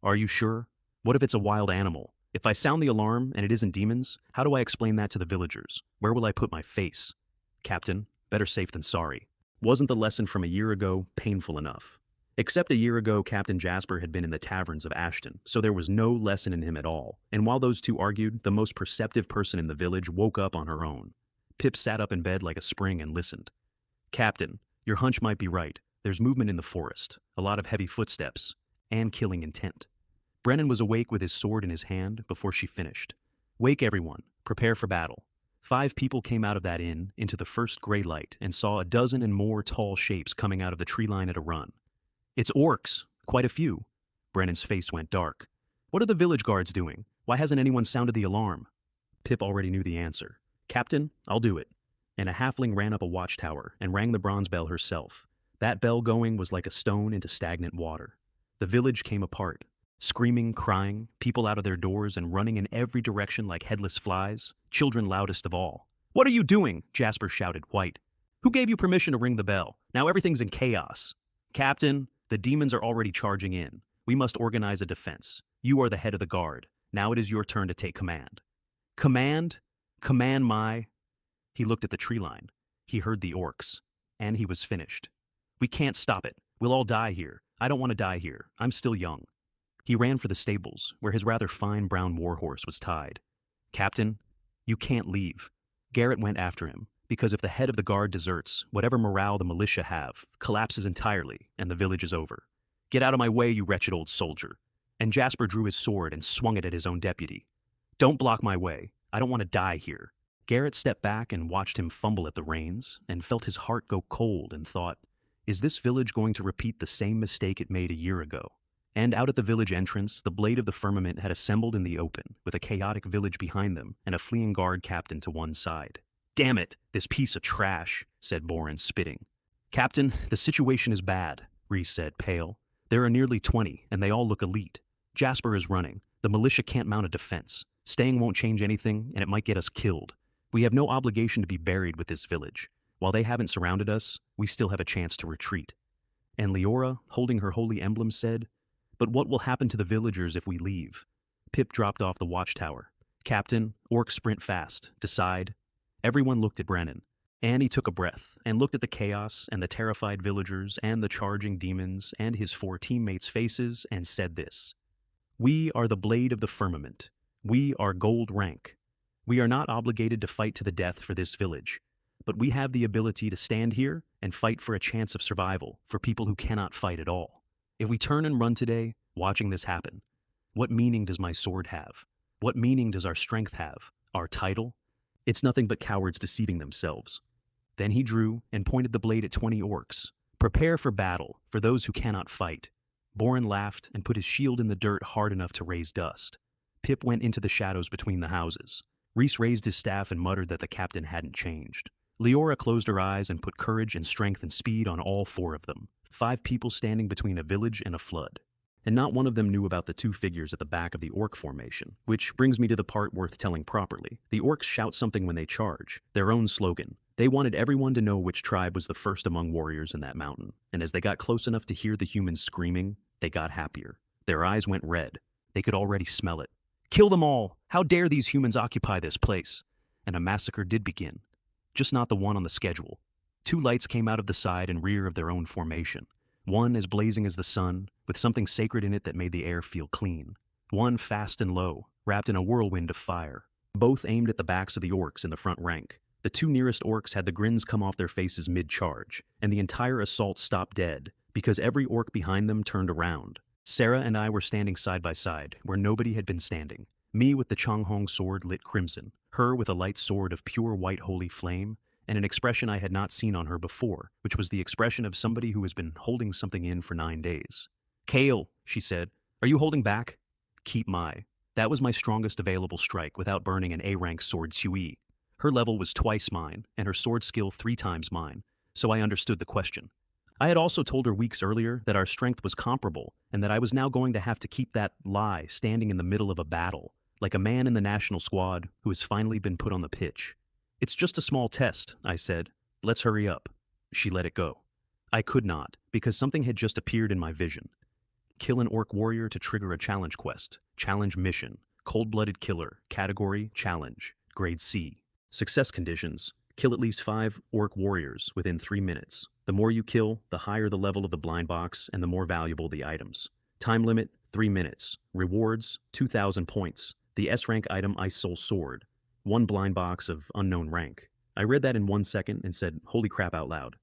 "Are you sure? What if it's a wild animal? If I sound the alarm and it isn't demons, how do I explain that to the villagers? Where will I put my face?" "Captain, better safe than sorry." Wasn't the lesson from a year ago painful enough? Except a year ago, Captain Jasper had been in the taverns of Ashton, so there was no lesson in him at all. And while those two argued, the most perceptive person in the village woke up on her own. Pip sat up in bed like a spring and listened. Captain, your hunch might be right. There's movement in the forest, a lot of heavy footsteps, and killing intent. Brennan was awake with his sword in his hand before she finished. Wake everyone, prepare for battle. 5 people came out of that inn into the first gray light and saw a dozen and more tall shapes coming out of the tree line at a run. It's orcs, quite a few. Brennan's face went dark. What are the village guards doing? Why hasn't anyone sounded the alarm? Pip already knew the answer. Captain, I'll do it. And a halfling ran up a watchtower and rang the bronze bell herself. That bell going was like a stone into stagnant water. The village came apart. Screaming, crying, people out of their doors and running in every direction like headless flies, children loudest of all. What are you doing? Jasper shouted, white. Who gave you permission to ring the bell? Now everything's in chaos. Captain, the demons are already charging in. We must organize a defense. You are the head of the guard. Now it is your turn to take command. Command? Command my... He looked at the tree line. He heard the orcs. And he was finished. We can't stop it. We'll all die here. I don't want to die here. I'm still young. He ran for the stables, where his rather fine brown warhorse was tied. Captain, you can't leave. Garrett went after him, because if the head of the guard deserts, whatever morale the militia have collapses entirely, and the village is over. Get out of my way, you wretched old soldier. And Jasper drew his sword and swung it at his own deputy. Don't block my way. I don't want to die here. Garrett stepped back and watched him fumble at the reins, and felt his heart go cold and thought, is this village going to repeat the same mistake it made a year ago? And out at the village entrance, the blade of the firmament had assembled in the open, with a chaotic village behind them and a fleeing guard captain to one side. Damn it, this piece of trash, said Boren, spitting. Captain, the situation is bad, Reese said, pale. There are nearly 20, and they all look elite. Jasper is running. The militia can't mount a defense. Staying won't change anything, and it might get us killed. We have no obligation to be buried with this village. While they haven't surrounded us, we still have a chance to retreat. And Leora, holding her holy emblem, said, but what will happen to the villagers if we leave? Pip dropped off the watchtower. Captain, orcs sprint fast. Decide. Everyone looked at Brennan. Annie took a breath and looked at the chaos and the terrified villagers and the charging demons and his 4 teammates' faces and said this. We are the blade of the firmament. We are gold rank. We are not obligated to fight to the death for this village, but we have the ability to stand here and fight for a chance of survival for people who cannot fight at all. If we turn and run today, watching this happen, what meaning does my sword have? What meaning does our strength have? Our title? It's nothing but cowards deceiving themselves. Then he drew and pointed the blade at 20 orcs. Prepare for battle, for those who cannot fight. Boren laughed and put his shield in the dirt hard enough to raise dust. Pip went into the shadows between the houses. Reese raised his staff and muttered that the captain hadn't changed. Leora closed her eyes and put courage and strength and speed on all 4 of them. 5 people standing between a village and a flood. And not one of them knew about the 2 figures at the back of the orc formation, which brings me to the part worth telling properly. The orcs shout something when they charge, their own slogan. They wanted everyone to know which tribe was the first among warriors in that mountain, and as they got close enough to hear the humans screaming, they got happier. Their eyes went red. They could already smell it. Kill them all! How dare these humans occupy this place? And a massacre did begin. Just not the one on the schedule. 2 lights came out of the side and rear of their own formation. One as blazing as the sun, with something sacred in it that made the air feel clean. One fast and low, wrapped in a whirlwind of fire. Both aimed at the backs of the orcs in the front rank. The 2 nearest orcs had the grins come off their faces mid-charge, and the entire assault stopped dead, because every orc behind them turned around. Sarah and I were standing side by side, where nobody had been standing. Me with the Chonghong sword lit crimson, her with a light sword of pure white holy flame, and an expression I had not seen on her before, which was the expression of somebody who has been holding something in for 9 days. Kale, she said, are you holding back? Keep my. That was my strongest available strike without burning an A-rank sword Tsui. Her level was twice mine, and her sword skill 3 times mine, so I understood the question. I had also told her weeks earlier that our strength was comparable, and that I was now going to have to keep that lie standing in the middle of a battle, like a man in the national squad who has finally been put on the pitch. It's just a small test, I said. Let's hurry up. She let it go. I could not, because something had just appeared in my vision. Kill an orc warrior to trigger a challenge quest. Challenge mission. Cold-blooded killer. Category challenge. Grade C. Success conditions. Kill at least 5 orc warriors within 3 minutes. The more you kill, the higher the level of the blind box and the more valuable the items. Time limit, 3 minutes. Rewards, 2,000 points. The S-rank item Ice Soul Sword. 1 blind box of unknown rank. I read that in 1 second and said, holy crap out loud.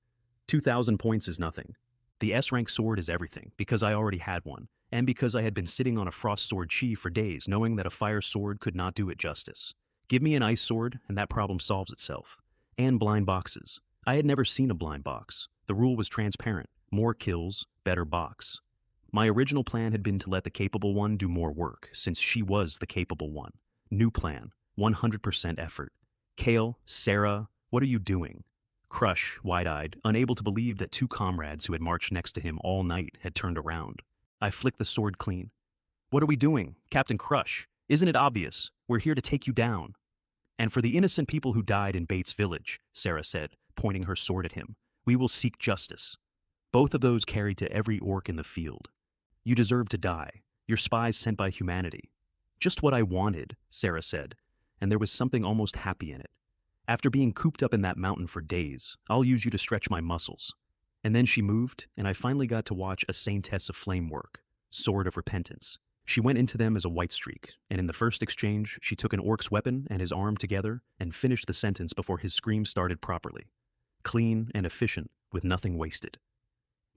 2,000 points is nothing. The S-rank sword is everything, because I already had one, and because I had been sitting on a frost sword chi for days knowing that a fire sword could not do it justice. Give me an ice sword, and that problem solves itself. And blind boxes. I had never seen a blind box. The rule was transparent. More kills, better box. My original plan had been to let the capable one do more work, since she was the capable one. New plan, 100% effort. Kale, Sarah, what are you doing? Crush, wide-eyed, unable to believe that two comrades who had marched next to him all night had turned around. I flicked the sword clean. What are we doing, Captain Crush? Isn't it obvious? We're here to take you down. And for the innocent people who died in Bates Village, Sarah said, pointing her sword at him, we will seek justice. Both of those carried to every orc in the field. You deserve to die. You're spies sent by humanity. Just what I wanted, Sarah said, and there was something almost happy in it. After being cooped up in that mountain for days, I'll use you to stretch my muscles. And then she moved, and I finally got to watch a Saintess of Flame work, Sword of Repentance. She went into them as a white streak, and in the first exchange, she took an orc's weapon and his arm together and finished the sentence before his scream started properly. Clean and efficient, with nothing wasted.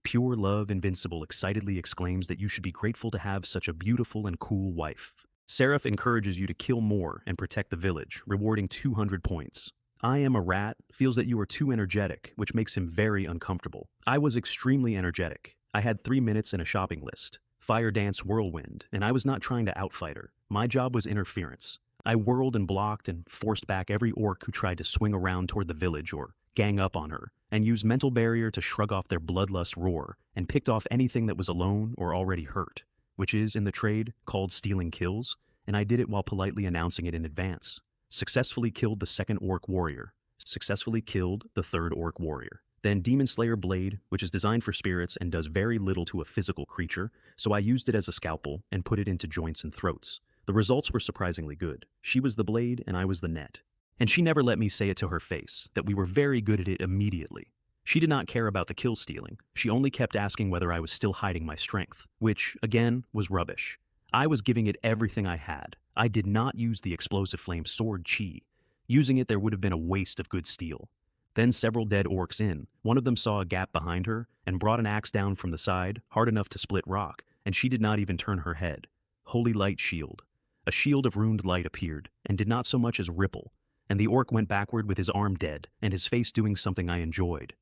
Pure love invincible excitedly exclaims that you should be grateful to have such a beautiful and cool wife. Seraph encourages you to kill more and protect the village, rewarding 200 points. I am a rat feels that you are too energetic, which makes him very uncomfortable. I was extremely energetic. I had 3 minutes and a shopping list. Fire dance whirlwind, and I was not trying to outfight her. My job was interference. I whirled and blocked and forced back every orc who tried to swing around toward the village or gang up on her, and used mental barrier to shrug off their bloodlust roar, and picked off anything that was alone or already hurt, which is, in the trade, called stealing kills, and I did it while politely announcing it in advance. Successfully killed the second orc warrior. Successfully killed the third orc warrior. Then Demon Slayer Blade, which is designed for spirits and does very little to a physical creature, so I used it as a scalpel and put it into joints and throats. The results were surprisingly good. She was the blade and I was the net. And she never let me say it to her face, that we were very good at it immediately. She did not care about the kill stealing. She only kept asking whether I was still hiding my strength, which, again, was rubbish. I was giving it everything I had. I did not use the explosive flame sword chi. Using it, there would have been a waste of good steel. Then several dead orcs in, one of them saw a gap behind her and brought an axe down from the side, hard enough to split rock, and she did not even turn her head. Holy light shield. A shield of ruined light appeared, and did not so much as ripple, and the orc went backward with his arm dead, and his face doing something I enjoyed.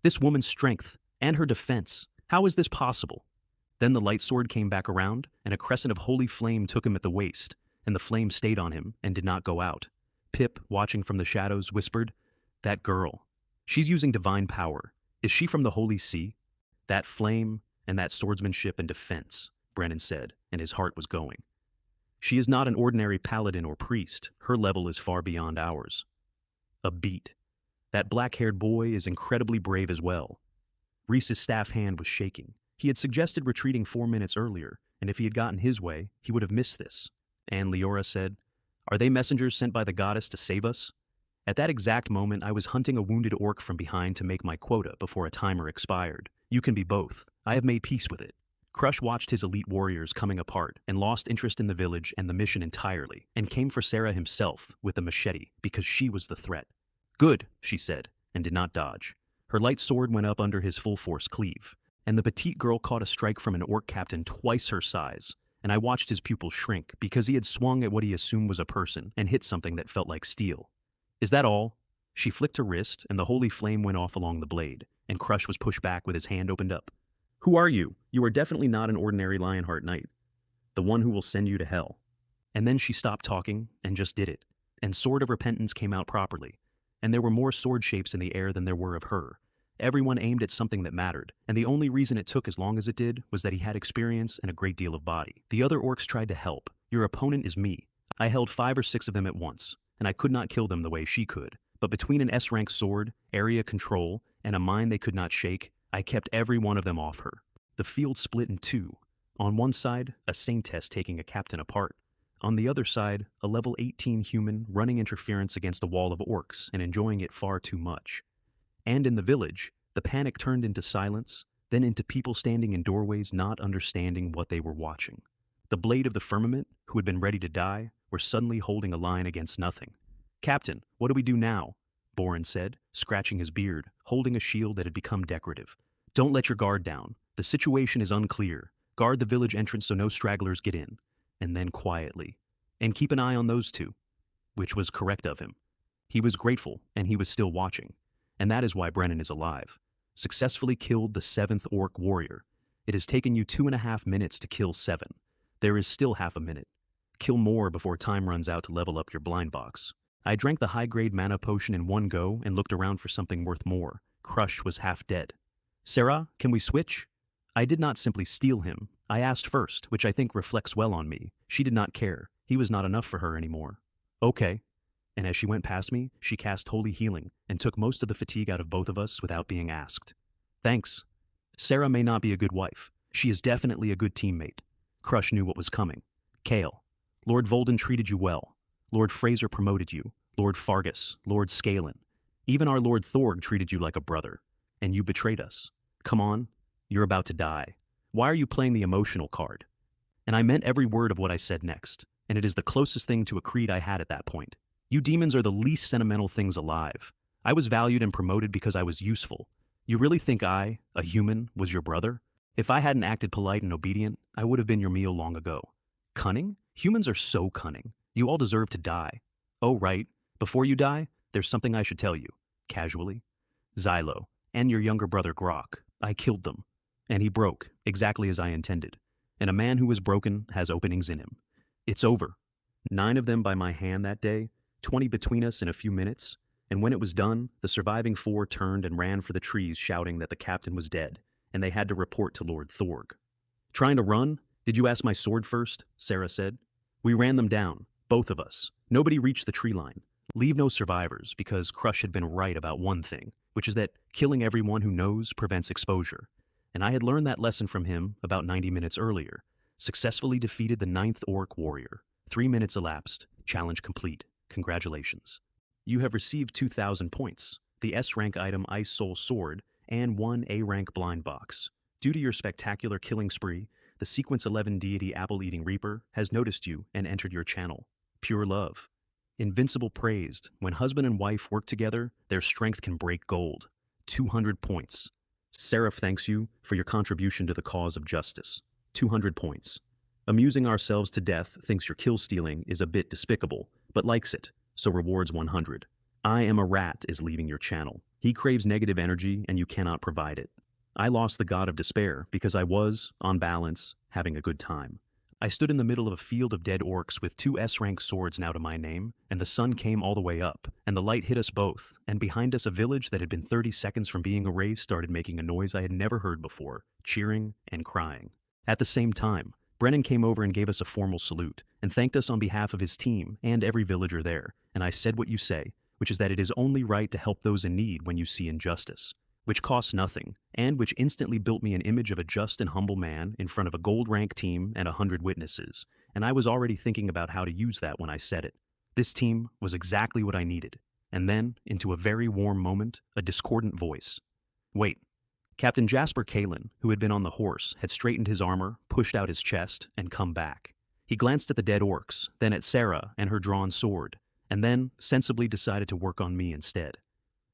This woman's strength, and her defense, how is this possible? Then the light sword came back around, and a crescent of holy flame took him at the waist, and the flame stayed on him and did not go out. Pip, watching from the shadows, whispered, "That girl. She's using divine power. Is she from the Holy See?" "That flame and that swordsmanship and defense," Brennan said, and his heart was going. "She is not an ordinary paladin or priest. Her level is far beyond ours." A beat. "That black-haired boy is incredibly brave as well." Reese's staff hand was shaking. He had suggested retreating 4 minutes earlier, and if he had gotten his way, he would have missed this. And Leora said, "Are they messengers sent by the goddess to save us?" At that exact moment, I was hunting a wounded orc from behind to make my quota before a timer expired. You can be both. I have made peace with it. Crush watched his elite warriors coming apart and lost interest in the village and the mission entirely, and came for Sarah himself with a machete because she was the threat. "Good," she said, and did not dodge. Her light sword went up under his full-force cleave, and the petite girl caught a strike from an orc captain twice her size, and I watched his pupils shrink because he had swung at what he assumed was a person and hit something that felt like steel. "Is that all?" She flicked her wrist, and the holy flame went off along the blade, and Crush was pushed back with his hand opened up. "Who are you? You are definitely not an ordinary Lionheart Knight. The one who will send you to hell." And then she stopped talking and just did it, and Sword of Repentance came out properly, and there were more sword shapes in the air than there were of her. Everyone aimed at something that mattered, and the only reason it took as long as it did was that he had experience and a great deal of body. The other orcs tried to help. Your opponent is me. I held 5 or 6 of them at once, and I could not kill them the way she could. But between an S-rank sword, area control, and a mind they could not shake, I kept every one of them off her. The field split in 2. On one side, a Saintess taking a captain apart. On the other side, a level 18 human running interference against a wall of orcs and enjoying it far too much. And in the village, the panic turned into silence, then into people standing in doorways not understanding what they were watching. The blade of the firmament, who had been ready to die, were suddenly holding a line against nothing. "Captain, what do we do now?" Boren said, scratching his beard, holding a shield that had become decorative. Don't let your guard down. The situation is unclear. Guard the village entrance so no stragglers get in. And then quietly. And keep an eye on those two. Which was correct of him. He was grateful, and he was still watching. And that is why Brennan is alive. Successfully killed the 7th orc warrior. It has taken you 2.5 minutes to kill 7. There is still half a minute. Kill more before time runs out to level up your blind box. I drank the high-grade mana potion in one go and looked around for something worth more. Crush was half dead. Sarah, can we switch? I did not simply steal him. I asked first, which I think reflects well on me. She did not care. He was not enough for her anymore. Okay. And as she went past me, she cast Holy Healing and took most of the fatigue out of both of us without being asked. Thanks. Sarah may not be a good wife. She is definitely a good teammate. Crush knew what was coming. Kale. Lord Volden treated you well. Lord Fraser promoted you. Lord Fargus, Lord Scalen. Even our Lord Thorg treated you like a brother. And you betrayed us. Come on, you're about to die. Why are you playing the emotional card? And I meant every word of what I said next, and it is the closest thing to a creed I had at that point. You demons are the least sentimental things alive. I was valued and promoted because I was useful. You really think I, a human, was your brother? If I hadn't acted polite and obedient, I would have been your meal long ago. Cunning? Humans are so cunning. You all deserve to die. Oh, right. Before you die, there's something I should tell you. Casually. Xylo, and your younger brother Grok. I killed them. And he broke, exactly as I intended. And a man who is broken has openings in him. It's over. 9 of them by my hand that day, 20 between us in a few minutes, and when it was done, the surviving 4 turned and ran for the trees shouting that the captain was dead, and they had to report to Lord Thorg. Trying to run? Did you ask my sword first? Sarah said. We ran them down, both of us. Nobody reached the tree line. Leave no survivors, because Crush had been right about one thing, which is that killing everyone who knows prevents exposure. And I had learned that lesson from him about 90 minutes earlier. Successfully defeated the 9th orc warrior. 3 minutes elapsed. Challenge complete. Congratulations. You have received 2,000 points, the S-rank item Ice Soul Sword, and 1 A-rank blind box. Due to your spectacular killing spree, the Sequence 11 deity Apple-Eating Reaper has noticed you and entered your channel. Pure love. Invincible praised. When husband and wife work together, their strength can break gold. 200 points. Seraph thanks you for your contribution to the cause of justice. 200 points. Amusing ourselves to death thinks your kill stealing is a bit despicable, but likes it, so rewards 100. I am a rat is leaving your channel. He craves negative energy and you cannot provide it. I lost the god of despair because I was, on balance, having a good time. I stood in the middle of a field of dead orcs with 2 S-rank swords now to my name, and the sun came all the way up, and the light hit us both, and behind us a village that had been 30 seconds from being erased started making a noise I had never heard before, cheering and crying. At the same time, Brennan came over and gave us a formal salute, and thanked us on behalf of his team and every villager there, and I said what you say, which is that it is only right to help those in need when you see injustice, which costs nothing, and which instantly built me an image of a just and humble man in front of a gold-rank team and 100 witnesses, and I was already thinking about how to use that when I said it. This team was exactly what I needed, and then, into a very warm moment, a discordant voice. Wait. Captain Jasper Kalin, who had been on the horse, had straightened his armor, pushed out his chest, and come back. He glanced at the dead orcs, then at Sarah and her drawn sword, and then sensibly decided to work on me instead.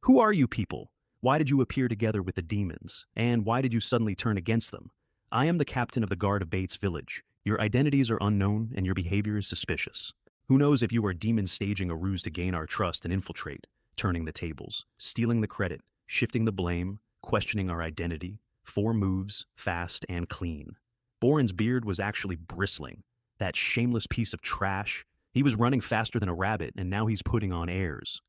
Who are you people? Why did you appear together with the demons? And why did you suddenly turn against them? I am the captain of the guard of Bates Village. Your identities are unknown and your behavior is suspicious. Who knows if you are demons staging a ruse to gain our trust and infiltrate, turning the tables, stealing the credit, shifting the blame, questioning our identity, 4 moves, fast and clean. Boren's beard was actually bristling. That shameless piece of trash. He was running faster than a rabbit and now he's putting on airs.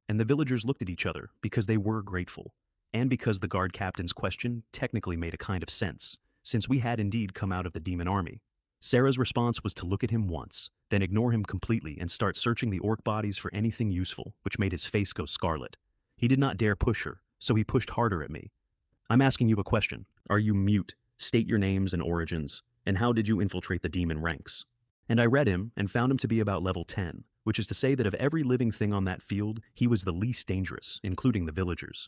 And the villagers looked at each other because they were grateful, and because the guard captain's question technically made a kind of sense, since we had indeed come out of the demon army. Sarah's response was to look at him once, then ignore him completely and start searching the orc bodies for anything useful, which made his face go scarlet. He did not dare push her, so he pushed harder at me. I'm asking you a question. Are you mute? State your names and origins, and how did you infiltrate the demon ranks? And I read him and found him to be about level 10, which is to say that of every living thing on that field, he was the least dangerous, including the villagers.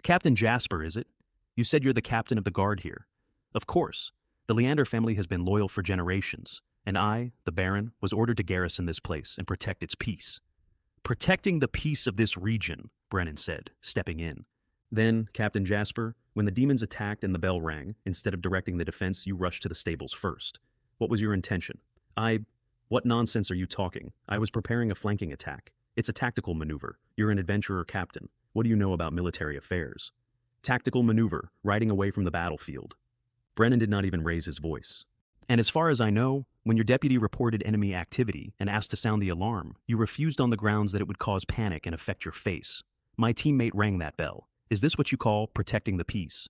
Captain Jasper, is it? You said you're the captain of the guard here. Of course. The Leander family has been loyal for generations, and I, the Baron, was ordered to garrison this place and protect its peace. Protecting the peace of this region, Brennan said, stepping in. Then, Captain Jasper, when the demons attacked and the bell rang, instead of directing the defense, you rushed to the stables first. What was your intention? What nonsense are you talking? I was preparing a flanking attack. It's a tactical maneuver. You're an adventurer captain. What do you know about military affairs? Tactical maneuver, riding away from the battlefield. Brennan did not even raise his voice. And as far as I know, when your deputy reported enemy activity and asked to sound the alarm, you refused on the grounds that it would cause panic and affect your face. My teammate rang that bell. Is this what you call protecting the peace?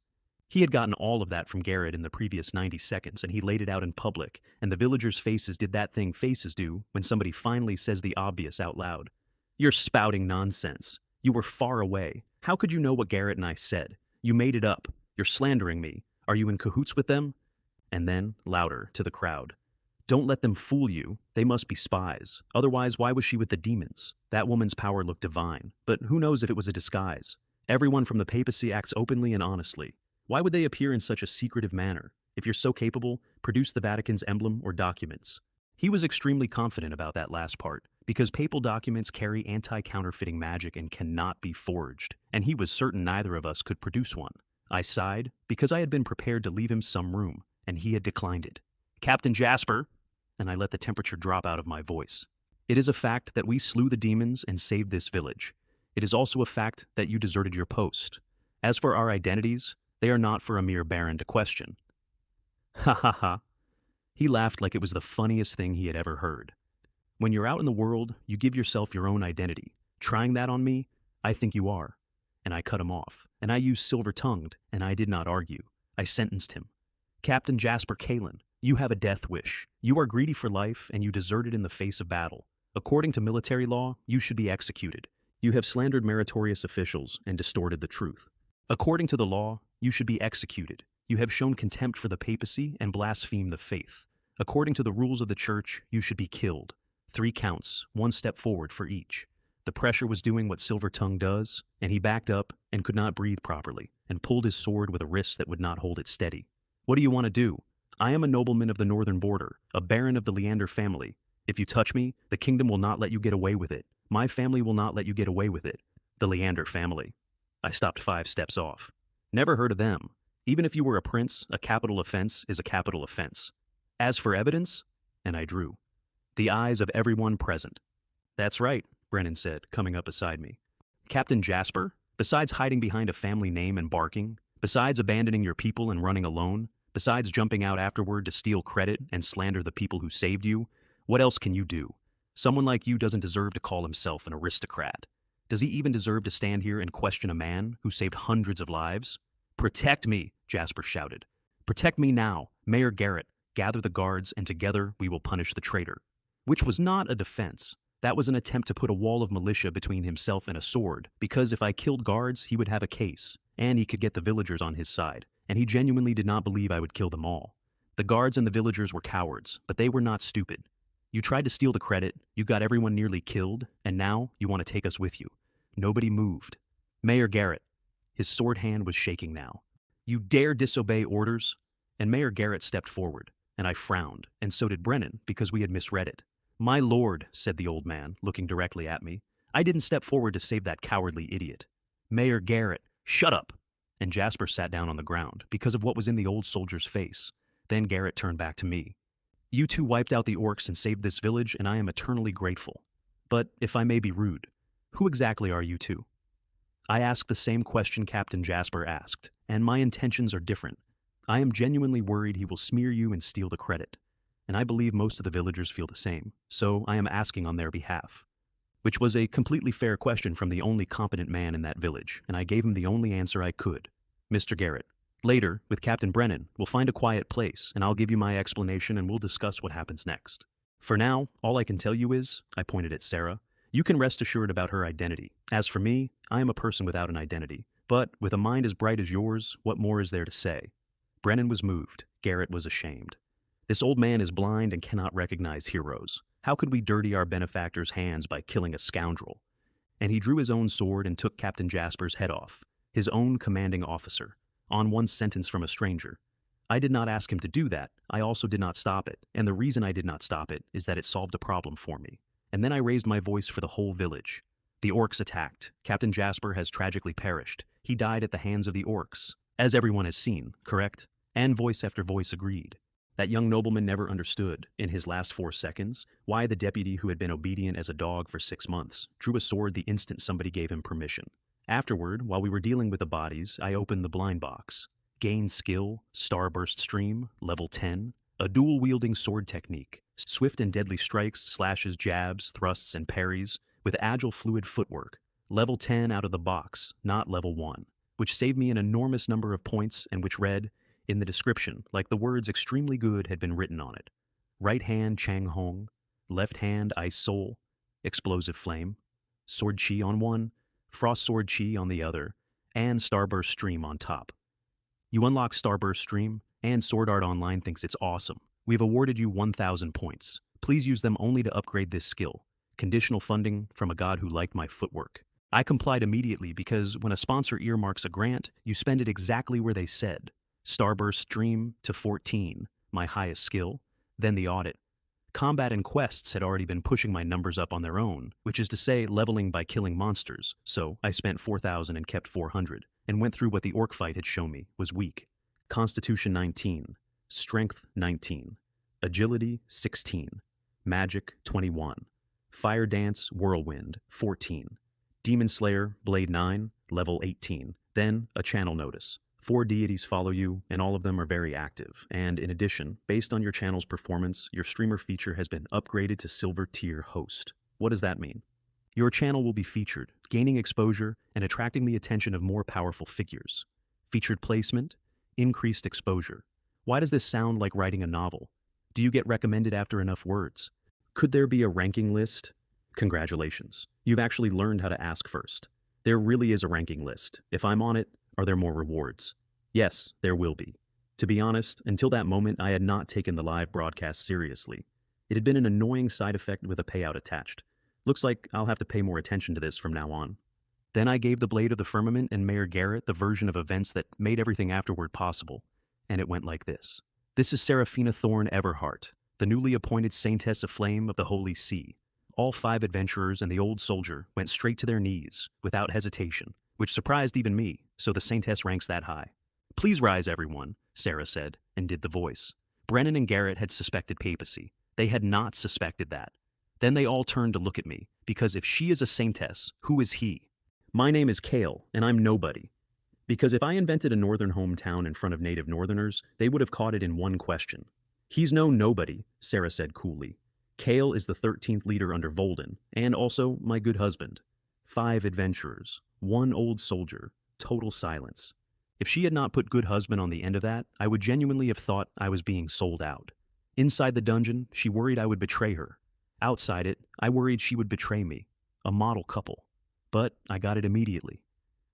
He had gotten all of that from Garrett in the previous 90 seconds, and he laid it out in public, and the villagers' faces did that thing faces do when somebody finally says the obvious out loud. You're spouting nonsense. You were far away. How could you know what Garrett and I said? You made it up. You're slandering me. Are you in cahoots with them? And then, louder, to the crowd. Don't let them fool you. They must be spies. Otherwise, why was she with the demons? That woman's power looked divine, but who knows if it was a disguise? Everyone from the papacy acts openly and honestly. Why would they appear in such a secretive manner? If you're so capable, produce the Vatican's emblem or documents. He was extremely confident about that last part, because papal documents carry anti-counterfeiting magic and cannot be forged, and he was certain neither of us could produce one. I sighed, because I had been prepared to leave him some room, and he had declined it. Captain Jasper, and I let the temperature drop out of my voice. It is a fact that we slew the demons and saved this village. It is also a fact that you deserted your post. As for our identities, they are not for a mere baron to question. Ha ha ha. He laughed like it was the funniest thing he had ever heard. When you're out in the world, you give yourself your own identity. Trying that on me, I think you are. And I cut him off, and I used silver-tongued, and I did not argue. I sentenced him. Captain Jasper Kalin, you have a death wish. You are greedy for life, and you deserted in the face of battle. According to military law, you should be executed. You have slandered meritorious officials and distorted the truth. According to the law, you should be executed. You have shown contempt for the papacy and blasphemed the faith. According to the rules of the church, you should be killed. 3 counts, 1 step forward for each. The pressure was doing what Silver Tongue does, and he backed up and could not breathe properly, and pulled his sword with a wrist that would not hold it steady. What do you want to do? I am a nobleman of the northern border, a baron of the Leander family. If you touch me, the kingdom will not let you get away with it. My family will not let you get away with it. The Leander family. I stopped 5 steps off. Never heard of them. Even if you were a prince, a capital offense is a capital offense. As for evidence, and I drew. The eyes of everyone present. That's right, Brennan said, coming up beside me. Captain Jasper, besides hiding behind a family name and barking, besides abandoning your people and running alone, besides jumping out afterward to steal credit and slander the people who saved you, what else can you do? Someone like you doesn't deserve to call himself an aristocrat. Does he even deserve to stand here and question a man who saved hundreds of lives? Protect me, Jasper shouted. Protect me now, Mayor Garrett. Gather the guards, and together we will punish the traitor. Which was not a defense. That was an attempt to put a wall of militia between himself and a sword, because if I killed guards, he would have a case, and he could get the villagers on his side, and he genuinely did not believe I would kill them all. The guards and the villagers were cowards, but they were not stupid. You tried to steal the credit, you got everyone nearly killed, and now you want to take us with you. Nobody moved. Mayor Garrett. His sword hand was shaking now. You dare disobey orders? And Mayor Garrett stepped forward, and I frowned, and so did Brennan, because we had misread it. My lord, said the old man, looking directly at me, I didn't step forward to save that cowardly idiot. Mayor Garrett, shut up! And Jasper sat down on the ground, because of what was in the old soldier's face. Then Garrett turned back to me. You two wiped out the orcs and saved this village, and I am eternally grateful. But, if I may be rude, who exactly are you two? I asked the same question Captain Jasper asked, and my intentions are different. I am genuinely worried he will smear you and steal the credit, and I believe most of the villagers feel the same, so I am asking on their behalf. Which was a completely fair question from the only competent man in that village, and I gave him the only answer I could. Mr. Garrett, later, with Captain Brennan, we'll find a quiet place, and I'll give you my explanation and we'll discuss what happens next. For now, all I can tell you is, I pointed at Sarah, you can rest assured about her identity. As for me, I am a person without an identity, but with a mind as bright as yours, what more is there to say? Brennan was moved. Garrett was ashamed. This old man is blind and cannot recognize heroes. How could we dirty our benefactor's hands by killing a scoundrel? And he drew his own sword and took Captain Jasper's head off, his own commanding officer, on one sentence from a stranger. I did not ask him to do that. I also did not stop it, and the reason I did not stop it is that it solved a problem for me. And then I raised my voice for the whole village. The orcs attacked. Captain Jasper has tragically perished. He died at the hands of the orcs. As everyone has seen, correct? And voice after voice agreed. That young nobleman never understood, in his last 4 seconds, why the deputy who had been obedient as a dog for 6 months drew a sword the instant somebody gave him permission. Afterward, while we were dealing with the bodies, I opened the blind box. Gain skill, starburst stream, level 10, a dual-wielding sword technique, swift and deadly strikes, slashes, jabs, thrusts, and parries, with agile fluid footwork. Level 10 out of the box, not level 1, which saved me an enormous number of points and which read, in the description, like the words extremely good had been written on it. Right hand Chang Hong, left hand Ice Soul, explosive flame, sword chi on one, frost sword chi on the other, and starburst stream on top. You unlock starburst stream, and Sword Art Online thinks it's awesome. We've awarded you 1,000 points. Please use them only to upgrade this skill. Conditional funding from a god who liked my footwork. I complied immediately because when a sponsor earmarks a grant, you spend it exactly where they said. Starburst stream to 14, my highest skill, then the audit. Combat and quests had already been pushing my numbers up on their own, which is to say leveling by killing monsters, so I spent 4,000 and kept 400, and went through what the orc fight had shown me was weak. Constitution 19, Strength 19, Agility 16, Magic 21, Fire Dance Whirlwind 14, Demon Slayer Blade 9, level 18, then a channel notice. 4 deities follow you, and all of them are very active, and in addition, based on your channel's performance, your streamer feature has been upgraded to Silver Tier Host. What does that mean? Your channel will be featured, gaining exposure and attracting the attention of more powerful figures. Featured placement, increased exposure. Why does this sound like writing a novel? Do you get recommended after enough words? Could there be a ranking list? Congratulations. You've actually learned how to ask first. There really is a ranking list. If I'm on it, are there more rewards? Yes, there will be. To be honest, until that moment I had not taken the live broadcast seriously. It had been an annoying side effect with a payout attached. Looks like I'll have to pay more attention to this from now on. Then I gave the Blade of the Firmament and Mayor Garrett the version of events that made everything afterward possible, and it went like this. This is Seraphina Thorne Everhart, the newly appointed Saintess Aflame of the Holy See. All 5 adventurers and the old soldier went straight to their knees, without hesitation, which surprised even me, so the Saintess ranks that high. Please rise, everyone, Sarah said, and did the voice. Brennan and Garrett had suspected papacy. They had not suspected that. Then they all turned to look at me, because if she is a Saintess, who is he? My name is Kale, and I'm nobody. Because if I invented a northern hometown in front of native northerners, they would have caught it in one question. He's no nobody, Sarah said coolly. Kale is the 13th leader under Volden, and also my good husband. 5 adventurers, 1 old soldier, total silence. If she had not put good husband on the end of that, I would genuinely have thought I was being sold out. Inside the dungeon, she worried I would betray her. Outside it, I worried she would betray me. A model couple. But I got it immediately.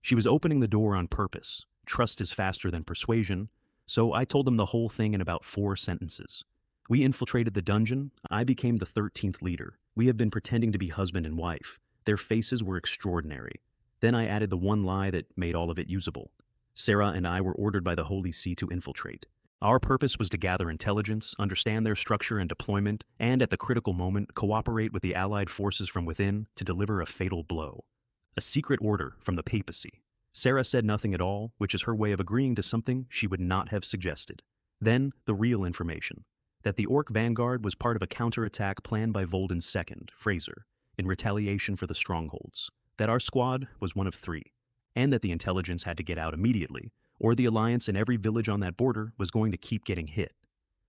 She was opening the door on purpose. Trust is faster than persuasion, so I told them the whole thing in about 4 sentences. We infiltrated the dungeon. I became the 13th leader. We have been pretending to be husband and wife. Their faces were extraordinary. Then I added the one lie that made all of it usable. Sarah and I were ordered by the Holy See to infiltrate. Our purpose was to gather intelligence, understand their structure and deployment, and at the critical moment, cooperate with the Allied forces from within to deliver a fatal blow. A secret order from the papacy. Sarah said nothing at all, which is her way of agreeing to something she would not have suggested. Then, the real information. That the Orc Vanguard was part of a counterattack planned by Volden's second, Fraser, in retaliation for the strongholds. That our squad was one of 3. And that the intelligence had to get out immediately, or the Alliance and every village on that border was going to keep getting hit.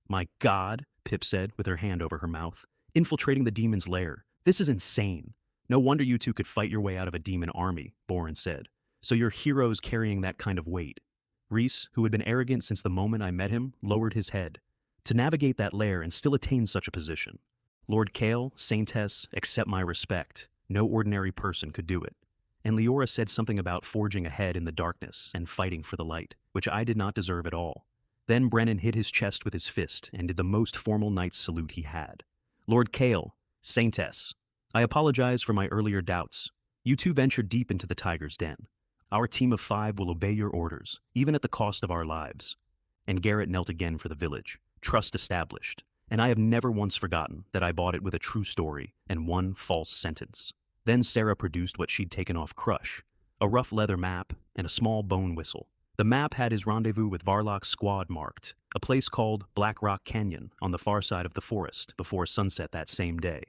My God, Pip said with her hand over her mouth. Infiltrating the demon's lair. This is insane. No wonder you 2 could fight your way out of a demon army, Boren said. So you're heroes carrying that kind of weight. Reese, who had been arrogant since the moment I met him, lowered his head. To navigate that lair and still attain such a position. Lord Kale, Saintess, accept my respect. No ordinary person could do it. And Leora said something about forging ahead in the darkness and fighting for the light, which I did not deserve at all. Then Brennan hit his chest with his fist and did the most formal knight's salute he had. Lord Kale, Saintess, I apologize for my earlier doubts. You 2 ventured deep into the tiger's den. Our team of 5 will obey your orders, even at the cost of our lives. And Garrett knelt again for the village. Trust established, and I have never once forgotten that I bought it with a true story and 1 false sentence. Then Sarah produced what she'd taken off Crush, a rough leather map and a small bone whistle. The map had his rendezvous with Varlock's squad marked, a place called Black Rock Canyon on the far side of the forest before sunset that same day.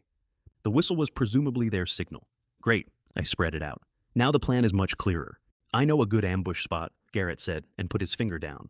The whistle was presumably their signal. Great, I spread it out. Now the plan is much clearer. I know a good ambush spot, Garrett said, and put his finger down.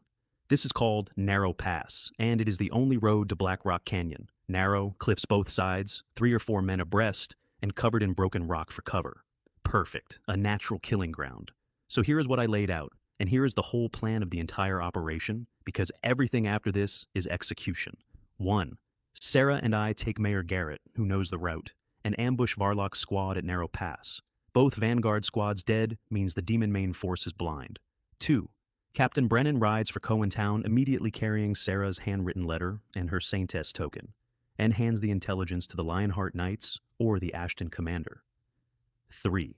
This is called Narrow Pass, and it is the only road to Black Rock Canyon. Narrow, cliffs both sides, 3 or 4 men abreast, and covered in broken rock for cover. Perfect, a natural killing ground. So here is what I laid out, and here is the whole plan of the entire operation, because everything after this is execution. 1. Sarah and I take Mayor Garrett, who knows the route, and ambush Varlock's squad at Narrow Pass. Both Vanguard squads dead means the demon main force is blind. 2. Captain Brennan rides for Cohen Town, immediately carrying Sarah's handwritten letter and her Saintess token, and hands the intelligence to the Lionheart Knights or the Ashton Commander. 3.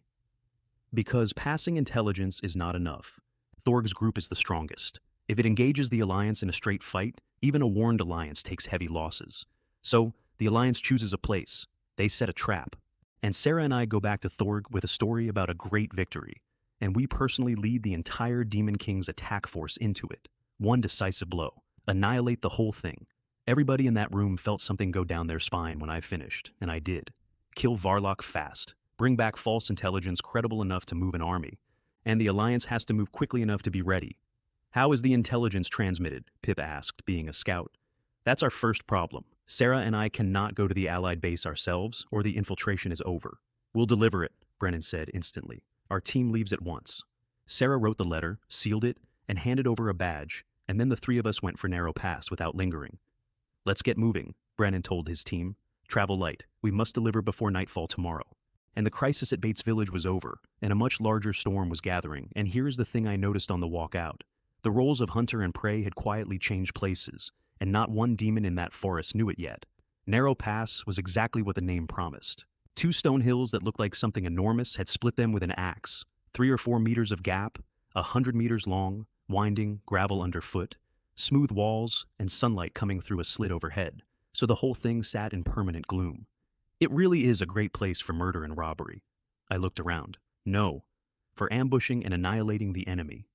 Because passing intelligence is not enough, Thorg's group is the strongest. If it engages the Alliance in a straight fight, even a warned Alliance takes heavy losses. So, the Alliance chooses a place. They set a trap. And Sarah and I go back to Thorg with a story about a great victory, and we personally lead the entire Demon King's attack force into it. One decisive blow. Annihilate the whole thing. Everybody in that room felt something go down their spine when I finished, and I did. Kill Varlock fast. Bring back false intelligence credible enough to move an army. And the Alliance has to move quickly enough to be ready. How is the intelligence transmitted? Pip asked, being a scout. That's our first problem. Sarah and I cannot go to the Allied base ourselves, or the infiltration is over. We'll deliver it, Brennan said instantly. Our team leaves at once. Sarah wrote the letter, sealed it, and handed over a badge, and then the 3 of us went for Narrow Pass without lingering. Let's get moving, Brennan told his team. Travel light. We must deliver before nightfall tomorrow. And the crisis at Bates Village was over, and a much larger storm was gathering, and here is the thing I noticed on the walk out. The roles of hunter and prey had quietly changed places, and not one demon in that forest knew it yet. Narrow Pass was exactly what the name promised. 2 stone hills that looked like something enormous had split them with an axe. 3 or 4 meters of gap, 100 meters long, winding, gravel underfoot, smooth walls, and sunlight coming through a slit overhead, so the whole thing sat in permanent gloom. It really is a great place for murder and robbery. I looked around. No, for ambushing and annihilating the enemy.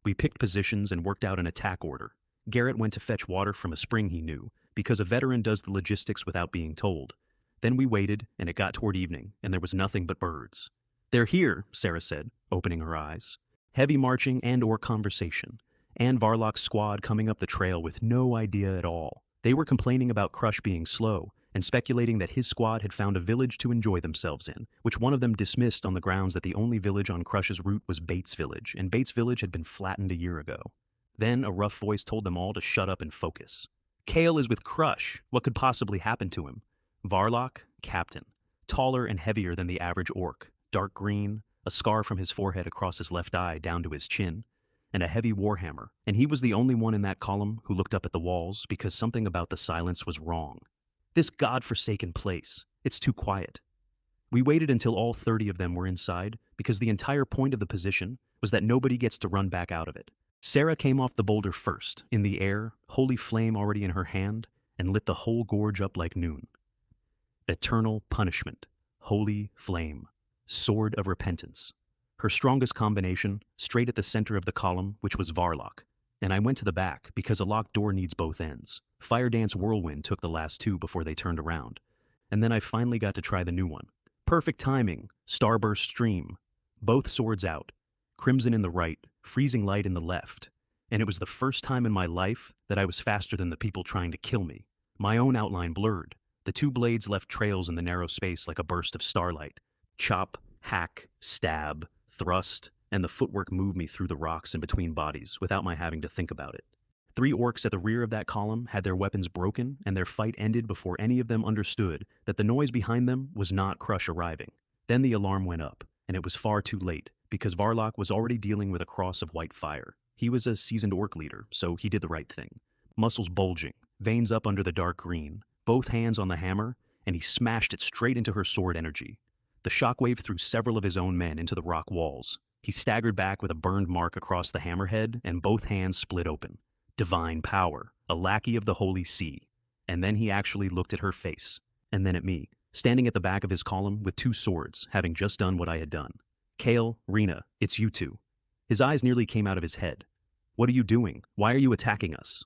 We picked positions and worked out an attack order. Garrett went to fetch water from a spring he knew, because a veteran does the logistics without being told. Then we waited, and it got toward evening, and there was nothing but birds. They're here, Sarah said, opening her eyes. Heavy marching and/or conversation, and Varlock's squad coming up the trail with no idea at all. They were complaining about Crush being slow, and speculating that his squad had found a village to enjoy themselves in, which one of them dismissed on the grounds that the only village on Crush's route was Bates Village, and Bates Village had been flattened a year ago. Then a rough voice told them all to shut up and focus. Kale is with Crush. What could possibly happen to him? Varlock, captain. Taller and heavier than the average orc. Dark green, a scar from his forehead across his left eye down to his chin, and a heavy warhammer. And he was the only one in that column who looked up at the walls because something about the silence was wrong. This godforsaken place. It's too quiet. We waited until all 30 of them were inside because the entire point of the position was that nobody gets to run back out of it. Sarah came off the boulder first, in the air, holy flame already in her hand, and lit the whole gorge up like noon. Eternal punishment, holy flame, sword of repentance. Her strongest combination, straight at the center of the column, which was Varlock. And I went to the back because a locked door needs both ends. Fire Dance Whirlwind took the last 2 before they turned around. And then I finally got to try the new one. Perfect timing, Starburst Stream. Both swords out. Crimson in the right, freezing light in the left. And it was the first time in my life that I was faster than the people trying to kill me. My own outline blurred. The 2 blades left trails in the narrow space like a burst of starlight. Chop, hack, stab, thrust, and the footwork moved me through the rocks and between bodies without my having to think about it. 3 orcs at the rear of that column had their weapons broken, and their fight ended before any of them understood that the noise behind them was not Crush arriving. Then the alarm went up, and it was far too late, because Varlock was already dealing with a cross of white fire. He was a seasoned orc leader, so he did the right thing. Muscles bulging, veins up under the dark green, both hands on the hammer, and he smashed it straight into her sword energy. The shockwave threw several of his own men into the rock walls. He staggered back with a burned mark across the hammerhead, and both hands split open. Divine power, a lackey of the Holy See. And then he actually looked at her face, and then at me. standing at the back of his column with two swords, having just done what I had done. Kale, Rena, it's you two. His eyes nearly came out of his head. What are you doing? Why are you attacking us?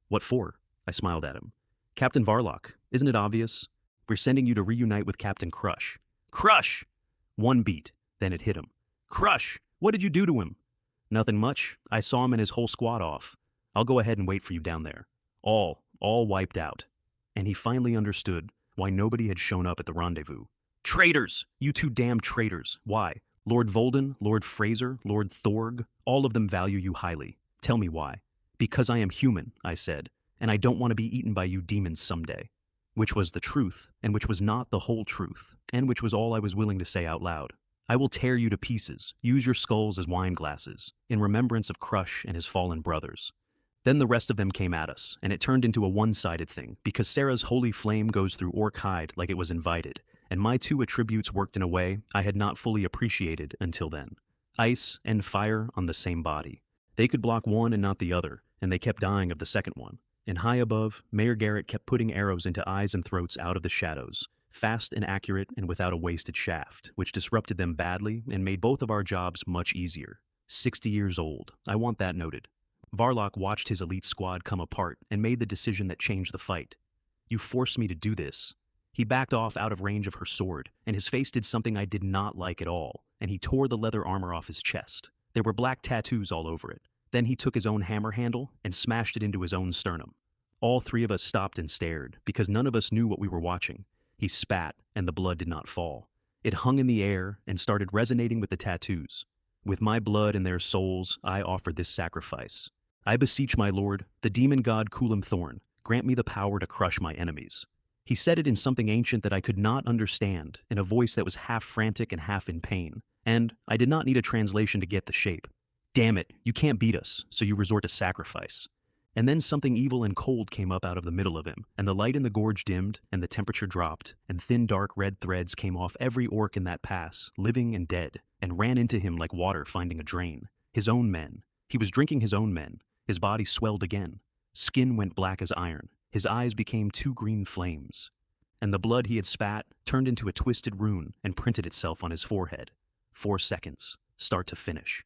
What for? I smiled at him. Captain Varlock, isn't it obvious? We're sending you to reunite with Captain Crush. Crush! One beat, then it hit him. Crush! What did you do to him? Nothing much. I saw him and his whole squad off. I'll go ahead and wait for you down there. All wiped out. And he finally understood why nobody had shown up at the rendezvous. Traitors! You two damn traitors. Why? Lord Volden, Lord Fraser, Lord Thorg, all of them value you highly. Tell me why. Because I am human, I said, and I don't want to be eaten by you demons someday. Which was the truth, and which was not the whole truth, and which was all I was willing to say out loud. I will tear you to pieces, use your skulls as wine glasses, in remembrance of Crush and his fallen brothers. Then the rest of them came at us, and it turned into a one-sided thing, because Sarah's holy flame goes through orc hide like it was invited, and my two attributes worked in a way I had not fully appreciated until then. Ice and fire on the same body. They could block one and not the other, and they kept dying of the second one. And high above, Mayor Garrett kept putting arrows into eyes and throats out of the shadows, fast and accurate and without a wasted shaft, which disrupted them badly and made both of our jobs much easier. 60 years old. I want that noted. Varlock watched his elite squad come apart and made the decision that changed the fight. You forced me to do this. He backed off out of range of her sword, and his face did something I did not like at all, and he tore the leather armor off his chest. There were black tattoos all over it. Then he took his own hammer handle and smashed it into his own sternum. All three of us stopped and stared, because none of us knew what we were watching. He spat, and the blood did not fall. It hung in the air and started resonating with the tattoos. With my blood and their souls, I offered this sacrifice. I beseech my lord, the demon god Coolam Thorn, grant me the power to crush my enemies. He said it in something ancient that I could not understand, in a voice that was half frantic and half in pain, and I did not need a translation to get the shape. Damn it, you can't beat us, so you resort to sacrifice. And then something evil and cold came up out of the middle of him, and the light in the gorge dimmed, and the temperature dropped, and thin dark red threads came off every orc in that pass, living and dead, and ran into him like water finding a drain. His own men. He was drinking his own men. His body swelled again. Skin went black as iron. His eyes became two green flames. And the blood he had spat turned into a twisted rune and printed itself on his forehead. 4 seconds, start to finish.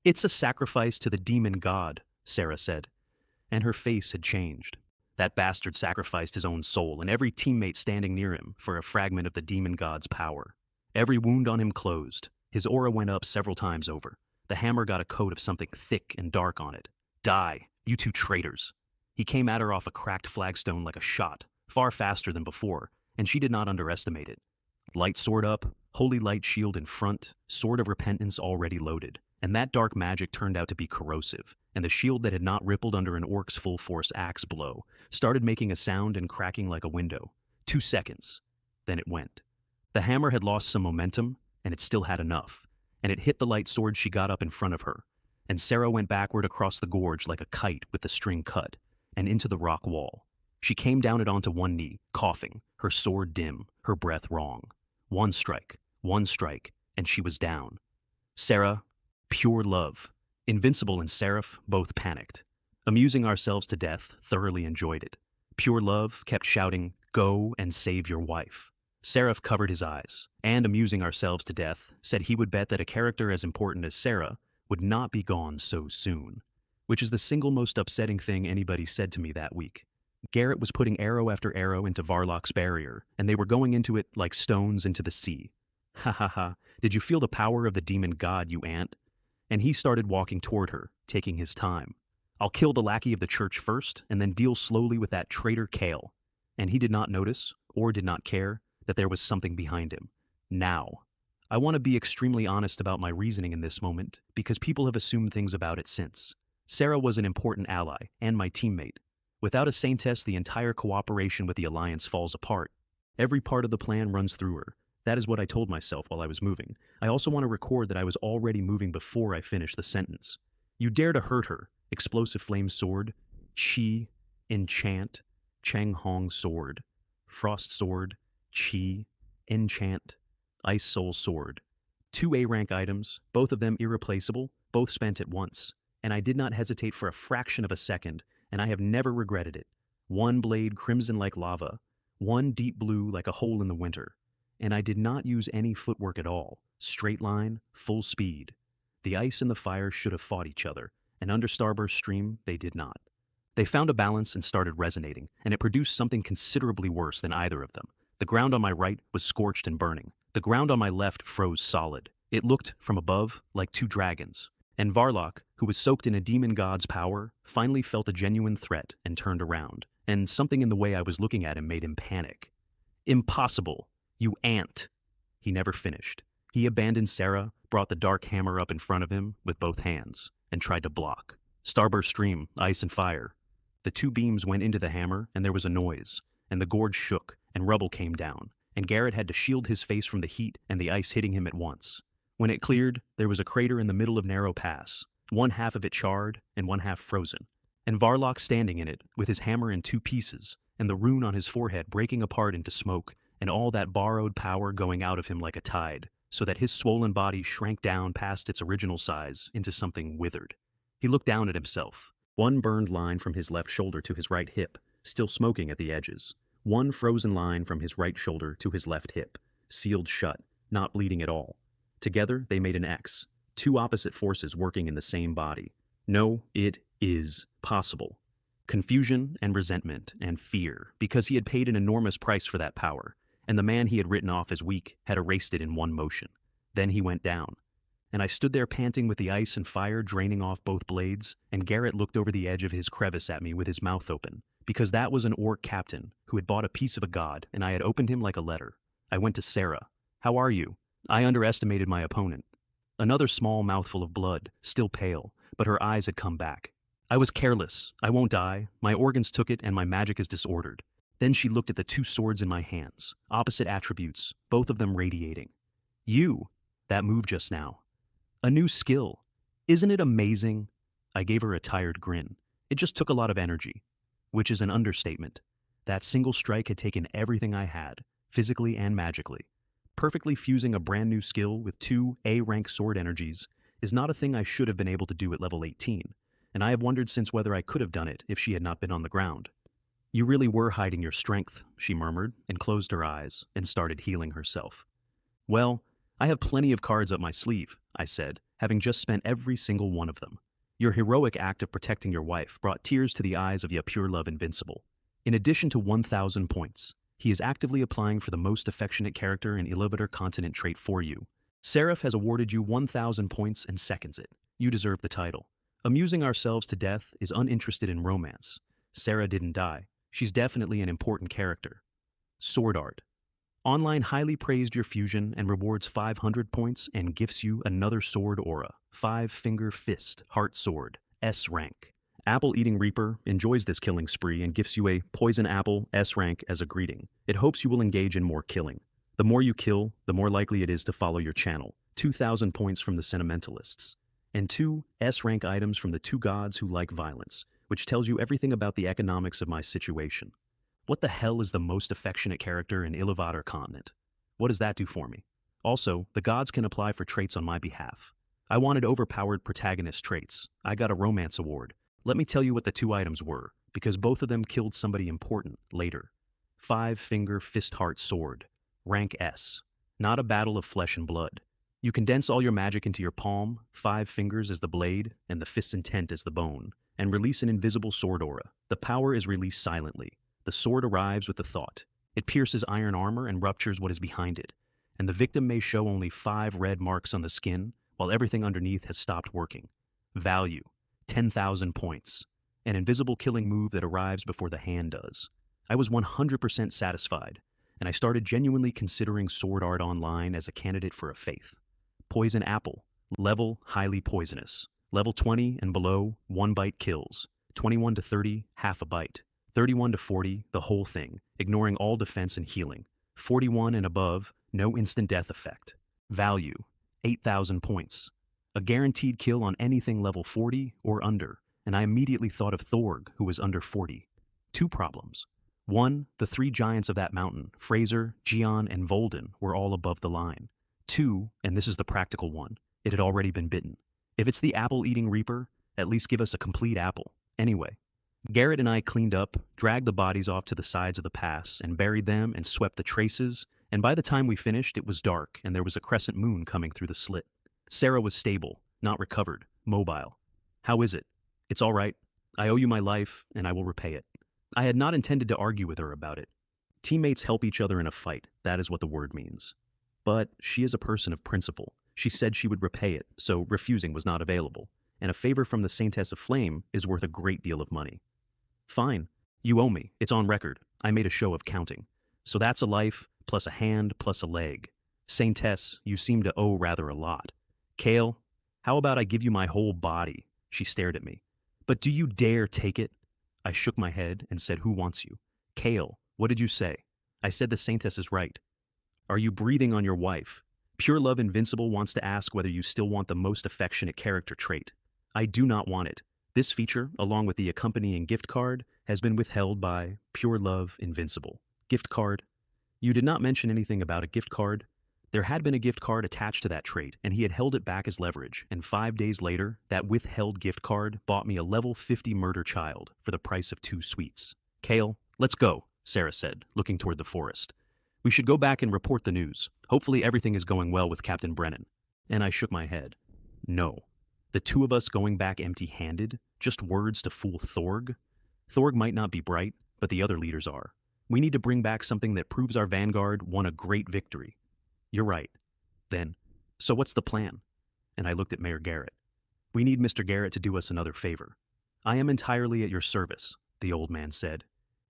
It's a sacrifice to the demon god, Sarah said. And her face had changed. That bastard sacrificed his own soul and every teammate standing near him for a fragment of the demon god's power. Every wound on him closed. His aura went up several times over. The hammer got a coat of something thick and dark on it. Die, you two traitors. He came at her off a cracked flagstone like a shot, far faster than before, and she did not underestimate it. Light sword up, holy light shield in front, sword of repentance already loaded, and that dark magic turned out to be corrosive, and the shield that had not rippled under an orc's full-force axe blow started making a sound and cracking like a window. 2 seconds. Then it went. The hammer had lost some momentum, and it still had enough, and it hit the light sword she got up in front of her, and Sarah went backward across the gorge like a kite with the string cut, and into the rock wall. She came down it onto one knee, coughing, her sword dim, her breath wrong. One strike, and she was down. Sarah, pure love. Invincible and Seraph both panicked. Amusing ourselves to death, thoroughly enjoyed it. Pure love kept shouting, "Go and save your wife." Seraph covered his eyes, and amusing ourselves to death, said he would bet that a character as important as Sarah would not be gone so soon, which is the single most upsetting thing anybody said to me that week. Garrett was putting arrow after arrow into Varlock's barrier, and they were going into it like stones into the sea. Ha ha ha, did you feel the power of the demon god, you ant? And he started walking toward her, taking his time. I'll kill the lackey of the church first, and then deal slowly with that traitor Kale. And he did not notice, or did not care, that there was something behind him. Now. I want to be extremely honest about my reasoning in this moment, because people have assumed things about it since. Sarah was an important ally, and my teammate. Without a Saintess, the entire cooperation with the Alliance falls apart. Every part of the plan runs through her. That is what I told myself while I was moving. I also want to record that I was already moving before I finished the sentence. You dare to hurt her. Explosive flame sword. Chi. Enchant. Chang Hong sword. Frost sword. Chi. Enchant. Ice soul sword. 2 A-rank items, both of them irreplaceable, both spent at once. And I did not hesitate for a fraction of a second, and I have never regretted it. One blade crimson like lava. One deep blue like a hole in the winter. And I did not use any footwork at all. Straight line, full speed. The ice and the fire should have fought each other, and under Starburst Stream, they did not. They found a balance and started resonating, and it produced something considerably worse than either of them. The ground on my right was scorched and burning. The ground on my left froze solid. It looked, from above, like two dragons. And Varlock, who was soaked in a demon god's power, finally felt a genuine threat and turned around. And something in the way I was looking at him made him panic. "Impossible! You ant!" He never finished. He abandoned Sarah, brought the dark hammer up in front of him with both hands, and tried to block. Starburst Stream, ice and fire. The two beams went into the hammer, and there was a noise, and the gorge shook, and rubble came down, and Garrett had to shield his face from the heat and the ice hitting him at once. When it cleared, there was a crater in the middle of Narrow Pass, one half of it charred and one half frozen, and Varlock standing in it with his hammer in two pieces, and the rune on his forehead breaking apart into smoke, and all that borrowed power going out of him like a tide, so that his swollen body shrank down past its original size into something withered. He looked down at himself. One burned line from his left shoulder to his right hip, still smoking at the edges. One frozen line from his right shoulder to his left hip, sealed shut, not bleeding at all. Together, they made an X, two opposite forces working in the same body. No, it is possible. Confusion and resentment and fear, because he had paid an enormous price for that power, and the man he had written off as weak had erased it in one motion. Then he went down. And I stood there panting with the ice and fire draining off both blades, and Garrett looked over the edge of his crevice at me with his mouth open, because that was an orc captain who had bought a piece of a god, and I had opened him like a letter. I went to Sarah. "How are you?" I underestimated my opponent. Another small mouthful of blood, still pale, but her eyes had come back. "I was careless. I won't die. My organs took it and my magic is disordered." Then she looked at the two swords in my hands, opposite attributes, both of them radiating. "You, that move just now. A new skill. Isn't it amazing?" I gave her a tired grin. It just took a lot of energy, which is an understatement. That single strike had taken everything I had, physically and magically. Perfectly fusing a brand new skill with two A-rank sword energies is not a thing I should have been able to do at level 18, and I have wondered since whether I could have done it if she had not been on the ground. "You really were hiding your strength," she murmured, and closed her eyes, and started healing herself. "Well, I have plenty of cards up my sleeve," I said, having just spent every single one of them. "Your heroic act of protecting your wife brought tears to the eyes of your pure love invincible. In addition to 1,000 points, he is actively applying for the most affectionate character and elevator continent trait for you. Seraph has awarded you 1,000 points and seconds it. You deserve the title. Amusing ourselves to death is uninterested in romance. Sarah didn't die. She's definitely an important character. Sword art. Online highly praised your fusion and rewards 500 points and gifts you another sword aura. 5-finger fist, heart sword, S rank. Apple-eating Reaper enjoys this killing spree and gifts you a poison apple S rank as a greeting. It hopes you will engage in more killing. The more you kill, the more likely it is to follow your channel. 2,000 points from the Sentimentalists. And 2 S rank items from the two gods who like violence, which tells you everything about the economics of my situation. What the hell is the most affectionate character in Iluvatar continent? What does that do for me? Also, the gods can apply for traits on my behalf. I wanted overpowered protagonist traits. I got a romance award. Let me tell you what the two items were, because both of them killed somebody important later. 5-finger fist heart sword, rank S. Not a battle of flesh and blood. You condense all your magic into your palm, 5 fingers as the blade, and the fist's intent as the bone, and release an invisible sword aura. The power is released silently. The sword arrives with the thought. It pierces iron armor and ruptures what is behind it, and the victim may show only 5 red marks on the skin, while everything underneath has stopped working. Value, 10,000 points. An invisible killing move that arrives before the hand does. I was 100% satisfied, and I started genuinely considering sword art online as a candidate for a faith. Poison apple, level highly poisonous. Level 20 and below, 1 bite kills. 21 to 30, half a bite. 31 to 40, the whole thing, ignoring all defense and healing. 41 and above, no instant death effect. Value, 8,000 points. A guaranteed kill on anything level 40 or under, and I immediately thought of Thorg, who was under 40. 2 problems. 1, the 3 giants of that mountain, Fraser, Gion, and Volden, were all above the line. 2, and this is the practical one, it had already been bitten. If it's the apple-eating Reaper, at least give us a complete apple. Anyway, Garrett and I cleaned up, dragged the bodies off to the sides of the pass, and buried them and swept the traces and by the time we finished, it was dark and there was a crescent moon coming through the slit. Sarah was stable, not recovered, mobile. How is it? It's all right. I owe you my life, and I will repay it. I had not intended to argue with her about it. Teammates help each other in a fight, that is what the word means. But she is a person of principle. She said she would repay it, so refusing was not available, and a favor from the Saintess of Flame is worth a great deal of money. Fine. You owe me. It's on record. I made a show of counting. So that's a life, plus a hand, plus a leg. Saintess, you seem to owe rather a lot. Kale, how about I give you my whole body? She stared at me. But do you dare take it? I shook my head and said, who wants you? Kale, what did you say? I said the Saintess is right. Are you breathing on your wife? Pure Love Invincible wants to ask whether you still want the most affectionate character trait. I do not want it. This feature, along with the accompanying gift card, has been withheld by Pure Love Invincible. Gift card? You did not mention anything about a gift card. There had been a gift card attached to that trait, and he had held it back as leverage, and 5 days later, that withheld gift card bought me a level 50 murder child for the price of 2 sweets. Kale, let's go, Sarah said, looking toward the forest. We should go back and report the news. Hopefully everything is going well with Captain Brennan. And I shook my head. No. The two of us going back empty-handed? Just words to fool Thorg? Thorg might not be bright, but the other leaders are. We need to bring back something that proves our vanguard won a great victory. You're right. Then, so what's the plan? And I looked at Mayor Garrett. We need Mr. Garrett to do us another favor. I am entirely at your service, the old man said.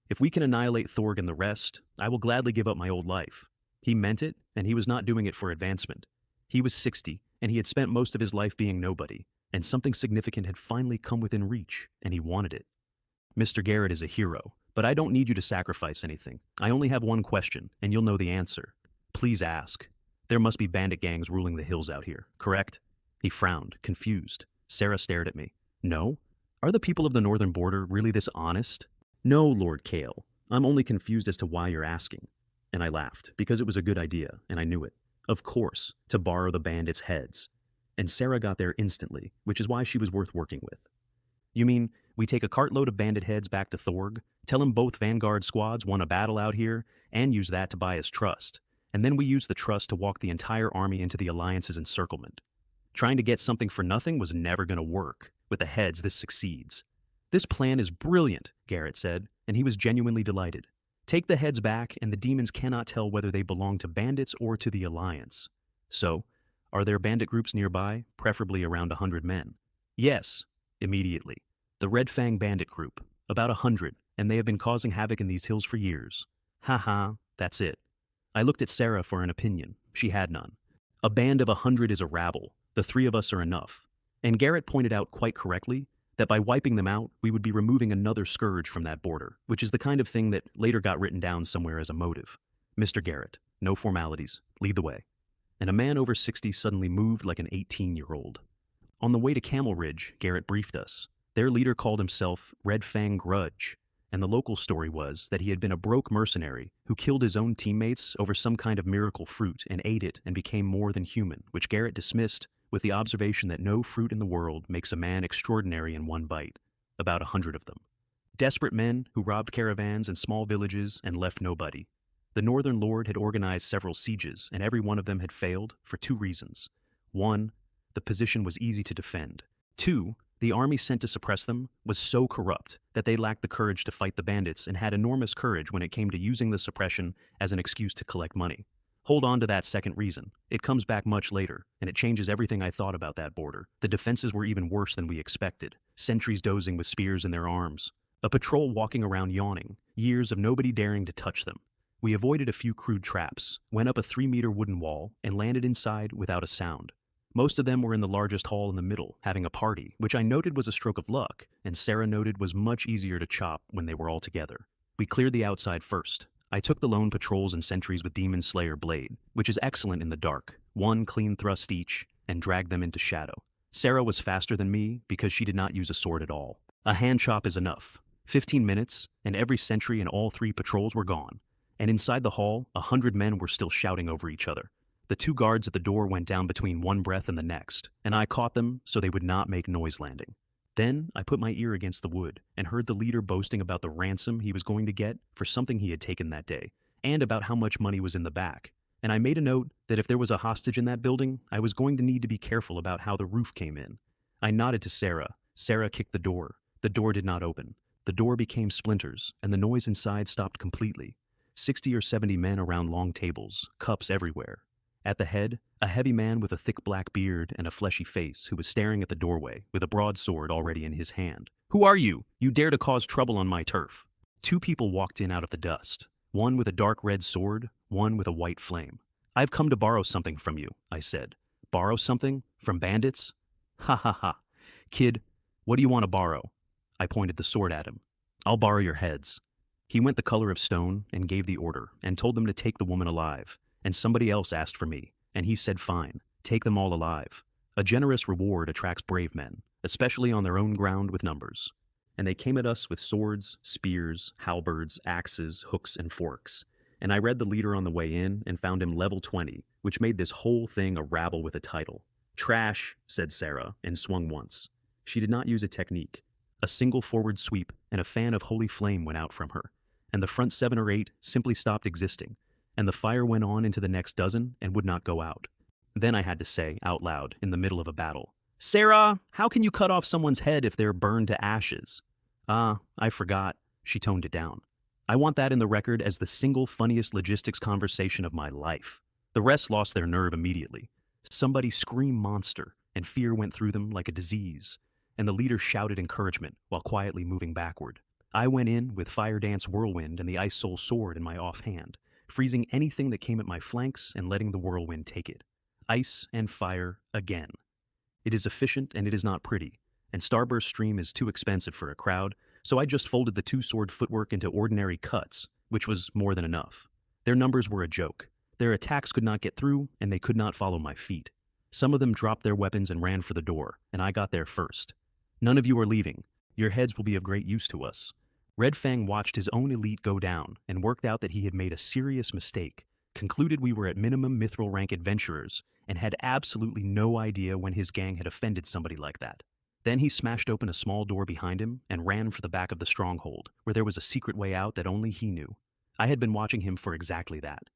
If we can annihilate Thorg and the rest, I will gladly give up my old life. He meant it, and he was not doing it for advancement. He was 60, and he had spent most of his life being nobody, and something significant had finally come within reach, and he wanted it. Mr. Garrett is a hero, but I don't need you to sacrifice anything. I only have one question, and you'll know the answer. Please ask. There must be bandit gangs ruling the hills out here, correct? He frowned, confused. Sarah stared at me. No? Are the people of the northern border really this honest? No, Lord Kale. I'm only confused as to why you're asking. And I laughed, because it was a good idea, and I knew it. Of course, to borrow the bandits' heads. And Sarah got there instantly, which is why she was worth working with. You mean, we take a cartload of bandit heads back to Thorg, tell him both vanguard squads won a battle out here, and use that to buy his trust. And then we use the trust to walk the entire army into the Alliance's encirclement. Trying to get something for nothing was never going to work. With the heads, this succeeds. This plan is brilliant, Garrett said, and he was genuinely delighted. Take the heads back, and the demons cannot tell whether they belong to bandits or to the Alliance. So, are there bandit groups nearby, preferably around 100 men? Yes, immediately. The Red Fang Bandit Group, about 100, and they have been causing havoc in these hills for years. Ha, that's it. I looked at Sarah for an opinion. She had none. A band of 100 is a rabble. The 3 of us are enough. And Garrett pointed out quite correctly that by wiping them out, we would be removing another scourge from that border, which is the kind of thing that later got written down somewhere as a motive. Mr. Garrett, no formalities, lead the way. And a man over 60 suddenly moved like an 18-year-old. On the way to Camel Ridge, Garrett briefed us. Their leader called himself Red Fang Grudge, and the local story was that he had been a broke mercenary who killed his own teammates over some kind of miracle fruit and ate it and became more than human, which Garrett dismissed with the observation that no fruit in the world makes a man extraordinary in one bite, about 100 of them. Desperate men who robbed caravans and small villages and left nobody. The Northern Lord had organized several sieges, and every one of them had failed for 2 reasons. 1, the position was easy to defend. 2, the army sent to suppress them was so corrupt that they lacked the courage to fight the bandits and had enormous courage when it came to using the suppression as an excuse to collect money. Hold on to that second reason. It comes back much later, and it changes everything I thought about that border. The defenses were even worse than we expected. Sentries dozing with spears in their arms. A patrol walking around yawning. Years of nobody daring to touch them. We avoided a few crude traps, went up a 3-meter wooden wall, and landed inside without a sound. Most of them were in the largest hall in the middle, having a party, which I noted was a stroke of luck, and Sarah noted was much easier to chop when they were all together. We cleared the outside first. I took the lone patrols and sentries with Demon Slayer Blade, which is excellent in the dark, 1 clean thrust each, and dragged them into shadow. Sarah was faster than me because she did not use a sword at all. A hand chop is enough. 15 minutes, and every sentry and all 3 patrols were gone. And inside the hall, 100 men were still shouting over each other. The 2 guards at the door went down between one breath and the next, and I caught them so they would not make noise landing. Then I put my ear against the wood and heard the leader boasting about the ransom he was going to get for something he had taken that day, and about how much money was in the back. And I made a note that if there was a hostage in that building, I was going to need to be careful about how the roof came in. I nodded to Sarah. Sarah kicked the door. The door did not open. The door became splinters, and the noise inside stopped completely. 60 or 70 men around long tables, cups everywhere. At the head, a heavy man with a thick black beard and a fleshy face who was staring at the doorway with a broadsword already in his hand. "Who are you? You dare to cause trouble on my turf?" Two people walked in out of the dust, one with a dark red sword, one with a white flame. "I've come to borrow something from you," I said. "Borrow something? From bandits?" "Ha ha ha. Kid, what do you want to borrow?" I pointed the sword at him. "I'll borrow your heads." He went the color of stone and gave the order and told them to take the woman alive. And somebody else asked for me, and he said fine, take them all alive. A generous reward attracts brave men, especially on their own ground with numbers. And they came at us with swords, spears, halberds, axes, hooks, and forks. And I read the leader on the way in and found him level 20, which made this whole thing a rabble with a title. "Trash," said Sarah, and swung once. She did not use a technique. A single forward sweep and a fan of holy flame went out from her, and the front 7 or 8 simply stopped existing, and the fire went on into the next dozen and would not go out. Then I had to say, out loud, in the middle of a battle, "Sarah, how can you cut off someone's head if they're burned to ashes?" "Ah, I forgot." She toned it down. "I want that in the record as the single funniest logistics conversation of my life." The rest lost their nerve immediately. Somebody screamed monster, and fear went through them like a disease, and the leader shouted encouragement while quietly moving backward. I went in with Fire Dance Whirlwind and the Ice Soul Sword in my offhand, freezing anything that came at my flanks and letting the whirlwind take it. Ice and fire again. It is efficient and it is not pretty, and Starburst Stream is too expensive for a crowd, so I just folded the 2-sword footwork into ordinary cuts, which was more than enough. Their numbers were a joke. Their attacks could not get through, and they could not follow my feet. Some of them dropped their weapons and ran for the door, and I got there first. "None of you are leaving. Your heads will be of great use to us." Red Fang watched his own elite go down and worked out that he had made a serious mistake, concluded we were at minimum mithril rank adventurers, and had absolutely no idea when his gang had offended somebody like that. Then he smashed open a small door behind him and ran for the back of the stronghold, where there was a secret way out that only he knew. I had been watching him for exactly that.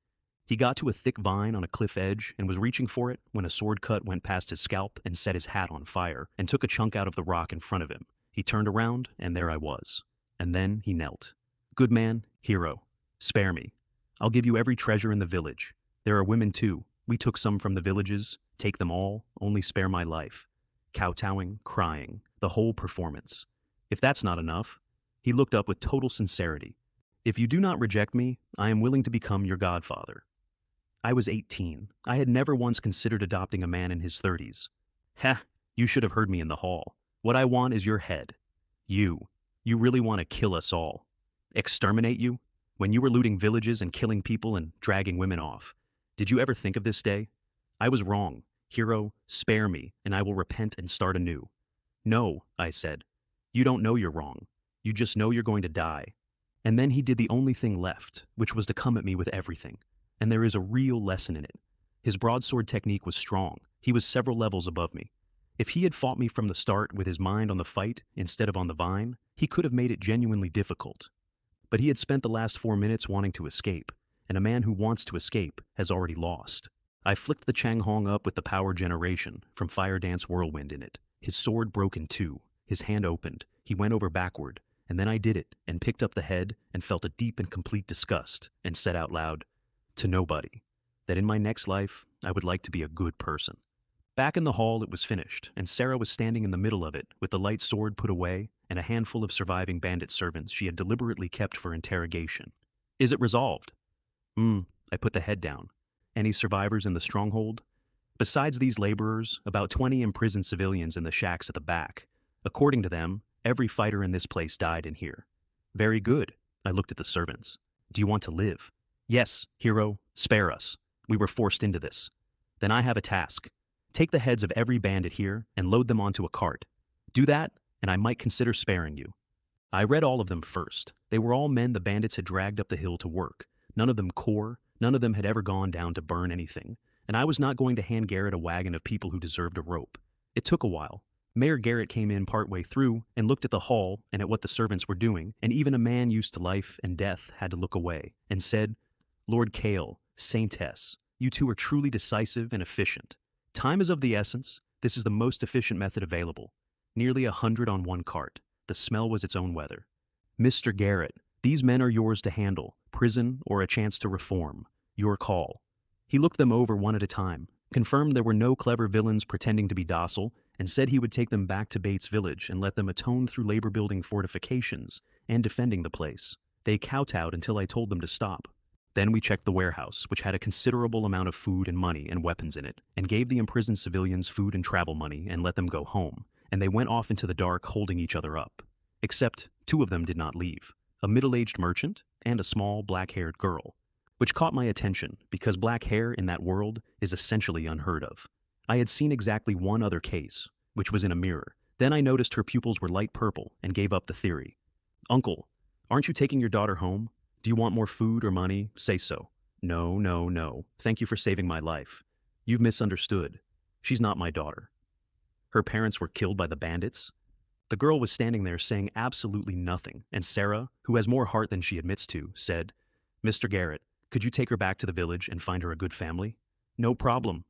He got to a thick vine on a cliff edge and was reaching for it when a sword cut went past his scalp and set his hat on fire and took a chunk out of the rock in front of him. He turned around, and there I was. And then he knelt. "Good man, hero, spare me. I'll give you every treasure in the village. There are women too. We took some from the villages. Take them all, only spare my life." Kowtowing, crying, the whole performance. If that's not enough, he looked up with total sincerity. "If you do not reject me, I am willing to become your godfather." I was 18. I had never once considered adopting a man in his 30s. "Heh, you should have heard me in the hall. What I want is your head. You really want to kill us all. Exterminate you? When you were looting villages and killing people and dragging women off. Did you ever think of this day? I was wrong. Hero, spare me, and I will repent and start anew." "No," I said. "You don't know you're wrong. You just know you're going to die." And then he did the only thing left, which was to come at me with everything. And there is a real lesson in it. His broadsword technique was strong. He was several levels above me. If he had fought me from the start with his mind on the fight instead of on the vine, he could have made it genuinely difficult. But he had spent the last 4 minutes wanting to escape, and a man who wants to escape has already lost. I flicked the Changhong up with the power generation from Fire Dance Whirlwind in it. His sword broke in 2. His hand opened. He went over backward, and then I did it and picked up the head and felt a deep and complete disgust and said out loud, to nobody, that in my next life I would like to be a good person. Back in the hall, it was finished, and Sarah was standing in the middle of it with the light sword put away and a handful of surviving bandit servants she had deliberately kept for interrogation. "Is it resolved?" I put the head down. "Any survivors in the stronghold?" "Besides these laborers, about 20 imprisoned civilians in the shacks at the back. According to them, every fighter in this place died in here." "Very good." I looked at the servants. "Do you want to live?" "Yes, hero, spare us. We were forced into this." "Then I have a task. Take the heads of every bandit here and load them onto a cart. Do that, and I might consider sparing you." I read all of them first. They were all men the bandits had dragged up the hill to work. None of them core, none of them had ever gone down to burn anything, and I was not going to hand Garrett a wagon of people who deserved a rope. It took a while. Mayor Garrett came in partway through and looked at the hall and at what the servants were doing, and even a man used to life and death had to look away, and said, Lord Kale, Saintess, you two are truly decisive and efficient. Time is of the essence. This is the most efficient method available. Nearly 100 on one cart. The smell was its own weather. Mr. Garrett, these men are yours to handle, prison or a chance to reform. Your call. He looked them over one at a time, confirmed there were no clever villains pretending to be docile, and said he would take them back to Bates Village and let them atone through labor-building fortifications and defending the place. They kowtowed until I told them to stop. Then we checked the warehouse, which had a considerable amount of food and money and weapons in it, and gave the imprisoned civilians food and travel money and let them go home, and they went off into the dark holding each other up. Except 2 of them did not leave, a middle-aged merchant and a small black-haired girl, which caught my attention because black hair in that world is essentially unheard of. I had seen exactly one other case, which was in a mirror. Then I noticed her pupils were light purple and gave up the theory. Uncle, aren't you taking your daughter home? Do you want more food or money? Say so. No, no, no. Thank you for saving my life. You've misunderstood. She's not my daughter. Her parents were killed by the bandits. The girl was standing there saying absolutely nothing, and Sarah, who has more heart than she admits to, said, Mr. Garrett, could you take her back to the village and find her a good family? No problem.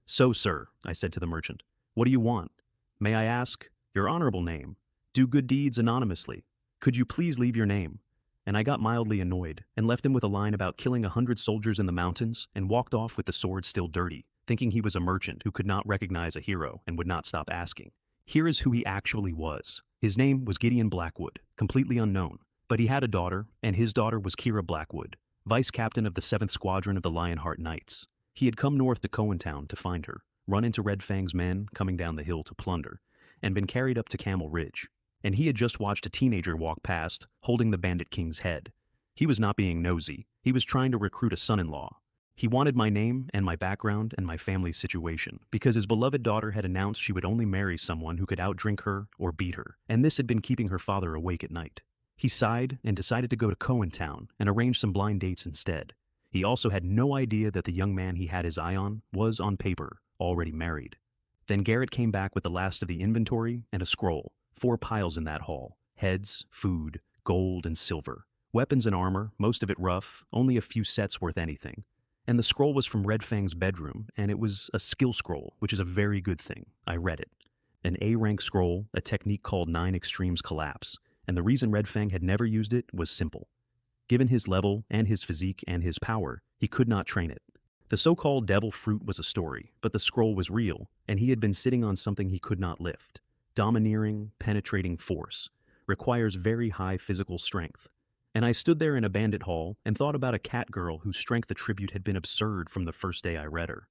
So, sir, I said to the merchant, what do you want? May I ask? Your honorable name. Do good deeds anonymously. Could you please leave your name? And I got mildly annoyed and left him with a line about killing 100 soldiers in the mountains and walked off with the sword still dirty, thinking he was a merchant who could not recognize a hero and would not stop asking. Here is who he actually was. His name was Gideon Blackwood, completely unknown, but he had a daughter, and his daughter was Kira Blackwood, vice captain of the 7th Squadron of the Lionheart Knights. He had come north to Cohentown to find her, run into Red Fang's men coming down the hill to plunder, and been carried up to Camel Ridge. And he had just watched a teenager walk past, holding the Bandit King's head. He was not being nosy. He was trying to recruit a son-in-law. He wanted my name and my background and my family's situation, because his beloved daughter had announced she would only marry someone who could outdrink her or beat her, and this had been keeping her father awake at night. He sighed and decided to go to Cohentown and arrange some blind dates instead. He also had no idea that the young man he had his eye on was, on paper, already married. Then Garrett came back with the last of the inventory and a scroll. 4 piles in that haul. Heads, food, gold, and silver. Weapons and armor, most of it rough, only a few sets worth anything. And the scroll was from Red Fang's bedroom, and it was a skill scroll, which is a very good thing. I read it. An A-rank scroll, a technique called 9 Extremes Collapse, and the reason Red Fang had never used it was simple. Given his level and his physique and his power, he could not train it. The so-called devil fruit was a story, but the scroll was real, and he had been sitting on something he could not lift. Domineering, penetrating force requires very high physical strength. And I stood there in a bandit hall and thought about a cat girl whose strength attribute had been absurd from the first day I read her.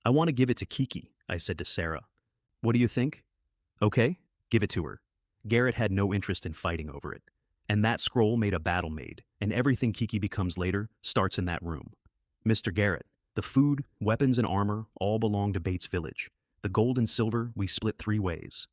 I want to give it to Kiki, I said to Sarah. What do you think? Okay, give it to her. Garrett had no interest in fighting over it. And that scroll made a battle maid, and everything Kiki becomes later starts in that room. Mr. Garrett, the food, weapons, and armor all belong to Bates Village. The gold and silver we split 3 ways.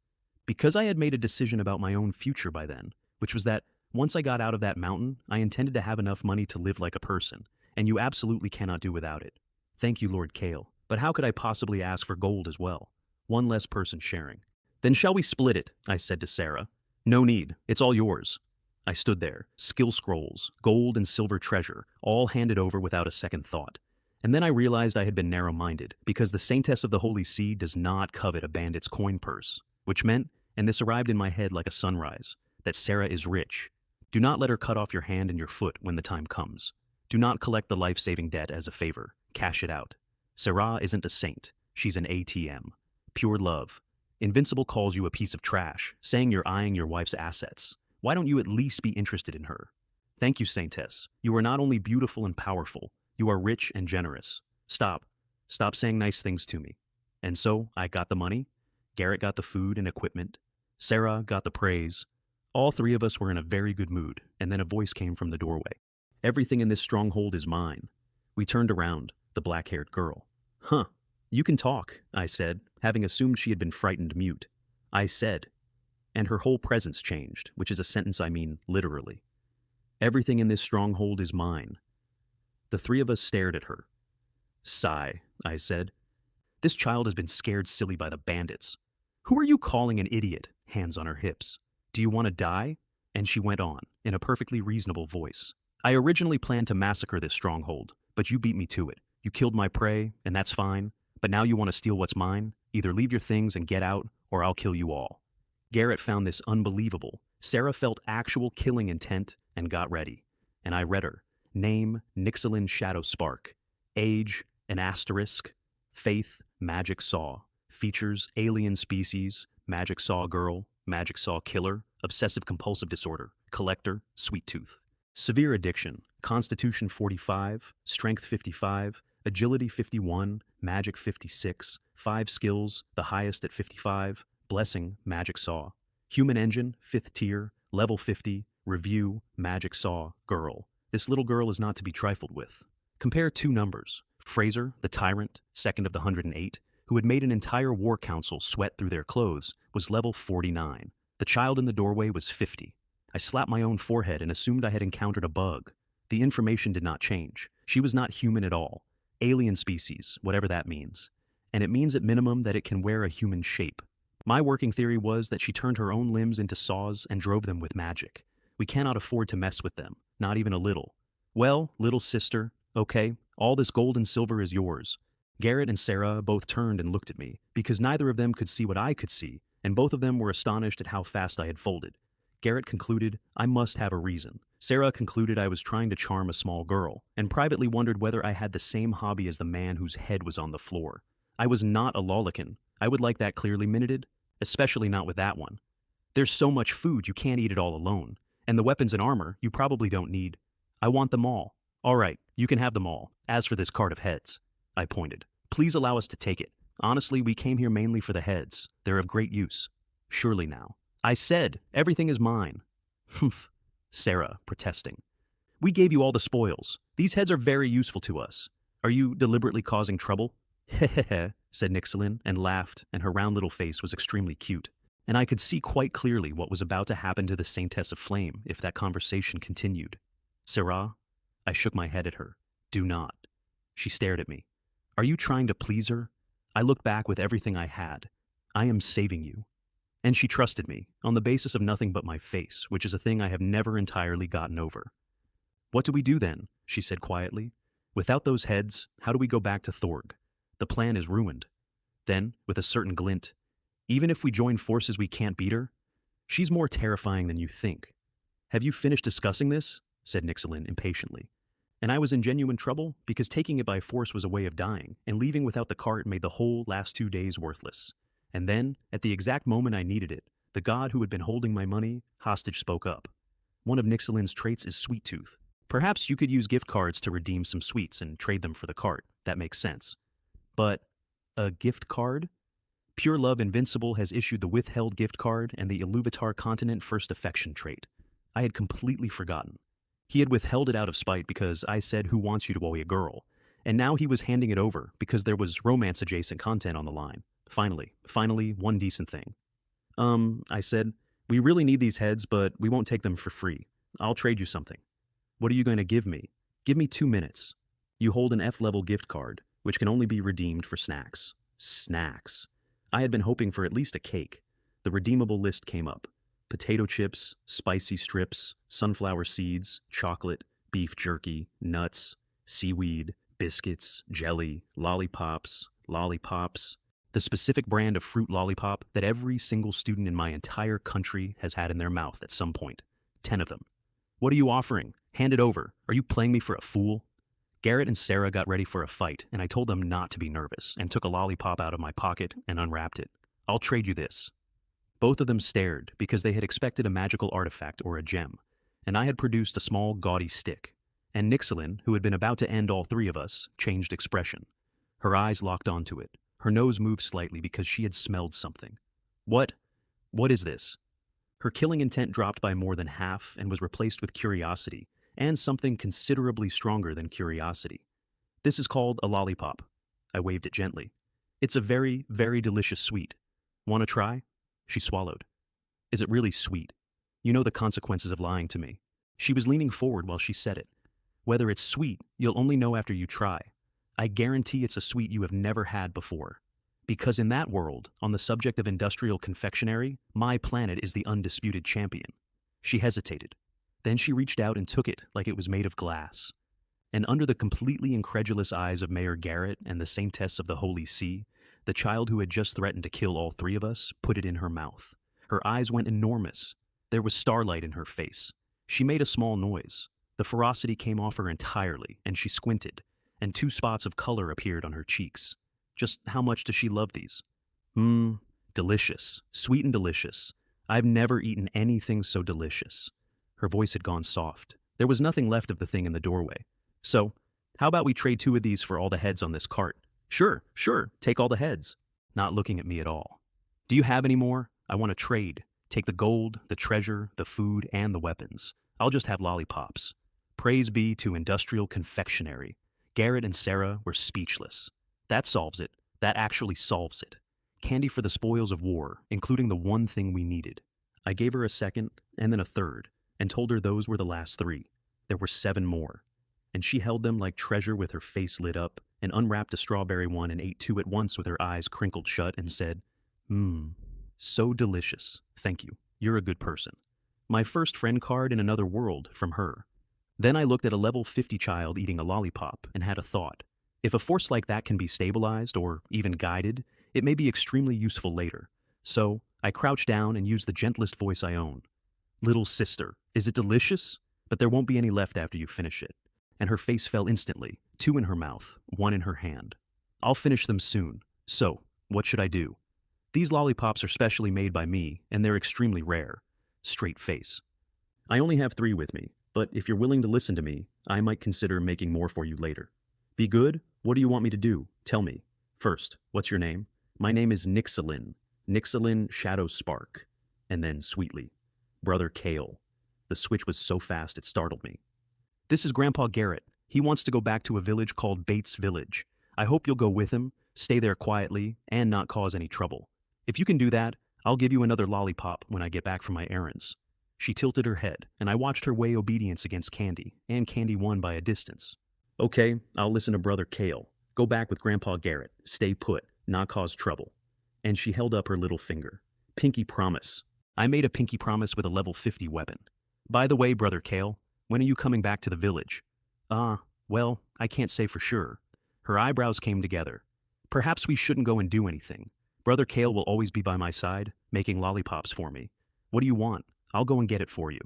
Because I had made a decision about my own future by then, which was that once I got out of that mountain, I intended to have enough money to live like a person, and you absolutely cannot do without it. Thank you, Lord Kale, but how could I possibly ask for gold as well? One less person sharing. Then shall we split it? I said to Sarah. No need, it's all yours. I stood there, skill scrolls, gold and silver treasure, all handed over without a second thought. And then I realized I had been narrow-minded, because the Saintess of the Holy See does not covet a bandit's coin purse, which meant, and this arrived in my head like a sunrise, that Sarah is rich. Do not let her cut off your hand and your foot when the time comes. Do not collect the life-saving debt as a favor. Cash it out. Sarah isn't a saint. She's an ATM. Pure love. Invincible calls you a piece of trash, saying you're eyeing your wife's assets. Why don't you at least be interested in her? Thank you, Saintess. You are not only beautiful and powerful, you are rich and generous. Stop. Stop saying nice things to me. And so, I got the money. Garrett got the food and equipment. Sarah got the praise. All 3 of us were in a very good mood, and then a voice came from the doorway. Everything in this stronghold is mine. We turned around, the black-haired girl. Huh. You can talk, I said, having assumed she had been frightened mute. I said. And her whole presence changed, which is a sentence I mean literally. Everything in this stronghold is mine. The 3 of us stared at her. Sigh, I said. This child has been scared silly by the bandits. Who are you calling an idiot? Hands on her hips. Do you want to die? And she went on, in a perfectly reasonable voice. I originally planned to massacre this stronghold, but you beat me to it. You killed my prey, and that's fine, but now you want to steal what's mine? Either leave your things and get out, or I'll kill you all." Garrett found this unbelievable. Sarah felt actual killing intent and got ready. And I read her. Name, Nixilin Shadow Spark. Age, an asterisk. Faith, magic saw. Features, alien species, magic saw girl, magic saw killer, obsessive compulsive disorder, collector, sweet tooth. Severe addiction, constitution 45, strength 55, agility 51, magic 56, 5 skills, the highest at 55, blessing, magic saw. Human engine, 5th tier, level 50, review, magic saw, girl. This little girl is not to be trifled with. Compare 2 numbers. Fraser, the tyrant, second of the 108, who had made an entire war council sweat through their clothes, was level 49. The child in the doorway was 50. I slapped my own forehead and assumed I had encountered a bug. The information did not change. She was not human at all. Alien species, whatever that means. And it means at minimum that it can wear a human shape. My working theory was that she turned her own limbs into saws and drove them with magic. We cannot afford to mess with them, not even a little. Well, little sister, okay, all this gold and silver is yours. Garrett and Sarah both turned and looked at me, because neither of them could see what I could see, and both of them were astonished at how fast I had folded. Garrett concluded I must have a reason. Sarah concluded I was trying to charm a small girl, and privately wondered whether I had the same hobby as the man whose head was on the floor. I was not a lolicon. I would like that clearly minuted, especially not with that one. There's so much food you can't eat it all alone, and the weapons and armor you probably don't need. I want them all. All right, you can have them all. As for this cart of heads, I pointed. Please allow us to take it. Honestly, we came here mainly for the heads. They're of great use. Surely now. I said, everything is mine. Humph. Sarah, protesting. We gave you all the spoils. These heads are very useful to us. Are you deliberately causing trouble? Hehehe, said Nixilin, and laughed, and her round little face was extremely cute. And I could see quite clearly what was about to happen to the Saintess of Flame if that conversation continued. Sarah? I shook my head at her. Do not. She stared at me. Are you trying to please her? I looked back with everything I had. I am saving you. And she trusted me, on the basis of nothing but my face, which is a thing I have never entirely gotten over. What do we do then? She said quietly. Without those heads, how do we go back to Thorg? The plan is ruined. Then, with a certain glint, even if we join forces we can't beat her? She's more terrifying than you think. Have you finished discussing this? Said Nixilin impatiently. And I was in genuine trouble because taking it by force was a way of dying, and leaving without the cart made the whole last 2 days worthless. And then, at the exact moment I needed it, the god who had been holding my money hostage spoke up. One of Nixilin's traits is sweet tooth. Perhaps you could use gift cards to redeem some sweets and trade them for the cart. That makes sense. But a gift card? Pure Love Invincible has issued the withheld gift card and the Iluvatar Continent First Affection trait. I had completely forgotten. He had withheld it out of spite because I said who wants you to owe a girl, and now he was handing it over because there was romance-adjacent content on the line. Finally, one decent thing. I said, we really need these heads, but we won't take them for free. I'll trade you something. What are you going to give me? Give me 2 minutes. You hold an F-level gift card, which can only be redeemed for snacks. Snacks. I had been hoping for at least a cake. The redeemable list came up. Potato chips, spicy strips, sunflower seeds, chocolate, beef jerky, nuts, seaweed, biscuits, jelly, lollipops, the specific brand of fruit lollipop that every single student in my entire country has had in their mouth at some point. 10 of them. What are you offering? Hand it over. Are you playing me for a fool? Garrett and Sarah got ready for a fight, and I told them not to be nervous, and took a lollipop out of my pocket and unwrapped it. I'll trade you this. Both of them stared, because they had expected a magical artifact or a gem, and I had produced a small, gaudy stick. And Nixilin, who had been about to end all 3 of us, changed expression. Her eyes locked onto it. Her nose moved slightly because she had smelled something. What is this? Her killing intent dropped by more than half and was replaced with curiosity, and something considerably stronger than curiosity. This is called a lollipop. I waved it gently. It's a very, very delicious sweet. Want to try? She swallowed. Is it really sweet? You know the consequences of lying to me. She was leaning forward while she said it. Whether it's sweet, you'll only know after you try. I guarantee it's a sweet you have never had before. Because in that world, on the subject of industrial confectionery, my planet is the undisputed champion. She hesitated. Then she reached out and took it like it was made of glass. And under the completely incredulous eyes of Mayor Garrett and the Saintess of the Holy See, the child who had just threatened to kill all three of us put it in her mouth. Her eyes went enormous. There was starlight in her face. She made a small noise. The ferocity came off her entirely, and she squinted, and 2 spots of color appeared on her cheeks. Just how much does she love these? Delicious. Sweet and delicious. I've never eaten anything so delicious. Her voice had gone soft. There was nothing left of the thing in the doorway. So, how about we trade 2 of these for all the heads on this cart? Sure, take all the heads. Not looking at me at all. Do you have any more? I want to trade. Take the gold, the treasure, the food, and the weapons. I'll just have lollipops. Praise be to industrial confectionery. Garrett and Sarah were speechless. That solves it. That actually solves it. Candy for the spoils of war, including the one thing we needed. I gave her a second, and then a third, and told her those were the last 3. There were 7 more. And she held them like treasure with her face lit up, and unwrapped a strawberry one and ate 2 at once with her eyes crinkled shut and said, so delicious. Thank you. You're a good person. My first friend card in another world from her. Then I looked at a level 50 child eating a lollipop and had a thought. If a force like that can be stabilized or even guided, it may be extremely useful later. So I crouched down and used the gentlest voice I own. Little sister, is it delicious? But there won't be any left after you finish it. And her face fell instantly, 2 in her mouth, 1 in her hand. I'll finish them soon. So, what should I do? These lollipops are specially made by me, and they're extremely rare. Straight face. I only have 3 with me, but if you're willing to listen to me, I might consider making more for you later. Be good? What do you want me to do? Tell me. First, what's your name? My name is Nixalin. Nixalin Shadow Spark. And then, sweetly, Brother Kale. The switch was so fast it startled me. This is Grandpa Garrett. He wants to go back to a village called Bates Village. I hope you'll go with him, stay there quietly, and not cause any trouble. If you can do that, I'll give you another lollipop when I get back from my errands. She tilted her head, and I watched her weigh obedience against Candy, and Candy won by a distance. Okay, I'll listen to Brother Kale. Go back with Grandpa Garrett. Stay put, not cause trouble. And she held up her little finger. Pinky promise. I made a pinky promise with a level 50 weapon. By the way, Brother Kale, when are you coming back to the village? Well, I can't say for sure. Her eyebrows came together. Perhaps we shouldn't go and do anything. Brother Kale will always be by my side, making lollipops for me. What do you want? I'll go and get it for you.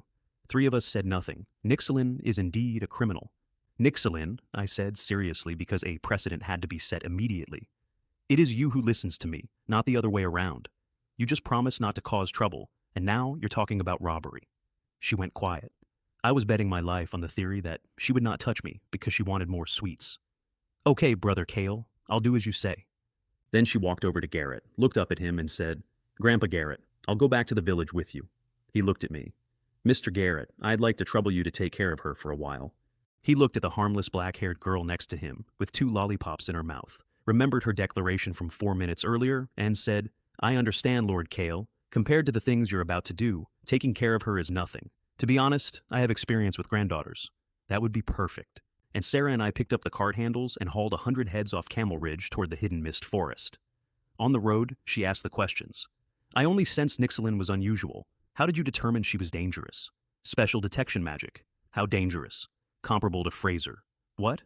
3 of us said nothing. Nixalin is indeed a criminal. Nixalin, I said seriously because a precedent had to be set immediately. It is you who listens to me, not the other way around. You just promised not to cause trouble, and now you're talking about robbery. She went quiet. I was betting my life on the theory that she would not touch me because she wanted more sweets. Okay, Brother Kale, I'll do as you say. Then she walked over to Garrett, looked up at him and said, Grandpa Garrett, I'll go back to the village with you. He looked at me. Mr. Garrett, I'd like to trouble you to take care of her for a while. He looked at the harmless black-haired girl next to him, with 2 lollipops in her mouth, remembered her declaration from 4 minutes earlier, and said, I understand, Lord Kale. Compared to the things you're about to do, taking care of her is nothing. To be honest, I have experience with granddaughters. That would be perfect. And Sarah and I picked up the cart handles and hauled 100 heads off Camel Ridge toward the hidden mist forest. On the road, she asked the questions. I only sensed Nixalin was unusual. How did you determine she was dangerous? Special detection magic. How dangerous? Comparable to Fraser. What?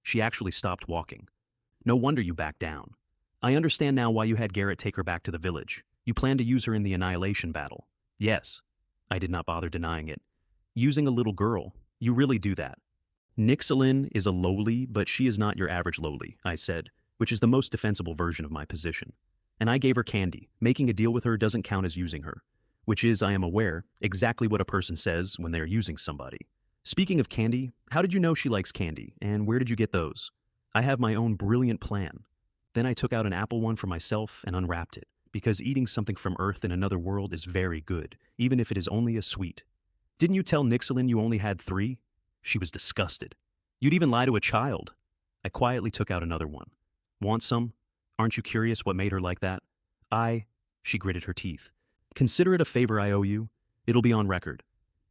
She actually stopped walking. No wonder you backed down. I understand now why you had Garrett take her back to the village. You planned to use her in the annihilation battle. Yes. I did not bother denying it. Using a little girl. You really do that. Nixalin is a lowly, but she is not your average lowly, I said, which is the most defensible version of my position. And I gave her candy. Making a deal with her doesn't count as using her. Which is, I am aware, exactly what a person says when they are using somebody. Speaking of candy, how did you know she likes candy, and where did you get those? I have my own brilliant plan. Then I took out an apple one for myself and unwrapped it, because eating something from Earth in another world is very good, even if it is only a sweet. Didn't you tell Nixalin you only had 3? She was disgusted. You'd even lie to a child. I quietly took out another one. Want some? Aren't you curious what made her like that? She gritted her teeth. Consider it a favor I owe you. It'll be on record.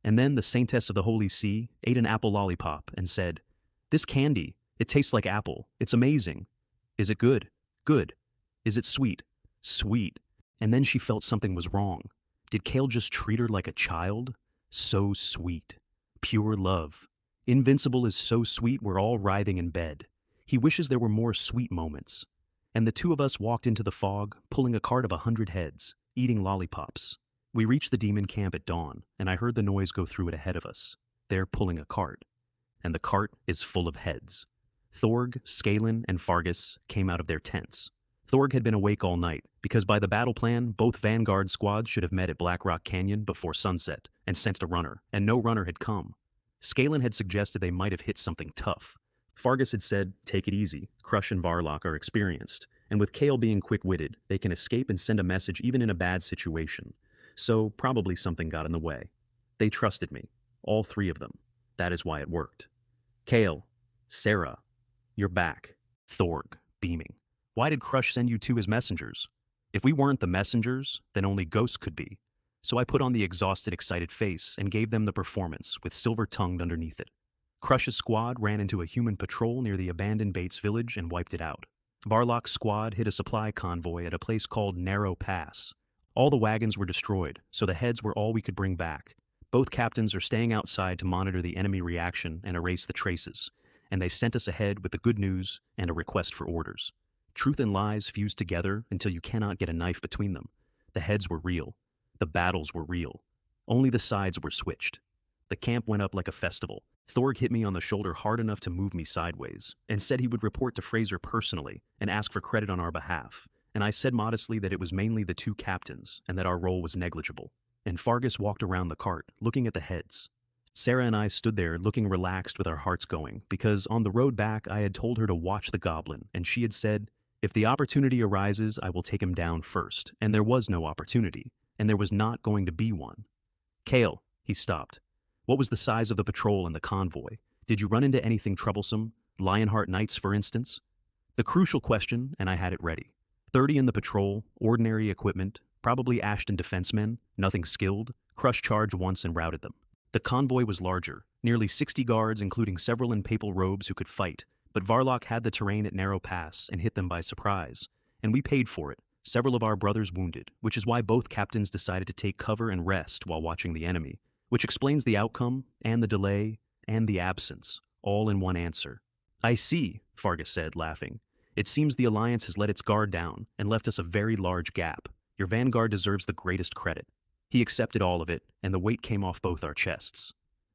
And then the Saintess of the Holy See ate an apple lollipop and said, This candy, it tastes like apple. It's amazing. Is it good? Good. Is it sweet? Sweet. And then she felt something was wrong. Did Kale just treat her like a child? So sweet. Pure love. Invincible is so sweet we're all writhing in bed. He wishes there were more sweet moments. And the two of us walked into the fog, pulling a cart of 100 heads, eating lollipops. We reached the demon camp at dawn, and I heard the noise go through it ahead of us. They're pulling a cart. And the cart is full of heads. Thorg, Skalin, and Fargus came out of their tents. Thorg had been awake all night, because by the battle plan, both vanguard squads should have met at Black Rock Canyon before sunset and sent a runner, and no runner had come. Skalin had suggested they might have hit something tough. Fargus had said, take it easy, Crush and Varlock are experienced, and with Kale being quick-witted, they can escape and send a message even in a bad situation. So probably something got in the way. They trusted me, all three of them. That is why it worked. Kale, Sarah, you're back. Thorg, beaming. Why did Crush send you two as messengers? If we weren't the messengers, then only ghosts could be. So I put on the exhausted, excited face and gave them the performance with silver-tongued underneath it. Crush's squad ran into a human patrol near the abandoned Bates village and wiped it out. Varlock's squad hit a supply convoy at a place called Narrow Pass. All the wagons were destroyed, so the heads were all we could bring back. Both captains are staying outside to monitor the enemy reaction and erase the traces, and they sent us ahead with the good news and a request for orders. Truth and lies fused together until you cannot get a knife between them. The heads were real. The battles were real. Only the sides were switched. The camp went up like a festival. Thorg hit me on the shoulder hard enough to move me sideways, and said he would report to Fraser personally and ask for credit on our behalf, and I said modestly that it was mainly the two captains and that our role was negligible. And Fargus walked around the cart, looking at the heads. Sarah and I stood there looking relaxed with our hearts going, because on the road back I had told her to watch the goblin, and she had said, if the opportunity arises, I will take him down first, and there was no opportunity, and there was not going to be one. Kale, he stopped. What was the size of the patrol and the convoy? Did you run into anything troublesome? Lionheart Knights, for instance? The crucial question, and I had it ready. 30 in the patrol, ordinary equipment, probably Ashton defensemen, nothing skilled. Crush charged once and routed them. The convoy was larger, nearly 60 guards including several in papal robes who could fight, but Varlock had the terrain at Narrow Pass and hit them by surprise, and we paid for it, several of our brothers wounded, which is why both captains decided to take cover and rest while watching the enemy, which explains the outcome, and the delay, and the absence, all in one answer. I see, Fargus said, laughing. It seems the Alliance has let its guard down and left us a very large gap. Your vanguard deserves the greatest credit. He accepted all of it, and the weight came off both our chests.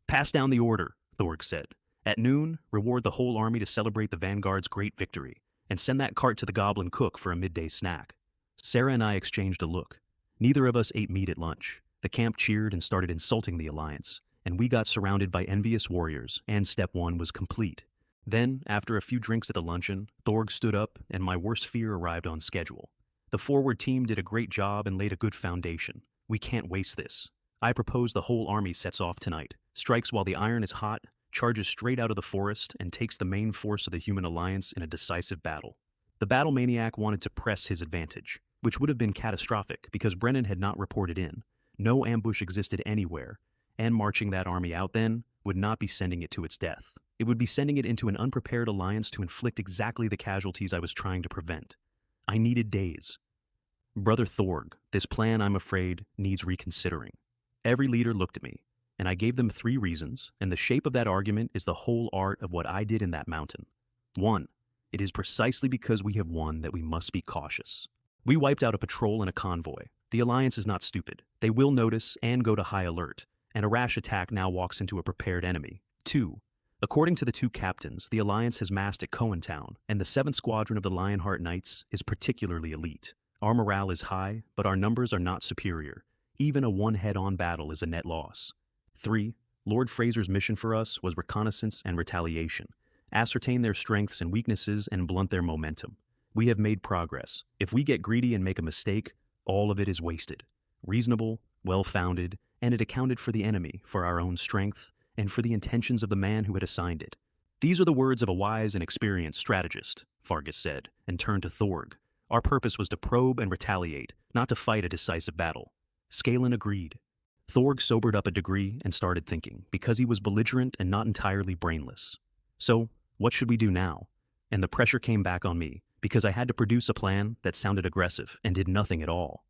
Pass down the order, Thorg said. At noon, reward the whole army to celebrate the vanguard's great victory, and send that cart to the goblin cook for a midday snack. Sarah and I exchanged a look. Neither of us ate meat at lunch. The camp cheered and started insulting the Alliance, and we got surrounded by envious warriors, and step one was complete. Then, after a few drinks at the luncheon, Thorg stood up, and my worst fear arrived on schedule. The forward team did a great job and laid a good foundation. We can't waste this. I propose the whole army sets off tonight, strikes while the iron is hot, charges straight out of the forest, and takes the main force of the human alliance in a decisive battle. The battle maniac wanted to press his advantage, which would have been catastrophic because Brennan had not reported in. No ambush existed anywhere, and marching that army out then would not be sending it to its death. It would be sending it into an unprepared alliance to inflict exactly the casualties I was trying to prevent. I needed days. Brother Thorg, this plan, I'm afraid, needs reconsidering. Every leader looked at me, and I gave them 3 reasons, and the shape of that argument is the whole art of what I did in that mountain. 1. It is precisely because we have won that we must be cautious. We wiped out a patrol and a convoy. The Alliance is not stupid. They will notice and go to high alert, and a rash attack now walks into a prepared enemy. 2. According to the 2 captains, the Alliance has massed at Cohentown, and the 7th Squadron of the Lionheart Knights is particularly elite. Our morale is high, but our numbers are not superior. Even a one-head-on battle is a net loss. 3. Lord Fraser's mission for us was reconnaissance and retaliation. Ascertain their strengths and weaknesses and blunt their momentum. We have made progress. If we get greedy and make a mistake, all of it is wasted. Reasonable, well-founded, and it accounted for the enemy, for our own strength, and for the intentions of the man who had assigned it. These are the words of a wise and experienced strategist, Fargus said, and turned to Thorg. Our purpose was to probe and retaliate, not to fight a decisive battle. Skalin agreed. Thorg sobered up a degree and started thinking, because he was belligerent and not entirely brainless. So, what should we do now? And the pressure came back on me, because I had to produce a plan that sounded aggressive and did nothing at all.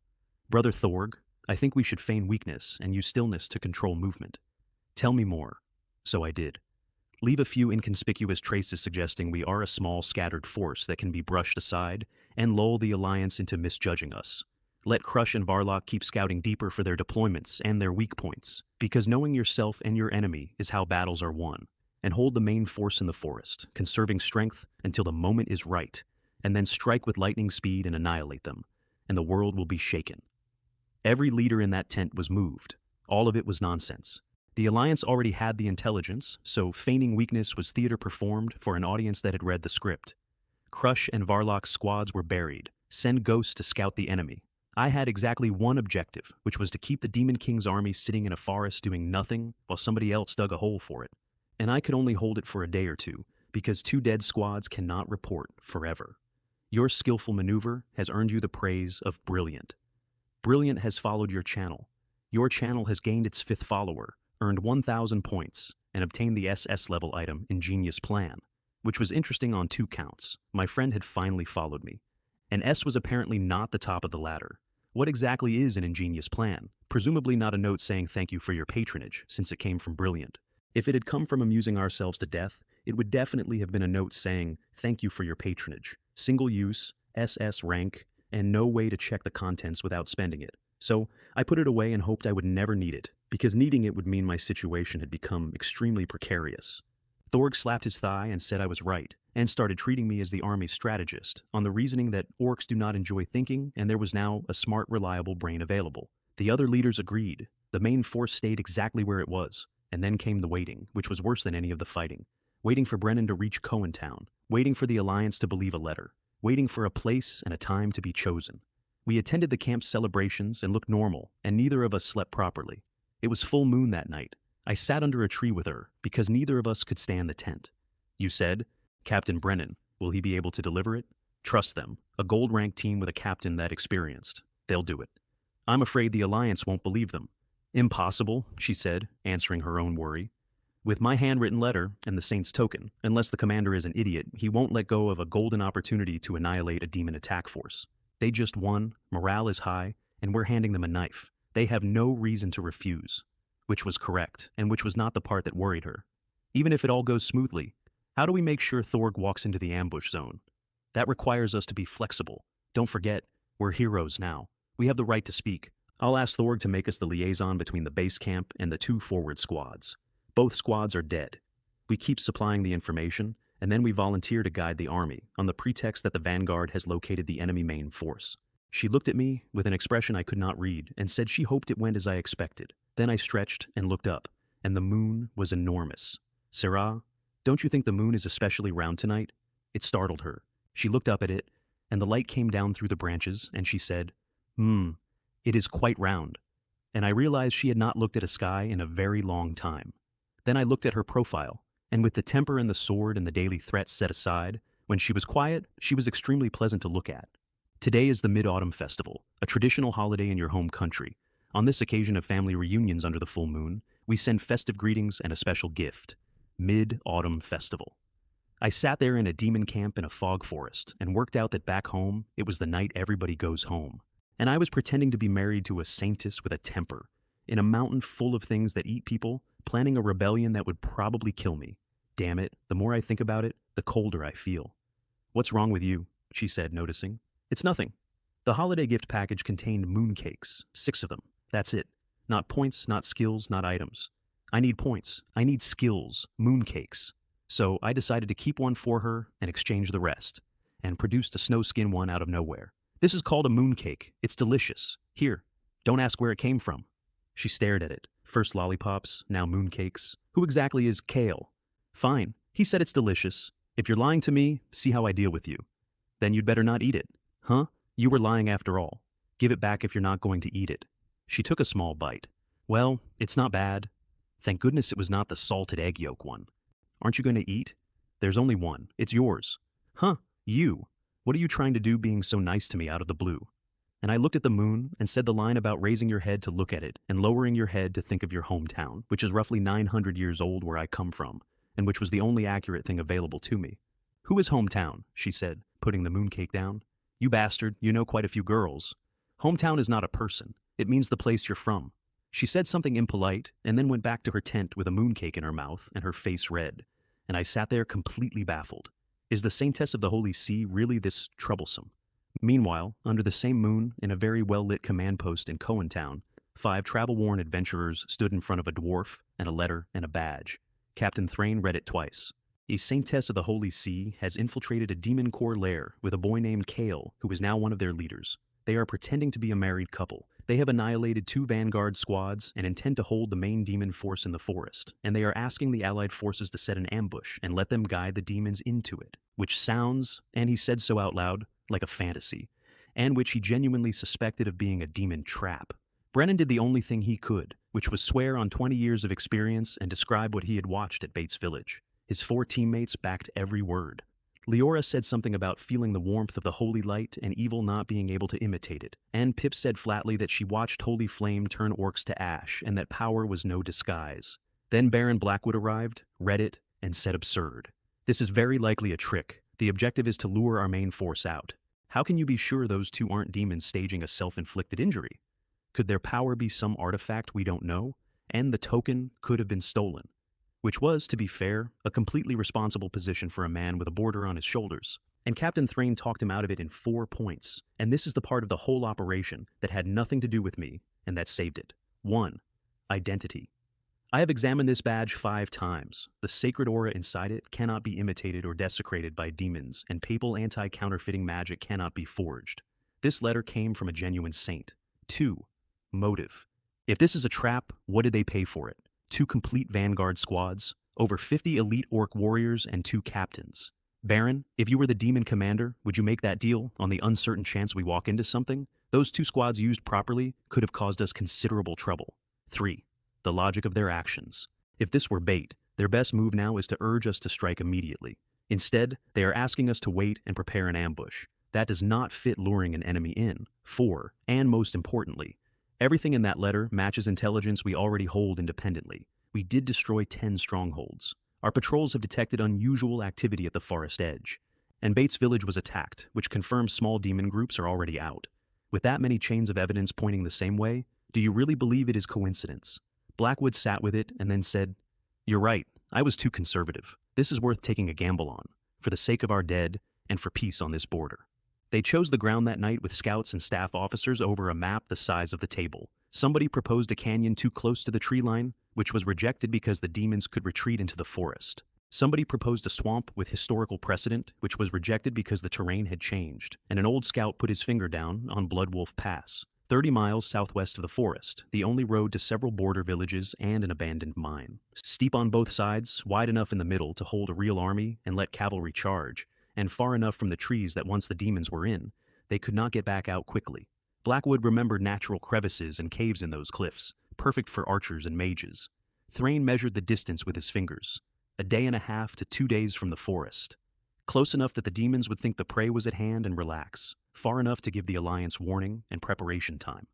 Brother Thorg, I think we should feign weakness and use stillness to control movement. Tell me more. So I did. Leave a few inconspicuous traces suggesting we are a small, scattered force that can be brushed aside, and lull the Alliance into misjudging us. Let Crush and Varlock keep scouting deeper for their deployments and their weak points, because knowing yourself and your enemy is how battles are won. And hold the main force in the forest, conserving strength until the moment is right, and then strike with lightning speed and annihilate them, and the world will be shaken. Every leader in that tent was moved. All of it was nonsense. The Alliance already had the intelligence, so feigning weakness was theater performed for an audience that had read the script. Crush and Varlock's squads were buried. Send ghosts to scout the enemy. I had exactly one objective, which was to keep the Demon King's army sitting in a forest doing nothing while somebody else dug a hole for it. And I could only hold it for a day or two, because 2 dead squads cannot report forever. Your skillful maneuver has earned you the praise of Brilliant. Brilliant has followed your channel. Your channel has gained its 5th follower, earned 1,000 points, and obtained the SS level item Ingenious Plan, which was interesting on 2 counts. My friend had finally followed me. And S was apparently not the top of the ladder. What exactly is an Ingenious Plan? Presumably not a note saying thank you for your patronage, since it came from Brilliant. If it had come from amusing ourselves to death, it would definitely have been a note saying thank you for your patronage, single use, SS rank, and no way to check the contents without spending it. So I put it away and hoped I would never need it, because needing it would mean my situation had become extremely precarious. Thorg slapped his thigh and said I was right, and started treating me as the army's strategist, on the reasoning that orcs do not enjoy thinking and there was now a smart, reliable brain available. The other leaders agreed. The main force stayed exactly where it was, and then came the waiting, which was worse than any of the fighting. Waiting for Brennan to reach Cohen Town, waiting for the Alliance to believe a letter, waiting for a place and a time to be chosen. We attended the camp's celebrations and looked normal, and neither of us slept properly. It was full moon that night. I sat under a tree with her, because neither of us could stand the tent. You said, Captain Brennan, will he be able to deliver it? Trust them. A gold-ranked team with a captain that experienced. They'll do it. I'm afraid the Alliance won't believe them. Impossible, she said, answering her own worry. With my handwritten letter and the Saint's token, unless the commander is an idiot, he won't let go of a golden opportunity to annihilate a demon attack force. They just won, morale is high, and we're handing them a knife. They have no reason to refuse. Which was correct, and which was not the part that worried her. Even if it all goes smoothly, how do we make sure Thorg walks into the ambush zone? That requires us to be flexible. Don't forget, we're heroes now. We have the right to speak. I'll ask Thorg to make us the liaison between the base camp and the 2 forward squads. Both squads are dead. We keep supplying the information, and then we volunteer to guide the army, on the pretext that the vanguard has located the enemy main force. She looked at me with an expression I could not read, and said she hoped it went as I expected. Then I stretched and looked up, and the moon was enormous. Sarah, don't you think the moon is especially round tonight? It startled her. She looked up at it, and the light came down through the branches, and she said, it is quite round. And I realized she had not looked at a sky in a very long time. Then I looked at her profile, and with the temper and the sword and the daily threats set aside, when she was quiet, she was extremely pleasant to look at. Today is the Mid-Autumn Festival, a traditional holiday in your home country. On this occasion of family reunions under the full moon, we send festive greetings and a special gift. Mid-Autumn Festival. I sat there in a demon camp in a fog forest and worked out that back home, it was the night everybody goes home. And I was pretending to be married to a Saintess with a temper, in a mountain full of things that eat people, planning a rebellion that would probably kill me. Damn it, the more I think about it, the colder I feel. What's wrong with you? She said, noticing. It's nothing. The holiday gift package contained mooncakes, 6 of them. That's it. Not points, not skills, not items. I need points. I need skills, mooncakes. So I decided to keep one for her and exchange the rest, and produced a snowskin one out of nowhere. This is called a mooncake. It's delicious. Here, don't ask where it came from. She stared at it. First lollipops, now mooncakes. Who exactly is Kale? Fine. He said it's delicious. If you're lying to me, see how I deal with you. Then you'd better not eat it. Huh? You were lying after all. Give it back if you're not going to eat it. She took a small bite. Well, it's not bad. Thank goodness it was not the salted egg yolk one. Aren't you going to eat? There's only one. It's yours. Huh? You. What are you trying to do being so nice to me out of the blue? And I looked at the moon and said the line about raising your head to look at it and lowering your head to think of your hometown, which is roughly 900 years old where I come from, and which was the only accurate thing available to me. Who is hometown? She said, putting the mooncake down. You bastard, you know quite a few girls. Hometown is not a person. It means the place you're from. She said something impolite and then went back to her tent with a mooncake in her mouth and her face red. and I sat there completely baffled. Is the Saintess of the Holy See really this troublesome? Meanwhile, under the same moon, in a very well-lit command post in Cohen Town, 5 travel-worn adventurers stood in front of a dwarf and a letter and a badge. Captain Thrain read it twice. A Saintess of the Holy See has infiltrated a demon core lair with a boy named Kale, who is now one of their leaders. They are pretending to be a married couple. They have annihilated 2 vanguard squads and intend to hold the main demon force in the forest, and they are asking the allied forces to set an ambush and let them guide the demons into it, which sounds, and he said so out loud, like a fantasy, and which he genuinely suspected of being a demon trap. Brennan did the only thing he could, which was swear on 20 years of experience and describe what he had watched at Bates Village. His 4 teammates backed every word. Leora said something about feeling the warmth of the holy light and evil not being able to imitate it, and Pip said flatly that she watched Holy Flame turn orcs to ash and that power was no disguise. Then Baron Blackwood arrived, read it, and said absurd. This is very likely a trick. The objective is to lure our main force out. How can you be sure those 2 aren't demons staging a self-inflicted injury? Could their power be some artifact we don't know? And the token could have been stolen. Which was, to be fair, a completely responsible position for a man with a border on his shoulders. And Captain Thrain talked him out of it in 4 points. And this is the part of the whole operation that had nothing to do with me, and that saved it. 1. Identity. I have examined this badge 5 times. The sacred aura inside it cannot be imitated or desecrated by demons, and papal anti-counterfeiting magic cannot be forged. This letter came from a genuine saint. 2. Motive. If this is a trap, what did they pay for it? 2 complete vanguard squads, over 50 elite orc warriors, and 2 captains. Baron, if you were the demon commander, would you make that deal on the uncertain chance we walk into something? Those 2 squads used properly could have caused us considerable trouble. 3. The logic of their actions. If this were bait, their best move now is to urge us to strike immediately. Instead, they are asking us to wait and prepare an ambush. That does not fit luring an enemy in. 4. And most importantly, everything in that letter matches intelligence we already hold independently. We did destroy 10 strongholds. Our patrols have detected unusual activity at the forest edge. And Bates Village was attacked, which confirms small demon groups are already out. With that many chains of evidence pointing the same way, do you really believe it is coincidence? Blackwood sat with it and then said, "You're right, I was too conservative. This is worth taking a gamble on, for the sake of our dead and for peace on this border." They chose the ground that night with scouts and staff officers over a map the size of the table. Somebody proposed a canyon too close to the tree line, which was rejected because the demons could retreat into the forest. Somebody proposed a swamp with historical precedent, which was rejected because the terrain had changed. And an old scout put his finger down on Bloodwolf Pass, 30 miles southwest of the forest, the only road to several border villages and an abandoned mine. Steep on both sides, wide enough in the middle to hold a real army and let cavalry charge, and far enough from the trees that once the demons were in, they could not get back out quickly. Blackwood remembered natural crevices and caves in those cliffs, perfect for archers and mages. Thrain measured the distance with his fingers, 1.5 to 2 days from the forest. Close enough that the demons would think the prey was at hand and relax, far enough to give the Alliance warning and preparation time.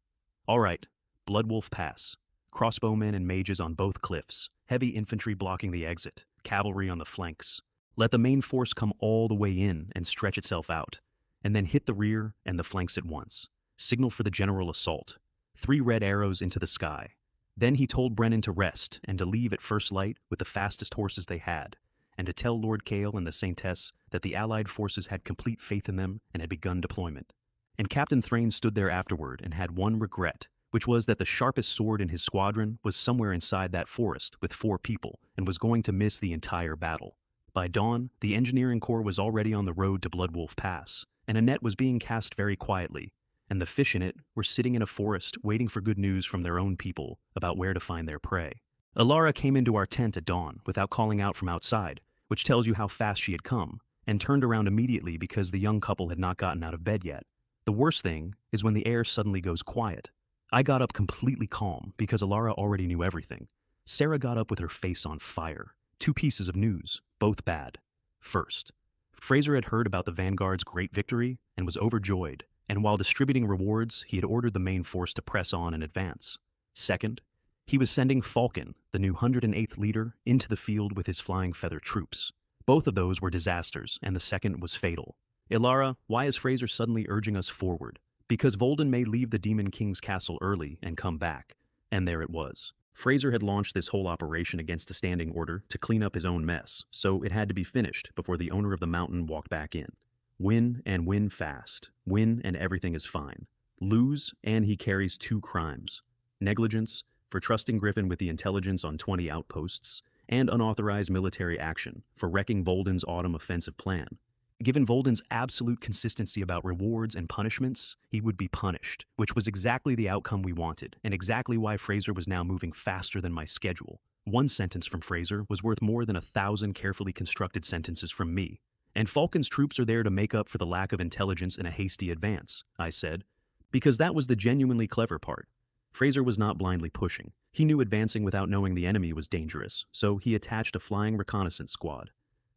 All right, Bloodwolf Pass. Crossbowmen and mages on both cliffs, heavy infantry blocking the exit, cavalry on the flanks. Let the main force come all the way in and stretch itself out, and then hit the rear and the flanks at once. Signal for the general assault. 3 red arrows into the sky. Then he told Brennan to rest and to leave at first light with the fastest horses they had, and to tell Lord Kale and the Saintess that the Allied forces had complete faith in them and had begun deployment. And Captain Thrain stood there afterward and had one regret, which was that the sharpest sword in his squadron was somewhere inside that forest with 4 people and was going to miss the entire battle. By dawn, the engineering corps was already on the road to Bloodwolf Pass, and a net was being cast very quietly, and the fish in it were sitting in a forest waiting for good news from their own people about where to find their prey. Alara came into our tent at dawn without calling out from outside, which tells you how fast she had come, and turned around immediately because the young couple had not gotten out of bed yet. The worst thing is when the air suddenly goes quiet. I got up completely calm because Alara already knew everything. Sarah got up with her face on fire. 2 pieces of news, both bad. First, Fraser had heard about the Vanguard's great victory and was overjoyed, and while distributing rewards, he had ordered the main force to press on and advance. Second, he was sending Falcon, the new 108th leader, into the field with his flying feather troops. Both of those were disasters, and the second was fatal. Ilara, why is Fraser suddenly urging us forward? Because Volden may leave the Demon King's castle early and come back. And there it was. Fraser had launched this whole operation against a standing order to clean up his own mess, so it had to be finished before the owner of the mountain walked back in. Win and win fast. Win and everything is fine. Lose and he carries 2 crimes. Negligence, for trusting Griffin with the intelligence on 20 outposts, and unauthorized military action, for wrecking Volden's autumn offensive plan. Given Volden's absolute consistency about rewards and punishments, he would be punished, which was exactly the outcome we wanted, and exactly why Fraser was now moving faster than my schedule. One sentence from Fraser was worth more than 1,000 carefully constructed sentences from me. And Falcon's troops are there to make up for the lack of intelligence in a hasty advance, I said, because that was the genuinely clever part. Fraser was not blindly pushing. He knew advancing without knowing the enemy was dangerous, so he attached a flying reconnaissance squad.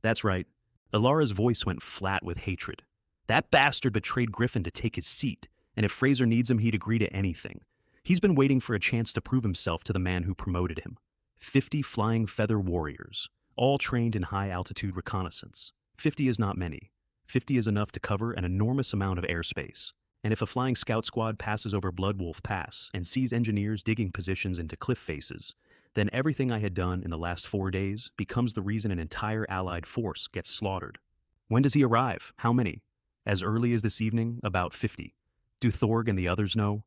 That's right. Ilara's voice went flat with hatred. That bastard betrayed Griffin to take his seat, and if Fraser needs him, he'd agree to anything. He's been waiting for a chance to prove himself to the man who promoted him. 50 flying feather warriors, all trained in high-altitude reconnaissance. 50 is not many. 50 is enough to cover an enormous amount of airspace. And if a flying scout squad passes over Bloodwolf Pass and sees engineers digging positions into cliff faces, then everything I had done in the last 4 days becomes the reason an entire allied force gets slaughtered. When does he arrive? How many? As early as this evening, about 50. Do Thorg and the others know?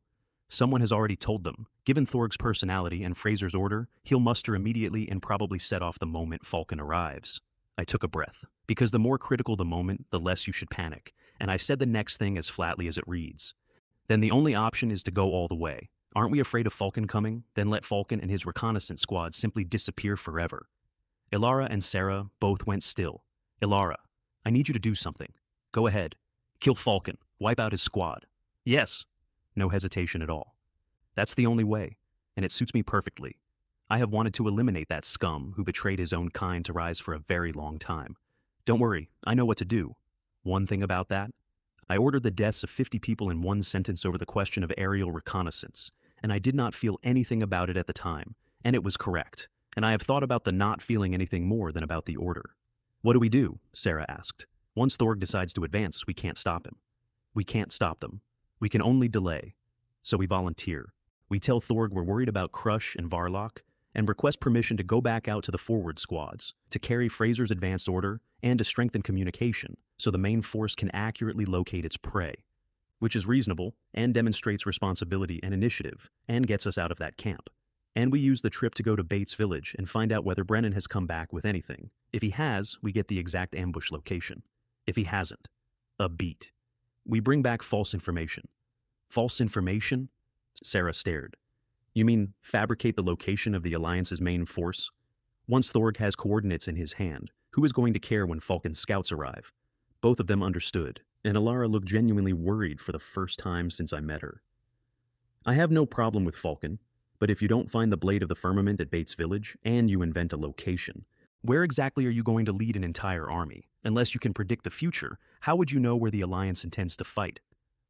Someone has already told them. Given Thorg's personality and Fraser's order, he'll muster immediately and probably set off the moment Falcon arrives. I took a breath, because the more critical the moment, the less you should panic, and I said the next thing as flatly as it reads. Then the only option is to go all the way. Aren't we afraid of Falcon coming? Then let Falcon and his reconnaissance squad simply disappear forever. Ilara and Sarah both went still. Ilara, I need you to do something. Go ahead. Kill Falcon. Wipe out his squad. Yes. No hesitation at all. That's the only way, and it suits me perfectly. I have wanted to eliminate that scum who betrayed his own kind to Rise for a very long time. Don't worry, I know what to do. One thing about that, I ordered the deaths of 50 people in one sentence over the question of aerial reconnaissance, and I did not feel anything about it at the time, and it was correct, and I have thought about the not feeling anything more than about the order. What do we do? Sarah asked. Once Thorg decides to advance, we can't stop him. We can't stop them. We can only delay. So we volunteer. We tell Thorg we're worried about Crush and Varlock, and request permission to go back out to the forward squads, to carry Fraser's advance order, and to strengthen communication, so the main force can accurately locate its prey. Which is reasonable, and demonstrates responsibility and initiative, and gets us out of that camp. And we use the trip to go to Bates Village and find out whether Brennan has come back with anything. If he has, we get the exact ambush location. If he hasn't, a beat. We bring back false information. False information? Sarah stared. You mean fabricate the location of the Alliance's main force? Once Thorg has coordinates in his hand, who is going to care when Falcon's scouts arrive? Both of them understood, and Ilara looked genuinely worried for the first time since I met her. I have no problem with Falcon, but if you don't find the Blade of the Firmament at Bates Village, and you invent a location, where exactly are you going to lead an entire army? Unless you can predict the future, how would you know where the Alliance intends to fight?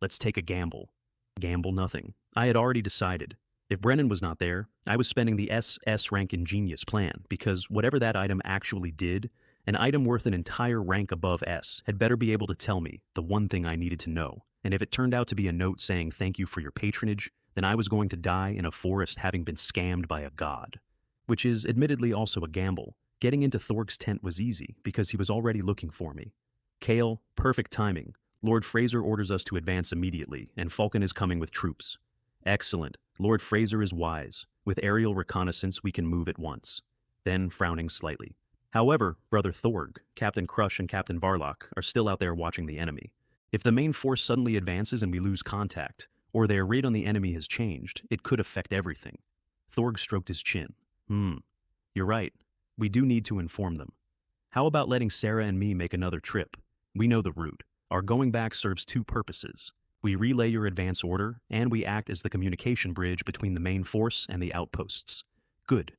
Let's take a gamble. Gamble nothing. I had already decided. If Brennan was not there, I was spending the SS rank ingenious plan, because whatever that item actually did, an item worth an entire rank above S had better be able to tell me the one thing I needed to know, and if it turned out to be a note saying thank you for your patronage, then I was going to die in a forest having been scammed by a god. Which is admittedly also a gamble. Getting into Thorg's tent was easy, because he was already looking for me. Kale, perfect timing. Lord Fraser orders us to advance immediately, and Falcon is coming with troops. Excellent. Lord Fraser is wise. With aerial reconnaissance, we can move at once. Then, frowning slightly. However, Brother Thorg, Captain Crush, and Captain Varlock are still out there watching the enemy. If the main force suddenly advances and we lose contact, or their rate on the enemy has changed, it could affect everything. Thorg stroked his chin. You're right. We do need to inform them. How about letting Sarah and me make another trip? We know the route. Our going back serves 2 purposes. We relay your advance order, and we act as the communication bridge between the main force and the outposts. Good.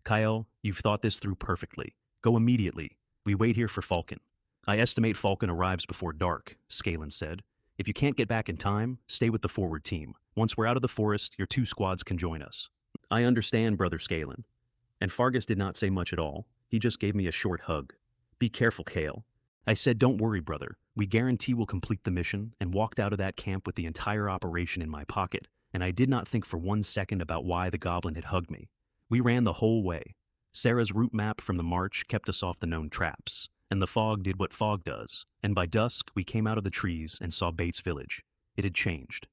Kyle, you've thought this through perfectly. Go immediately. We wait here for Falcon. I estimate Falcon arrives before dark, Scanlan said. If you can't get back in time, stay with the forward team. Once we're out of the forest, your 2 squads can join us. I understand, Brother Scanlan. And Fargus did not say much at all. He just gave me a short hug. Be careful, Kale. I said, don't worry, brother. We guarantee we'll complete the mission, and walked out of that camp with the entire operation in my pocket, and I did not think for 1 second about why the goblin had hugged me. We ran the whole way. Sarah's route map from the march kept us off the known traps, and the fog did what fog does, and by dusk we came out of the trees and saw Bates Village. It had changed.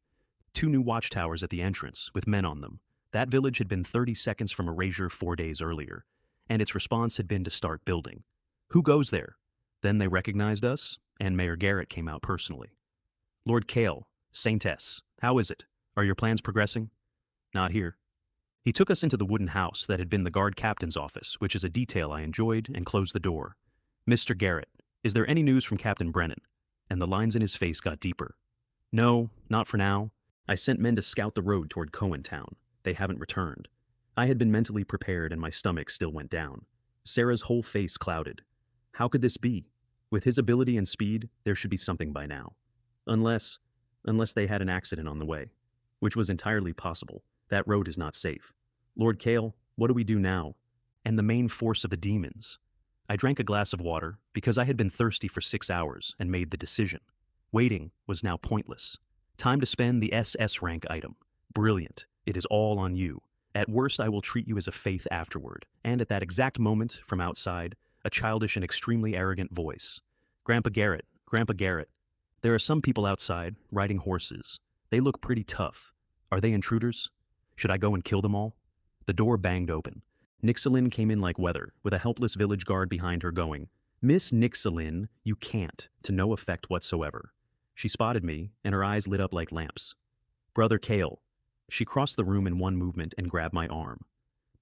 2 new watchtowers at the entrance, with men on them. That village had been 30 seconds from erasure 4 days earlier, and its response had been to start building. Who goes there? Then they recognized us, and Mayor Garrett came out personally. Lord Kale, Saintess, how is it? Are your plans progressing? Not here. He took us into the wooden house that had been the guard captain's office, which is a detail I enjoyed, and closed the door. Mr. Garrett, is there any news from Captain Brennan? And the lines in his face got deeper. No, not for now. I sent men to scout the road toward Cohen Town. They haven't returned. I had been mentally prepared and my stomach still went down. Sarah's whole face clouded. How could this be? With his ability and speed, there should be something by now. Unless they had an accident on the way, which was entirely possible. That road is not safe. Lord Kale, what do we do now? And the main force of the demons. I drank a glass of water because I had been thirsty for 6 hours and made the decision. Waiting was now pointless. Time to spend the SS rank item. Brilliant. It is all on you. At worst, I will treat you as a faith afterward. And at that exact moment, from outside, a childish and extremely arrogant voice. Grandpa Garrett, Grandpa Garrett. There are some people outside, riding horses. They look pretty tough. Are they intruders? Should I go and kill them all? The door banged open. Nixalin came in like weather, with a helpless village guard behind her going, Miss Nixalin, you can't, to no effect whatsoever. She spotted me, and her eyes lit up like lamps. Brother Kale. She crossed the room in one movement and grabbed my arm.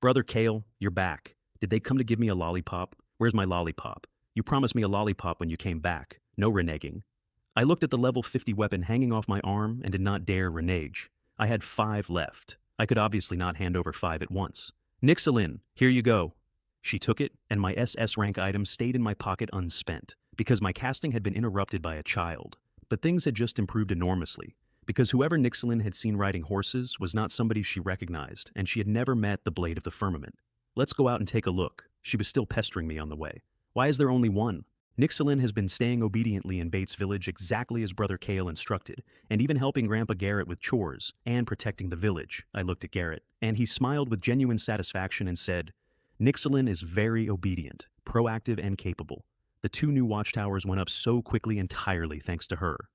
Brother Kale, you're back. Did they come to give me a lollipop? Where's my lollipop? You promised me a lollipop when you came back. No reneging. I looked at the level 50 weapon hanging off my arm and did not dare renege. I had 5 left. I could obviously not hand over 5 at once. Nixalin, here you go. She took it, and my SS rank item stayed in my pocket unspent, because my casting had been interrupted by a child. But things had just improved enormously, because whoever Nixalin had seen riding horses was not somebody she recognized, and she had never met the Blade of the Firmament. Let's go out and take a look. She was still pestering me on the way. Why is there only one? Nixalin has been staying obediently in Bates Village exactly as Brother Kale instructed, and even helping Grandpa Garrett with chores and protecting the village. I looked at Garrett, and he smiled with genuine satisfaction and said, Nixalin is very obedient, proactive, and capable. The 2 new watchtowers went up so quickly entirely thanks to her.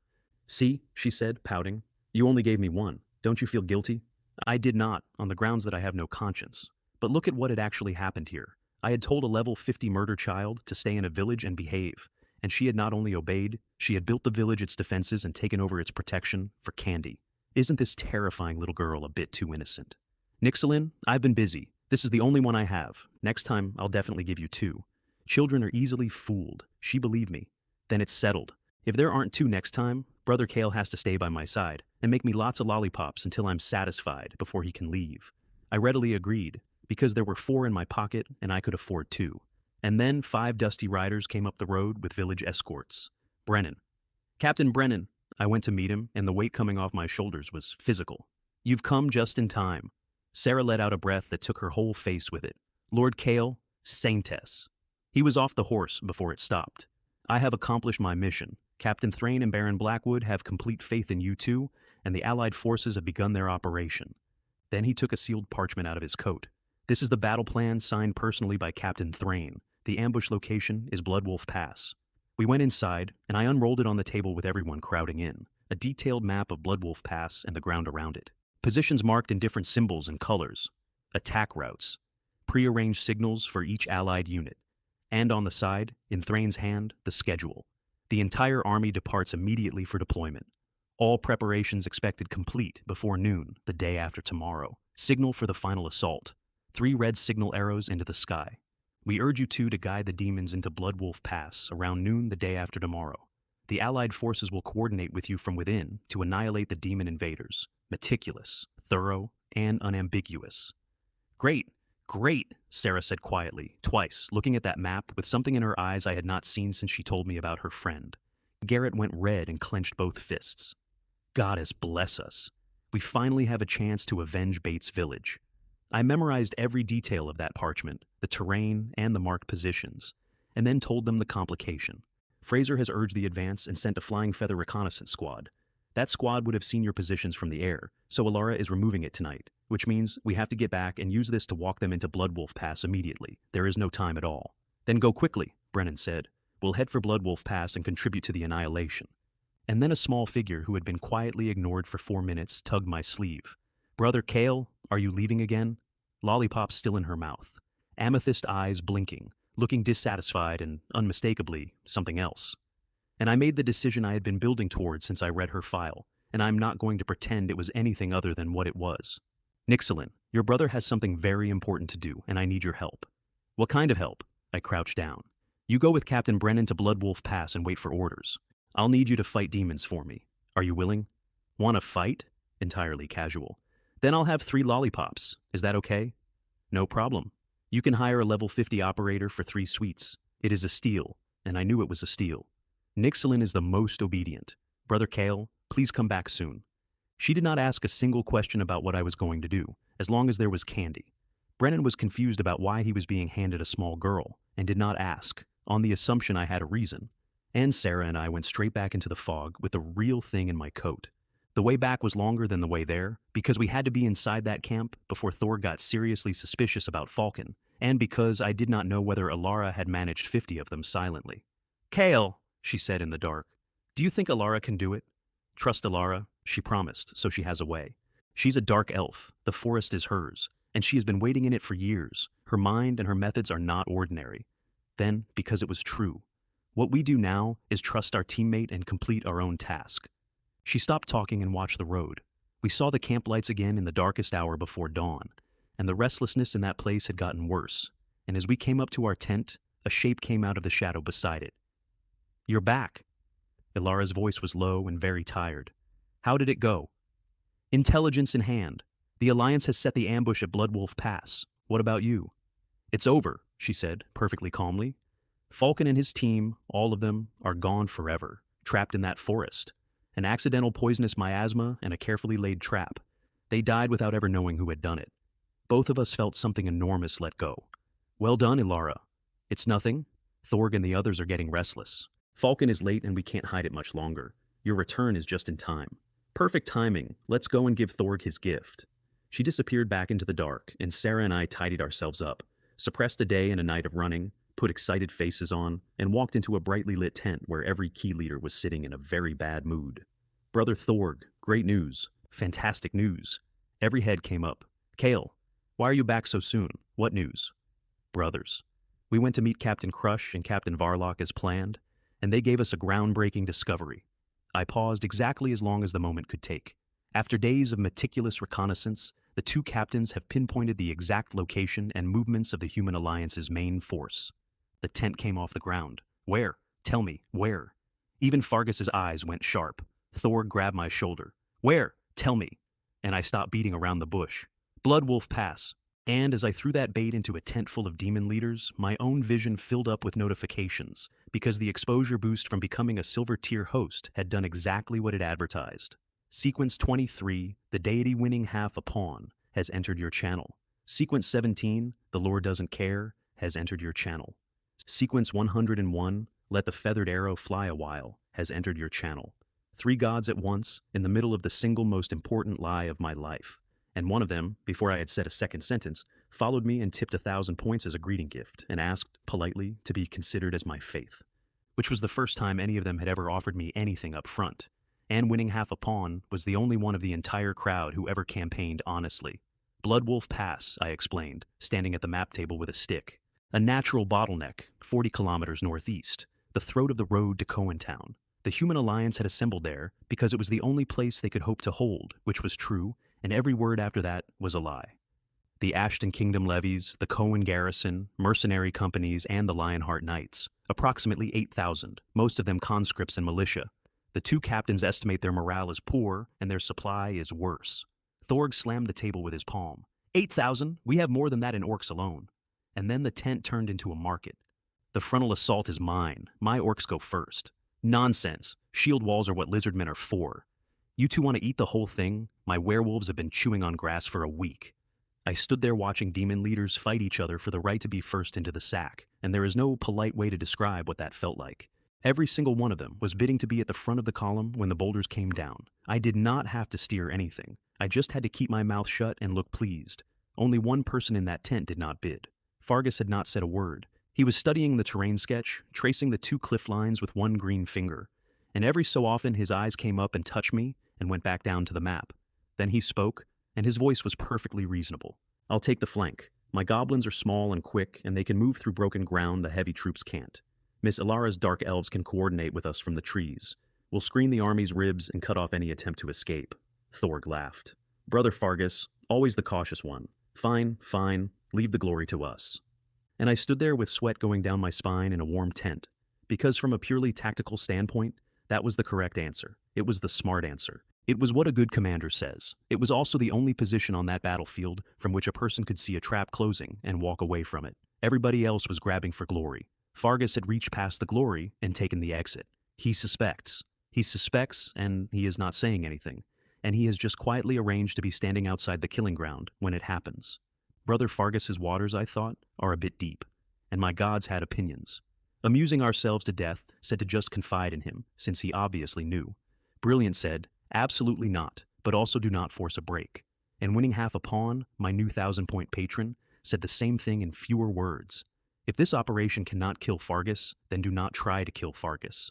See, she said, pouting, you only gave me 1. Don't you feel guilty? I did not, on the grounds that I have no conscience. But look at what had actually happened here. I had told a level 50 murder child to stay in a village and behave, and she had not only obeyed, she had built the village its defenses and taken over its protection for candy. Isn't this terrifying little girl a bit too innocent? Nixalin, I've been busy. This is the only one I have. Next time, I'll definitely give you 2. Children are easily fooled. She believed me. Then it's settled. If there aren't 2 next time, Brother Kale has to stay by my side and make me lots of lollipops until I'm satisfied before he can leave. I readily agreed, because there were 4 in my pocket and I could afford 2. And then 5 dusty riders came up the road with village escorts. Brennan. Captain Brennan. I went to meet him, and the weight coming off my shoulders was physical. You've come just in time. Sarah let out a breath that took her whole face with it. Lord Kale, Saintess. He was off the horse before it stopped. I have accomplished my mission. Captain Thrain and Baron Blackwood have complete faith in you two, and the Allied forces have begun their operation. Then he took a sealed parchment out of his coat. This is the battle plan signed personally by Captain Thrain. The ambush location is Bloodwolf Pass. We went inside, and I unrolled it on the table with everyone crowding in. A detailed map of Bloodwolf Pass and the ground around it. Positions marked in different symbols and colors. Attack routes. Prearranged signals for each Allied unit. And on the side, in Thrain's hand, the schedule. The entire army departs immediately for deployment. All preparations expected complete before noon, the day after tomorrow. Signal for the final assault. 3 red signal arrows into the sky. We urge you two to guide the demons into Bloodwolf Pass around noon the day after tomorrow. The Allied forces will coordinate with you from within to annihilate the demon invaders. Meticulous, thorough, and unambiguous. Great, great, Sarah said quietly, twice, looking at that map with something in her eyes I had not seen since she told me about her friend. Garrett went red and clenched both fists. Goddess bless us. We finally have a chance to avenge Bates Village. I memorized every detail of that parchment, the terrain, and the marked positions, and then told them the complication. Fraser has urged the advance and sent a Flying Feather reconnaissance squad. That squad would have seen your positions from the air, so Alara is removing it tonight, which means we have to get back and use this to walk them into Bloodwolf Pass immediately. There is no time at all. Then go quickly, Brennan said. We'll head for Bloodwolf Pass and contribute to the annihilation. And then a small figure who had been quietly ignored for 4 minutes tugged my sleeve. Brother Kale, are you leaving again? Lollipop still in her mouth. Amethyst eyes blinking, looking dissatisfied and, unmistakably, something else. And I made the decision I had been building toward since I read her file, and I'm not going to pretend it was anything other than what it was. Nixilin, your brother has something very important to do, and I need your help. What kind of help? I crouched down. You go with Captain Brennan to Bloodwolf Pass and wait for orders. I'll need you to fight demons for me. Are you willing? Want to fight? Entirely casual. Then I'll have 3 lollipops. Is that okay? No problem. You can hire a level 50 operator for 3 sweets. It is a steal, and I knew it was a steal. Nixilin is the most obedient. Brother Kale, please come back soon. She did not ask a single question about what I was going to do, as long as there was candy. Brennan was confused about why he was being handed a small girl, and did not ask, on the assumption I had a reason. And Sarah and I went straight back into the fog with the real thing in my coat. The way back was longer than the way there, because we had to be inside that camp before Thor got seriously suspicious about Falcon, and because I did not know whether Alara had managed 50 of them silently. Kale, she said in the dark, do you think Alara can do it? Trust Alara, she promised, so she has a way. She's a dark elf, the forest is hers, and she has been waiting in it for years. Her mind and her methods are not ordinary. Then, because it was true, what we do now is trust our teammate and complete our own task. She stopped talking and watched the road. We saw the camp lights again in the darkest hour before dawn, and the restlessness in that place had gotten worse, and as we came up to our tent, a shape came out of the shadow beside it. You're back. Ilara's voice was low and very tired. How did it go? Intelligence in hand. The Alliance has set the ambush at Bloodwolf Pass. What about you? It's over, she said, perfectly calmly. Falcon and his team, all of them, are gone forever, trapped in that forest. An accidental poisonous miasma and a carefully laid trap. They died without ever knowing who had done it. Both of us felt something enormous let go. Well done, Ilara. It's nothing. Thorg and the others are getting restless. Falcon is late and we can't hide it much longer. Your return is just in time. Perfect timing. Let's go and give Thorg his gift. She disappeared back into the dark, and Sarah and I tidied ourselves up, suppressed a day and a night of running, put excited faces on, and walked into a brightly lit tent where every key leader was sitting in a very bad mood. Brother Thorg, great news. Fantastic news. Every head came up. Kale, why are you back so soon? What news? Brothers. We went to meet Captain Crush and Captain Varlock as planned, and they gave us a groundbreaking discovery. I paused exactly as long as the moment could take. After days of meticulous reconnaissance, the 2 captains have pinpointed the exact location and movements of the Human Alliance's main force. The tent came off the ground. Where? Tell me, where? Even Fargus's eyes went sharp. Thor grabbed my shoulder. Where? Tell me. And I stopped beating around the bush. Bloodwolf Pass. And as I threw that bait into a tent full of demon leaders, my own vision filled up with notifications, because the exposure boost from becoming a silver tier host had done exactly what it advertised. Sequence 23, the deity winning half a pawn, has entered your channel. Sequence 17, the Lord doesn't care, has entered your channel. Sequence 101, let the feathered arrow fly a while, has entered your channel. 3 gods at once, in the middle of the single most important lie of my life. And one of them, before I had said a second sentence, followed me and tipped 1,000 points as a greeting gift, and asked, politely, to be considered as my faith. Which was the first time any of them had ever offered me anything up front. And winning half a pawn was the only one of the entire crowd who ever campaigned honestly. Bloodwolf Pass, I explained, standing at the map table with a stick. A natural bottleneck, 40 kilometers northeast, the throat of the road to Cohentown. The Human Alliance had assembled there because it was the only place they could hope to hold, which was true, and every word after that was a lie. The Ashton Kingdom levies, the Cohen garrison, mercenary companies, and the Lionheart Knights. Approximately 8,000, most of them conscripts and militia. The 2 captains estimate their morale is poor, and their supply is worse. Thorg slammed the table with his palm. 8,000? We have more than that in orcs alone. And then the tent turned into a market. The frontal assault is mine. My orcs go first. Nonsense. Shield walls are what lizardmen are for. You 2 want to eat the whole thing? My werewolves have been chewing on grass for a week. I stood there watching demon leaders fight each other for the right to be first into the sack, and there is no polite way to describe what that felt like. Every single one of them was bidding to be at the front of the column when the boulders came down. I did not have to steer anything. I just had to keep my mouth shut and look pleased. Only one person in that tent did not bid. Fargus had not said a word. He was studying the terrain sketch, tracing the 2 cliff lines with one green finger. And every so often his eyes came up and touched me and went back down to the map. Then he spoke, and his voice was perfectly reasonable. "I'll take the flank. My goblins are small and quick, and they can move through broken ground the heavy troops can't. Miss Ilara's dark elves can coordinate with us from the trees. We'll screen the army's ribs and cut off any attempt to escape." Thorg laughed. "Brother Fargus, always the cautious one. Fine, fine, leave the glory to us." And I stood there with sweat going down my spine in a warm tent, because from a purely tactical standpoint, that was the correct answer. It was the smart answer. It was what a good commander says. It was also the only position on that battlefield from which a person could see a trap closing and walk away from it. Everybody else was grabbing for glory. Fargus had reached past the glory and taken the exit. He suspects. He suspects, and he is not saying anything. And he has just quietly arranged to be standing outside the killing ground when it happens. Brother Fargus's waters, I thought, are a bit deep. And my gods had opinions. Amusing ourselves to death said to just confide in him, since he obviously knew. Brilliant said, absolutely not, but also do not force a break. And winning half a pawn, my new 1,000-point patron, said the same thing in fewer words. If this operation cannot kill Fargus, then do not try to kill Fargus.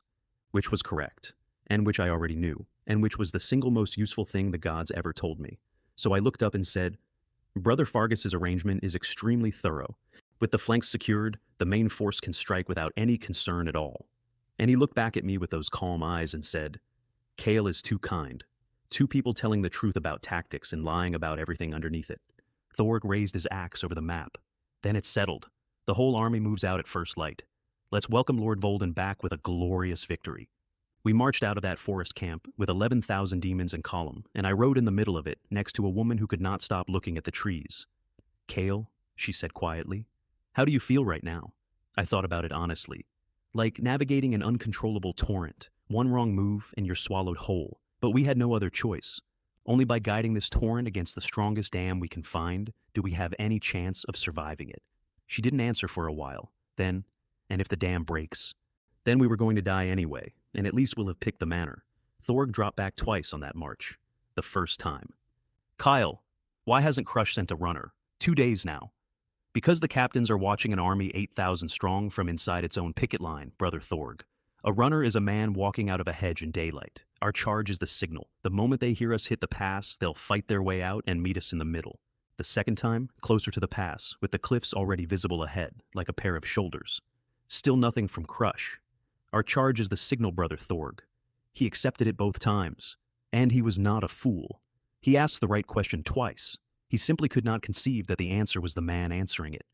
Which was correct, and which I already knew, and which was the single most useful thing the gods ever told me. So I looked up and said, Brother Fargus's arrangement is extremely thorough. With the flanks secured, the main force can strike without any concern at all. And he looked back at me with those calm eyes and said, Kale is too kind. 2 people telling the truth about tactics and lying about everything underneath it. Thorg raised his axe over the map. Then it's settled. The whole army moves out at first light. Let's welcome Lord Volden back with a glorious victory. We marched out of that forest camp with 11,000 demons in column, and I rode in the middle of it next to a woman who could not stop looking at the trees. Kale, she said quietly, how do you feel right now? I thought about it honestly. Like navigating an uncontrollable torrent. One wrong move and you're swallowed whole. But we had no other choice. Only by guiding this torrent against the strongest dam we can find do we have any chance of surviving it. She didn't answer for a while. Then, and if the dam breaks, then we were going to die anyway, and at least we'll have picked the manor. Thorg dropped back twice on that march. The first time. Kyle, why hasn't Crush sent a runner? 2 days now. Because the captains are watching an army 8,000 strong from inside its own picket line, Brother Thorg. A runner is a man walking out of a hedge in daylight. Our charge is the signal. The moment they hear us hit the pass, they'll fight their way out and meet us in the middle. The second time, closer to the pass, with the cliffs already visible ahead, like a pair of shoulders. Still nothing from Crush. Our charge is the signal, Brother Thorg. He accepted it both times. And he was not a fool. He asked the right question twice. He simply could not conceive that the answer was the man answering it.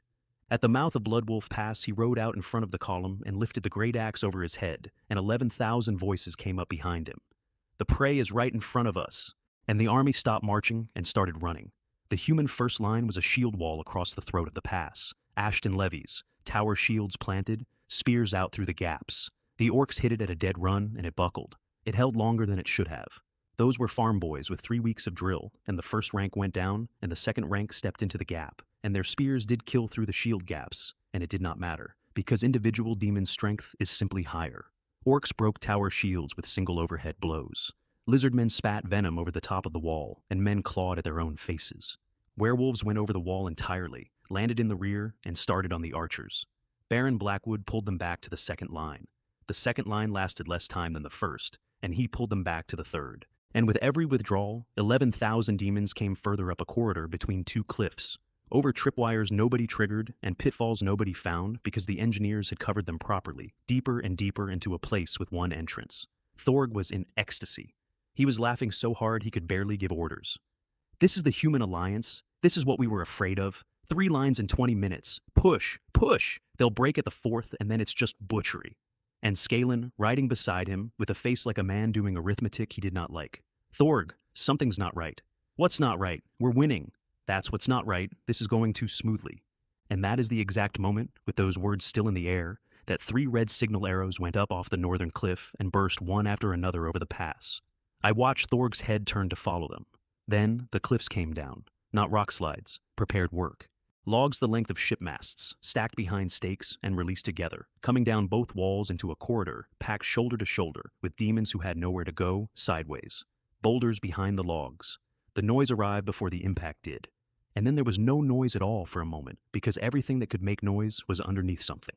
At the mouth of Bloodwolf Pass, he rode out in front of the column and lifted the great axe over his head, and 11,000 voices came up behind him. The prey is right in front of us. And the army stopped marching and started running. The human first line was a shield wall across the throat of the pass. Ashton levies, tower shields planted, spears out through the gaps. The orcs hit it at a dead run, and it buckled. It held longer than it should have. Those were farm boys with 3 weeks of drill, and the first rank went down, and the second rank stepped into the gap. And their spears did kill through the shield gaps, and it did not matter, because individual demon strength is simply higher. Orcs broke tower shields with single overhead blows. Lizardmen spat venom over the top of the wall, and men clawed at their own faces. Werewolves went over the wall entirely, landed in the rear, and started on the archers. Baron Blackwood pulled them back to the second line. The second line lasted less time than the first, and he pulled them back to the third. And with every withdrawal, 11,000 demons came further up a corridor between 2 cliffs. Over tripwires nobody triggered, and pitfalls nobody found because the engineers had covered them properly, deeper and deeper into a place with one entrance. Thorg was in ecstasy. He was laughing so hard he could barely give orders. This is the human alliance. This is what we were afraid of. 3 lines in 20 minutes. Push, push. They'll break at the 4th, and then it's just butchery. And Scalen, riding beside him, with a face like a man doing arithmetic he did not like. Thorg, something's not right. What's not right? We're winning. That's what's not right. This is going too smoothly. And that is the exact moment, with those words still in the air, that 3 red signal arrows went up off the northern cliff and burst one after another over the pass. I watched Thorg's head turn to follow them. Then the cliffs came down. Not rock slides, prepared work. Logs the length of ship masts, stacked behind stakes and released together, coming down both walls into a corridor packed shoulder to shoulder with demons who had nowhere to go, sideways. Boulders behind the logs. The noise arrived before the impact did. And then there was no noise at all for a moment, because everything that could make noise was underneath something.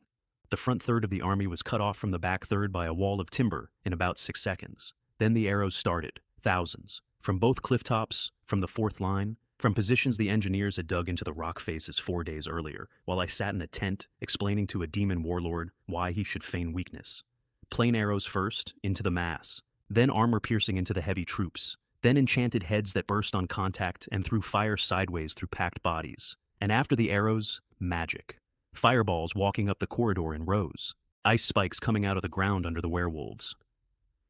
The front third of the army was cut off from the back third by a wall of timber in about 6 seconds. Then the arrows started, thousands, from both cliff tops, from the fourth line, from positions the engineers had dug into the rock faces 4 days earlier, while I sat in a tent explaining to a demon warlord why he should feign weakness. Plain arrows first, into the mass, then armor piercing into the heavy troops, then enchanted heads that burst on contact and threw fire sideways through packed bodies. And after the arrows, magic. Fireballs walking up the corridor in rows, ice spikes coming out of the ground under the werewolves.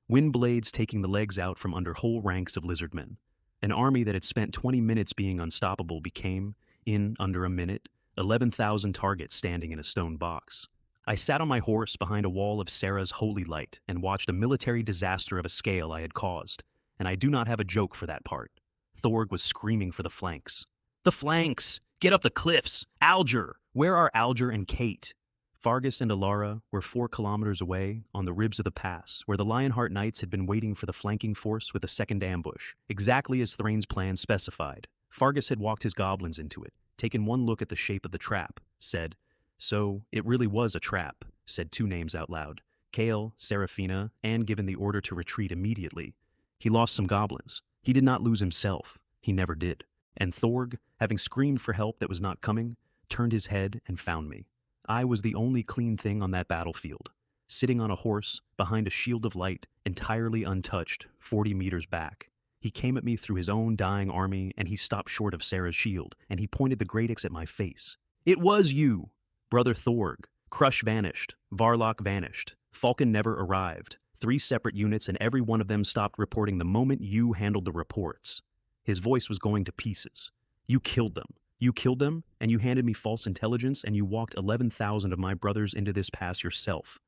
Wind blades taking the legs out from under whole ranks of lizardmen. An army that had spent 20 minutes being unstoppable became, in under a minute, 11,000 targets standing in a stone box. I sat on my horse behind a wall of Sarah's holy light and watched a military disaster of a scale I had caused, and I do not have a joke for that part. Thorg was screaming for the flanks. The flanks! Get up the cliffs! Alger! Where are Alger and Kate? Fargus and Alara were 4 kilometers away, on the ribs of the pass, where the Lionheart Knights had been waiting for the flanking force with a second ambush, exactly as Thrain's plan specified. Fargus had walked his goblins into it, taken one look at the shape of the trap, said, "So, it really was a trap," said 2 names out loud, Kale, Seraphina, and given the order to retreat immediately. He lost some goblins. He did not lose himself. He never did. And Thorg, having screamed for help that was not coming, turned his head and found me. I was the only clean thing on that battlefield, sitting on a horse behind a shield of light, entirely untouched, 40 meters back. He came at me through his own dying army, and he stopped short of Sarah's shield, and he pointed the great axe at my face. "It was you! Brother Thorg. Crush vanished. Varlock vanished. Falcon never arrived. 3 separate units, and every one of them stopped reporting the moment you handled the reports." His voice was going to pieces. "You killed them. You killed them, and you handed me false intelligence, and you walked 11,000 of my brothers into this pass yourself."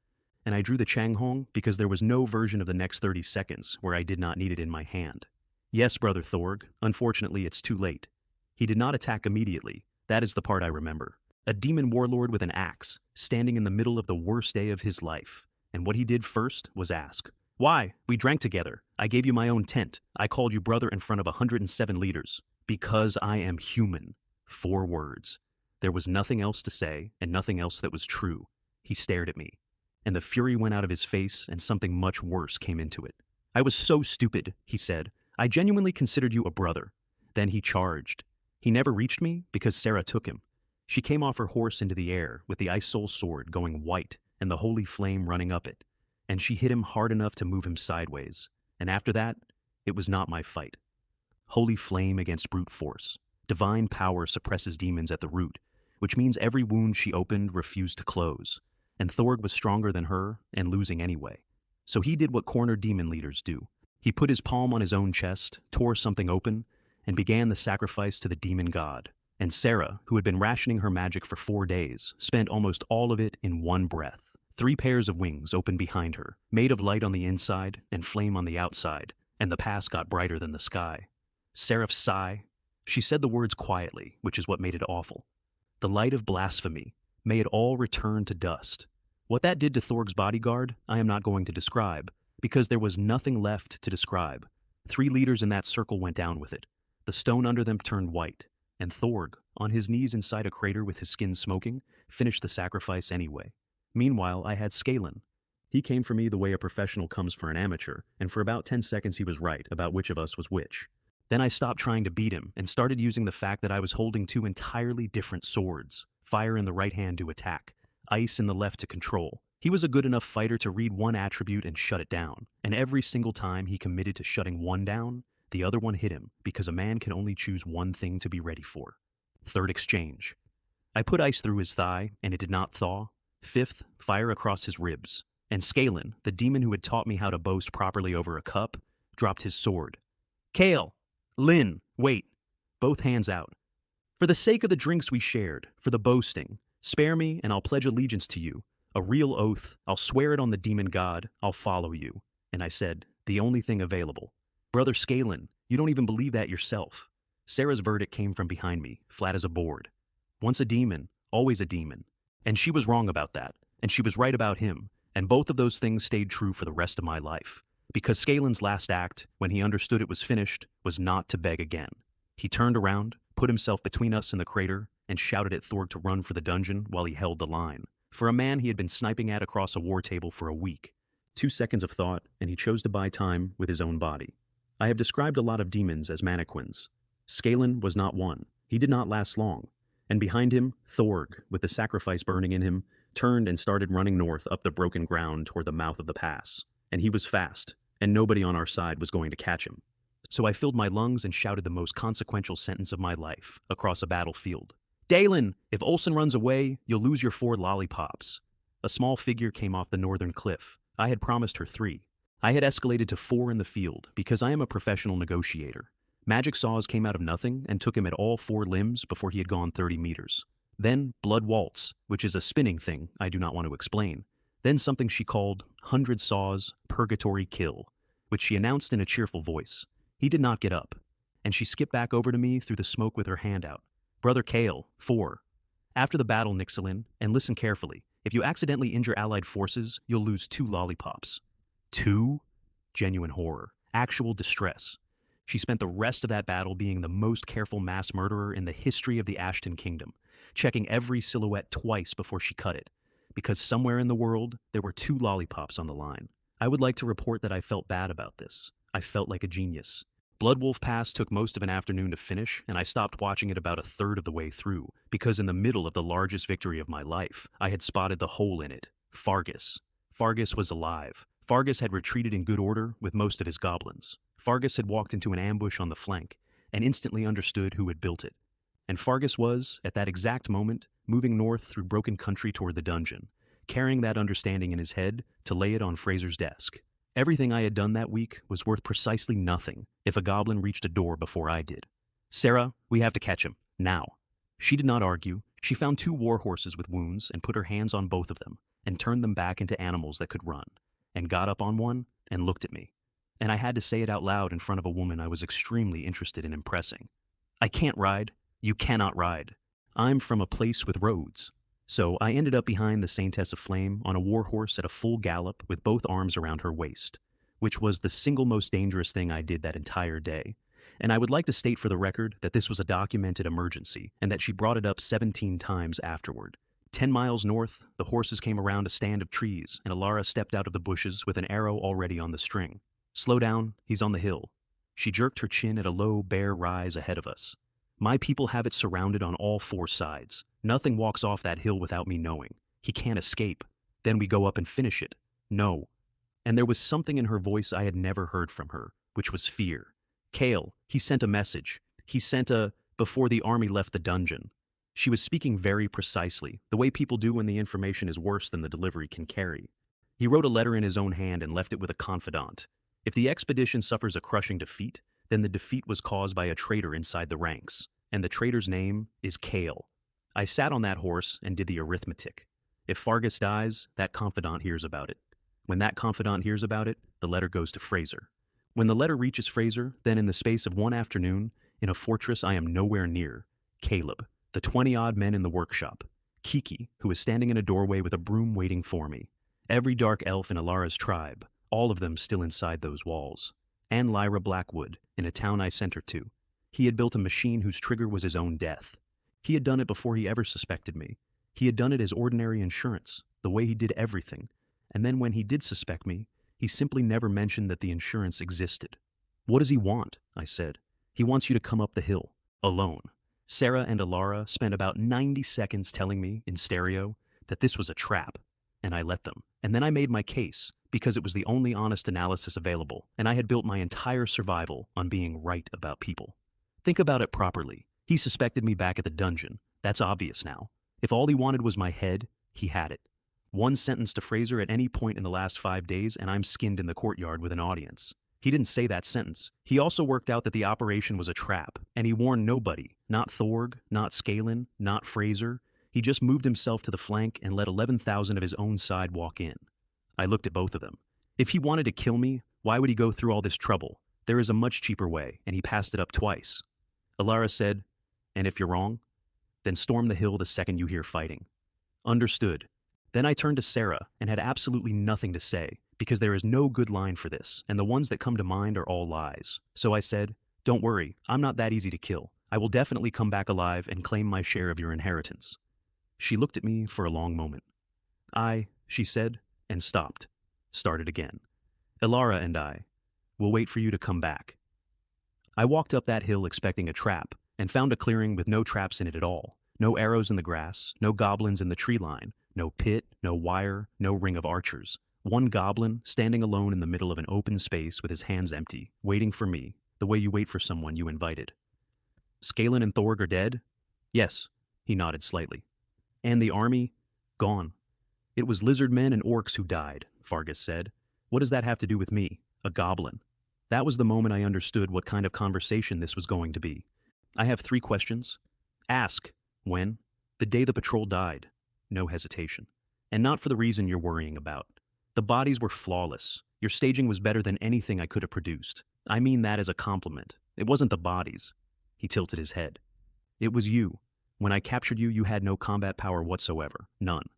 And I drew the Changhong because there was no version of the next 30 seconds where I did not need it in my hand. "Yes, Brother Thorg. Unfortunately, it's too late." He did not attack immediately. That is the part I remember. A demon warlord with an axe, standing in the middle of the worst day of his life. And what he did first was ask, "Why? We drank together. I gave you my own tent. I called you brother in front of 107 leaders. Because I am human." 4 words. There was nothing else to say, and nothing else that was true. He stared at me, and the fury went out of his face, and something much worse came into it. "I was so stupid," he said. "I genuinely considered you a brother." Then he charged. He never reached me because Sarah took him. She came off her horse into the air with the Ice Soul sword going white and the holy flame running up it, and she hit him hard enough to move him sideways. And after that, it was not my fight. Holy flame against brute force. Divine power suppresses demons at the root, which means every wound she opened refused to close, and Thorg was stronger than her and losing anyway. So he did what cornered demon leaders do. He put his palm on his own chest, tore something open, and began the sacrifice to the demon god. And Sarah, who had been rationing her magic for 4 days, spent almost all of it in one breath. 3 pairs of wings opened behind her, made of light on the inside and flame on the outside, and the pass got brighter than the sky. Seraph's sigh. She said the words quietly, which is what made it awful. "The light of blasphemy. May it all return to dust." What that did to Thorg's bodyguard, I am not going to describe, because there was nothing left to describe. 3 leaders in that circle went down with it. The stone under them turned white, and Thorg, on his knees inside a crater with his skin smoking, finished the sacrifice anyway. Meanwhile, I had Scalen. He came for me the way a professional comes for an amateur, and for about 10 seconds he was right about which of us was which. Then I stopped trying to beat him and started using the fact that I was holding 2 entirely different swords, fire in the right hand to attack, ice in the left to control. He was a good enough fighter to read one attribute and shut it down, and every single time he committed to shutting one down, the other one hit him, because a man can only choose one thing to be ready for. 3rd exchange. I put ice through his thigh, and it did not thaw. 5th, fire across his ribs. And Scalen, the demon who had taught me how to boast properly over a cup, dropped his sword. "Kale! Lynn, wait." Both hands out. "For the sake of the drinks we shared, for the boasting, spare me and I'll pledge allegiance to you. A real oath, I'll swear it on the demon god, I'll follow you." And I said, "The only thing available." "Brother Scalen, you don't even believe that yourself." Sarah's verdict came from behind me, flat as a board. Once a demon, always a demon. And she was wrong about that, and she was right about him, and both of those things stayed true for the rest of my life. Because Scalen's last act, when he understood it was finished, was not to beg again. He turned around, put himself between us and the crater, and shouted at Thorg to run for the dungeon while he held the line. For a man he had been sniping at across a war table for a week. 2 seconds of thought, and he chose to buy time with his own body. I have described a lot of demons as mannequins. Scalen was not one. He did not last long. And behind him, Thorg, with the sacrifice burning in him, turned and started running north up the broken ground toward the mouth of the pass. And he was fast, and nobody on our side was going to catch him. So I filled my lungs and shouted the most consequential sentence of my life across a battlefield. Dalen, if Olsen runs away, you'll lose your 4 lollipops. A small figure came off the northern cliff. I had promised her 3. I had escalated to 4 in the field because I am a professional negotiator. Magic saws came out of nothing and took him at all 4 limbs before he had gone 30 meters. Then blood waltz, which is a spinning thing I do not want to explain. Then something she called 100 saws, purgatory kill, which she announced in a cheerful voice. He did not get up, and she skipped back over to me through the smoke with her hand out. Brother Kale, 4. After the battle, Nixilin, and listen carefully, if you accidentally injure allied forces, you'll lose 2 lollipops. 2? Genuine horror. Actual distress. She spent the rest of that battle being the most careful mass murderer in the history of the Ashton Kingdom, checking every silhouette twice before she cut it, because somewhere in the world, there were 2 lollipops on the line. I would like to report that I felt bad about this. I felt like a genius. Bloodwolf Pass took most of an afternoon to finish, and I stopped watching it about a third of the way through, because in the middle of the largest victory of my life, I had spotted the hole in it. Fargus. Fargus was alive. Fargus had retreated in good order with most of his goblins. Fargus had walked into an ambush on the flank, and instantly understood who had built it. And Fargus was, at that exact moment, moving north through broken country toward the dungeon, carrying that understanding in his head to lay it on Fraser's desk. Everything I had done that week was worth precisely nothing if a goblin reached a door before I did. Sarah, we have to catch him, now. She did not argue. She found 2 war horses with wounds and put her hands on both of them and turned them back into animals that could run, and got up on one and looked at me. And I had to say it out loud in front of a woman I was extremely interested in impressing. I can't ride. You cannot ride. I'm from a place with roads. So I ended up behind the Saintess of Flame on a warhorse at a full gallop with both arms around her waist, which was the single most dangerous thing I did that entire day. And I would like to state for the record that this was a documented emergency and that she brought it up 17 times afterward. 10 miles north, the horses came around a stand of trees and Alara stepped out of the bushes with an arrow already on the string. Slow down, he's on the hill. She jerked her chin at a low, bare rise ahead of us. My people have it surrounded on all 4 sides. Nothing walks off that hill without me knowing. He can't escape. Then we go up and finish it. No. And there was something in her voice I had never heard from her, which was fear. Kale, he sent a message. He sent a, before the army left the dungeon. She was speaking very precisely, the way people do when the information is worse than the delivery can carry. He wrote a letter in his own hand and left it with a confidant. If the expedition suffers a crushing defeat, then the defeat was caused by a traitor inside the ranks, and the traitor's name is Kale. I sat on that horse and did the arithmetic. If Fargus dies, that confidant hears about it. When that confidant hears about it, the letter goes to Fraser. When the letter reaches Fraser, then in the space of 1 afternoon, in a fortress I am nowhere near, Caleb, the 20-odd men in the workshop, Kiki, who is standing in a doorway with a broom waiting for me, every dark elf in Alara's tribe, all of them still inside those walls, and Lyra Blackwood, in a town I sent her to. He had built a machine whose trigger was his own death. He had done it before he ever suspected me. He had done it as ordinary insurance, the way he did everything. And then when he did suspect me, he simply never mentioned that the insurance existed. What does he want? I said. He wants you to come up the hill, alone. Sarah and Alara spent about 90 seconds telling me, in stereo, that this was a trap, and I let them. And then I made my case, because it was the only honest analysis available, and I had built my entire survival on being right about people. Think about it properly. He suspected me back at the dungeon. That's obvious now. If all he wanted was my head, he had it. 1 sentence to Fraser at any point in the last 5 days, and I'm skinned in the courtyard with an audience. He didn't say that sentence. He also worked out that the operation was a trap, and he warned nobody. Not Thorg, not Scalen, not Fraser. He just moved himself to the flank and let 11,000 of his own side walk in. I looked at both of them. If he wanted to kill me, why would he go through all this trouble? There is a much cheaper way, and he passed it up twice. Alara said, and if you're wrong? Then storm the hill the second you hear fighting. Understood. Then I turned to Sarah and had absolutely nothing to say, because there is no good line for this, and the ones that come to mind are all lies. So I said, "Don't worry, I'm not that easy to kill. I will definitely come back alive and claim my share of your inheritance." She looked at me for a long moment. She said, and stopped. Started again. "Ilara and I will wait for you to come back." I walked up that hill expecting a trap, and found a clearing with no traps in it at all. No arrows in the grass, no goblins in the tree line, no pit, no wire, no ring of archers. One goblin standing alone in the middle of an open space with his hands empty, waiting for me, the way you wait for someone you invited. "Skalin and Thorg are dead?" "Yes," he nodded slightly. "And the army? Gone." "It was lizard men and orcs who died," Fargus said. "What does that have to do with me, a goblin?" That was the moment I understood what kind of conversation this was going to be. "I have 3 questions." "Ask." "When?" "The day the patrol died." No hesitation. "And not for the reason you're worrying about. The bodies were flawless. Your staging was better than anything I could have produced. I mean that as a compliment. It wasn't the bodies." He tilted his head. "It was you. When I captured you, you had no combat power whatsoever. None.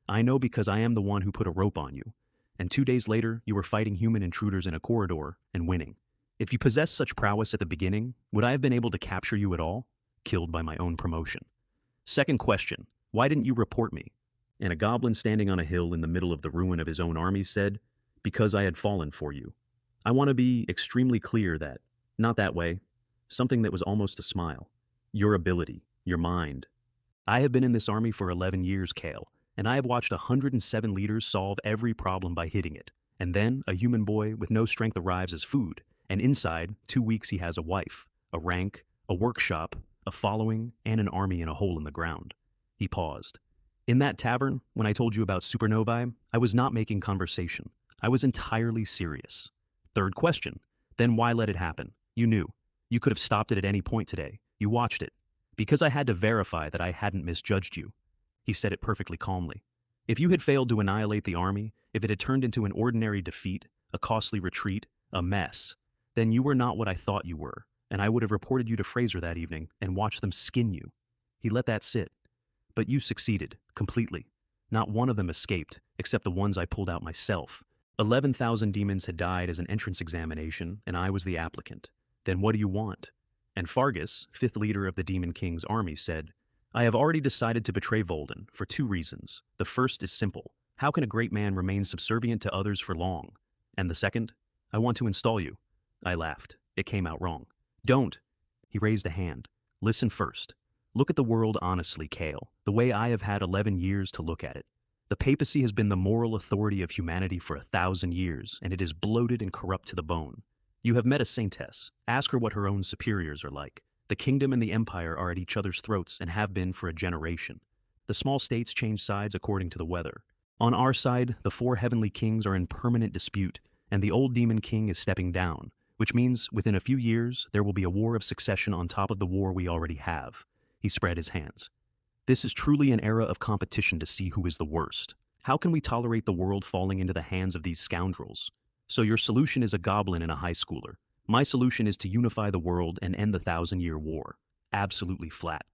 I know because I am the one who put a rope on you. And 2 days later, you were fighting human intruders in a corridor and winning. If you possessed such prowess at the beginning, would I have been able to capture you at all? Killed by my own promotion. Second question, why didn't you report me?" And a goblin standing on a hill in the middle of the ruin of his own army said, "Because I had fallen for you." I want to be extremely clear that, not that way, something that was almost a smile. Your ability, your mind. I have been in this army for 11 years, Kale, and I have watched 107 leaders solve every problem by hitting it. And then a human boy with no strength arrives as food, and inside 2 weeks he has a wife, a rank, a workshop, a following, and an army in a hole in the ground. He paused. "In that tavern, when I told you about supernovae, I was not making conversation. I was entirely serious." Third question, then why let it happen? You knew. You could have stopped it at any point today. You watched it. "Because I had to verify that I hadn't misjudged you." He said it perfectly calmly. "If you had failed to annihilate the army, if it had turned into an ordinary defeat, a costly retreat, a mess, then you were not what I thought you were, and I would have reported you to Fraser that evening and watched them skin you." He let that sit. "But you succeeded, completely. Not one of them escaped, except the ones I pulled out myself. 11,000 demons had died as an entrance examination, and I was the applicant. Then what do you want?" And Fargus, 5th leader of the Demon King's army, said, "I have already decided to betray Volden, for 2 reasons. The first is simple. How can a great man remain subservient to others for long? And the second? I want to install you." I laughed. It came out wrong. "Don't." He raised a hand. "Listen first. Look at the world honestly, Kale, the way I have had 11 years to look at it. The papacy has been the moral authority of humanity for 1,000 years, and it is bloated and corrupt to the bone. You have met a Saintess. Ask her what her own superiors are like. The kingdom and the empire are at each other's throats and have been for a generation. The small states change sides according to the weather. On our side, the 4 heavenly kings are in permanent dispute, and the old demon king is stepping down, which means within a few years there will be a war of succession on top of the war we already have." He spread his hands. "This is truly an era of competition to see who is the worst. How can we tolerate the world falling into the hands of these scoundrels? So your solution is a goblin and a high schooler. My solution is to unify the world and end the 1,000-year war. Absolutely flat.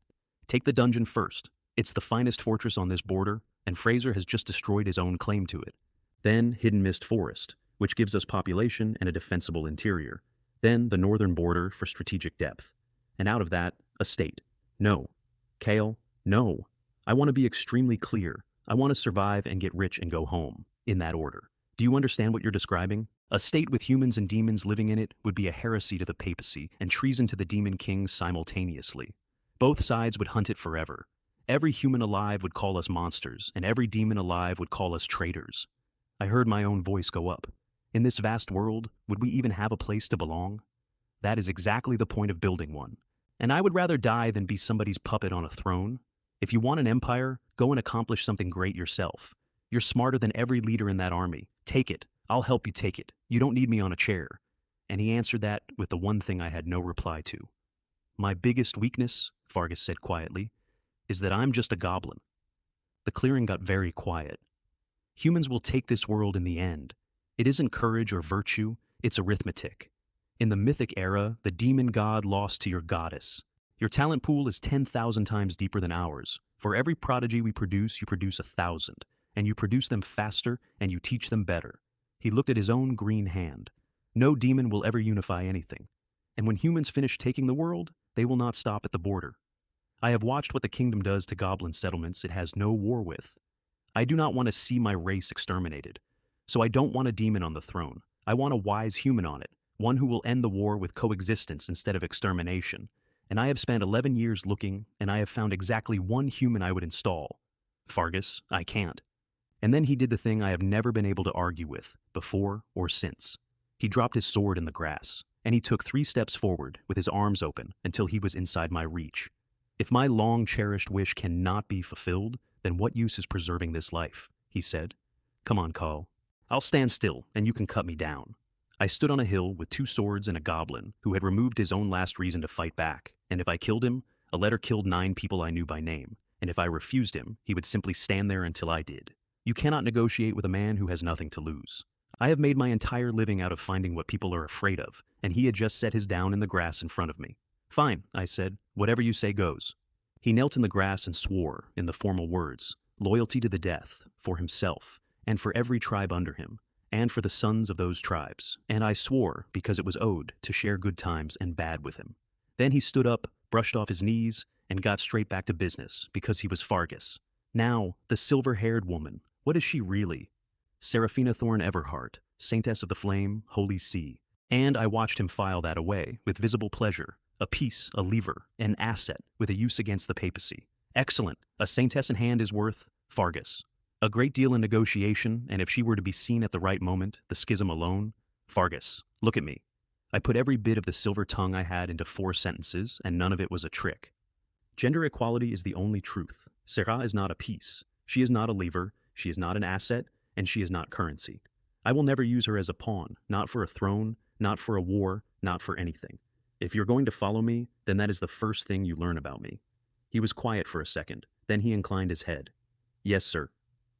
Take the dungeon first. It's the finest fortress on this border, and Fraser has just destroyed his own claim to it. Then Hidden Mist Forest, which gives us population and a defensible interior. Then the northern border for strategic depth. And out of that, a state. No. Kale, no. I want to be extremely clear. I want to survive and get rich and go home. In that order. Do you understand what you're describing? A state with humans and demons living in it would be a heresy to the papacy and treason to the demon kings simultaneously. Both sides would hunt it forever. Every human alive would call us monsters, and every demon alive would call us traitors." I heard my own voice go up. In this vast world, would we even have a place to belong? That is exactly the point of building one. And I would rather die than be somebody's puppet on a throne. If you want an empire, go and accomplish something great yourself. You're smarter than every leader in that army. Take it. I'll help you take it. You don't need me on a chair." And he answered that with the one thing I had no reply to. "My biggest weakness," Fargus said quietly, "is that I'm just a goblin." The clearing got very quiet. Humans will take this world in the end. It isn't courage or virtue, it's arithmetic. In the mythic era, the demon god lost to your goddess. Your talent pool is 10,000 times deeper than ours. For every prodigy we produce, you produce 1,000. And you produce them faster, and you teach them better. He looked at his own green hand. No demon will ever unify anything. And when humans finish taking the world, they will not stop at the border. I have watched what the kingdom does to goblin settlements it has no war with. I do not want to see my race exterminated. So I don't want a demon on the throne. I want a wise human on it, one who will end the war with coexistence instead of extermination. And I have spent 11 years looking, and I have found exactly one human I would install. Fargus, I can't. And then he did the thing I have never been able to argue with, before or since. He dropped his sword in the grass, and he took 3 steps forward with his arms open until he was inside my reach. If my long-cherished wish cannot be fulfilled, then what use is preserving this life? He said. Come on, Carl. I'll stand still, and you can cut me down. I stood on a hill with 2 swords and a goblin who had removed his own last reason to fight back, and if I killed him, a letter killed 9 people I knew by name, and if I refused him, he would simply stand there until I did. You cannot negotiate with a man who has nothing to lose. I have made my entire living out of finding what people are afraid of, and he had just set his down in the grass in front of me. Fine, I said, whatever you say goes. He knelt in the grass and swore, in the formal words, loyalty to the death, for himself, and for every tribe under him, and for the sons of those tribes, and I swore because it was owed to share good times and bad with him. Then he stood up, brushed off his knees, and got straight back to business, because he was Fargus. Now, the silver-haired woman, what is she really? Seraphina Thorn Everhart, Saintess of the Flame, Holy See. And I watched him file that away, with visible pleasure. A piece, a lever, an asset, with a use against the papacy. Excellent. A Saintess in hand is worth Fargus. A great deal in negotiation, and if she were to be seen at the right moment, the schism alone, Fargus, look at me. I put every bit of the silver tongue I had into 4 sentences, and none of it was a trick. Gender equality is the only truth. Sarah is not a piece. She is not a lever, she is not an asset, and she is not currency. I will never use her as a pawn, not for a throne, not for a war, not for anything. If you're going to follow me, then that is the first thing you learn about me. He was quiet for a second, then he inclined his head. Yes, sir.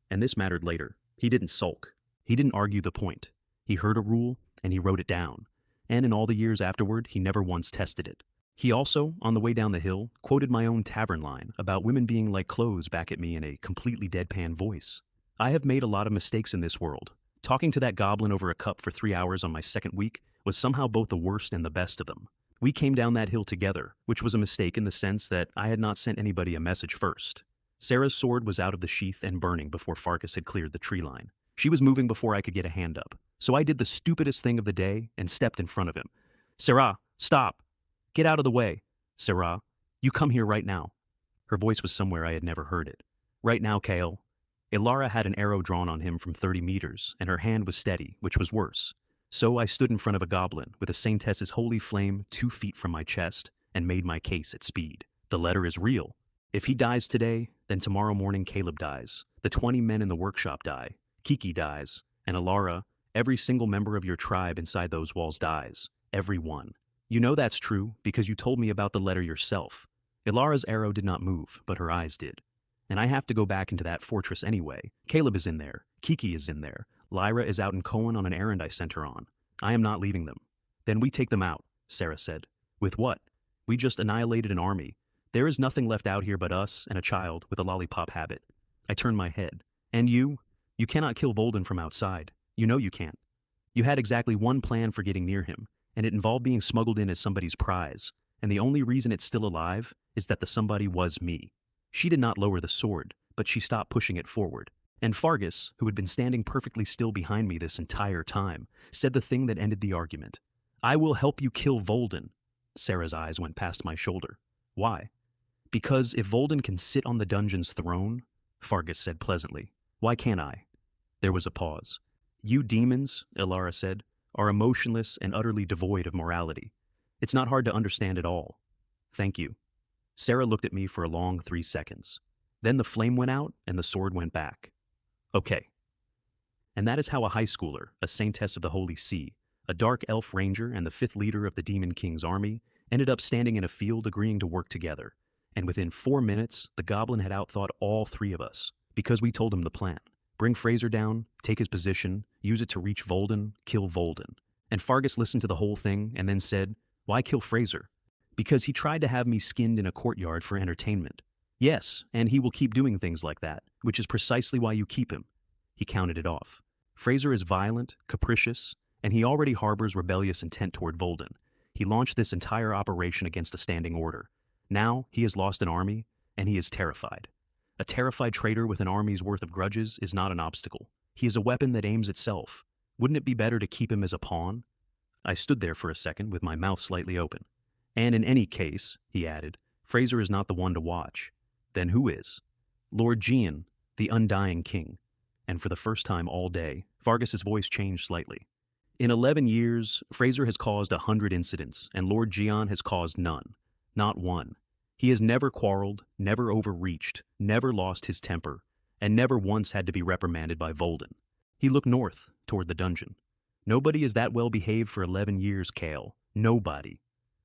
And this mattered later. He didn't sulk. He didn't argue the point. He heard a rule, and he wrote it down. And in all the years afterward, he never once tested it. He also, on the way down the hill, quoted my own tavern line about women being like clothes back at me in a completely deadpan voice. I have made a lot of mistakes in this world. Talking to that goblin over a cup for 3 hours on my second week was somehow both the worst and the best of them. We came down that hill together, which was a mistake in the sense that I had not sent anybody a message first. Sarah's sword was out of the sheath and burning before Fargus had cleared the tree line. She was moving before I could get a hand up. So I did the stupidest thing of the day and stepped in front of him. Sarah, stop! Get out of the way! Sarah, you come here right now. Her voice was somewhere I had never heard it. Right now, Kale. Ilara had an arrow drawn on him from 30 meters, and her hand was steady, which was worse. So I stood in front of a goblin with a Saintess's holy flame 2 feet from my chest and made my case at speed. The letter is real. If he dies today, then tomorrow morning Caleb dies. The 20 men in the workshop die. Kiki dies. And Ilara, every single member of your tribe inside those walls dies. Every one. You know that's true because you told me about the letter yourself. Ilara's arrow did not move, but her eyes did. And I have to go back into that fortress anyway. Caleb is in there. Kiki is in there. Lyra is out in Cohen on an errand I sent her on. I am not leaving them. Then we take them out, Sarah said. With what? We just annihilated an army. There is nothing left out here but us and a child with a lollipop habit. I turned my head. And you? You cannot kill Volden from outside. You know you can't. You had exactly one plan for getting near him, and it involved being smuggled in as somebody's prize. And the only reason it's still alive is that the somebody was me. She did not lower the sword, but she stopped pushing it forward. And Fargus, who had been standing perfectly still behind me this entire time, said the thing that ended the argument. I will help you kill Volden. Sarah's eyes went past my shoulder. Why? Because if Volden can sit on the dungeon's throne, Fargus said pleasantly, why can't I? There was a pause. You demons, Ilara said, are emotionless and utterly devoid of morality. It's not hard to understand at all. Thank you. Sarah looked at me for a long 3 seconds. Then the flame went out and the sword went back. Okay. And that is how a high schooler, a Saintess of the Holy See, a dark elf ranger and the 5th leader of the Demon King's army, ended up standing in a field agreeing to work together. And within 4 minutes, the goblin had outthought all 3 of us, because we told him the plan. Bring Fraser down, take his position, use it to reach Volden, kill Volden. And Fargus listened to the whole thing and then said, why kill Fraser? Because he tried to have me skinned in a courtyard for entertainment. Yes, and he will keep doing things like that, which is precisely why you keep him. He counted it off. Fraser is violent, capricious, and he already harbors rebellious intent toward Volden. He launched this entire operation against a standing order. Now, he has lost an army, and he is terrified. A terrified traitor with an army's worth of grudges is not an obstacle. He is a weapon that aims itself. Wouldn't it be better to keep him as a pawn? I stood there for a second with my mouth slightly open. And in any case, he added, Fraser is not the one to watch. Then who is? Lord Gian, the undying king. And for the first time all day, Fargus's voice changed slightly. In 11 years, Fraser has caused 100 incidents, and Lord Gian has caused none. Not one. He has never quarreled, never overreached, never lost his temper, and never once had to be reprimanded by Volden. He looked north, toward the dungeon. Nobody is that well behaved for 11 years, Kale. Nobody.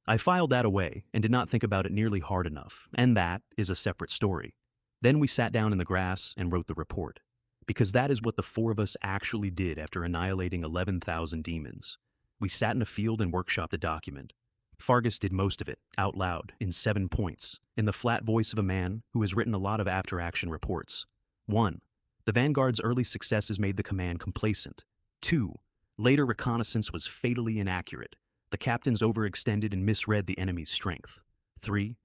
I filed that away and did not think about it nearly hard enough, and that is a separate story. Then we sat down in the grass and wrote the report. Because that is what the four of us actually did after annihilating 11,000 demons. We sat in a field and workshopped a document. Fargus did most of it, out loud, in 7 points, in the flat voice of a man who has written a lot of after-action reports. 1. The Vanguard's early successes made the command complacent. 2. Later reconnaissance was fatally inaccurate. The captains overextended and misread the enemy's strength. 3.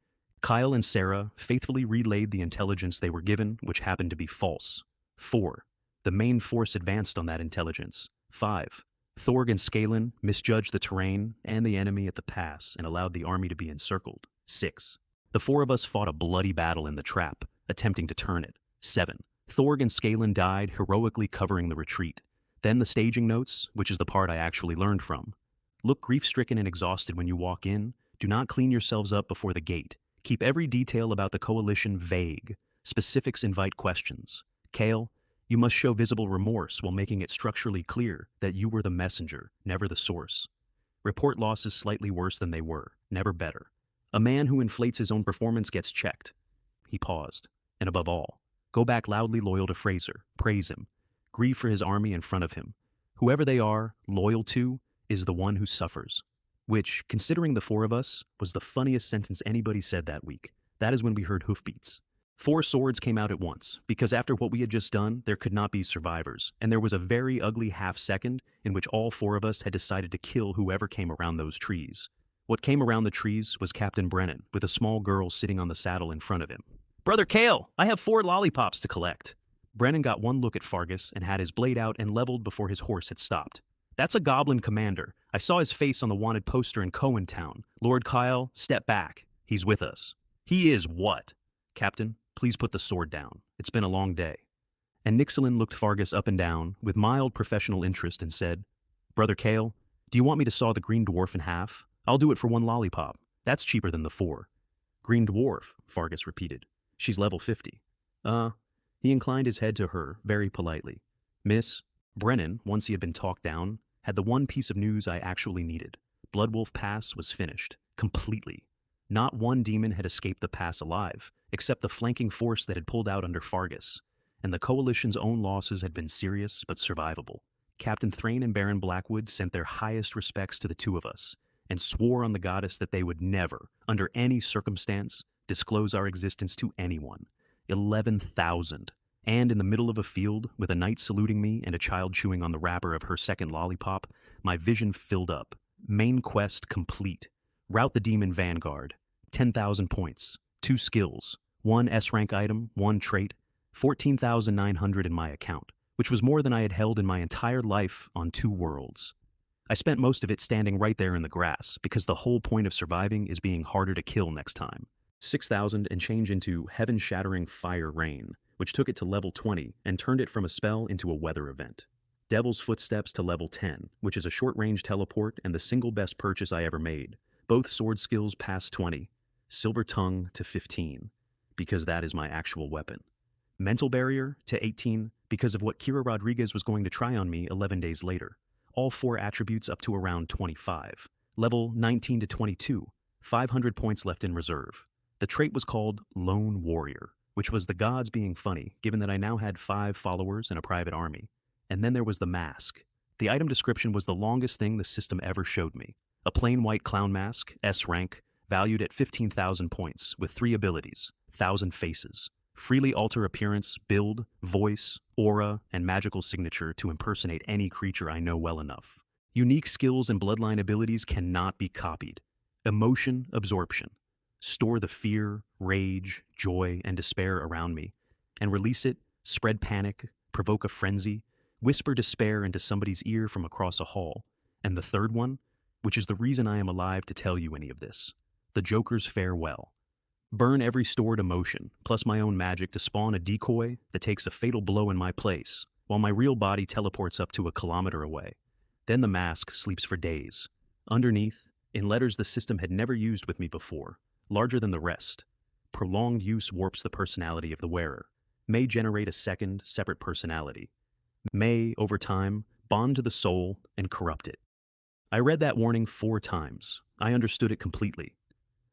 Kyle and Sarah faithfully relayed the intelligence they were given, which happened to be false. 4. The main force advanced on that intelligence. 5. Thorg and Skalin misjudged the terrain and the enemy at the pass and allowed the army to be encircled. 6. The four of us fought a bloody battle in the trap, attempting to turn it. 7. Thorg and Skalin died, heroically covering the retreat. Then the staging notes, which is the part I actually learned from. Look grief-stricken and exhausted when you walk in. Do not clean yourselves up before the gate. Keep every detail about the coalition vague. Specifics invite questions. Kale, you must show visible remorse while making it structurally clear that you were the messenger, never the source. Report losses slightly worse than they were, never better. A man who inflates his own performance gets checked. He paused. And above all, go back loudly loyal to Fraser. Praise him. Grieve for his army in front of him. Whoever they are, loyal to, is the one who suffers. Which, considering the four of us, was the funniest sentence anybody said that week. That is when we heard hoofbeats. 4 swords came out at once, because after what we had just done, there could not be survivors, and there was a very ugly half-second in which all 4 of us had decided to kill whoever came around those trees. What came around the trees was Captain Brennan, with a small girl sitting on the saddle in front of him. Brother Kale, I have 4 lollipops to collect. Brennan got one look at Fargus and had his blade out and leveled before his horse had stopped. That's a goblin commander. I saw his face on the wanted poster in Cohen Town. Lord Kyle, step back. He's with us. He is what? Captain, please put the sword down. It's been a long day. And Nixilin looked Fargus up and down with mild professional interest and said, Brother Kale, do you want me to saw the green dwarf in half? I'll do it for 1 lollipop. That's cheaper than the 4. Green dwarf, Fargus repeated. She's level 50. He inclined his head to her, very politely. Miss, Brennan, once he had been talked down, had the one piece of news I actually needed. Bloodwolf Pass was finished. Completely. Not one demon had escaped the pass alive, except the flanking force that had pulled out under Fargus, and the Coalition's own losses had been serious but survivable. Captain Thrain and Baron Blackwood sent their highest respects to the 2 of us, and swore on the goddess that they would never, under any circumstance, disclose our existence to anyone. 11,000. And in the middle of a field, with a knight saluting me and a child chewing on the wrapper of her second lollipop, my vision filled up. Main quest complete. Rout the demon vanguard. 10,000 points. 2 skills. 1 S-rank item, 1 trait. 14,900 in my account, which was more than I had held in my entire life on 2 worlds. I spent most of it standing right there in the grass, because the whole point of surviving is being harder to kill next time. 6,000 and change into heaven-shattering fire rain, which took it to level 20 and turned it from a spell into a weather event. Devil's Footsteps to level 10, which is a short-range teleport and the single best purchase I ever made. Both sword skills past 20. Silver Tongue to 15, because that is my actual weapon. Mental Barrier to 18, because of what Kira Rodriguez was going to try on me 11 days later. All 4 attributes up to around 25. Level 19 to 22, 500 points left in reserve. The trait was called Lone Warrior, which was the gods being funny, given that I now had 5 followers and a private army. And then there was the mask. The item description was the longest thing the system ever showed me. A plain white clown mask, S rank, valued at 15,000 points, with 3 abilities, 1,000 faces. Freely alter appearance, build, voice, aura, and magical signature to impersonate any creature I know well enough. Unique skills and bloodline abilities cannot be copied. Emotion absorption. Store the fear, rage, joy, and despair around me, and release it, spread panic, provoke a frenzy, whisper despair into somebody's ear from across a hall. And the third one, which is the reason I am alive to tell you any of this, the Joker's farewell. Burn every stored emotion, plus my own magic to spawn a decoy that takes a fatal blow in my place, while my real body teleports up to a kilometer away. Then the mask sleeps for days. Underneath, in letters the system had never used with me before, larger than the rest, prolonged use warps the personality of the wearer, may generate a second, separate personality, may, over time, bond to the soul and corrupt it. I read that warning 4 times. I understood it completely.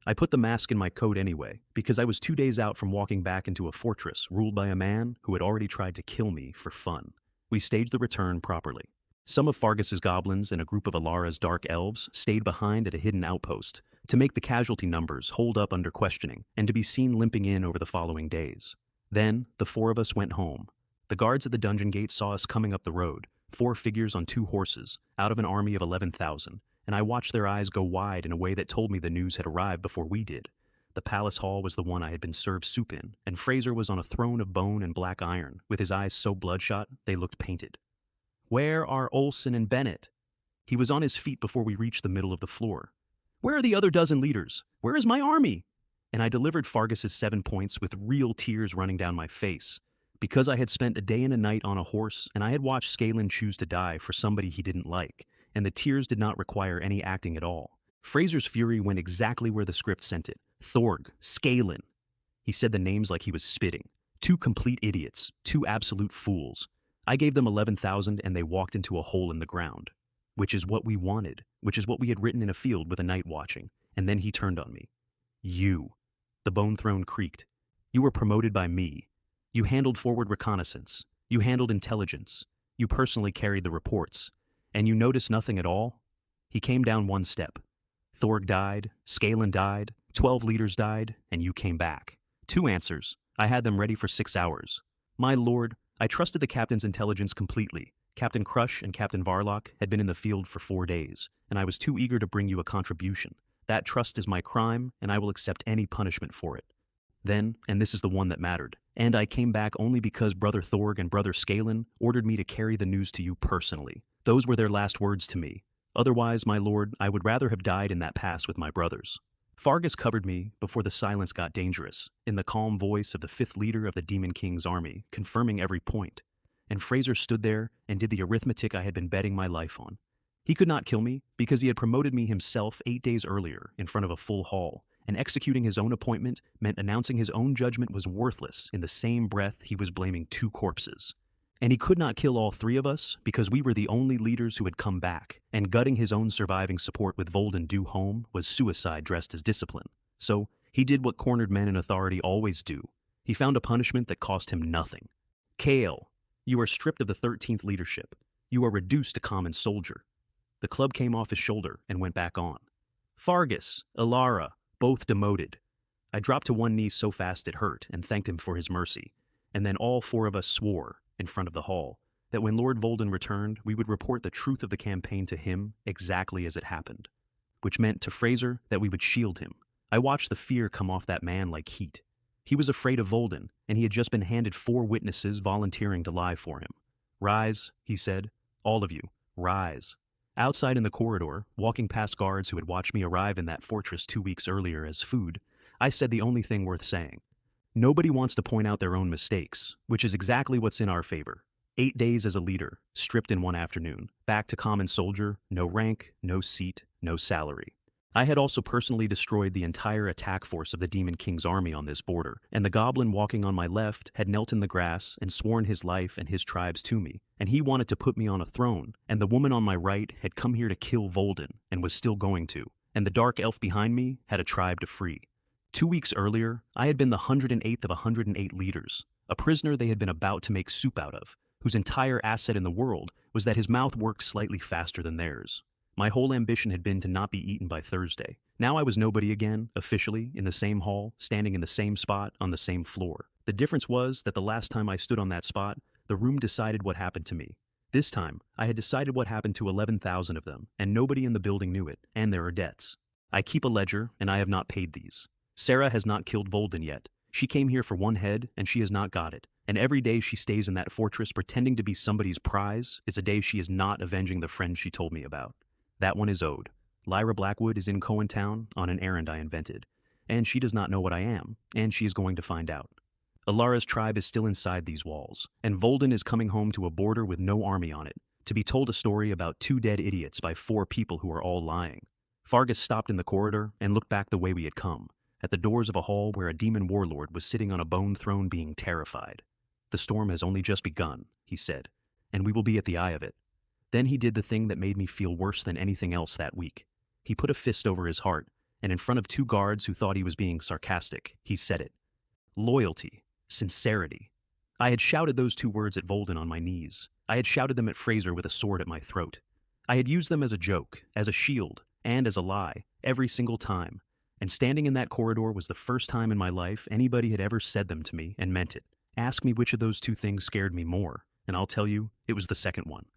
I put the mask in my coat anyway, because I was 2 days out from walking back into a fortress ruled by a man who had already tried to kill me for fun. We staged the return properly. Some of Fargus's goblins and a group of Alara's dark elves stayed behind at a hidden outpost to make the casualty numbers hold up under questioning and to be seen limping in over the following days. Then, the 4 of us went home. The guards at the dungeon gate saw us coming up the road, 4 figures on 2 horses, out of an army of 11,000, and I watched their eyes go wide in a way that told me the news had arrived before we did. The palace hall was the one I had been served soup in, and Fraser was on a throne of bone and black iron, with his eyes so bloodshot they looked painted. "Where are Olsen and Bennett?" He was on his feet before we reached the middle of the floor. "Where are the other dozen leaders? Where is my army?" And I delivered Fargus's 7 points with real tears running down my face, because I had spent a day and a night on a horse and I had watched Scanlan choose to die for somebody he didn't like, and the tears did not require any acting at all. Fraser's fury went exactly where the script sent it. Thorg, Scanlan. He said the names like he was spitting. 2 complete idiots, 2 absolute fools. I gave them 11,000 and they walked into a hole in the ground. Which is what we wanted, which is what we had written in a field with a night watching. And then he turned on me. "You." The bone throne creaked. "You were promoted by me. You handled forward reconnaissance. You handled intelligence. You personally carried the reports. And you noticed nothing at all?" He came down 1 step. "Thorg died, Scanlan died, 12 leaders died, and you came back. 2 answers. I had them ready for 6 hours. My lord, I trusted the captain's intelligence completely. Captain Crush and Captain Varlock had been in the field for 4 days, and I was too eager to bring you a contribution. That trust is my crime, and I will accept any punishment for it. Then, and this is the one that mattered, and I came back only because Brother Thorg and Brother Scanlan ordered me to carry the news to you personally. Those were their last words to me. Otherwise, my lord, I would rather have died in that pass with my brothers." Fargus covered me before the silence got dangerous, in the calm voice of the 5th leader of the Demon King's army, confirming every point. And Fraser stood there and did the arithmetic I had been betting my life on. He could not kill me because he had promoted me himself 8 days earlier in front of a full hall, and executing his own appointment meant announcing his own judgment was worthless in the same breath he was blaming 2 corpses. And he could not kill all 3 of us because we were the only leaders who had come back, and gutting his own surviving support with Volden due home was suicide dressed as discipline. So he did what cornered men in authority always do. He found a punishment that cost him nothing. "Kale, you are stripped of the 13th leadership. You are reduced to common soldier." The club came off his shoulder and went back on. "Fargus, Alara, both demoted." I dropped to one knee so fast it hurt and thanked him for his mercy, and then all 4 of us swore, in front of the hall, that when Lord Volden returned, we would report the truth of the campaign to him exactly as it happened, which meant to Fraser that we would shield him. I watched the fear come off that man like heat. He was afraid of Volden, and he had just been handed 4 witnesses volunteering to lie for him. "Rise," he said. "All of you, rise." Outside in the corridor, walking past guards who had watched me arrive in that fortress 2 weeks earlier as food, I said the only thing worth saying. Nobody wants to point out their own mistakes, which is exactly what's in our favor. 8 days as a leader, stripped in 1 afternoon, back to common soldier, no rank, no seat, no salary. I had also personally destroyed the entire attack force of the Demon King's army on this border, and the goblin walking on my left had knelt in the grass and sworn his life and his tribes to me, and he wanted to put me on a throne, and the woman on my right had come here to kill Volden, and was still going to, and the dark elf behind me had a tribe to free. 2 weeks earlier, I had been the 108th of 108 leaders, a prisoner they had been about to make soup out of, whose entire asset in the world was that his mouth worked slightly faster than theirs. My whole ambition had been to not be eaten by Thursday. Now I was nobody again, officially, in the same hall, standing in the same spot, on the same floor. The difference was that the last time I stood on that spot, the room decided what happened to me. This time, I had decided what happened to 11,000 of them, and nobody in the building knew it, and there are debts. I keep a ledger, and I have not paid these. Sarah has not killed Volden yet. She came here for one head, and she has not got it. And every day she stays in that fortress pretending to be somebody's prize is a day she is not avenging the friend she told me about. That one is owed. Lyra Blackwood is in Cohen Town on an errand I invented, and she does not know what I am, and she is going to find out. Alara's tribe is still inside these walls, and Volden is coming home to a border with no army on it, to be told a story about 2 dead idiots by 4 people who are all lying. Fargus stopped in the corridor and looked back the way we had come, at the doors of a hall where a demon warlord was sitting on a bone throne being terrified. "The storm has only just begun," he said, "and we will be at the eye of it." Then he did the thing that made me feel worse than anything else that week. He put a fist over his heart, and in front of 2 guards who thought he was being sarcastic, he said it. Loyalty. Sincerity. I had shouted those 2 words at Volden on my knees. I had shouted them at Fraser with a sword at my throat. I had used them as a joke, as a shield, and as a lie, every single time. And standing in that corridor was the first time in my life anybody had ever said them to me and meant it. Ask me which of those 2 things scared me more, and I'll tell you, it was the second one.